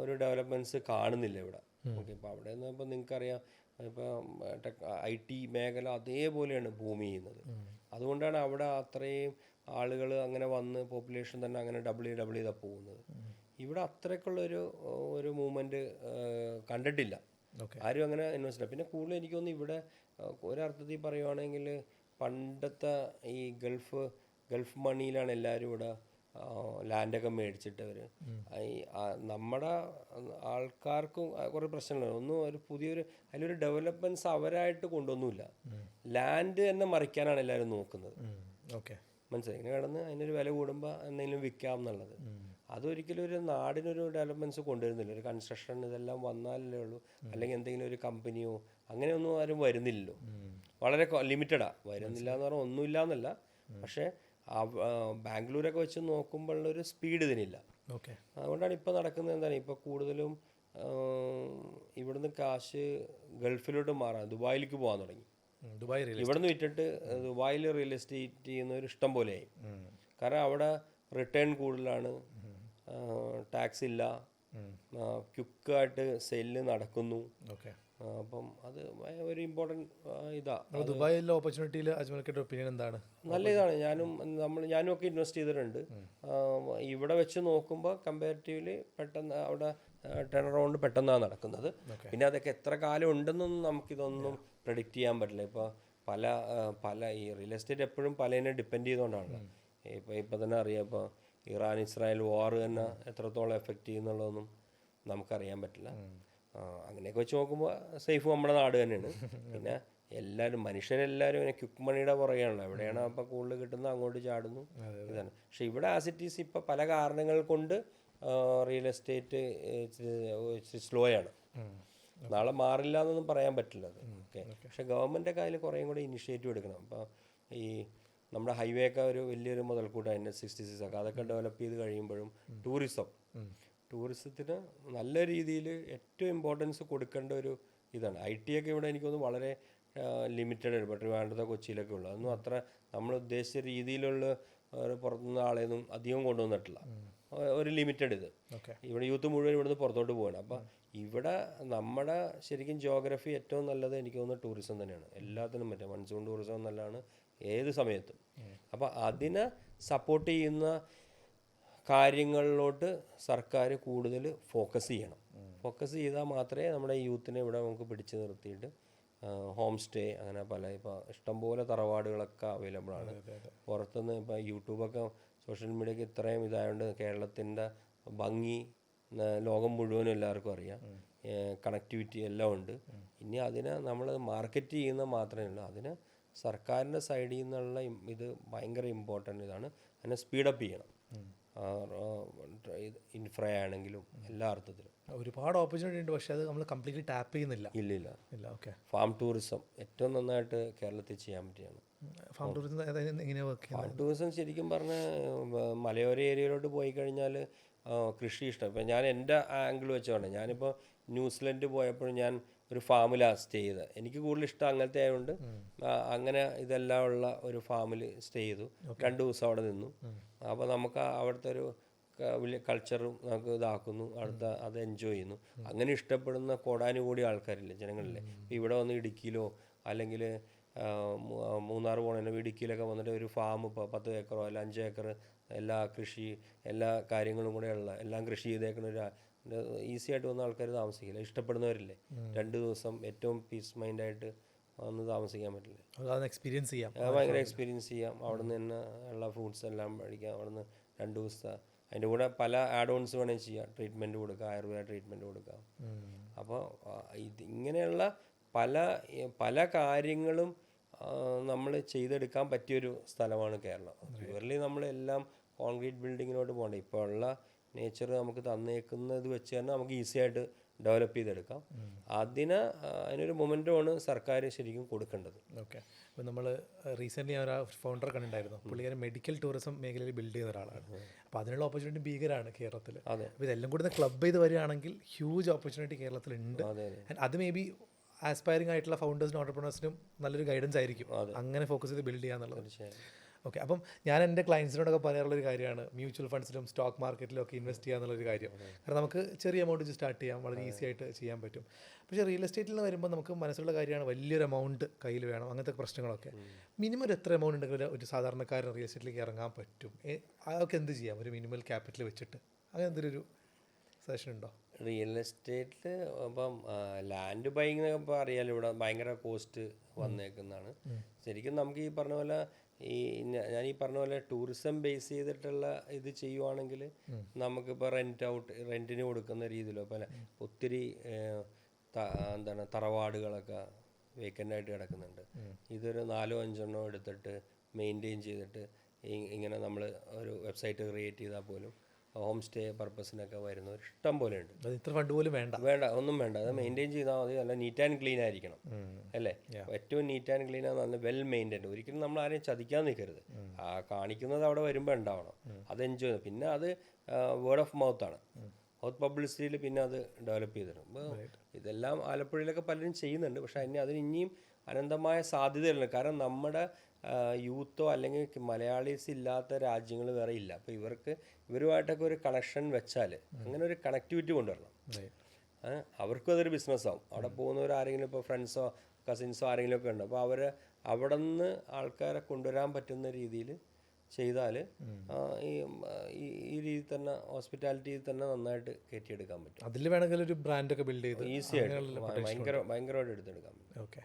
ഒരു ഡെവലപ്മെൻറ്റ്സ് കാണുന്നില്ല ഇവിടെ. ഓക്കെ. ഇപ്പോൾ അവിടെ നിന്ന് ഇപ്പോൾ നിങ്ങൾക്കറിയാം, ഇപ്പോൾ IT മേഖല അതേപോലെയാണ് ഭൂമി ചെയ്യുന്നത്. അതുകൊണ്ടാണ് അവിടെ അത്രയും ആളുകൾ അങ്ങനെ വന്ന് പോപ്പുലേഷൻ തന്നെ അങ്ങനെ ഡബിൾ ചെയ്താൽ പോകുന്നത്. ഇവിടെ അത്രയ്ക്കുള്ളൊരു മൂവ്മെൻറ്റ് കണ്ടിട്ടില്ല, ആരും അങ്ങനെ ഇൻവെസ്റ്റ് ഇല്ല. പിന്നെ കൂടുതൽ എനിക്ക് തോന്നുന്നു ഇവിടെ ഒരർത്ഥത്തിൽ പറയുവാണെങ്കിൽ പണ്ടത്തെ ഈ ഗൾഫ് മണിയിലാണ് എല്ലാവരും ഇവിടെ ലാൻഡൊക്കെ മേടിച്ചിട്ട് അവർ നമ്മുടെ ആൾക്കാർക്കും കുറേ പ്രശ്നങ്ങളുണ്ട്. ഒന്നും ഒരു പുതിയൊരു അതിലൊരു ഡെവലപ്മെൻറ്റ്സ് അവരായിട്ട് കൊണ്ടൊന്നുമില്ല. ലാൻഡ് തന്നെ മറിക്കാനാണ് എല്ലാവരും നോക്കുന്നത്. ഓക്കെ, മനസ്സിലായി? ഇങ്ങനെ കിടന്ന് അതിനൊരു വില കൂടുമ്പോൾ എന്തെങ്കിലും വിൽക്കാം എന്നുള്ളത്. അതൊരിക്കലും ഒരു നാടിനൊരു ഡെവലപ്മെൻറ്റ്സ് കൊണ്ടുവരുന്നില്ല. ഒരു കൺസ്ട്രക്ഷൻ ഇതെല്ലാം വന്നാലേ ഉള്ളൂ. അല്ലെങ്കിൽ എന്തെങ്കിലും ഒരു കമ്പനിയോ അങ്ങനെയൊന്നും ആരും വരുന്നില്ലല്ലോ. വളരെ ലിമിറ്റഡാണ്. വരുന്നില്ല എന്ന് പറഞ്ഞാൽ ഒന്നുമില്ല എന്നല്ല, പക്ഷേ ബാംഗ്ലൂരൊക്കെ വെച്ച് നോക്കുമ്പോഴുള്ളൊരു സ്പീഡ് ഇതിനില്ല. ഓക്കെ, അതുകൊണ്ടാണ് ഇപ്പോൾ നടക്കുന്നത്. എന്താണ് ഇപ്പോൾ കൂടുതലും ഇവിടുന്ന് കാശ് ഗൾഫിലോട്ട് മാറാൻ ദുബായിലേക്ക് പോകാൻ തുടങ്ങി. ഇവിടുന്ന് വിറ്റിട്ട് ദുബായിൽ റിയൽ എസ്റ്റേറ്റ് ചെയ്യുന്നവർ ഇഷ്ടം പോലെയായി. കാരണം അവിടെ റിട്ടേൺ കൂടുതലാണ്, ടാക്സ് ഇല്ല, ക്വിക്കായിട്ട് സെല്ല് നടക്കുന്നു. അപ്പം അത് ഒരു ഇമ്പോർട്ടൻറ്റ് ഇതാണ്. ദുബായിലെ ഓപ്പർച്യൂണിറ്റിയിൽ അജ്മൽക്കയുടെ ഒപ്പീനിയൻ എന്താണ്? നല്ല ഇതാണ്. ഞാനും ഒക്കെ ഇൻവെസ്റ്റ് ചെയ്തിട്ടുണ്ട്. ഇവിടെ വെച്ച് നോക്കുമ്പോൾ കമ്പാരിറ്റീവ്ലി പെട്ടെന്ന് അവിടെ ടേൺ അറൗണ്ട് പെട്ടെന്നാണ് നടക്കുന്നത്. പിന്നെ അതൊക്കെ എത്ര കാലം ഉണ്ടെന്നൊന്നും നമുക്കിതൊന്നും പ്രെഡിക്റ്റ് ചെയ്യാൻ പറ്റില്ല. ഇപ്പോൾ പല ഈ റിയൽ എസ്റ്റേറ്റ് എപ്പോഴും പലതിനെ ഡിപ്പെൻഡ് ചെയ്തുകൊണ്ടാണ്. ഇപ്പം തന്നെ അറിയാം, ഇപ്പോൾ ഇറാൻ ഇസ്രായേൽ വാർ തന്നെ എത്രത്തോളം എഫക്റ്റ് ചെയ്യുന്നുള്ളതൊന്നും നമുക്കറിയാൻ പറ്റില്ല. അങ്ങനെയൊക്കെ വെച്ച് നോക്കുമ്പോൾ സേഫ് നമ്മുടെ നാട് തന്നെയാണ്. പിന്നെ മനുഷ്യരെല്ലാവരും ഇങ്ങനെ ക്വിക്ക് മണിയുടെ പുറകെയാണല്ലോ. എവിടെയാണ് അപ്പോൾ കൂടുതൽ കിട്ടുന്നത് അങ്ങോട്ട് ചാടുന്നു, ഇതാണ്. പക്ഷെ ഇവിടെ ആസിറ്റീസ് ഇപ്പോൾ പല കാരണങ്ങൾ കൊണ്ട് റിയൽ എസ്റ്റേറ്റ് സ്ലോയാണ്. നാളെ മാറില്ല എന്നൊന്നും പറയാൻ പറ്റില്ല അത്. ഓക്കെ, പക്ഷെ ഗവൺമെൻറ്റൊക്കെ അതിൽ കുറേയും കൂടെ ഇനിഷ്യേറ്റീവ് എടുക്കണം. അപ്പോൾ ഈ നമ്മുടെ ഹൈവേ ഒക്കെ ഒരു വലിയൊരു മുതൽക്കൂട്ടാണ് NH-66 ഒക്കെ. അതൊക്കെ ഡെവലപ്പ് ചെയ്ത് കഴിയുമ്പോഴും ടൂറിസത്തിന് നല്ല രീതിയിൽ ഏറ്റവും ഇമ്പോർട്ടൻസ് കൊടുക്കേണ്ട ഒരു ഇതാണ്. IT ഒക്കെ ഇവിടെ എനിക്കൊന്ന് വളരെ ലിമിറ്റഡ്. ഇപ്പോൾ ട്രിവാൻഡ്രത്തോ കൊച്ചിയിലൊക്കെ ഉള്ളു. അതൊന്നും അത്ര നമ്മൾ ഉദ്ദേശിച്ച രീതിയിലുള്ള പുറത്തുനിന്ന് ആളെയൊന്നും അധികം കൊണ്ടുവന്നിട്ടില്ല. ഒരു ലിമിറ്റഡ് ഇത്. ഇവിടെ യൂത്ത് മുഴുവൻ ഇവിടുന്ന് പുറത്തോട്ട് പോവാണ്. അപ്പോൾ ഇവിടെ നമ്മുടെ ശരിക്കും ജിയോഗ്രഫി ഏറ്റവും നല്ലത് എനിക്ക് തോന്നുന്നത് ടൂറിസം തന്നെയാണ്. എല്ലാത്തിനും പറ്റും. മൺസൂൺ ടൂറിസം നല്ലതാണ് ഏത് സമയത്തും. അപ്പോൾ അതിനെ സപ്പോർട്ട് ചെയ്യുന്ന കാര്യങ്ങളിലോട്ട് സർക്കാർ കൂടുതൽ ഫോക്കസ് ചെയ്യണം. ഫോക്കസ് ചെയ്താൽ മാത്രമേ നമ്മുടെ യൂത്തിനെ ഇവിടെ നമുക്ക് പിടിച്ചു നിർത്തിയിട്ട് ഹോം സ്റ്റേ അങ്ങനെ ഇപ്പോൾ ഇഷ്ടംപോലെ തറവാടുകളൊക്കെ അവൈലബിൾ ആണ്. പുറത്തുനിന്ന് ഇപ്പോൾ യൂട്യൂബൊക്കെ സോഷ്യൽ മീഡിയക്ക് ഇത്രയും ഇതായതുകൊണ്ട് കേരളത്തിൻ്റെ ഭംഗി ലോകം മുഴുവനും എല്ലാവർക്കും അറിയാം. കണക്ടിവിറ്റി എല്ലാം ഉണ്ട്. ഇനി അതിനെ നമ്മൾ മാർക്കറ്റ് ചെയ്യുന്ന മാത്രമേ ഉള്ളൂ. അതിന് സർക്കാരിൻ്റെ സൈഡിൽ നിന്നുള്ള ഇത് ഭയങ്കര ഇമ്പോർട്ടൻ്റ് ഇതാണ്. അതിനെ സ്പീഡപ്പ് ചെയ്യണം. ഇൻഫ്ര ആണെങ്കിലും എല്ലാ അർത്ഥത്തിലും ഒരുപാട് ഓപ്പർച്യൂണിറ്റി ഉണ്ട്. പക്ഷേ അത് നമ്മൾ കംപ്ലീറ്റ്ലി ടാപ്പ് ചെയ്യുന്നില്ല. ഇല്ല. ഓക്കെ, ഫാം ടൂറിസം ഏറ്റവും നന്നായിട്ട് കേരളത്തിൽ ചെയ്യാൻ പറ്റിയാണ്. ഫാം ടൂറിസം എങ്ങനെയാണ് വർക്ക് ചെയ്യുന്നത്? ഫാം ടൂറിസം ശരിക്കും പറഞ്ഞാൽ മലയോര ഏരിയയിലോട്ട് പോയി കഴിഞ്ഞാൽ കൃഷി ഇഷ്ടം. ഇപ്പം ഞാൻ എൻ്റെ ആംഗിൾ വെച്ചോണ്ട് ഞാനിപ്പോൾ ന്യൂസിലൻഡ് പോയപ്പോൾ ഞാൻ ഒരു ഫാമിലാണ് സ്റ്റേ ചെയ്തത്. എനിക്ക് കൂടുതൽ ഇഷ്ടം അങ്ങനത്തെ ആയതുകൊണ്ട് അങ്ങനെ ഇതെല്ലാം ഉള്ള ഒരു ഫാമിൽ സ്റ്റേ ചെയ്തു. 2 ദിവസം അവിടെ നിന്നു. അപ്പോൾ നമുക്ക് അവിടുത്തെ ഒരു കൾച്ചറും നമുക്ക് ഇതാക്കുന്നു. അത് എൻജോയ് ചെയ്യുന്നു. അങ്ങനെ ഇഷ്ടപ്പെടുന്ന കോടാനുകൂടി ആൾക്കാരില്ലേ ജനങ്ങളിലെ. ഇവിടെ വന്ന് ഇടുക്കിയിലോ അല്ലെങ്കിൽ മൂന്നാർ പോകണമെങ്കിൽ ഇടുക്കിയിലൊക്കെ വന്നിട്ട് ഒരു ഫാം ഇപ്പോൾ 10 ഏക്കറോ അല്ല 5 ഏക്കർ എല്ലാ കാര്യങ്ങളും കൂടെ ഉള്ള എല്ലാം കൃഷി ചെയ്തേക്കുന്ന ഒരു ഈസി ആയിട്ട് വന്ന ആൾക്കാർ താമസിക്കില്ല. ഇഷ്ടപ്പെടുന്നവരില്ലേ 2 ദിവസം ഏറ്റവും പീസ് മൈൻഡായിട്ട് വന്ന് താമസിക്കാൻ പറ്റില്ലേ. എക്സ്പീരിയൻസ് ചെയ്യാം, ഭയങ്കര എക്സ്പീരിയൻസ് ചെയ്യാം. അവിടെ നിന്ന് തന്നെ ഉള്ള ഫ്രൂട്ട്സ് എല്ലാം കഴിക്കാം. അവിടെ നിന്ന് 2 ദിവസത്തെ അതിൻ്റെ കൂടെ പല ആഡ് ഓൺസ് വേണമെങ്കിൽ ചെയ്യാം. ട്രീറ്റ്മെൻറ്റ് കൊടുക്കാം, ആയുർവേദ ട്രീറ്റ്മെൻറ്റ് കൊടുക്കാം. അപ്പോൾ ഇങ്ങനെയുള്ള പല കാര്യങ്ങളും നമ്മൾ ചെയ്തെടുക്കാൻ പറ്റിയൊരു സ്ഥലമാണ് കേരളം. പ്യുവർലി നമ്മളെല്ലാം കോൺക്രീറ്റ് ബിൽഡിങ്ങിലോട്ട് പോകണ്ട. ഇപ്പോൾ ഉള്ള നേച്ചർ നമുക്ക് തന്നേക്കുന്നത് വെച്ച് തന്നെ നമുക്ക് ഈസി ആയിട്ട് ഡെവലപ്പ് ചെയ്തെടുക്കാം. അതിനൊരു മൊമെൻറ്റമാണ് സർക്കാർ ശരിക്കും കൊടുക്കേണ്ടത്. ഓക്കെ, ഇപ്പോൾ നമ്മൾ റീസെൻ്റ്ലി ഞാൻ ഒരു ഫൗണ്ടർ കണ്ടിട്ടുണ്ടായിരുന്നു. പുള്ളിക്കാരൻ മെഡിക്കൽ ടൂറിസം മേഖലയിൽ ബിൽഡ് ചെയ്യുന്ന ഒരാളാണ്. അപ്പോൾ അതിനുള്ള ഓപ്പർച്യൂണിറ്റി ഭീകരമാണ് കേരളത്തിൽ. അപ്പോൾ ഇതെല്ലാം കൂടി ക്ലബ് ചെയ്ത് വരികയാണെങ്കിൽ ഹ്യൂജ് ഓപ്പർച്യൂണിറ്റി കേരളത്തിലുണ്ട്. അത് മേ ബി ആസ്പയറിംഗ് ആയിട്ടുള്ള ഫൗണ്ടേഴ്സിനും ഓണ്ടർപ്രണേഴ്സിനും നല്ലൊരു ഗൈഡൻസ് ആയിരിക്കും അങ്ങനെ ഫോക്കസ് ചെയ്ത് ബിൽഡ് ചെയ്യാന്നുള്ളത്. ഓക്കെ, അപ്പം ഞാൻ എൻ്റെ ക്ലയൻസിനോടൊക്കെ പറയാറുള്ളൊരു കാര്യമാണ് മ്യൂച്വൽ ഫണ്ട്സിലും സ്റ്റോക്ക് മാർക്കറ്റിലും ഒക്കെ ഇൻവെസ്റ്റ് ചെയ്യുക എന്നുള്ളൊരു കാര്യം. കാരണം നമുക്ക് ചെറിയ എമൗണ്ട് വെച്ച് സ്റ്റാർട്ട് ചെയ്യാം, വളരെ ഈസി ആയിട്ട് ചെയ്യാൻ പറ്റും. പക്ഷേ റിയൽ എസ്റ്റേറ്റിൽ നിന്ന് വരുമ്പോൾ നമുക്ക് മനസ്സിലുള്ള കാര്യമാണ് വലിയൊരു എമൗണ്ട് കയ്യിൽ വേണം, അങ്ങനത്തെ പ്രശ്നങ്ങളൊക്കെ. മിനിമം ഒരു എത്ര എമൗണ്ട് ഉണ്ടെങ്കിൽ ഒരു സാധാരണക്കാരൻ റിയൽ എസ്റ്റേറ്റിലേക്ക് ഇറങ്ങാൻ പറ്റും? അതൊക്കെ എന്ത് ചെയ്യാം ഒരു മിനിമൽ ക്യാപിറ്റൽ വെച്ചിട്ട്? അങ്ങനെ എന്തൊരു സജഷൻ ഉണ്ടോ? റിയൽ എസ്റ്റേറ്റിൽ ഇപ്പം ലാൻഡ് ബൈങ് ഇപ്പോൾ അറിയാലോ, ഇവിടെ ഭയങ്കര കോസ്റ്റ് വന്നേക്കുന്നതാണ്. ശരിക്കും നമുക്ക് ഈ പറഞ്ഞ പോലെ ഞാൻ ഈ പറഞ്ഞ പോലെ ടൂറിസം ബേസ് ചെയ്തിട്ടുള്ള ഇത് ചെയ്യുവാണെങ്കിൽ നമുക്കിപ്പോൾ റെൻറ്റിന് കൊടുക്കുന്ന രീതിയിലോ ഇപ്പോൾ ഒത്തിരി എന്താണ് തറവാടുകളൊക്കെ വേക്കൻ്റായിട്ട് കിടക്കുന്നുണ്ട്. ഇതൊരു 4-5 എടുത്തിട്ട് മെയിൻറ്റെയിൻ ചെയ്തിട്ട് ഇങ്ങനെ നമ്മൾ ഒരു വെബ്സൈറ്റ് ക്രിയേറ്റ് ചെയ്താൽ പോലും ഹോം സ്റ്റേ പർപ്പസിനൊക്കെ വരുന്നവർ ഇഷ്ടം പോലെ ഉണ്ട്. അത് ഇത്ര ഫണ്ട് പോലും വേണ്ട, ഒന്നും വേണ്ട. അത് മെയിൻറ്റെയിൻ ചെയ്താൽ മതി. നല്ല നീറ്റ് ആൻഡ് ക്ലീൻ ആയിരിക്കണം അല്ലേ? ഏറ്റവും നീറ്റ് ആൻഡ് ക്ലീൻ ആണ്, നല്ല വെൽ മെയിൻറ്റൈൻഡ്. ഒരിക്കലും നമ്മൾ ആരെയും ചതിക്കാൻ നിൽക്കരുത്. കാണിക്കുന്നത് അവിടെ വരുമ്പോൾ ഉണ്ടാവണം. അത് എൻജോയ് ചെയ്ത് പിന്നെ അത് വേർഡ് ഓഫ് മൗത്താണ്, മൗത്ത് പബ്ലിസിറ്റിയിൽ പിന്നെ അത് ഡെവലപ്പ് ചെയ്തിടും. അപ്പോൾ ഇതെല്ലാം ആലപ്പുഴയിലൊക്കെ പലരും ചെയ്യുന്നുണ്ട്. പക്ഷേ അതിന് ഇനിയും അനന്തമായ സാധ്യതകളുണ്ട്. കാരണം നമ്മുടെ യൂത്തോ അല്ലെങ്കിൽ മലയാളീസ് ഇല്ലാത്ത രാജ്യങ്ങൾ വേറെ ഇല്ല. അപ്പോൾ ഇവരുമായിട്ടൊക്കെ ഒരു കണക്ഷൻ വെച്ചാൽ, അങ്ങനെ ഒരു കണക്ടിവിറ്റി കൊണ്ടുവരണം. അവർക്കും അതൊരു ബിസിനസ്സാവും. അവിടെ പോകുന്നവർ ആരെങ്കിലും ഇപ്പോൾ ഫ്രണ്ട്സോ കസിൻസോ ആരെങ്കിലും ഒക്കെ ഉണ്ട്. അപ്പോൾ അവിടെ നിന്ന് ആൾക്കാരെ കൊണ്ടുവരാൻ പറ്റുന്ന രീതിയിൽ ചെയ്താൽ ഈ രീതിയിൽ തന്നെ ഹോസ്പിറ്റാലിറ്റിയിൽ തന്നെ നന്നായിട്ട് കയറ്റിയെടുക്കാൻ പറ്റും. അതിൽ വേണമെങ്കിൽ ഒരു ബ്രാൻഡൊക്കെ ബിൽഡ് ചെയ്ത് ഈസി ആയിട്ട് ഭയങ്കരമായിട്ട് എടുത്തെടുക്കാൻ പറ്റും. ഓക്കെ.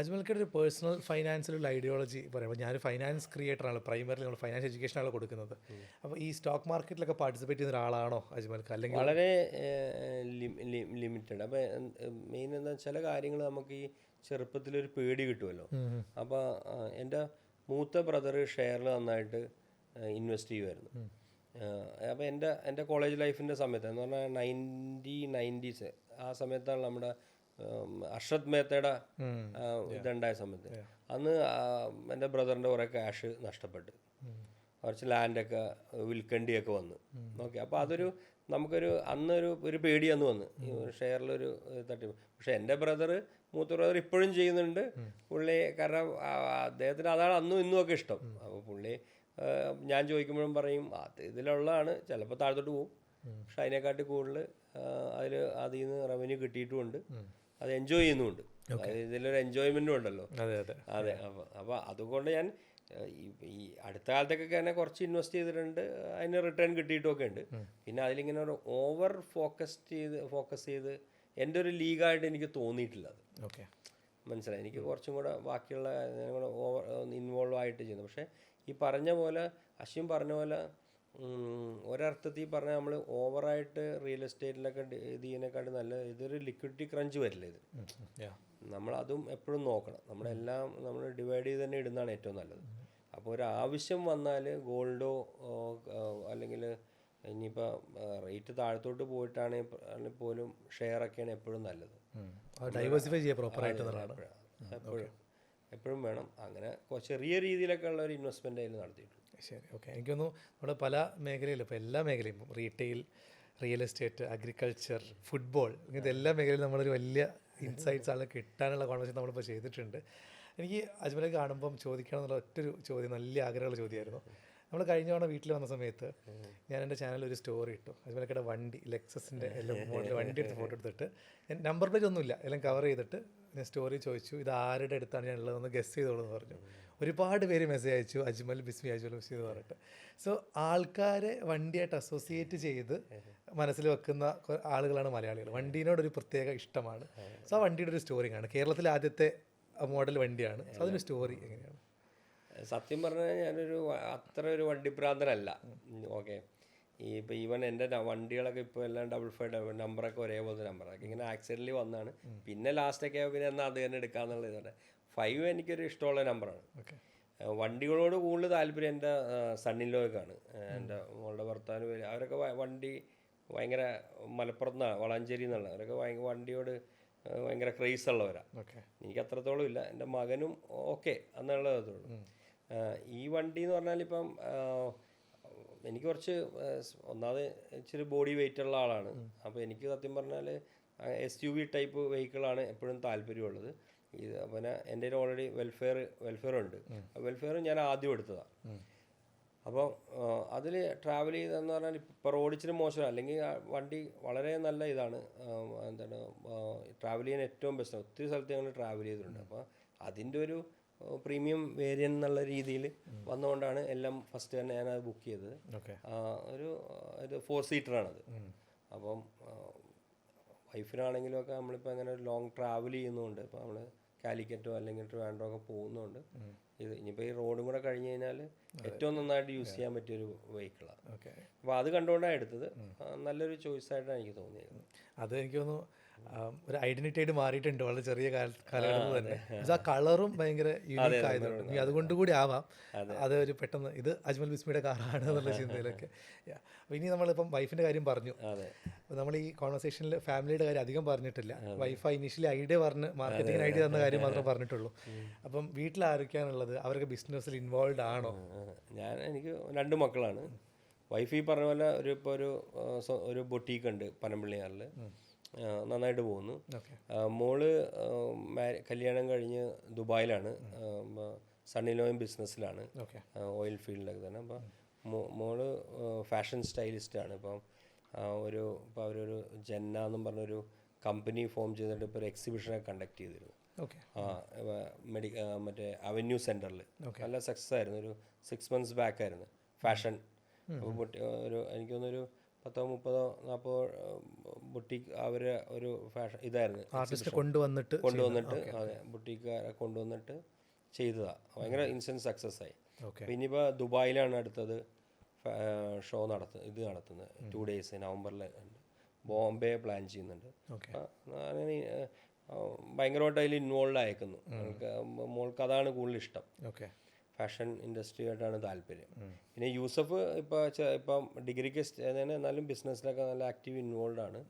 അജ്മൽക്കയുടെ ഒരു പേഴ്സണൽ ഫൈനാൻസിലുള്ള ഐഡിയോളജി പറയുമ്പോൾ ഞാനൊരു ഫൈനാൻസ് ക്രിയേറ്ററാണ്, പ്രൈമറിലി നമ്മൾ ഫൈനാൻസ് എഡ്യൂക്കേഷനാണ് കൊടുക്കുന്നത്. അപ്പോൾ ഈ സ്റ്റോക്ക് മാർക്കറ്റിലൊക്കെ പാർട്ടിസിപ്പേറ്റ് ചെയ്യുന്ന ഒരാളാണോ അജ്മൽക്ക്? അല്ലെങ്കിൽ വളരെ ലിമിറ്റഡ്. അപ്പോൾ മെയിൻ എന്താ ചില കാര്യങ്ങൾ നമുക്ക് ഈ ചെറുപ്പത്തിലൊരു പേടി കിട്ടുമല്ലോ. അപ്പോൾ എൻ്റെ മൂത്ത ബ്രദർ ഷെയറിൽ നന്നായിട്ട് ഇൻവെസ്റ്റ് ചെയ്യുമായിരുന്നു. അപ്പോൾ എൻ്റെ കോളേജ് ലൈഫിൻ്റെ സമയത്ത് എന്ന് പറഞ്ഞാൽ 90s ആ സമയത്താണ് നമ്മുടെ അർഷദ് മേത്തയുടെ ഇതുണ്ടായ സമയത്ത്. അന്ന് എൻ്റെ ബ്രദറിൻ്റെ കുറേ ക്യാഷ് നഷ്ടപ്പെട്ട്, കുറച്ച് ലാൻഡൊക്കെ വിൽക്കേണ്ടിയൊക്കെ വന്നു. ഓക്കെ. അപ്പോൾ അന്നൊരു പേടി അന്ന് വന്ന് ഷെയറിലൊരു തട്ടിപ്പ്. പക്ഷേ എൻ്റെ മൂത്ത ബ്രദർ ഇപ്പോഴും ചെയ്യുന്നുണ്ട് പുള്ളി. കാരണം അദ്ദേഹത്തിന് അതാണ് അന്നും ഇന്നും ഒക്കെ ഇഷ്ടം. അപ്പോൾ പുള്ളി ഞാൻ ചോദിക്കുമ്പോഴും പറയും ഇതിലുള്ളതാണ്, ചിലപ്പോൾ താഴത്തോട്ട് പോകും, പക്ഷെ അതിനെക്കാട്ടി കൂടുതൽ അതിൽ നിന്ന് റവന്യൂ കിട്ടിയിട്ടുമുണ്ട്, അത് എൻജോയ് ചെയ്യുന്നുമുണ്ട്. ഇതിലൊരു എൻജോയ്മെൻറ്റും ഉണ്ടല്ലോ. അതെ. അപ്പോൾ അതുകൊണ്ട് ഞാൻ ഈ അടുത്ത കാലത്തൊക്കെ തന്നെ കുറച്ച് ഇൻവെസ്റ്റ് ചെയ്തിട്ടുണ്ട്, അതിന് റിട്ടേൺ കിട്ടിയിട്ടൊക്കെ ഉണ്ട്. പിന്നെ അതിലിങ്ങനെ ഒരു ഓവർ ഫോക്കസ് ചെയ്ത് എൻ്റെ ഒരു ലീഗായിട്ട് എനിക്ക് തോന്നിയിട്ടില്ല അത്. ഓക്കെ, മനസ്സിലായി. എനിക്ക് കുറച്ചും കൂടെ ബാക്കിയുള്ള ഓവർ ഇൻവോൾവ് ആയിട്ട് ചെയ്യുന്നു. പക്ഷേ ഈ പറഞ്ഞ പോലെ അശ്വിൻ പറഞ്ഞ പോലെ ഒരർത്ഥത്തിൽ പറഞ്ഞാൽ നമ്മൾ ഓവറായിട്ട് റിയൽ എസ്റ്റേറ്റിലൊക്കെ ഇത് ചെയ്യുന്നതിനെക്കാട്ടും നല്ല ഇതൊരു ലിക്വിഡിറ്റി ക്രഞ്ച് വരില്ല ഇത്. നമ്മളതും എപ്പോഴും നോക്കണം. നമ്മൾ ഡിവൈഡ് ചെയ്ത് തന്നെ ഇടുന്നതാണ് ഏറ്റവും നല്ലത്. അപ്പോൾ ഒരു ആവശ്യം വന്നാൽ ഗോൾഡോ അല്ലെങ്കിൽ ഇനിയിപ്പോൾ റേറ്റ് താഴത്തോട്ട് പോയിട്ടാണെങ്കിൽ പോലും ഷെയറൊക്കെയാണ് എപ്പോഴും നല്ലത്. ഡൈവേഴ്സിഫൈ ചെയ്യുക പ്രോപ്പറായിട്ട് എപ്പോഴും വേണം. അങ്ങനെ ചെറിയ രീതിയിലൊക്കെ ഉള്ള ഒരു ഇൻവെസ്റ്റ്മെൻറ്റ് അതിൽ നടത്തിയിട്ടുണ്ട്. ശരി, ഓക്കെ. എനിക്കൊന്നു നമ്മുടെ പല മേഖലയിലും, ഇപ്പോൾ എല്ലാ മേഖലയും retail, real estate, agriculture, football, ഇങ്ങനത്തെ എല്ലാ മേഖലയിലും നമ്മളൊരു വലിയ ഇൻസൈറ്റ്സ് ആണ് കിട്ടാനുള്ള കോൺവെർസേഷൻ നമ്മളിപ്പോൾ ചെയ്തിട്ടുണ്ട്. എനിക്ക് അജ്മലെ കാണുമ്പം ചോദിക്കണം എന്നുള്ള ഒറ്റൊരു ചോദ്യം, നല്ല ആഗ്രഹമുള്ള ചോദ്യമായിരുന്നു. നമ്മൾ കഴിഞ്ഞ തവണ വീട്ടിൽ വന്ന സമയത്ത് ഞാൻ എൻ്റെ ചാനലിൽ ഒരു സ്റ്റോറി ഇട്ടു. അജ്മലക്കയുടെ വണ്ടി, ലെക്സസിൻ്റെ എല്ലാം മോഡൽ വണ്ടി എടുത്ത് ഫോട്ടോ എടുത്തിട്ട്, ഞാൻ നമ്പർ പ്ലേറ്റ് ഒന്നുമില്ല, എല്ലാം കവർ ചെയ്തിട്ട് ഞാൻ സ്റ്റോറി ചോദിച്ചു, ഇത് ആരുടെ അടുത്താണ് ഞാനുള്ളതെന്ന് ഗസ് ചെയ്തോളൂ എന്ന് പറഞ്ഞു. ഒരുപാട് പേര് മെസ്സേജ് അയച്ചു, അജ്മൽ ബിസ്മി എന്ന് പറഞ്ഞിട്ട്. സോ ആൾക്കാരെ വണ്ടിയായിട്ട് അസോസിയേറ്റ് ചെയ്ത് മനസ്സിൽ വെക്കുന്ന ആളുകളാണ് മലയാളികൾ. വണ്ടീനോടൊരു പ്രത്യേക ഇഷ്ടമാണ്. സോ ആ വണ്ടിയുടെ ഒരു സ്റ്റോറി ആണ്. കേരളത്തിലെ ആദ്യത്തെ മോഡൽ വണ്ടിയാണ്. സോ അതിൻ്റെ സ്റ്റോറി എങ്ങനെയാണ്? സത്യം പറഞ്ഞാൽ ഞാനൊരു അത്ര ഒരു വണ്ടിപ്രാന്തനല്ല. ഓക്കെ. ഇപ്പോൾ ഈവൻ എൻ്റെ വണ്ടികളൊക്കെ ഇപ്പോൾ എല്ലാം 55 നമ്പറൊക്കെ ഒരേപോലത്തെ നമ്പറൊക്കെ ഇങ്ങനെ ആക്സിഡൻ്റിൽ വന്നതാണ്. പിന്നെ ലാസ്റ്റൊക്കെ പിന്നെ എന്നാൽ അത് തന്നെ എടുക്കാമെന്നുള്ള ഇതാണ്. 5 എനിക്കൊരു ഇഷ്ടമുള്ള നമ്പറാണ്. വണ്ടികളോട് കൂടുതൽ താല്പര്യം എൻ്റെ സണ്ണിലോക്കാണ്. എൻ്റെ മോളുടെ ഭർത്താവിന് പേര് അവരൊക്കെ വണ്ടി ഭയങ്കര മലപ്പുറത്തുനിന്നാണ്, വളാഞ്ചേരി എന്നുള്ള, അവരൊക്കെ വണ്ടിയോട് ഭയങ്കര ക്രേസ് ഉള്ളവരാണ്. എനിക്ക് അത്രത്തോളം ഇല്ല. എൻ്റെ മകനും ഓക്കെ എന്നുള്ളതേ ഉള്ളൂ. ഈ വണ്ടി എന്ന് പറഞ്ഞാൽ ഇപ്പം എനിക്ക് കുറച്ച് ഒന്നാമത് ഇച്ചിരി ബോഡി വെയിറ്റ് ഉള്ള ആളാണ്. അപ്പോൾ എനിക്ക് സത്യം പറഞ്ഞാൽ SUV ടൈപ്പ് വെഹിക്കിളാണ് എപ്പോഴും താല്പര്യമുള്ളത്. പിന്നെ എൻ്റെ കയ്യിൽ ഓൾറെഡി വെൽഫെയർ ഉണ്ട്. വെൽഫെയർ ഞാൻ ആദ്യം എടുത്തതാണ്. അപ്പോൾ അതിൽ ട്രാവൽ ചെയ്തതെന്ന് പറഞ്ഞാൽ ഇപ്പോൾ റോഡ് ഇച്ചിരി മോശമാണ്, അല്ലെങ്കിൽ വണ്ടി വളരെ നല്ല ഇതാണ്. എന്താണ് ട്രാവൽ ചെയ്യാൻ ഏറ്റവും ബെസ്റ്റ്. ഒത്തിരി സ്ഥലത്ത് ഞങ്ങൾ ട്രാവൽ ചെയ്തിട്ടുണ്ട്. അപ്പോൾ അതിൻ്റെ ഒരു പ്രീമിയം വേരിയൻ്റ് എന്നുള്ള രീതിയിൽ വന്നുകൊണ്ടാണ് എല്ലാം ഫസ്റ്റ് തന്നെ ഞാനത് ബുക്ക് ചെയ്തത്. ഒരു 4 സീറ്ററാണത്. അപ്പം വൈഫിനാണെങ്കിലും ഒക്കെ നമ്മളിപ്പോൾ അങ്ങനെ ഒരു ലോങ് ട്രാവൽ ചെയ്യുന്നതുകൊണ്ട് ഇപ്പോൾ നമ്മൾ കാലിക്കറ്റോ അല്ലെങ്കിൽ ട്രിവാൻഡ്രോ ഒക്കെ പോകുന്നതുകൊണ്ട് ഇത് ഇനിയിപ്പോൾ ഈ റോഡും കൂടെ കഴിഞ്ഞ് കഴിഞ്ഞാൽ ഏറ്റവും നന്നായിട്ട് യൂസ് ചെയ്യാൻ പറ്റിയൊരു വെഹിക്കിളാണ്. ഓക്കെ. അപ്പോൾ അത് കണ്ടുകൊണ്ടാണ് എടുത്തത്. നല്ലൊരു ചോയ്സായിട്ടാണ് എനിക്ക് തോന്നിയത്. അത് എനിക്ക് തോന്നുന്നു ഒരു ഐഡന്റിറ്റി ആയിട്ട് മാറിയിട്ടുണ്ട് വളരെ ചെറിയ കാലഘട്ടത്തിൽ തന്നെ. ആ കളറും ഭയങ്കര യൂണിക് ആയതുകൊണ്ട് ഇനി അതുകൊണ്ട് കൂടി ആവാം അത് ഒരു പെട്ടെന്ന് ഇത് അജ്മൽ ബിസ്മിയുടെ കാറാണ് എന്നുള്ള ചിന്തയിലൊക്കെ. അപ്പോൾ ഇനി നമ്മളിപ്പം വൈഫിൻ്റെ കാര്യം പറഞ്ഞു. നമ്മൾ ഈ കോൺവെർസേഷനിൽ ഫാമിലിയുടെ കാര്യം അധികം പറഞ്ഞിട്ടില്ല. വൈഫ് ഇനീഷ്യലി ഐഡിയ പറഞ്ഞ് മാർക്കറ്റിംഗ് ഐഡിയ തന്ന കാര്യം മാത്രമേ പറഞ്ഞിട്ടുള്ളൂ. അപ്പം വീട്ടിൽ ആരൊക്കെയാണുള്ളത്? അവരൊക്കെ ബിസിനസ്സിൽ ഇൻവോൾവ് ആണോ? എനിക്ക് 2 മക്കളാണ്. വൈഫ് ഈ പറഞ്ഞ പോലെ ഇപ്പോൾ ഒരു ബൊട്ടീക്ക് ഉണ്ട് പനമ്പള്ളിയാറിൽ, നന്നായിട്ട് പോകുന്നു. മോള് കല്യാണം കഴിഞ്ഞ് ദുബായിലാണ്, സണ്ണിലോയും ബിസിനസ്സിലാണ്, ഓയിൽ ഫീൽഡിലൊക്കെ തന്നെ. അപ്പം മോള് ഫാഷൻ സ്റ്റൈലിസ്റ്റാണ്. ഇപ്പോൾ അവരൊരു ജന്ന എന്നും പറഞ്ഞൊരു കമ്പനി ഫോം ചെയ്തിട്ട് ഇപ്പോൾ ഒരു എക്സിബിഷനൊക്കെ കണ്ടക്ട് ചെയ്തിരുന്നു മറ്റേ അവന്യൂ സെൻറ്ററിൽ. നല്ല സക്സസ് ആയിരുന്നു. ഒരു 6 months ബാക്കായിരുന്നു ഫാഷൻ. അപ്പോൾ എനിക്ക് തോന്നുന്നൊരു 10-30-40 ബുട്ടീക്ക് അവർ ഒരു ഫാഷൻ ഇതായിരുന്നു കൊണ്ടുവന്നിട്ട് അതെ ബുട്ടീക്കാരെ കൊണ്ടുവന്നിട്ട് ചെയ്തതാണ്. ഭയങ്കര ഇൻസ്റ്റൻറ്റ് സക്സസ് ആയി. അപ്പോൾ ഇനിയിപ്പോൾ ദുബായിലാണ് അടുത്തത് ഷോ നടത്തുന്നത് 2 days നവംബറിൽ ഉണ്ട്. ബോംബെ പ്ലാൻ ചെയ്യുന്നുണ്ട്. അങ്ങനെ ഭയങ്കരമായിട്ട് അതിൽ ഇൻവോൾവ് ആയേക്കുന്നു. മോൾക്ക് അതാണ് കൂടുതൽ ഇഷ്ടം. ഫാഷൻ ഇൻഡസ്ട്രിയായിട്ടാണ് താല്പര്യം. പിന്നെ യൂസഫ് ഇപ്പം ഡിഗ്രിക്ക് എന്നാലും ബിസിനസ്സിലൊക്കെ നല്ല ആക്റ്റീവ് ഇൻവോൾവ് ആണ്.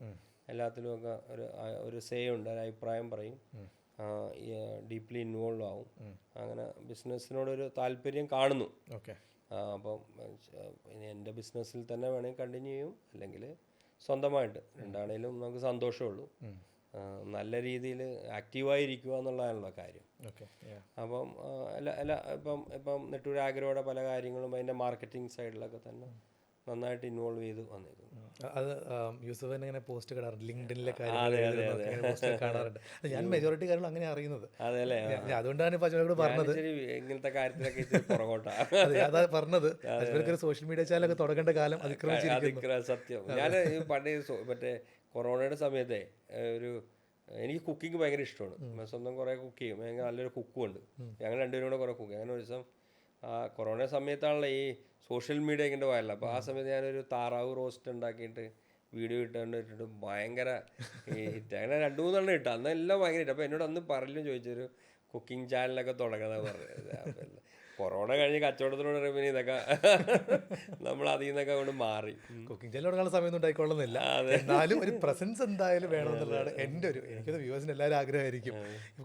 എല്ലാത്തിലും ഒക്കെ ഒരു സേ ഉണ്ട്, ഒരു അഭിപ്രായം പറയും, ഡീപ്ലി ഇൻവോൾവ് ആവും. അങ്ങനെ ബിസിനസ്സിനോടൊരു താല്പര്യം കാണുന്നു. അപ്പം എൻ്റെ ബിസിനസ്സിൽ തന്നെ വേണമെങ്കിൽ കണ്ടിന്യൂ ചെയ്യും, അല്ലെങ്കിൽ സ്വന്തമായിട്ട്, രണ്ടാണേലും നമുക്ക് സന്തോഷമുള്ളൂ. നല്ല രീതിയിൽ ആക്റ്റീവായിരിക്കുക എന്നുള്ളതാണല്ലോ കാര്യം. അപ്പം ഇപ്പം നെട്ടൂരാഗ്രഹയുടെ പല കാര്യങ്ങളും അതിൻ്റെ മാർക്കറ്റിംഗ് സൈഡിലൊക്കെ തന്നെ നന്നായിട്ട് ഇൻവോൾവ് ചെയ്ത് വന്നിരുന്നു. അത് യൂസഫ് തന്നെ ഇങ്ങനെ പോസ്റ്റ് കാണാറുണ്ട്, ലിങ്ക്ഡിനിലെ കാണാറുണ്ട്. ഞാൻ മെജോറിറ്റി കാര്യങ്ങൾ അങ്ങനെ അറിയുന്നത്. അതുകൊണ്ടാണ് ഇപ്പൊ അജ്മലോട് പറഞ്ഞത് ഇങ്ങനത്തെ കാര്യത്തിലൊക്കെ പുറകോട്ടാണ്. അതാ പറഞ്ഞത്, അജ്മൽക്ക് ഒരു സോഷ്യൽ മീഡിയ ചാനലൊക്കെ തുടങ്ങേണ്ട കാലം അതിക്രമിച്ചിരിക്കുന്നു. സത്യം. ഞാൻ പണ്ട് മറ്റേ കൊറോണയുടെ സമയത്തെ എനിക്ക് കുക്കിംഗ് ഭയങ്കര ഇഷ്ടമാണ്. സ്വന്തം കുറേ കുക്ക് ചെയ്യും. ഭയങ്കര നല്ലൊരു കുക്കും ഉണ്ട്. ഞങ്ങൾ 2 പേരും കൂടെ കുറേ കുക്ക് ചെയ്യും. അങ്ങനെ ഒരു ദിവസം കൊറോണ സമയത്താണല്ലോ ഈ സോഷ്യൽ മീഡിയ ഇങ്ങനെ വയറില്ല. അപ്പോൾ ആ സമയത്ത് ഞാനൊരു താറാവ് റോസ്റ്റ് ഉണ്ടാക്കിയിട്ട് വീഡിയോ ഇട്ടിട്ട് ഭയങ്കര ഹിറ്റ്. അങ്ങനെ 2-3 ഇട്ടു. അന്നെല്ലാം ഭയങ്കര ഹിറ്റ്. അപ്പോൾ എന്നോട് അന്ന് പറയലും ചോദിച്ചൊരു കുക്കിംഗ് ചാനലൊക്കെ തുടങ്ങുന്നതാണ് പറഞ്ഞത്. കൊറോണ കഴിഞ്ഞ് കച്ചവടത്തിനോട് പിന്നെ ഇതൊക്കെ നമ്മൾ അതിൽ നിന്നൊക്കെ കൊണ്ട് മാറി. കുക്കിംഗ് ചാനൽ തുടങ്ങാനുള്ള സമയമൊന്നും ഉണ്ടായിക്കൊള്ളുന്നില്ല, എന്നാലും ഒരു പ്രസൻസ് എന്തായാലും വേണമെന്നുള്ളതാണ് എനിക്കത് വ്യൂവേഴ്സിന് എല്ലാവരും ആഗ്രഹമായിരിക്കും.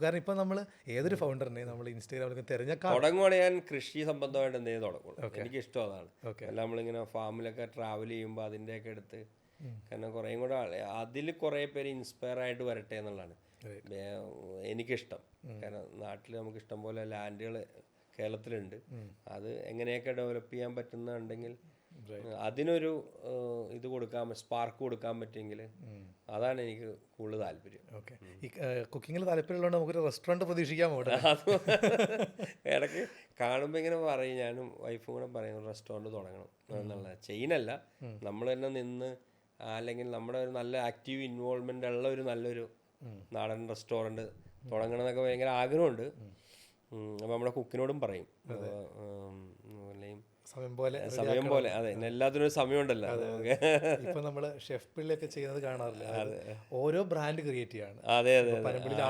കാരണം ഇപ്പം നമ്മൾ ഏതൊരു ഫൗണ്ടറിനെ നമ്മൾ ഇൻസ്റ്റാഗ്രാമിലൊക്കെ തിരഞ്ഞെടുക്കാൻ തുടങ്ങുവാണെങ്കിൽ ഞാൻ കൃഷി സംബന്ധമായിട്ട് എന്തെങ്കിലും തുടങ്ങുള്ളൂ. എനിക്കിഷ്ടം അതാണ്. അല്ല നമ്മളിങ്ങനെ ഫാമിലൊക്കെ ട്രാവൽ ചെയ്യുമ്പോൾ അതിൻ്റെയൊക്കെ എടുത്ത്, കാരണം കുറേയും കൂടെ അതിൽ കുറേ പേര് ഇൻസ്പയർ ആയിട്ട് വരട്ടെ എന്നുള്ളതാണ് എനിക്കിഷ്ടം. കാരണം നാട്ടിൽ നമുക്ക് ഇഷ്ടം പോലെ ലാൻഡുകൾ കേരളത്തിലുണ്ട്. അത് എങ്ങനെയൊക്കെ ഡെവലപ്പ് ചെയ്യാൻ പറ്റുന്നുണ്ടെങ്കിൽ അതിനൊരു ഇത് സ്പാർക്ക് കൊടുക്കാൻ പറ്റുമെങ്കിൽ അതാണ് എനിക്ക് കൂടുതൽ താല്പര്യം. ഈ കുക്കിങ്ങിൽ താല്പര്യമുള്ളതുകൊണ്ട് നമുക്കൊരു റെസ്റ്റോറൻറ്റ് പ്രതീക്ഷിക്കാമോ? ഇടയ്ക്ക് കാണുമ്പോൾ ഇങ്ങനെ പറയും, ഞാനും വൈഫും കൂടെ പറയും റെസ്റ്റോറൻറ്റ് തുടങ്ങണം എന്നുള്ളത്. ചെയിനല്ല, നമ്മൾ തന്നെ നിന്ന് അല്ലെങ്കിൽ നമ്മുടെ ഒരു നല്ല ആക്റ്റീവ് ഇൻവോൾവ്മെൻ്റ് ഉള്ള ഒരു നല്ലൊരു നാടൻ റെസ്റ്റോറൻറ്റ് തുടങ്ങണം എന്നൊക്കെ ഭയങ്കര ആഗ്രഹമുണ്ട്. അപ്പോൾ നമ്മുടെ കുക്കിനോടും പറയും സമയം പോലെ. അതെ, എല്ലാത്തിനും ഒരു സമയമുണ്ടല്ലോ. ഇപ്പൊ നമ്മള് ഷെഫ് പിള്ളയൊക്കെ ചെയ്യുന്നത് കാണാറില്ല, ഓരോ ബ്രാൻഡ് ക്രിയേറ്റ് ചെയ്യാണ്. പനമ്പള്ളിയിൽ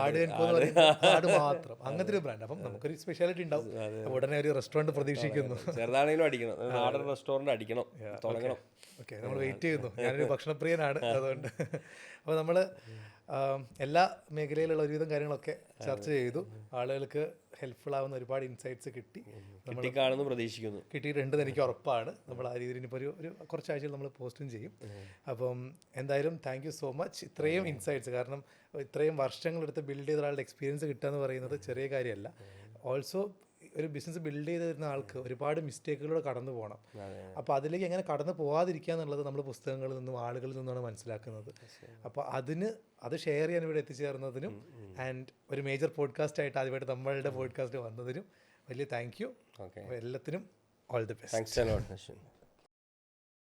ആട് മാത്രം, അങ്ങനത്തെ ഒരു ബ്രാൻഡ്. അപ്പം നമുക്കൊരു സ്പെഷ്യാലിറ്റി ഉണ്ടാവും. ഉടനെ ഒരു റെസ്റ്റോറൻറ്റ് പ്രതീക്ഷിക്കുന്നു. ചെറുതാണെങ്കിലും അടിക്കണം, നാടൻ റെസ്റ്റോറൻറ്റ് അടിക്കണം, തുടങ്ങണം. ഓക്കെ, നമ്മൾ വെയിറ്റ് ചെയ്യുന്നു. ഞാനൊരു ഭക്ഷണപ്രിയനാണ്, അതുകൊണ്ട്. അപ്പോൾ നമ്മൾ എല്ലാ മേഖലയിലുള്ള ഒരുവിധം കാര്യങ്ങളൊക്കെ ചർച്ച ചെയ്തു. ആളുകൾക്ക് ഹെൽപ്ഫുൾ ആവുന്ന ഒരുപാട് ഇൻസൈറ്റ്സ് കിട്ടിക്കാണെന്ന് പ്രതീക്ഷിക്കുന്നു. കിട്ടിയിട്ടുണ്ട്, എനിക്ക് ഉറപ്പാണ്. നമ്മൾ ആ രീതിയിൽ ഇനിയിപ്പോൾ ഒരു കുറച്ചാഴ്ചയിൽ നമ്മൾ പോസ്റ്റും ചെയ്യും. അപ്പം എന്തായാലും താങ്ക് യു സോ മച്ച്. ഇത്രയും ഇൻസൈറ്റ്സ്, കാരണം ഇത്രയും വർഷങ്ങളെടുത്ത് ബിൽഡ് ചെയ്ത ഒരാളുടെ എക്സ്പീരിയൻസ് കിട്ടുക എന്ന് പറയുന്നത് ചെറിയ കാര്യമല്ല. ഓൾസോ ഒരു ബിസിനസ് ബിൽഡ് ചെയ്ത് തരുന്ന ആൾക്ക് ഒരുപാട് മിസ്റ്റേക്കുകളിലൂടെ കടന്നു പോകണം. അപ്പോൾ അതിലേക്ക് എങ്ങനെ കടന്നു പോകാതിരിക്കുക എന്നുള്ളത് നമ്മൾ പുസ്തകങ്ങളിൽ നിന്നും ആളുകളിൽ നിന്നാണ് മനസ്സിലാക്കുന്നത്. അപ്പോൾ അത് ഷെയർ ചെയ്യാൻ ഇവിടെ എത്തിച്ചേർന്നതിനും ആൻഡ് ഒരു മേജർ പോഡ്കാസ്റ്റ് ആയിട്ട് ആദ്യമായിട്ട് നമ്മളുടെ പോഡ്കാസ്റ്റ് വന്നതിനും വലിയ താങ്ക് യു. എല്ലാത്തിനും ഓൾ ദി ബെസ്റ്റ്.